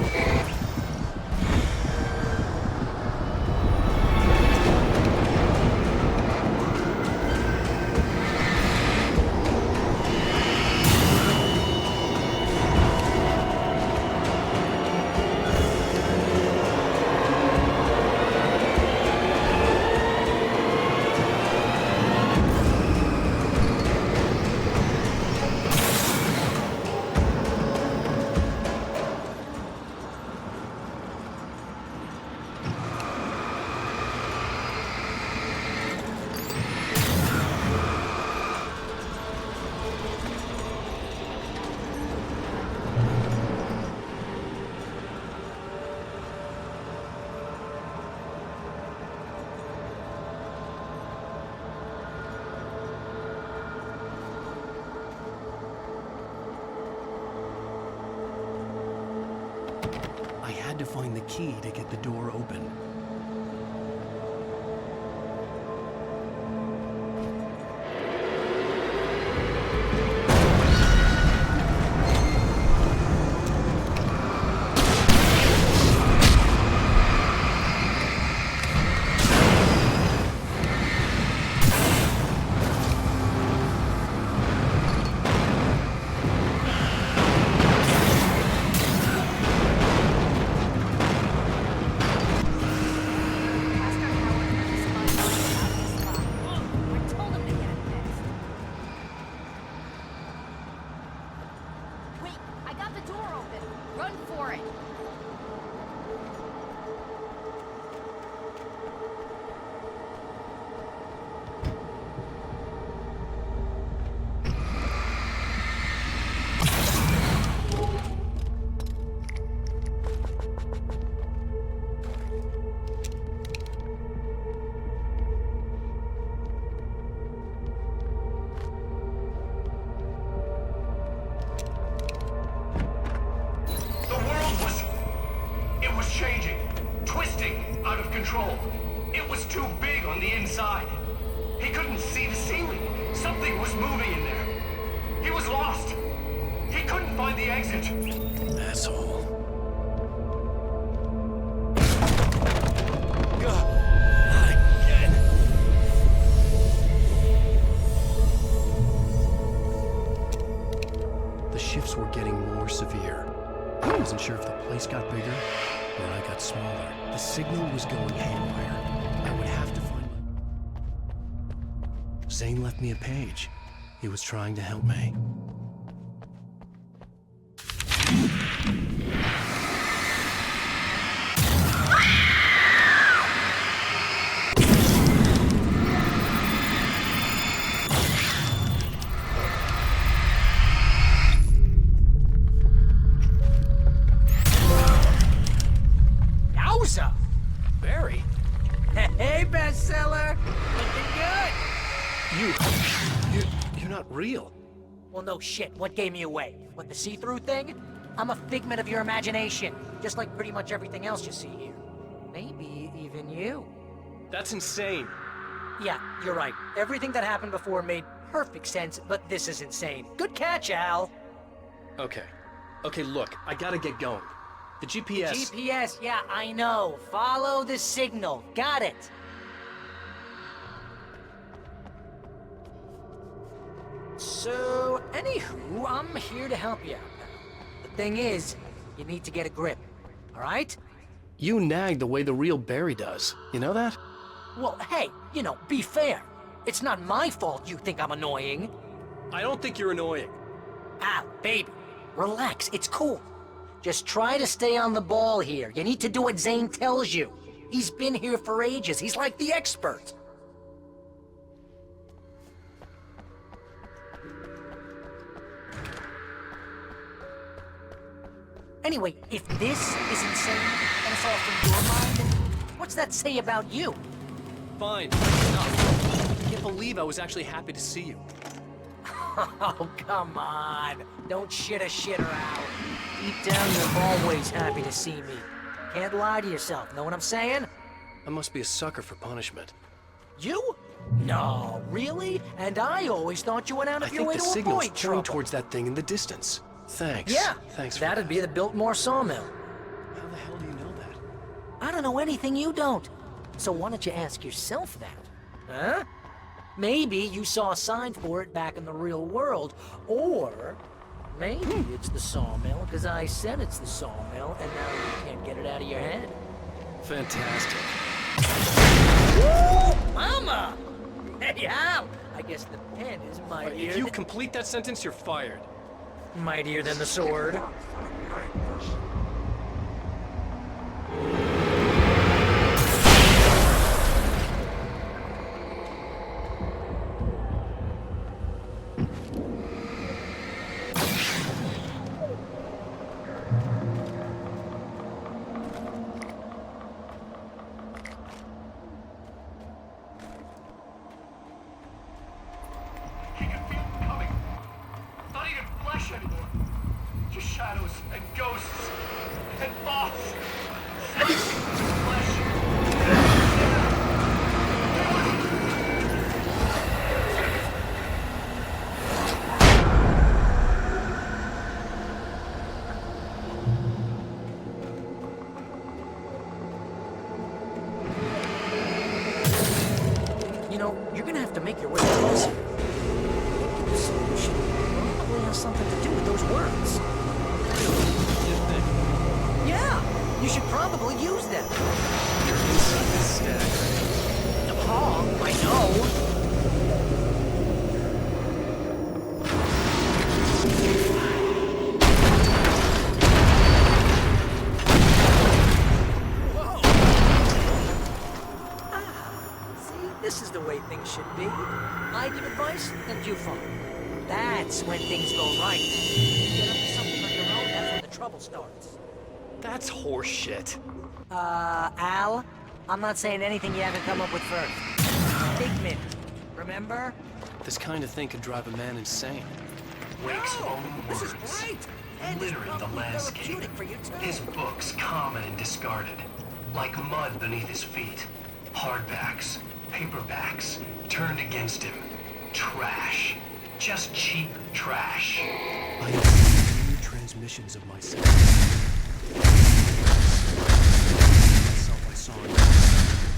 I had to find the key to get the door open. It was too big on the inside. He couldn't see the ceiling. Something was moving in there. He was lost. He couldn't find the exit. Asshole. trigger, or I got smaller. The signal was going haywire. I would have to find my... Zane left me a page. He was trying to help me. Yowza! Barry? Hey, bestseller! Looking good! You're not real. Well, no shit. What gave me away? What, the see-through thing? I'm a figment of your imagination, just like pretty much everything else you see here. Maybe even you. That's insane. Yeah, you're right. Everything that happened before made perfect sense, but this is insane. Good catch, Al. Okay. Okay, look, I gotta get going. The GPS... GPS, yeah, I know. Follow the signal. Got it. So, anywho, I'm here to help you out now. The thing is, you need to get a grip, all right? You nag the way the real Barry does. You know that? Well, hey, you know, be fair. It's not my fault you think I'm annoying. I don't think you're annoying. Al, baby, relax, it's cool. Just try to stay on the ball here. You need to do what Zane tells you. He's been here for ages. He's like the expert. Anyway, if this is insane and it's all from your mind, what's that say about you? Fine, enough. I can't believe I was actually happy to see you. Oh, come on. Don't shit a shitter out. Deep down, you're always happy to see me. Can't lie to yourself, know what I'm saying? I must be a sucker for punishment. You? No, really? And I always thought you went out of your way to I think the signal's avoid pointing trouble. towards that thing in the distance. Thanks. Yeah, Thanks for that'd that. be the Biltmore sawmill. How the hell do you know that? I don't know anything you don't. So why don't you ask yourself that? Huh? Maybe you saw a sign for it back in the real world, or maybe it's the sawmill because I said it's the sawmill and now you can't get it out of your head. Fantastic. Woo! Mama! Hey, Al! I guess the pen is mightier If you complete that sentence, you're fired. mightier than the sword. Anymore. Just shadows and ghosts and thoughts. You know, you're gonna have to make your way closer. The solution probably has something to do with those words. Yeah, you should probably use them. Oh, I know. This is the way things should be. I give advice, and you follow. That's when things go right. You get up to something on your own, that's when the trouble starts. That's horseshit. Al, I'm not saying anything you haven't come up with first. Figment, remember? This kind of thing could drive a man insane. Wake's own This is words, great. And it's littering the probably landscape. therapeutic for you too. His books common and discarded, like mud beneath his feet. Hardbacks, paperbacks, turned against him. Trash. Just cheap trash. I have new transmissions of myself. I saw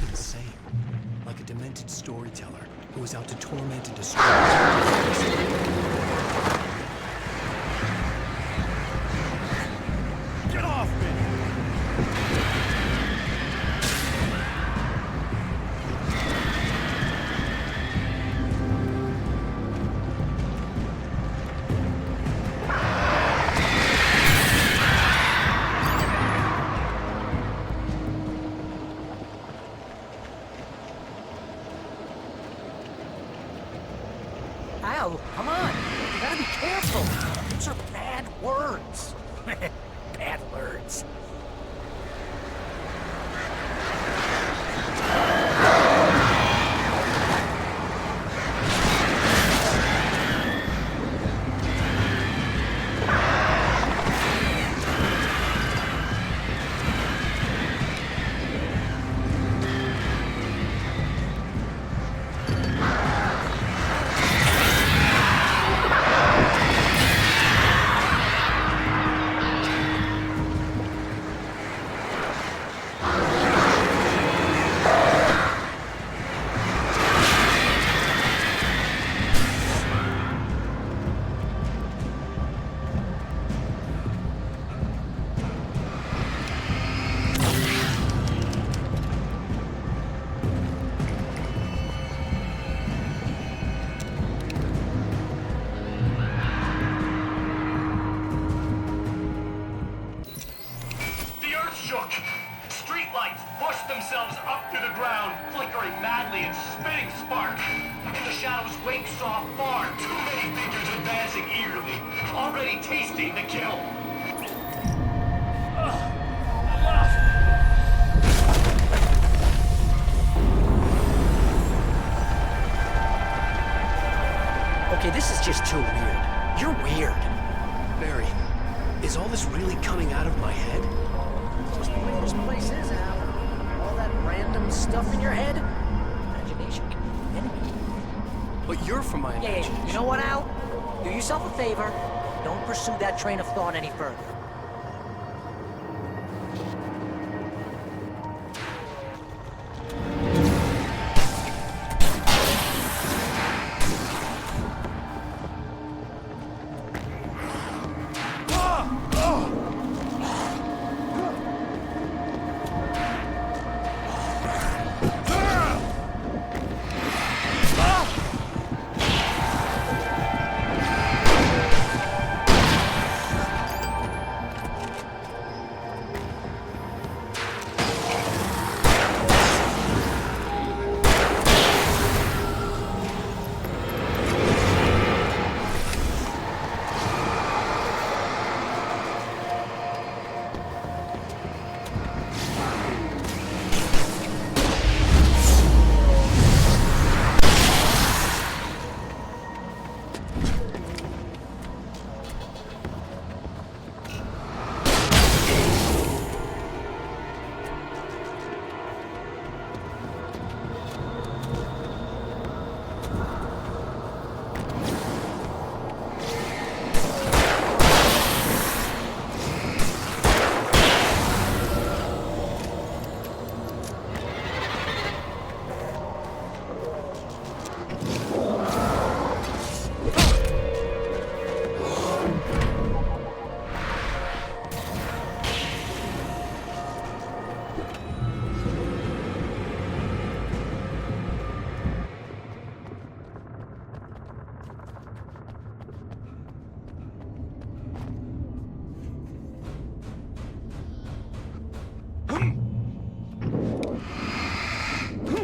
insane. Like a demented storyteller who was out to torment and destroy. Get off me! Al, come on. You gotta be careful. Those are bad words. Bad words. Okay, this is just too weird. You're weird. Barry, is all this really coming out of my head? It's just the way this place is, Al. All that random stuff in your head. Imagination can be anything. But you're from my imagination. Yeah, you know what, Al? Do yourself a favor. Don't pursue that train of thought any further.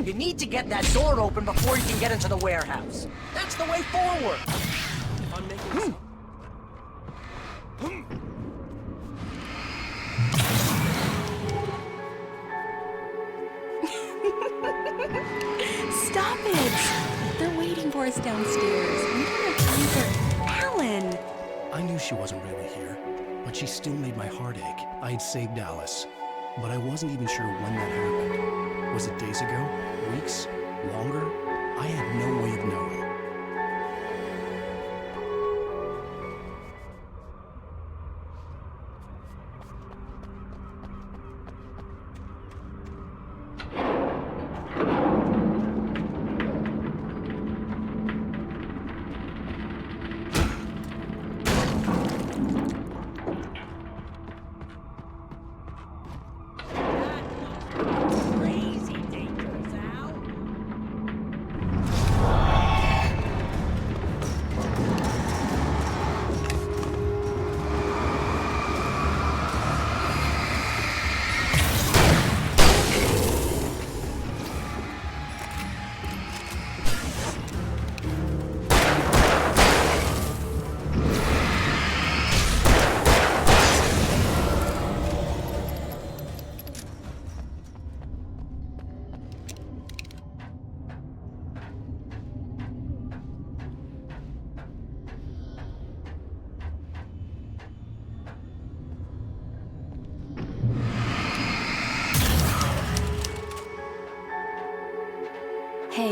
You need to get that door open before you can get into the warehouse. That's the way forward. If I'm making Stop it! They're waiting for us downstairs. We don't have time for Alan. I knew she wasn't really here, but she still made my heart ache. I had saved Alice, but I wasn't even sure when that happened. Was it days ago? Weeks? Longer? I had no way of knowing.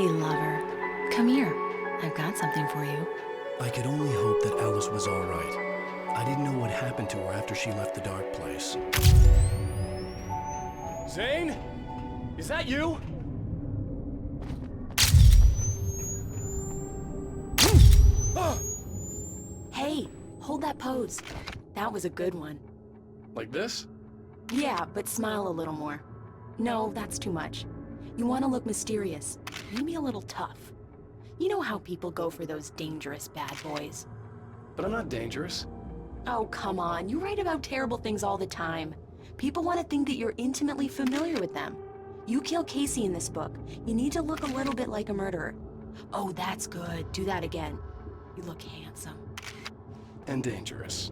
Hey, lover. Come here. I've got something for you. I could only hope that Alice was all right. I didn't know what happened to her after she left the dark place. Zane? Is that you? Hey, hold that pose. That was a good one. Like this? Yeah, but smile a little more. No, that's too much. You want to look mysterious, maybe a little tough. You know how people go for those dangerous bad boys. But I'm not dangerous. Oh, come on. You write about terrible things all the time. People want to think that you're intimately familiar with them. You kill Casey in this book. You need to look a little bit like a murderer. Oh, that's good. Do that again. You look handsome. And dangerous.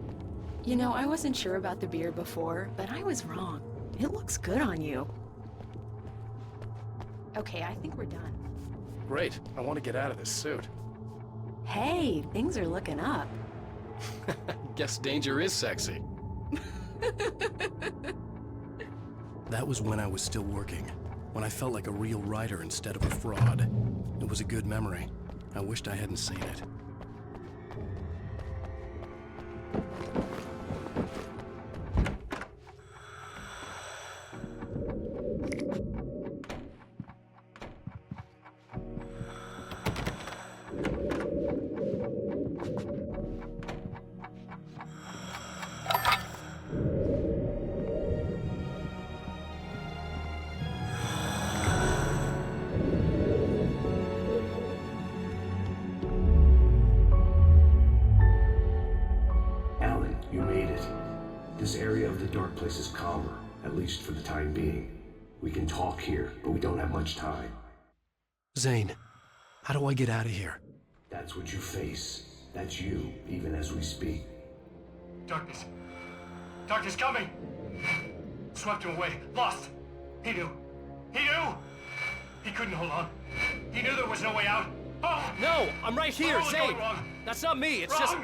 You know, I wasn't sure about the beard before, but I was wrong. It looks good on you. Okay, I think we're done. Great. I want to get out of this suit. Hey, things are looking up. Guess danger is sexy. That was when I was still working, when I felt like a real writer instead of a fraud. It was a good memory. I wished I hadn't seen it. Alan, you made it. This area of the dark place is calmer, at least for the time being. We can talk here, but we don't have much time. Zane, how do I get out of here? That's what you face. That's you, even as we speak. Darkness. Darkness coming! Swept him away. Lost. He knew. He knew! He couldn't hold on. He knew there was no way out. Oh! No! I'm right here, What was Zane! going wrong? That's not me, it's Wrong. just...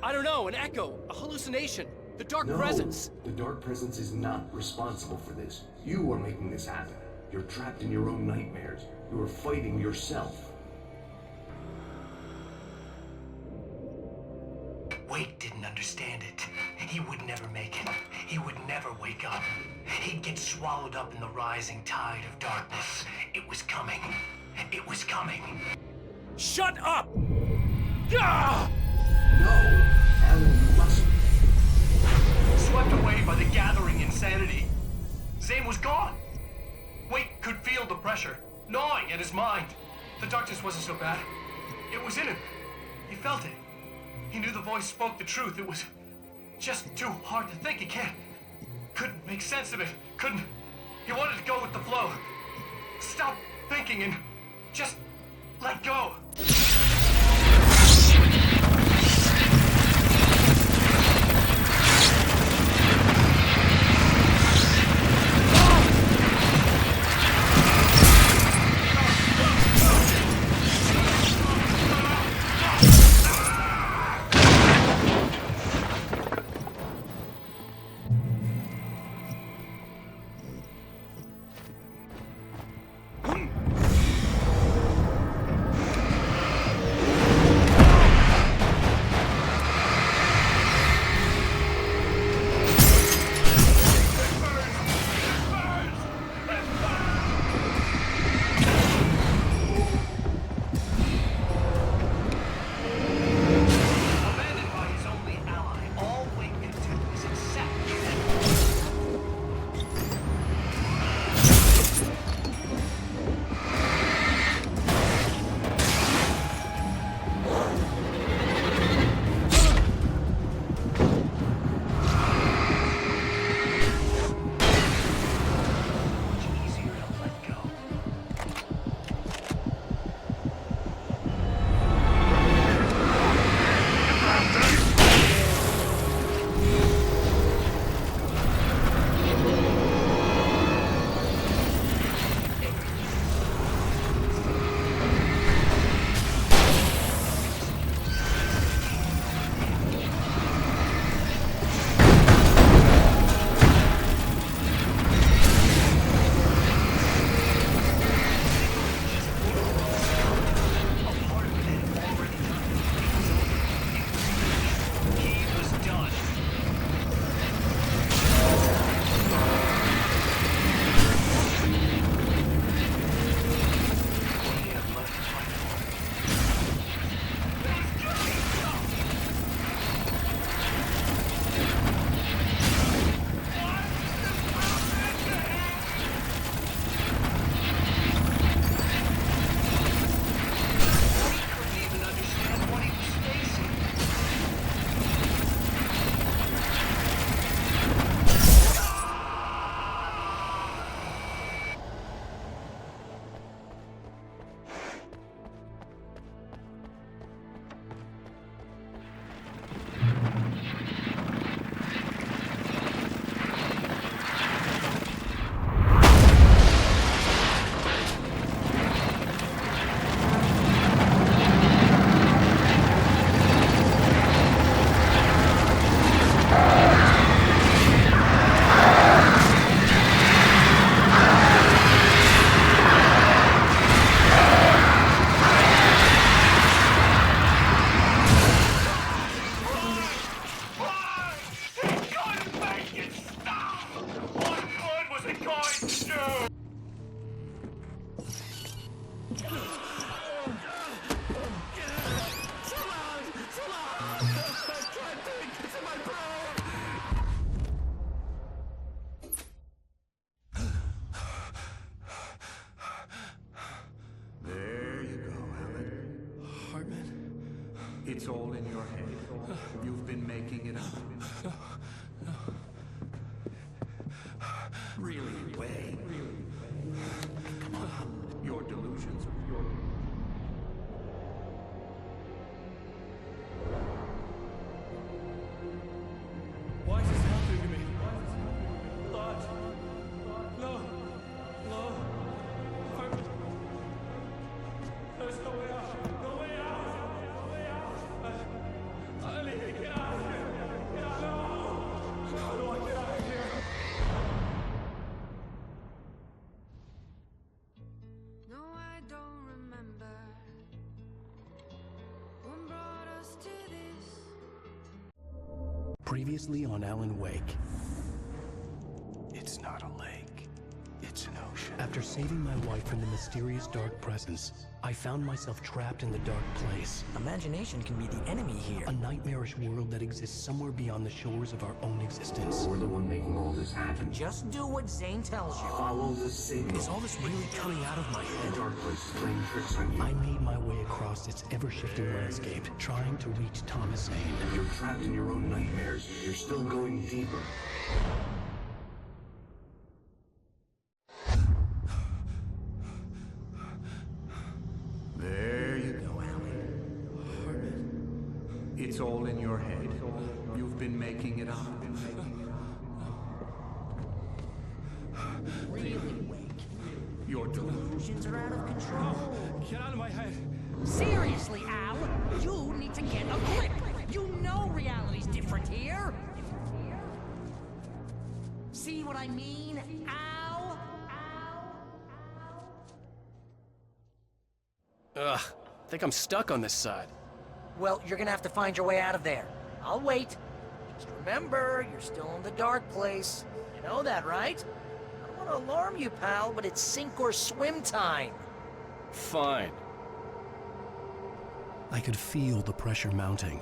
I don't know, an echo, a hallucination. The dark presence. The dark presence is not responsible for this. You are making this happen. You're trapped in your own nightmares. You are fighting yourself. Wake didn't understand it. He would never make it. He would never wake up. He'd get swallowed up in the rising tide of darkness. It was coming. It was coming. Shut up! Gah! No! Alan, you mustn't. Swept away by the gathering insanity. Zane was gone. Wake could feel the pressure, gnawing at his mind. The darkness wasn't so bad. It was in him. He felt it. He knew the voice spoke the truth. It was just too hard to think. He couldn't make sense of it. Couldn't. He wanted to go with the flow. Stop thinking and just let go. There you go, Alan. Hartman? It's all in your head. You've been making it up. Really, Wayne. Come on. Your delusions. Why is this happening to me? Thought. No. No. Hartman. There's no way out. No way out. No way out. I need to get out of here. Get out. No. How do I get out of here? No, I don't remember what brought us to this. Previously on Alan Wake. It's not a lake. It's an ocean. After saving my wife from the mysterious dark presence, I found myself trapped in the dark place. Imagination can be the enemy here. A nightmarish world that exists somewhere beyond the shores of our own existence. We're the one making all this happen. Just do what Zane tells you. Follow the signal. Is all this really coming out of my head? The dark place is playing tricks on you. I made my way across its ever-shifting landscape, trying to reach Thomas Zane. You're trapped in your own nightmares. You're still going deeper. There you go, Alan. Hartman. It's all in your head. You've been making it up. Really, Wake. Your Delusions are out of control. Get out of my head. Seriously, Al, you need to get a grip. You know reality's different here. See what I mean, Al? Ugh, I think I'm stuck on this side. Well, you're gonna have to find your way out of there. I'll wait. Just remember, you're still in the dark place. You know that, right? I don't want to alarm you, pal, but it's sink or swim time. Fine. I could feel the pressure mounting.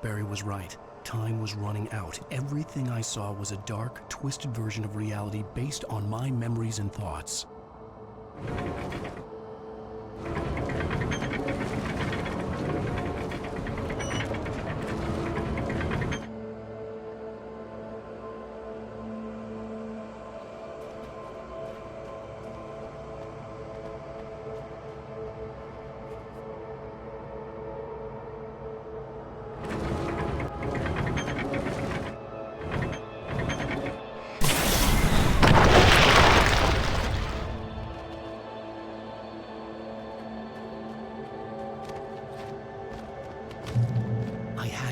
Barry was right. Time was running out. Everything I saw was a dark, twisted version of reality based on my memories and thoughts.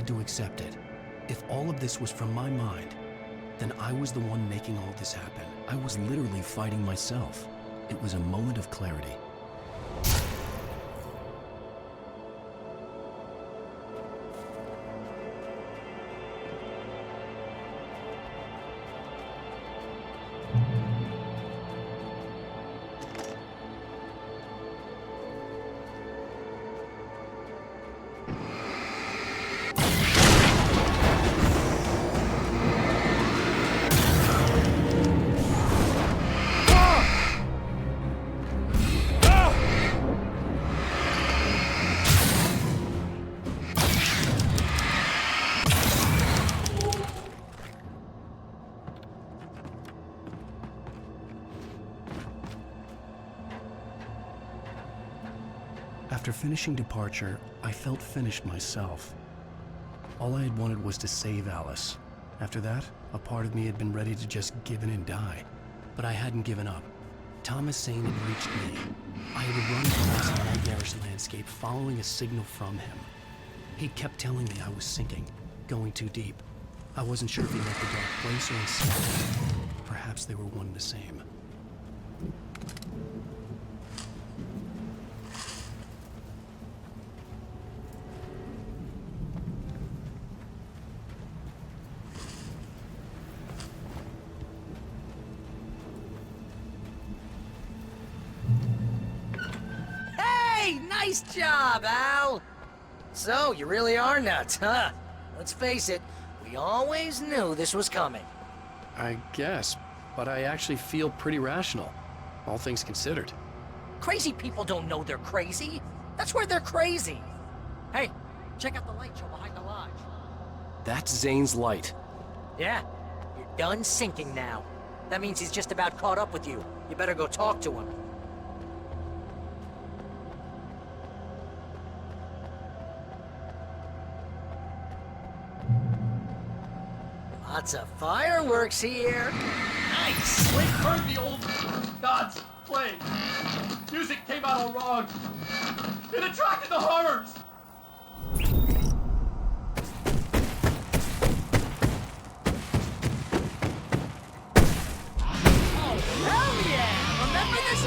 To accept it. If all of this was from my mind, then I was the one making all this happen. I was literally fighting myself. It was a moment of clarity. After finishing Departure, I felt finished myself. All I had wanted was to save Alice. After that, a part of me had been ready to just give in and die. But I hadn't given up. Thomas Zane had reached me. I had run across the nightmarish landscape following a signal from him. He kept telling me I was sinking, going too deep. I wasn't sure if he meant the dark place or inside. Perhaps they were one and the same. Nice job, Al! So, you really are nuts, huh? Let's face it, we always knew this was coming. I guess, but I actually feel pretty rational, all things considered. Crazy people don't know they're crazy. That's where they're crazy. Hey, check out the light show behind the lodge. That's Zane's light. Yeah, you're done sinking now. That means he's just about caught up with you. You better go talk to him. Lots of fireworks here. Nice! Wake heard the old gods play. Music came out all wrong. It attracted the horrors. Oh, hell yeah! Remember this,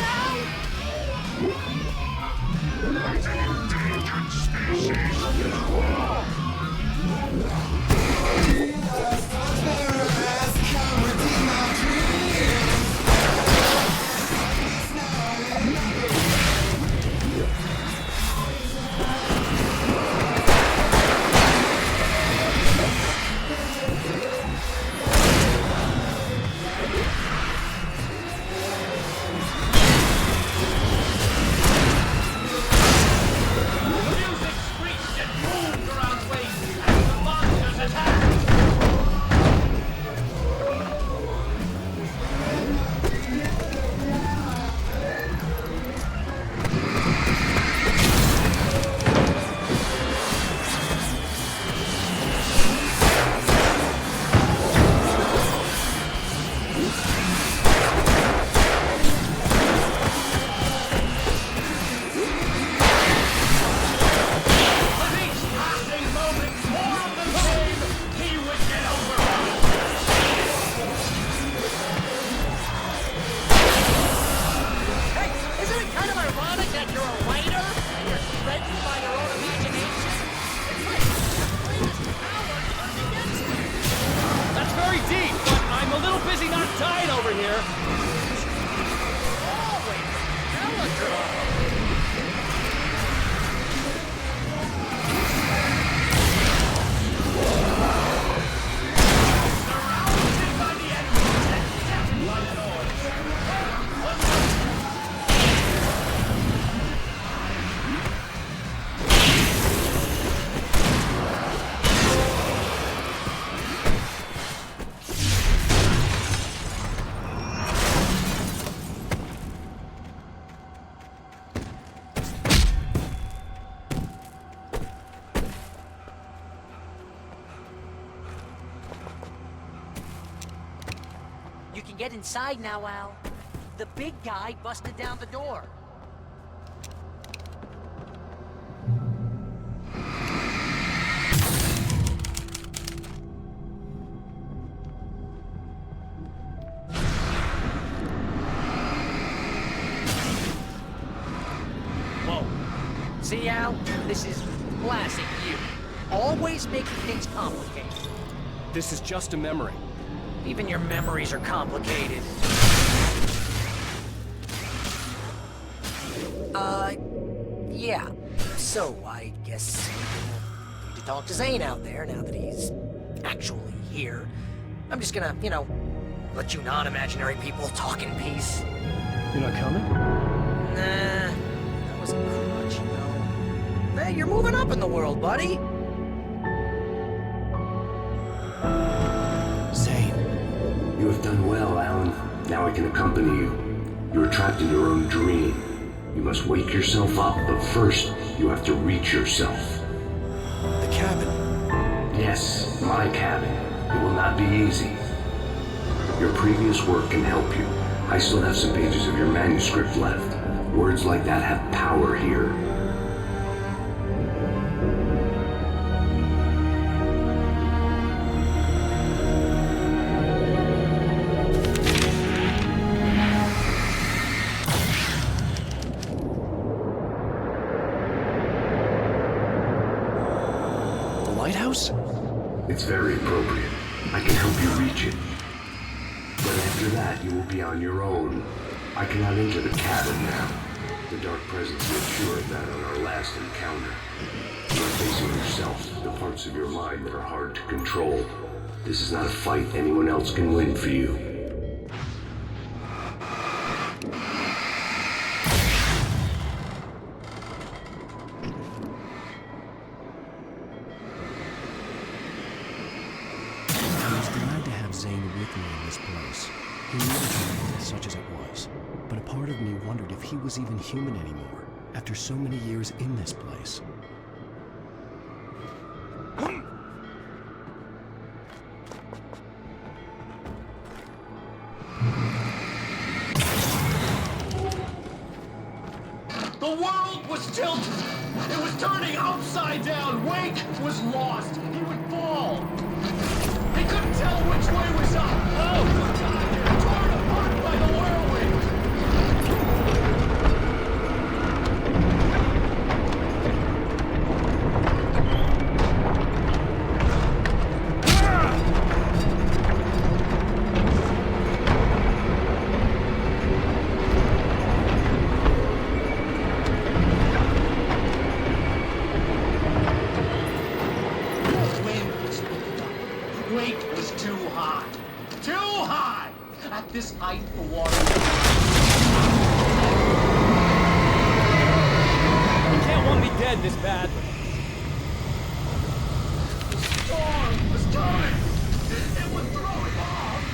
You can get inside now, Al. The big guy busted down the door. Whoa. See, Al? This is classic you. Always making things complicated. This is just a memory. Even your memories are complicated. Yeah. So, I guess we need to talk to Zane out there now that he's actually here. I'm just gonna, let you non-imaginary people talk in peace. You're not coming? Nah, that was a crutch, Hey, you're moving up in the world, buddy. You have done well, Alan. Now I can accompany you. You are trapped in your own dream. You must wake yourself up, but first, you have to reach yourself. The cabin. Yes, my cabin. It will not be easy. Your previous work can help you. I still have some pages of your manuscript left. Words like that have power here. It's very appropriate. I can help you reach it. But after that, you will be on your own. I cannot enter the cabin now. The dark presence made sure of that on our last encounter. You are facing yourself, the parts of your mind that are hard to control. This is not a fight anyone else can win for you. I was glad to have Zane with me in this place. He knew the trouble, such as it was. But a part of me wondered if he was even human anymore, after so many years in this place. The world was tilted. It was turning upside down. Wake was lost. He would fall. He couldn't tell which way was up. Oh, God, torn apart by the whirlwind. Wake was too high. Too high! At this height, the water... You can't want me dead this bad. The storm was coming! It was throwing off!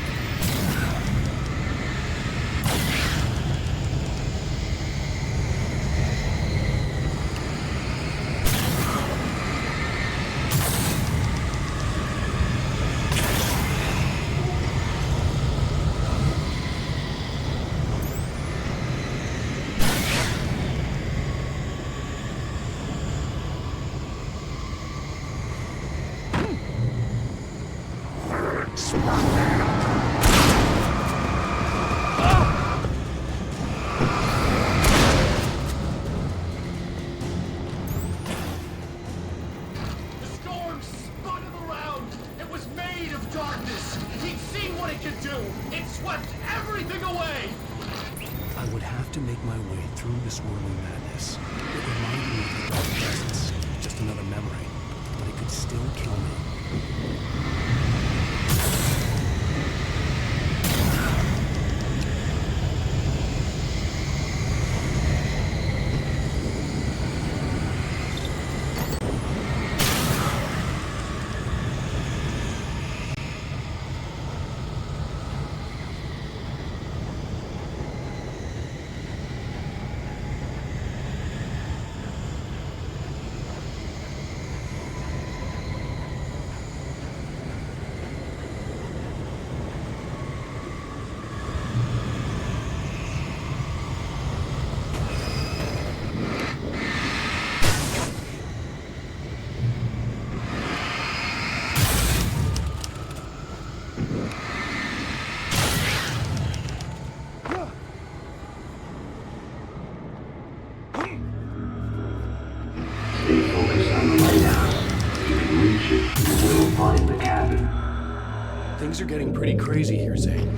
Things are getting pretty crazy here, Zane.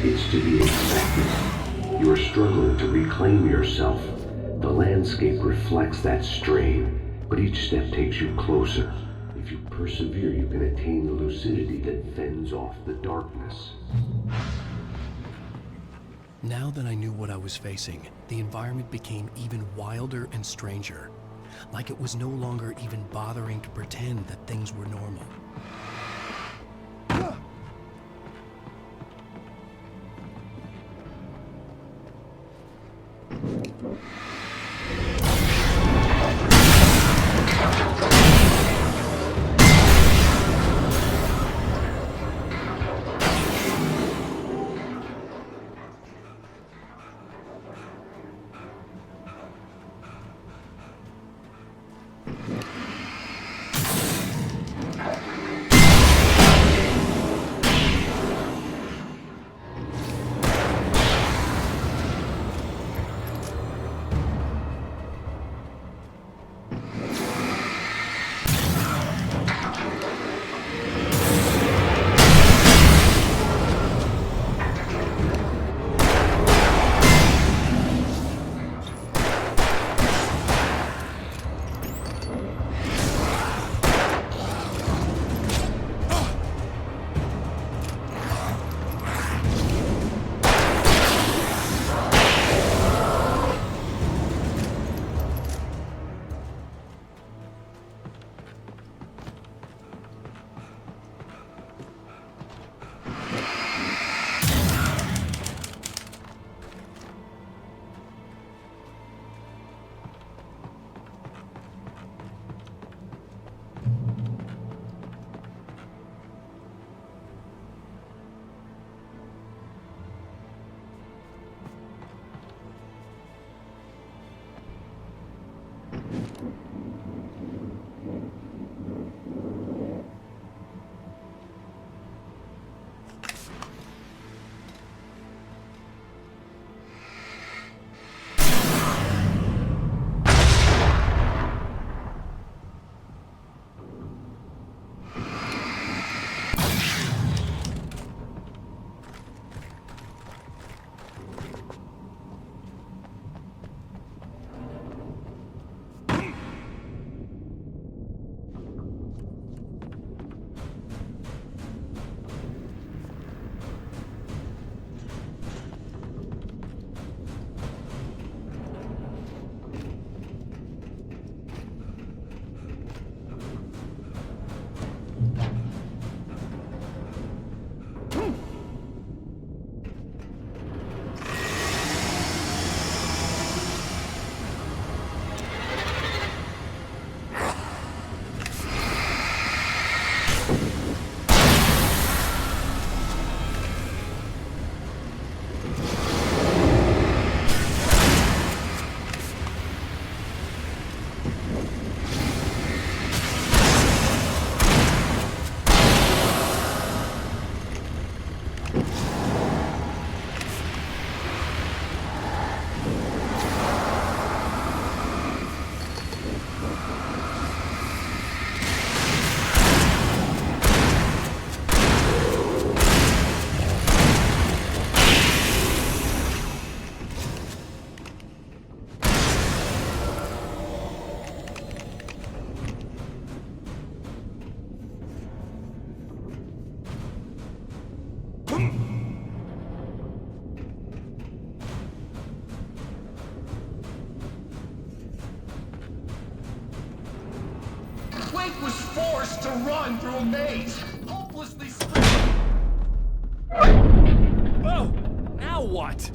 It's to be expected. You are struggling to reclaim yourself. The landscape reflects that strain, but each step takes you closer. If you persevere, you can attain the lucidity that fends off the darkness. Now that I knew what I was facing, the environment became even wilder and stranger. Like it was no longer even bothering to pretend that things were normal. Wake was forced to run through a maze, hopelessly Oh! Now what?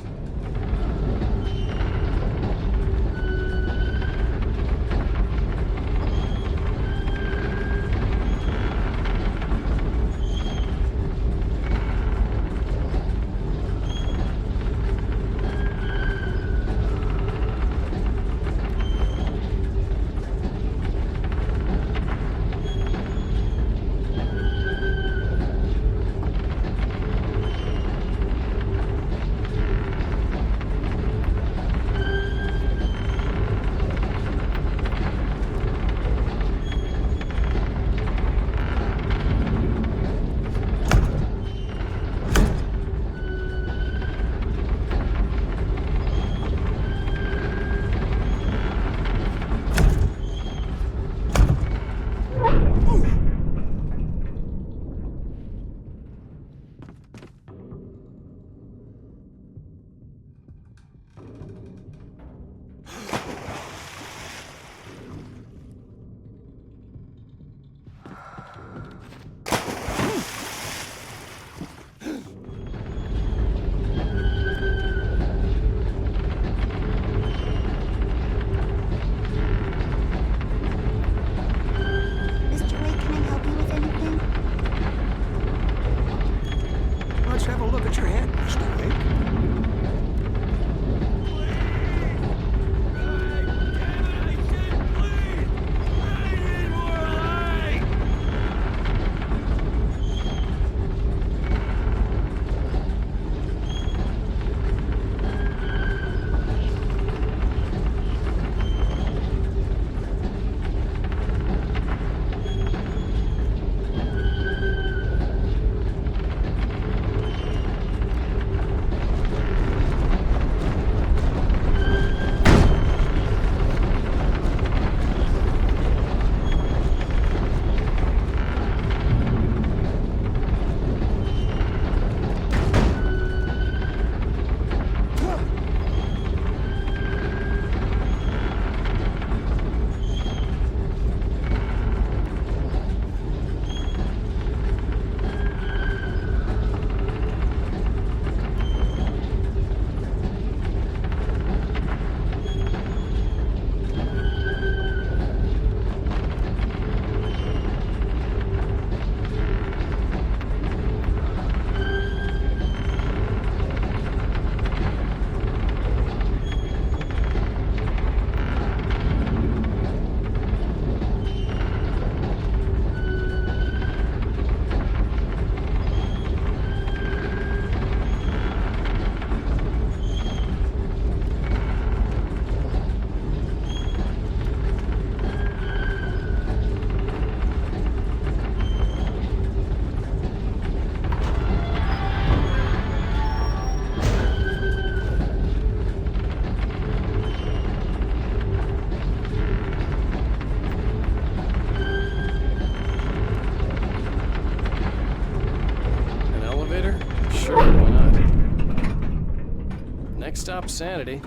Next stop, sanity.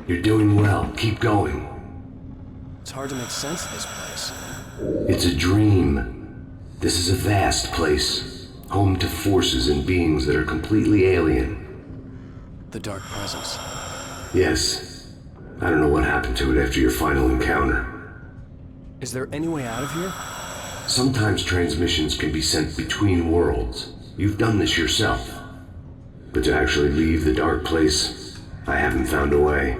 You're doing well. Keep going. It's hard to make sense of this place. It's a dream. This is a vast place, home to forces and beings that are completely alien. The Dark Presence. Yes. I don't know what happened to it after your final encounter. Is there any way out of here? Sometimes transmissions can be sent between worlds. You've done this yourself. But to actually leave the dark place, I haven't found a way.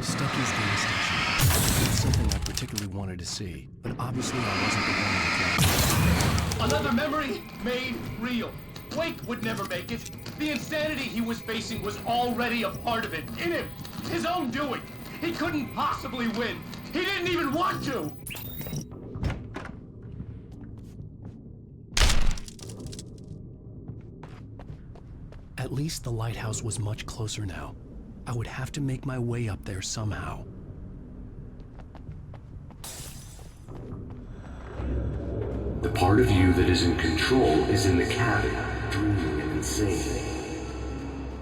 Stucky's gas station. It's something I particularly wanted to see, but obviously I wasn't the one to Another memory made real. Wake would never make it. The insanity he was facing was already a part of it, in him, his own doing. He couldn't possibly win. He didn't even want to! At least the lighthouse was much closer now. I would have to make my way up there somehow. The part of you that is in control is in the cabin, dreaming and insane.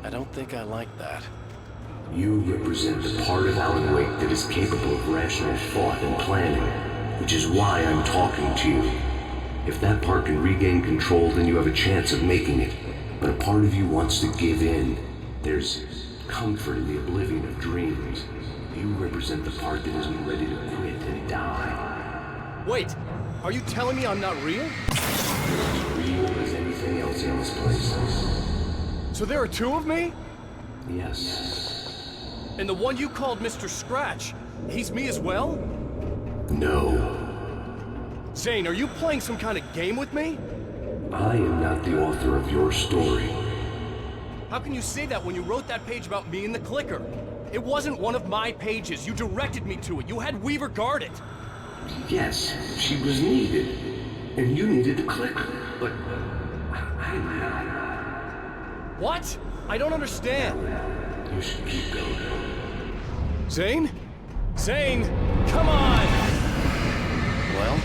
I don't think I like that. You represent the part of Alan Wake that is capable of rational thought and planning, which is why I'm talking to you. If that part can regain control, then you have a chance of making it. But a part of you wants to give in. There's comfort in the oblivion of dreams. You represent the part that isn't ready to quit and die. Wait, are you telling me I'm not real? As real as anything else in this place. So there are two of me? Yes. And the one you called Mr. Scratch, he's me as well? No. Zane, are you playing some kind of game with me? I am not the author of your story. How can you say that when you wrote that page about me in the clicker? It wasn't one of my pages. You directed me to it. You had Weaver guard it. Yes, she was needed. And you needed the clicker. But I'm not. What? I don't understand. You should keep going. Zane? Zane, come on! Well,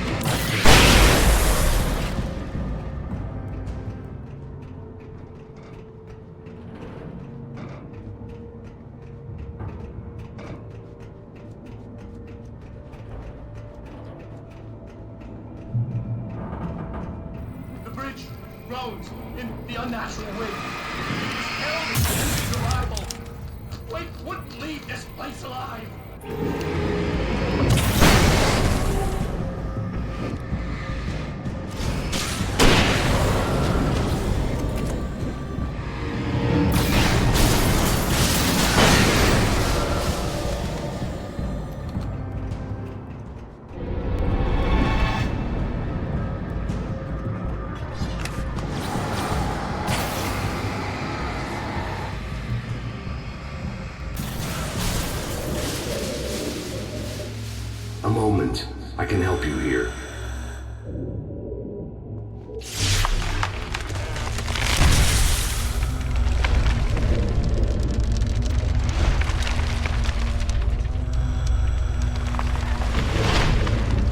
The bridge groans in the unnatural wind. Heralding his arrival. Wake wouldn't leave this place alive. A moment. I can help you here.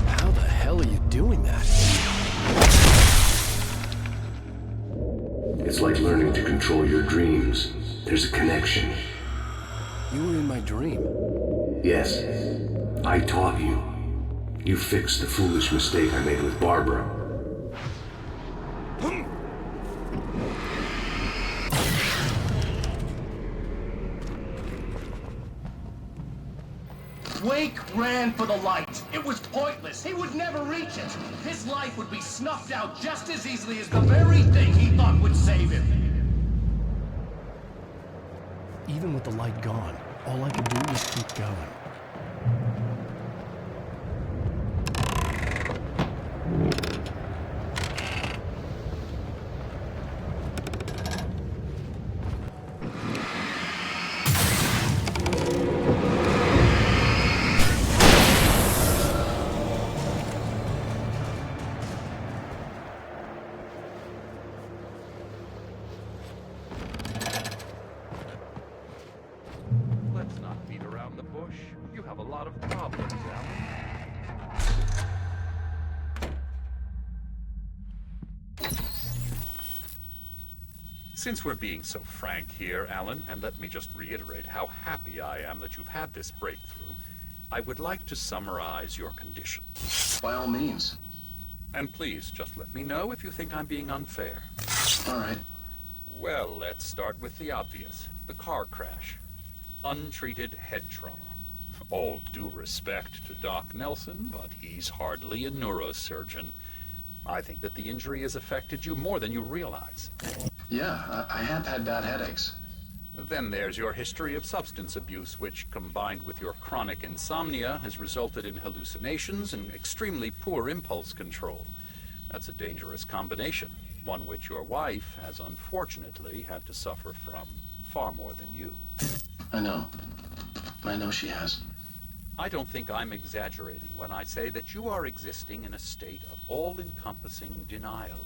how the hell are you doing that? It's like learning to control your dreams. There's a connection. You were in my dream. Yes. I taught you. You fixed the foolish mistake I made with Barbara. Wake ran for the light. It was pointless. He would never reach it. His life would be snuffed out just as easily as the very thing he thought would save him. Even with the light gone, all I could do was keep going. Let's not beat around the bush. You have a lot of problems, Alan. Since we're being so frank here, Alan, and let me just reiterate how happy I am that you've had this breakthrough, I would like to summarize your condition. By all means. And please, just let me know if you think I'm being unfair. All right. Well, let's start with the obvious. The car crash. Untreated head trauma. All due respect to Doc Nelson, but he's hardly a neurosurgeon. I think that the injury has affected you more than you realize. Yeah, I have had bad headaches. Then there's your history of substance abuse, which, combined with your chronic insomnia, has resulted in hallucinations and extremely poor impulse control. That's a dangerous combination, one which your wife has unfortunately had to suffer from far more than you. I know. I know she has. I don't think I'm exaggerating when I say that you are existing in a state of all-encompassing denial.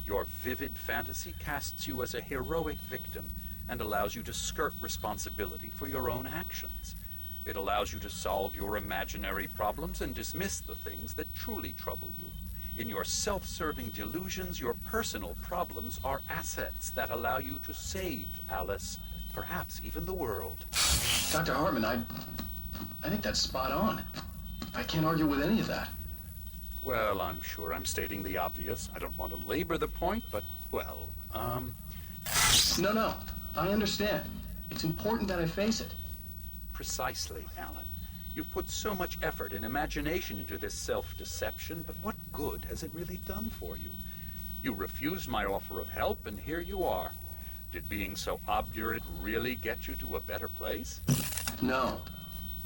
Your vivid fantasy casts you as a heroic victim and allows you to skirt responsibility for your own actions. It allows you to solve your imaginary problems and dismiss the things that truly trouble you. In your self-serving delusions, your personal problems are assets that allow you to save Alice, perhaps even the world. Dr. Hartman, I think that's spot on. I can't argue with any of that. Well, I'm sure I'm stating the obvious. I don't want to labor the point, but, well, No, I understand. It's important that I face it. Precisely, Alan. You've put so much effort and imagination into this self-deception, but what good has it really done for you? You refused my offer of help, and here you are. Did being so obdurate really get you to a better place? No.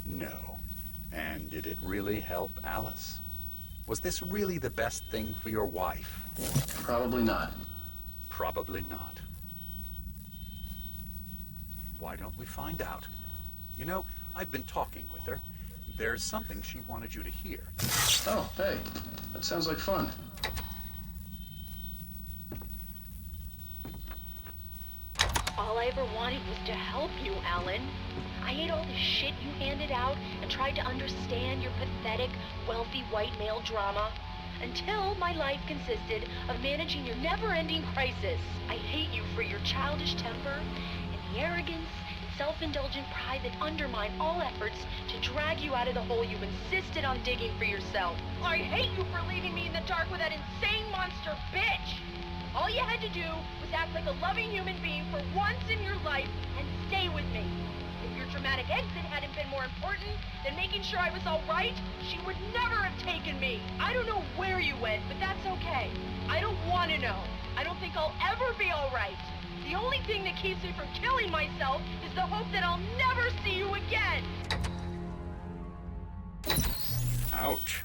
No. And did it really help Alice? Was this really the best thing for your wife? Probably not. Probably not. Why don't we find out? You know, I've been talking with her. There's something she wanted you to hear. Oh, hey. That sounds like fun. All I ever wanted was to help you, Alan. I ate all the shit you handed out and tried to understand your pathetic, wealthy white male drama until my life consisted of managing your never-ending crisis. I hate you for your childish temper and the arrogance and self-indulgent pride that undermine all efforts to drag you out of the hole you insisted on digging for yourself. I hate you for leaving me in the dark with that insane monster bitch! All you had to do was act like a loving human being for once in your life and stay with me. If your dramatic exit hadn't been more important than making sure I was all right, she would never have taken me. I don't know where you went, but that's okay. I don't want to know. I don't think I'll ever be all right. The only thing that keeps me from killing myself is the hope that I'll never see you again. Ouch.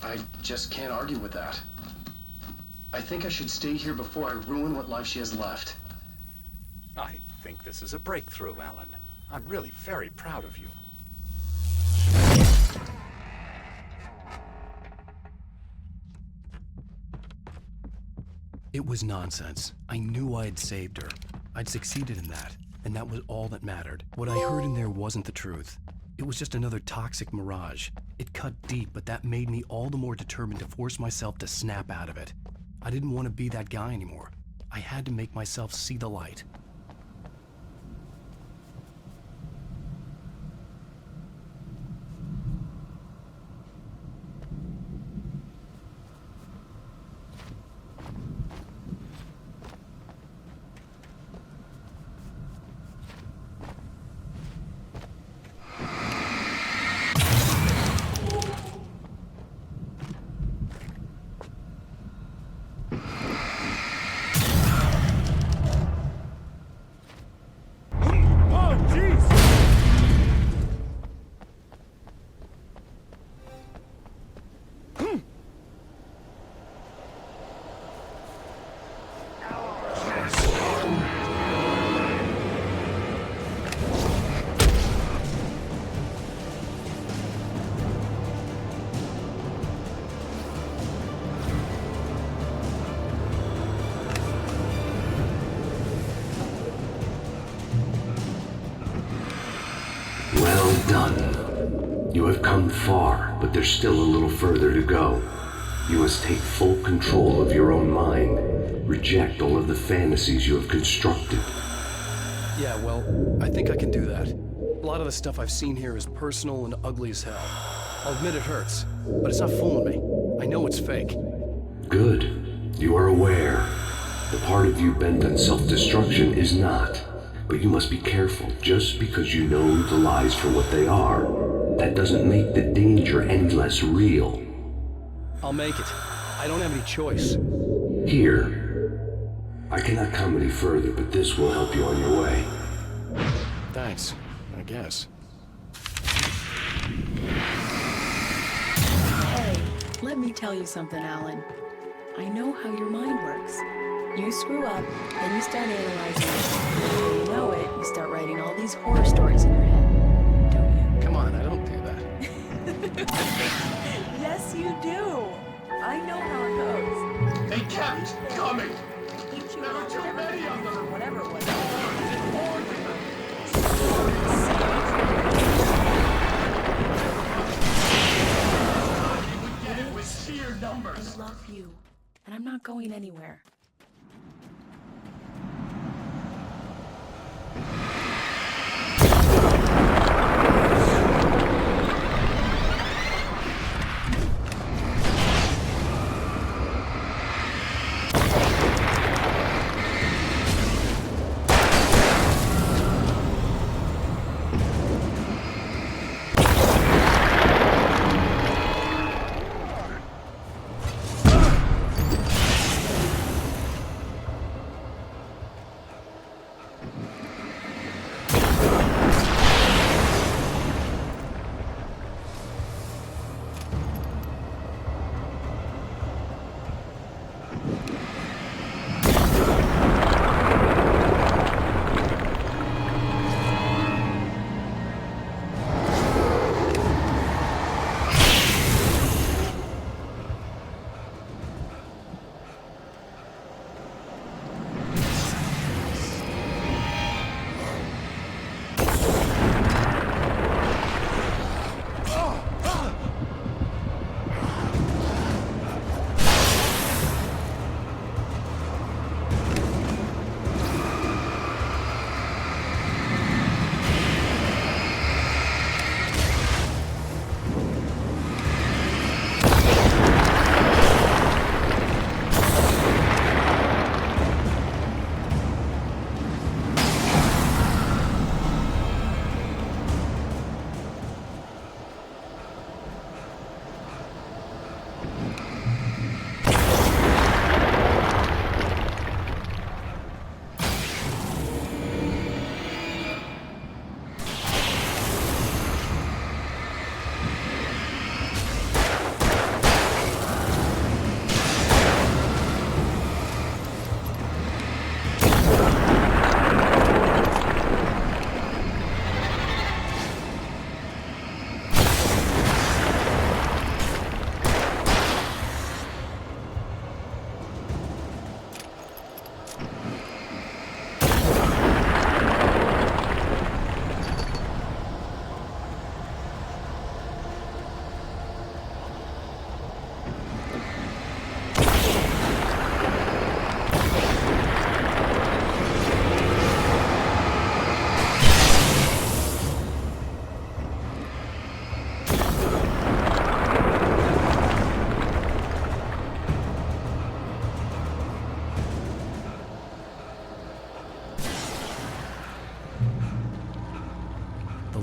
I just can't argue with that. I think I should stay here before I ruin what life she has left. I think this is a breakthrough, Alan. I'm really very proud of you. It was nonsense. I knew I had saved her. I'd succeeded in that, and that was all that mattered. What I heard in there wasn't the truth. It was just another toxic mirage. It cut deep, but that made me all the more determined to force myself to snap out of it. I didn't want to be that guy anymore. I had to make myself see the light. Done. You have come far, but there's still a little further to go. You must take full control of your own mind. Reject all of the fantasies you have constructed. Yeah, well, I think I can do that. A lot of the stuff I've seen here is personal and ugly as hell. I'll admit it hurts, but it's not fooling me. I know it's fake. Good. You are aware. The part of you bent on self-destruction is not. But you must be careful. Just because you know the lies for what they are, that doesn't make the danger any less real. I'll make it. I don't have any choice. Here. I cannot come any further, but this will help you on your way. Thanks, I guess. Hey, let me tell you something, Alan. I know how your mind works. You screw up, then you start analyzing it. Before you know it, you start writing all these horror stories in your head. Don't you? Come on, I don't do that. Yes, you do. I know how it goes. They kept coming. There were too many of them. Whatever it was. It was sheer love you, and I'm not going anywhere.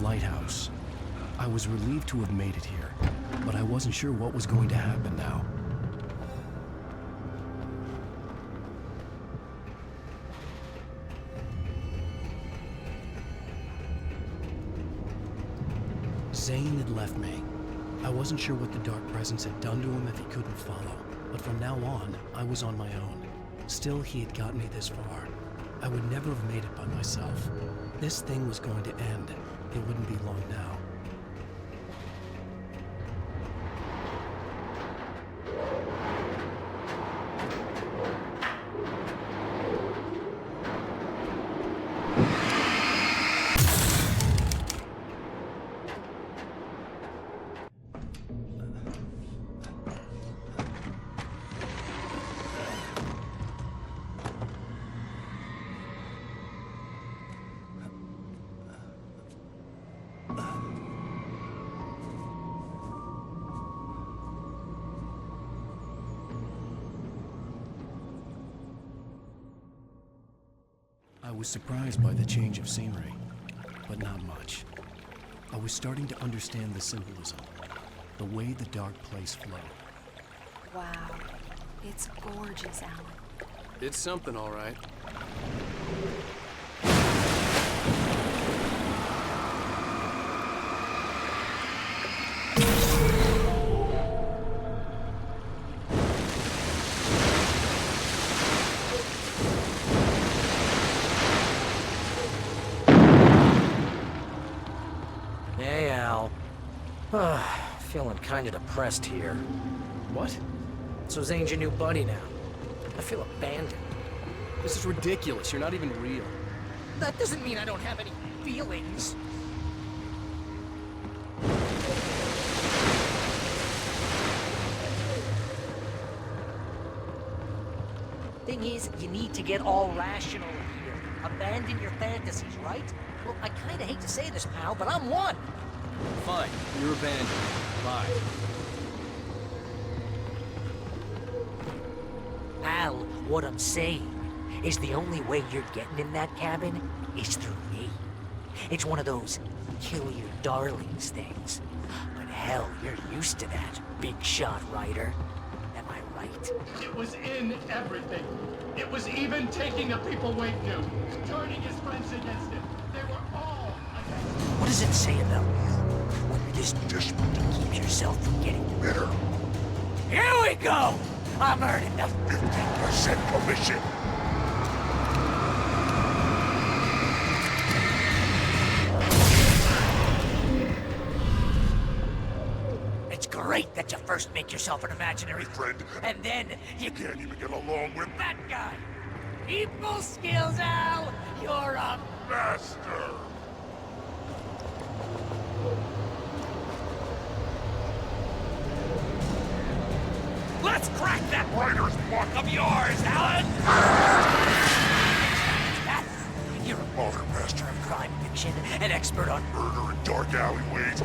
Lighthouse. I was relieved to have made it here, but I wasn't sure what was going to happen now. Zane had left me. I wasn't sure what the Dark Presence had done to him if he couldn't follow, but from now on, I was on my own. Still, he had gotten me this far. I would never have made it by myself. This thing was going to end. It wouldn't be long now. I was surprised by the change of scenery, but not much. I was starting to understand the symbolism, the way the dark place flowed. Wow, it's gorgeous, Alan. It's something, all right. Hey, Al. Feeling kind of depressed here. What? So Zane's your new buddy now. I feel abandoned. This is ridiculous. You're not even real. That doesn't mean I don't have any feelings. Thing is, you need to get all rational here. Abandon your fantasies, right? Well, I kinda hate to say this, pal, but I'm one. Fine, you're abandoned. Bye. Al, what I'm saying is the only way you're getting in that cabin is through me. It's one of those kill your darlings things. But hell, you're used to that, big shot writer. Am I right? It was in everything. It was even taking the people Wake knew, turning his friends against him. They were all against him. What does it say about you when you're this desperate to keep yourself from getting bitter? Here we go! I'm earning the 15% commission. It's great that you first make yourself an imaginary friend, and then you can't even get along with that guy. People skills, Al! You're a master! Let's crack that writer's block of yours, Alan! You're a modern master of crime fiction, an expert on murder and dark alleyways,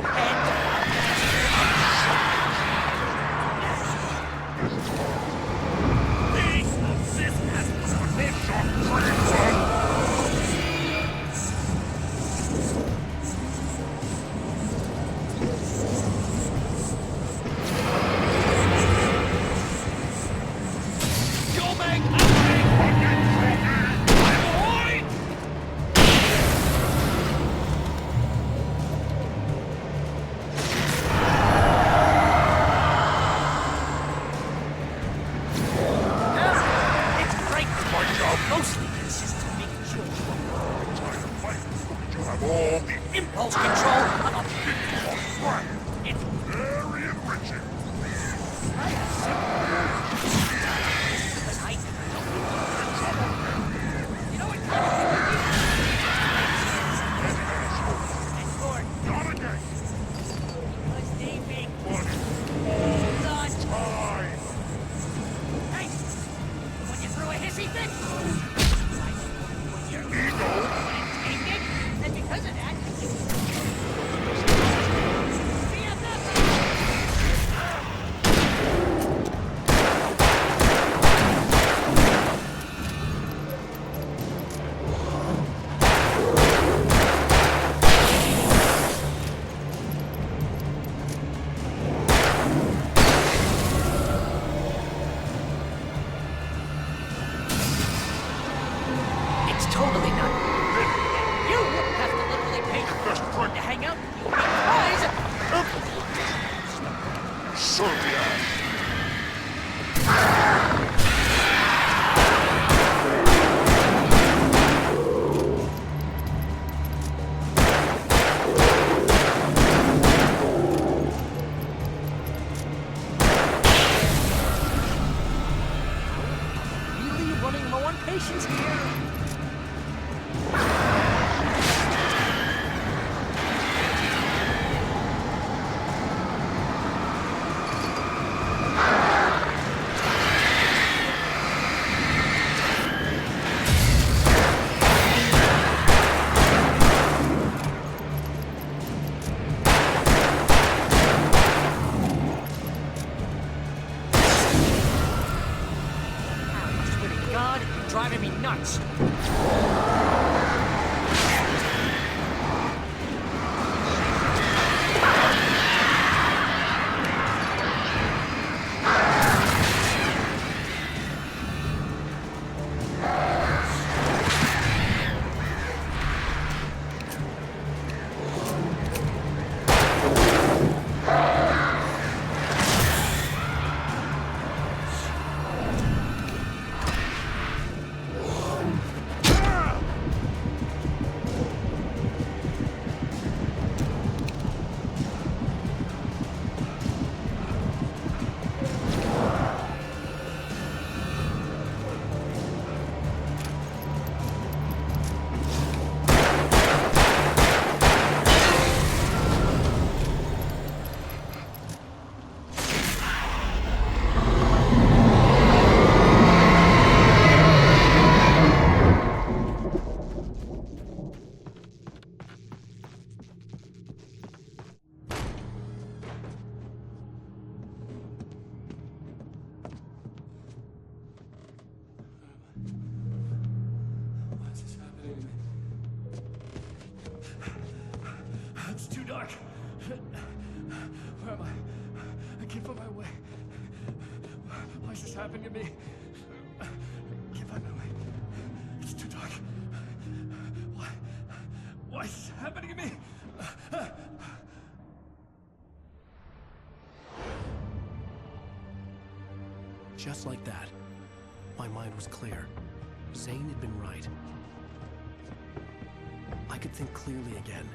happening to me? Can't find my way. It's too dark. Why is this happening to me? Just like that, my mind was clear. Zane had been right. I could think clearly again.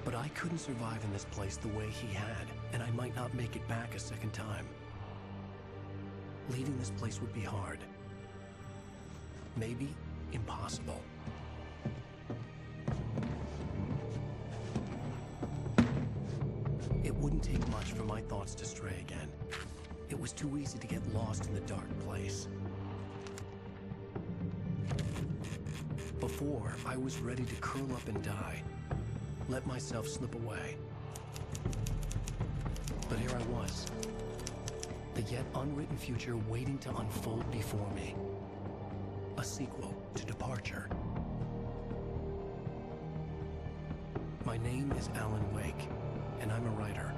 But I couldn't survive in this place the way he had, and I might not make it back a second time. Leaving this place would be hard. Maybe impossible. It wouldn't take much for my thoughts to stray again. It was too easy to get lost in the dark place. Before, I was ready to curl up and die, let myself slip away. But here I was, the yet unwritten future waiting to unfold before me. A sequel to Departure. My name is Alan Wake, and I'm a writer.